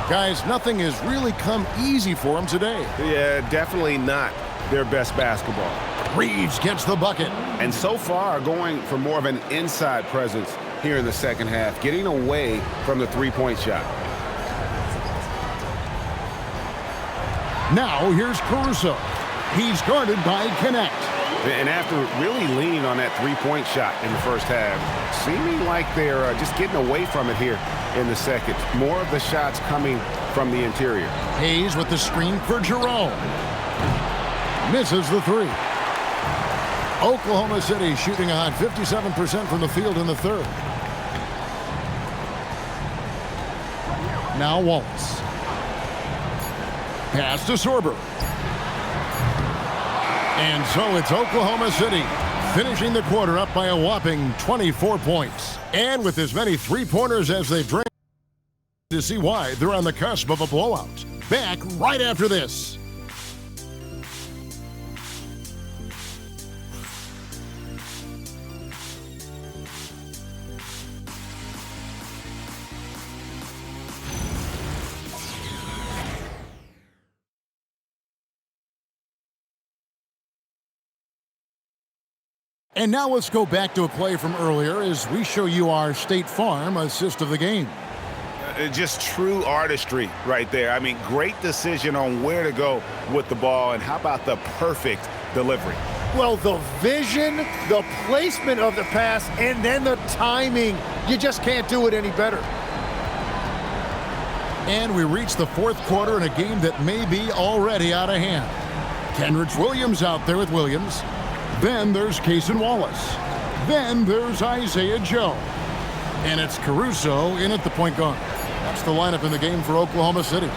Guys, nothing has really come easy for them today. Yeah, definitely not their best basketball. Reeves gets the bucket. And so far, going for more of an inside presence here in the second half, getting away from the three-point shot. Now here's Caruso. He's guarded by Connect. And after really leaning on that three-point shot in the first half, seeming like they're just getting away from it here in the second. More of the shots coming from the interior. Hayes with the screen for Jerome. Misses the 3. Oklahoma City shooting a hot 57% from the field in the third. Now Wallace. Pass to Sorber. And so it's Oklahoma City finishing the quarter up by a whopping 24 points. And with as many three-pointers as they've drained, to see why they're on the cusp of a blowout. Back right after this. And now let's go back to a play from earlier as we show you our State Farm assist of the game. Just true artistry right there. I mean, great decision on where to go with the ball, and how about the perfect delivery? Well, the vision, the placement of the pass, and then the timing. You just can't do it any better. And we reach the fourth quarter in a game that may be already out of hand. Kenrich Williams out there with Williams. Then there's Cason Wallace. Then there's Isaiah Joe. And it's Caruso in at the point guard. That's the lineup in the game for Oklahoma City.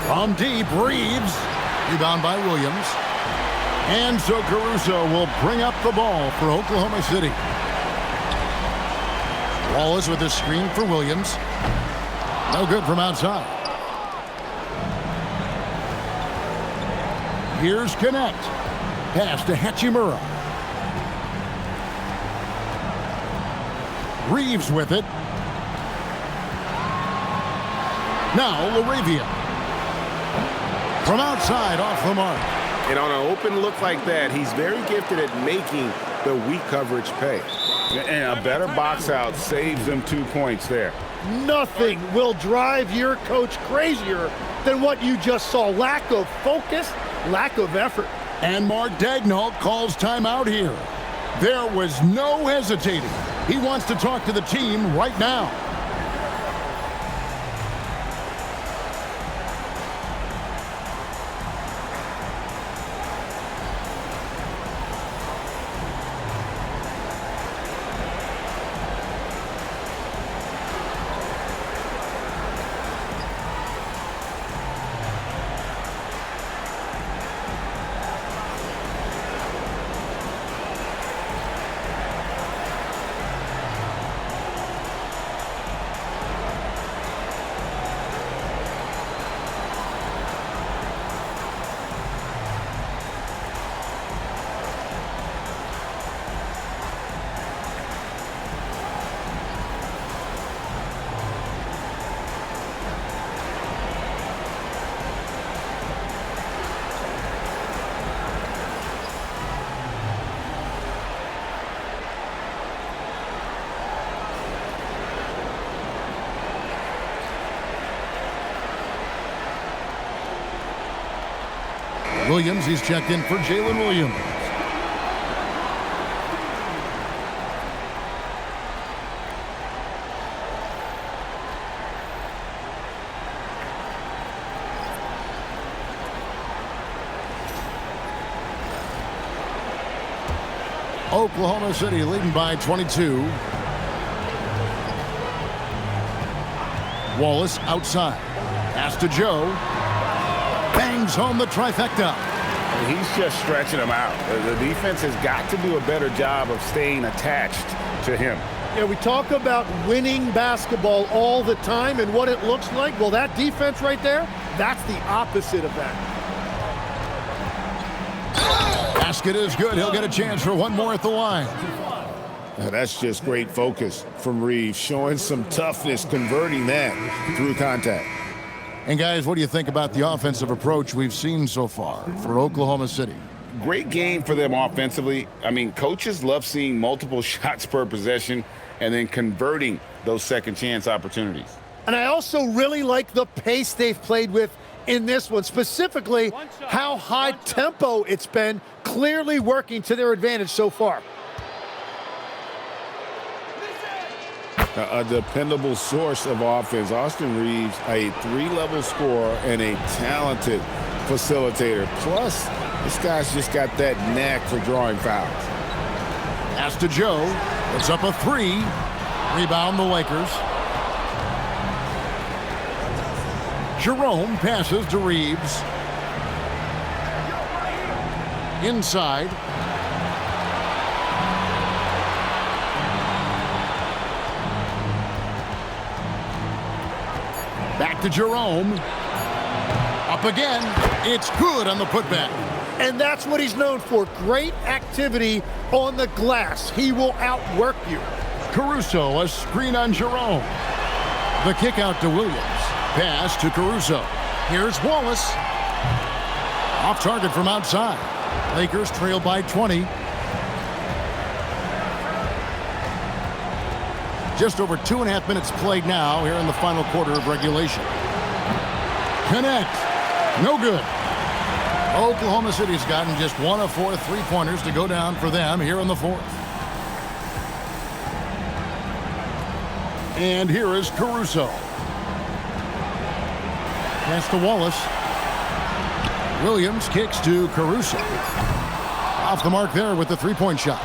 From deep, Reeves. Rebound by Williams. And so Caruso will bring up the ball for Oklahoma City. Wallace with a screen for Williams. No good from outside. Here's Connect. Pass to Hachimura. Reeves with it. Now LaRavia. From outside, off the mark. And on an open look like that, he's very gifted at making the weak coverage pay. And a better box out saves them 2 points there. Nothing will drive your coach crazier than what you just saw. Lack of focus, lack of effort. And Mark Daigneault calls timeout here. There was no hesitating. He wants to talk to the team right now. Williams, he's checked in for Jalen Williams. Oklahoma City leading by 22. Wallace outside. Pass to Joe. Bangs home the trifecta. He's just stretching him out. The defense has got to do a better job of staying attached to him. Yeah, we talk about winning basketball all the time and what it looks like. Well, that defense right there, that's the opposite of that. Basket is good. He'll get a chance for one more at the line. That's just great focus from Reeves, showing some toughness, converting that through contact. And guys, what do you think about the offensive approach we've seen so far for Oklahoma City? Great game for them offensively. I mean, coaches love seeing multiple shots per possession and then converting those second chance opportunities. And I also really like the pace they've played with in this one, specifically how high tempo it's been, clearly working to their advantage so far. A dependable source of offense. Austin Reeves, a 3-level scorer and a talented facilitator. Plus, this guy's just got that knack for drawing fouls. Pass to Joe. It's up a 3. Rebound the Lakers. Jerome passes to Reeves. Inside. Back to Jerome. Up again. It's good on the putback. And that's what he's known for. Great activity on the glass. He will outwork you. Caruso, a screen on Jerome. The kick out to Williams. Pass to Caruso. Here's Wallace. Off target from outside. Lakers trail by 20. Just over 2.5 minutes played now here in the final quarter of regulation. Connect. No good. Oklahoma City's gotten just 1 of 4 3-pointers to go down for them here in the fourth. And here is Caruso. Pass to Wallace. Williams kicks to Caruso. Off the mark there with the 3-point shot.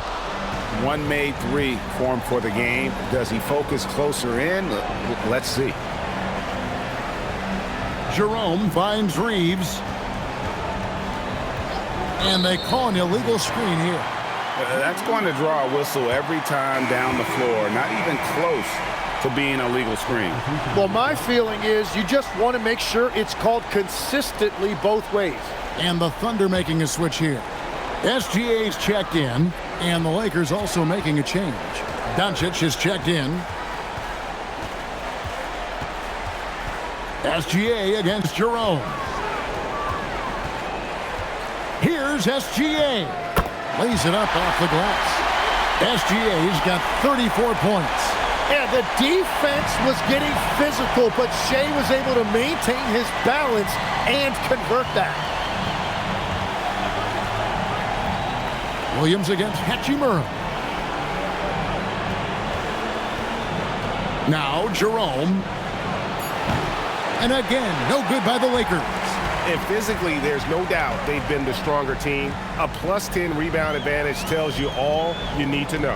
One made 3 for him for the game. Does he focus closer in? Let's see. Jerome finds Reeves. And they call an illegal screen here. That's going to draw a whistle every time down the floor. Not even close to being a legal screen. Well, my feeling is you just want to make sure it's called consistently both ways. And the Thunder making a switch here. SGA's checked in, and the Lakers also making a change. Doncic is checked in. SGA against Jerome. Here's SGA. Lays it up off the glass. SGA's got 34 points. Yeah, the defense was getting physical, but Shea was able to maintain his balance and convert that. Williams against Hachimura. Now Jerome. And again, no good by the Lakers. And physically, there's no doubt they've been the stronger team. A +10 rebound advantage tells you all you need to know.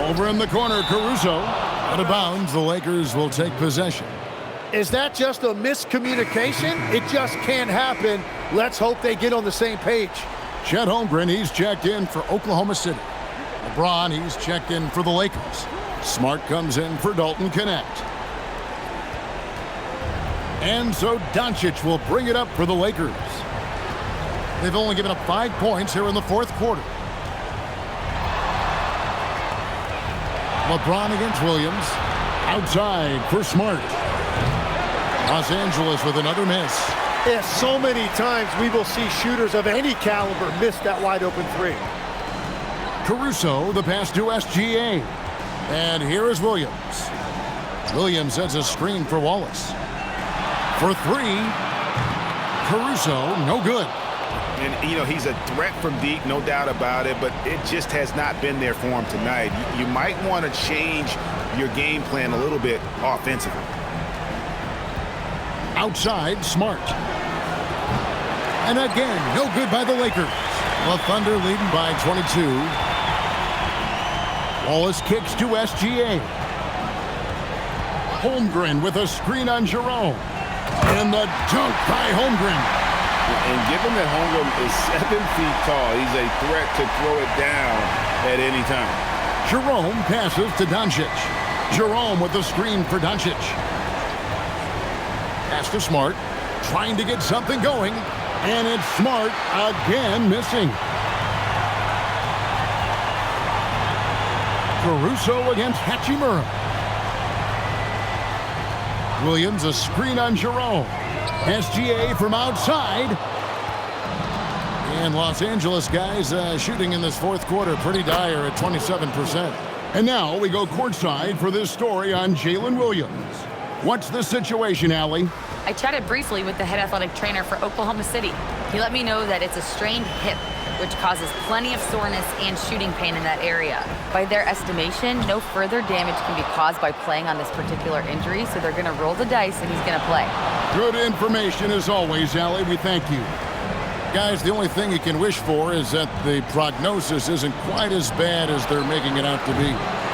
Over in the corner, Caruso. Out of bounds, the Lakers will take possession. Is that just a miscommunication? It just can't happen. Let's hope they get on the same page. Chet Holmgren, he's checked in for Oklahoma City. LeBron, he's checked in for the Lakers. Smart comes in for Dalton Connect. And so Doncic will bring it up for the Lakers. They've only given up 5 points here in the fourth quarter. LeBron against Williams. Outside for Smart. Los Angeles with another miss. Yeah, so many times we will see shooters of any caliber miss that wide open 3. Caruso, the pass to SGA. And here is Williams. Williams sets a screen for Wallace. For 3. Caruso, no good. And, you know, he's a threat from deep, no doubt about it, but it just has not been there for him tonight. You might want to change your game plan a little bit offensively. Outside, Smart. And again, no good by the Lakers. The Thunder leading by 22. Wallace kicks to SGA. Holmgren with a screen on Jerome. And the dunk by Holmgren. And given that Holmgren is 7 feet tall, he's a threat to throw it down at any time. Jerome passes to Doncic. Jerome with the screen for Doncic. Pass to Smart. Trying to get something going. And it's Smart again missing. Caruso against Hachimura. Williams, a screen on Jerome. SGA from outside. And Los Angeles guys shooting in this fourth quarter pretty dire at 27%. And now we go courtside for this story on Jalen Williams. What's the situation, Allie? I chatted briefly with the head athletic trainer for Oklahoma City. He let me know that it's a strained hip, which causes plenty of soreness and shooting pain in that area. By their estimation, no further damage can be caused by playing on this particular injury, so they're going to roll the dice and he's going to play. Good information as always, Allie. We thank you. Guys, the only thing you can wish for is that the prognosis isn't quite as bad as they're making it out to be.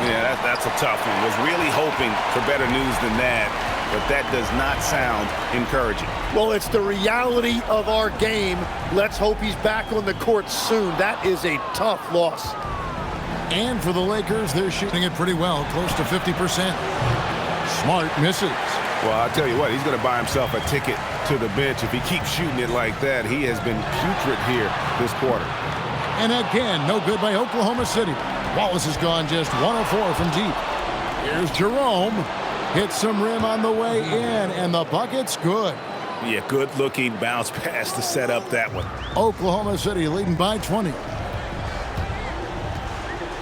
Yeah, that's a tough one. Was really hoping for better news than that, but that does not sound encouraging. Well, it's the reality of our game. Let's hope he's back on the court soon. That is a tough loss. And for the Lakers, they're shooting it pretty well, close to 50%. Smart misses. Well, I'll tell you what, he's going to buy himself a ticket to the bench. If he keeps shooting it like that, he has been putrid here this quarter. And again, no good by Oklahoma City. Wallace has gone just 104 from deep. Here's Jerome. Hits some rim on the way in, and the bucket's good. Yeah, good-looking bounce pass to set up that one. Oklahoma City leading by 20.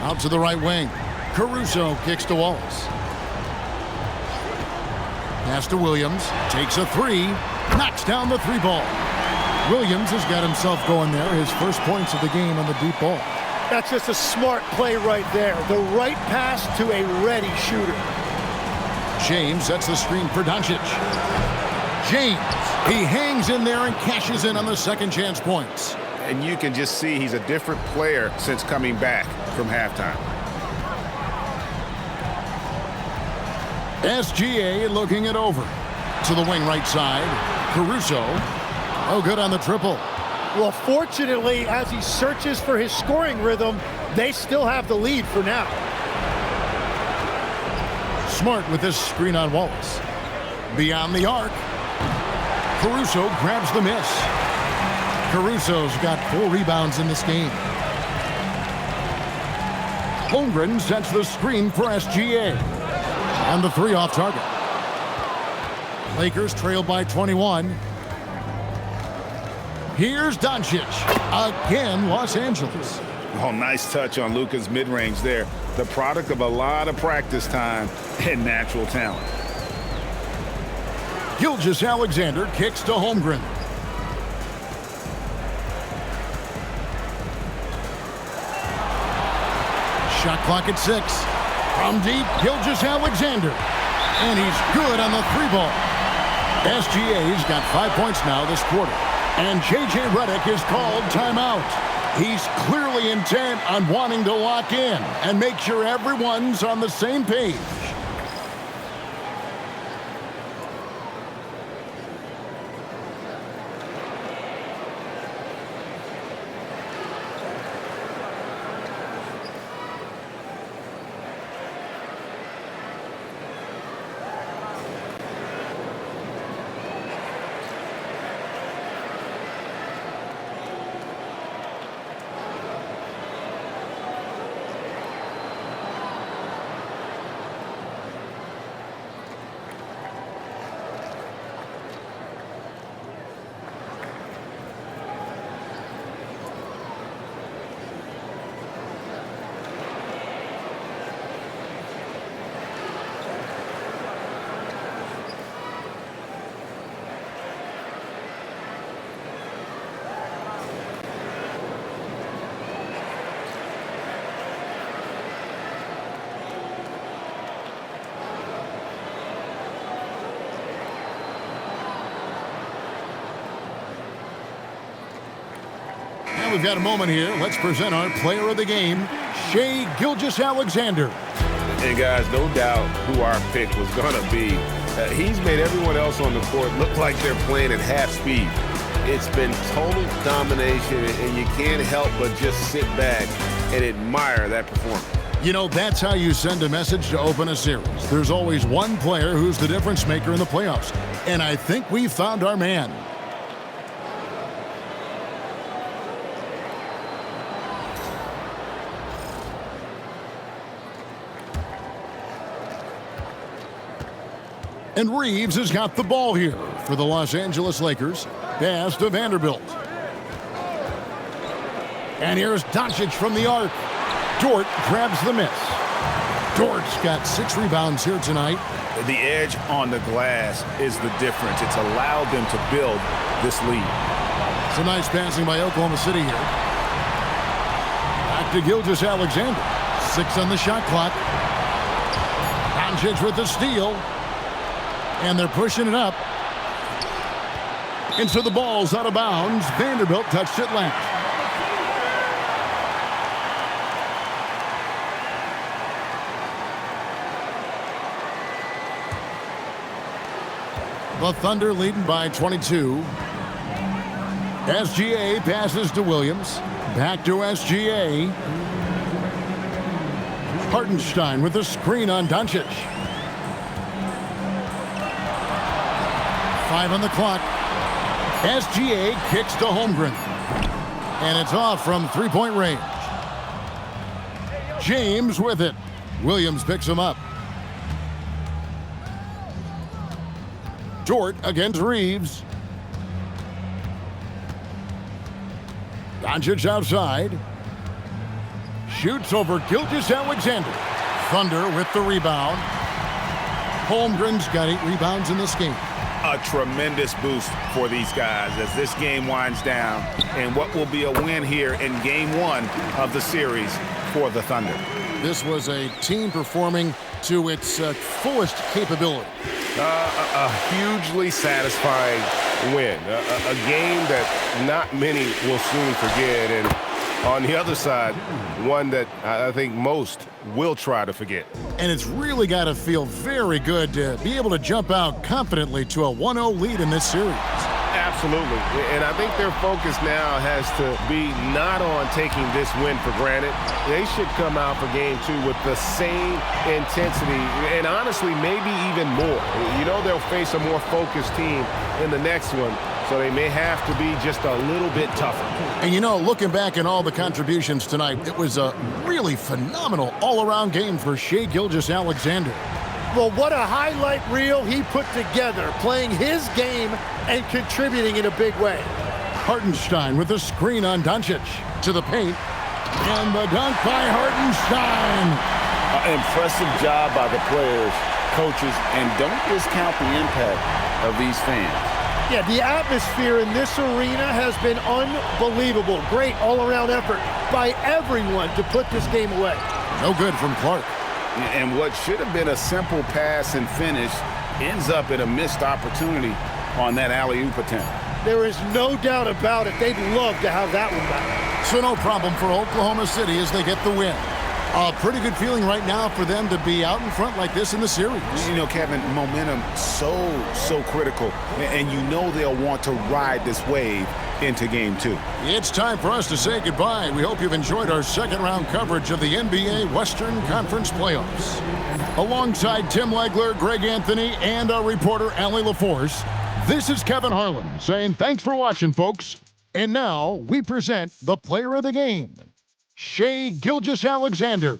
Out to the right wing. Caruso kicks to Wallace. Pass to Williams. Takes a three. Knocks down the three ball. Williams has got himself going there. His first points of the game on the deep ball. That's just a smart play right there. The right pass to a ready shooter. James sets the screen for Doncic. James, he hangs in there and cashes in on the second chance points. And you can just see he's a different player since coming back from halftime. SGA looking it over. To the wing right side. Caruso. Oh, good on the triple. Well, fortunately, as he searches for his scoring rhythm, they still have the lead for now. Smart with this screen on Wallace. Beyond the arc. Caruso grabs the miss. Caruso's got 4 rebounds in this game. Holmgren sets the screen for SGA. And the 3 off target. Lakers trail by 21. Here's Doncic. Again, Los Angeles. Oh, nice touch on Luka's mid-range there. The product of a lot of practice time and natural talent. Gilgeous-Alexander kicks to Holmgren. Shot clock at 6. From deep, Gilgeous-Alexander. And he's good on the 3 ball. SGA's got 5 points now this quarter. And J.J. Redick is called timeout. He's clearly intent on wanting to lock in and make sure everyone's on the same page. We've got a moment here. Let's present our player of the game, Shai Gilgeous-Alexander. And guys, no doubt who our pick was going to be. He's made everyone else on the court look like they're playing at half speed. It's been total domination, and you can't help but just sit back and admire that performance. You know, that's how you send a message to open a series. There's always one player who's the difference maker in the playoffs. And I think we found our man. And Reeves has got the ball here for the Los Angeles Lakers. Pass to Vanderbilt. And here's Doncic from the arc. Dort grabs the miss. Dort's got 6 rebounds here tonight. The edge on the glass is the difference. It's allowed them to build this lead. Some nice passing by Oklahoma City here. Back to Gilgeous-Alexander. 6 on the shot clock. Doncic with the steal. And they're pushing it up. And so the ball's out of bounds. Vanderbilt touched it last. The Thunder leading by 22. SGA passes to Williams. Back to SGA. Hartenstein with the screen on Doncic. 5 on the clock. SGA kicks to Holmgren. And it's off from three-point range. James with it. Williams picks him up. Dort against Reeves. Doncic outside. Shoots over Gilgeous-Alexander. Thunder with the rebound. Holmgren's got 8 rebounds in this game. A tremendous boost for these guys as this game winds down, and what will be a win here in Game 1 of the series for the Thunder. This was a team performing to its fullest capability. A hugely satisfying win. A game that not many will soon forget, and on the other side, one that I think most will try to forget. And it's really got to feel very good to be able to jump out confidently to a 1-0 lead in this series. Absolutely. And I think their focus now has to be not on taking this win for granted. They should come out for Game 2 with the same intensity and honestly maybe even more. You know they'll face a more focused team in the next one, so they may have to be just a little bit tougher. And you know, looking back at all the contributions tonight, it was a really phenomenal all-around game for Shai Gilgeous-Alexander. Well, what a highlight reel he put together, playing his game and contributing in a big way. Hartenstein with the screen on Doncic to the paint. And the dunk by Hartenstein. Impressive job by the players, coaches, and don't discount the impact of these fans. Yeah, the atmosphere in this arena has been unbelievable. Great all-around effort by everyone to put this game away. No good from Clark. And what should have been a simple pass and finish ends up in a missed opportunity on that alley-oop attempt. There is no doubt about it. They'd love to have that one back. So no problem for Oklahoma City as they get the win. A pretty good feeling right now for them to be out in front like this in the series. You know, Kevin, momentum so critical. And you know they'll want to ride this wave into Game 2. It's time for us to say goodbye. We hope you've enjoyed our second-round coverage of the NBA Western Conference Playoffs. Alongside Tim Legler, Greg Anthony, and our reporter, Allie LaForce, this is Kevin Harlan saying thanks for watching, folks. And now we present the player of the game, Shai Gilgeous-Alexander.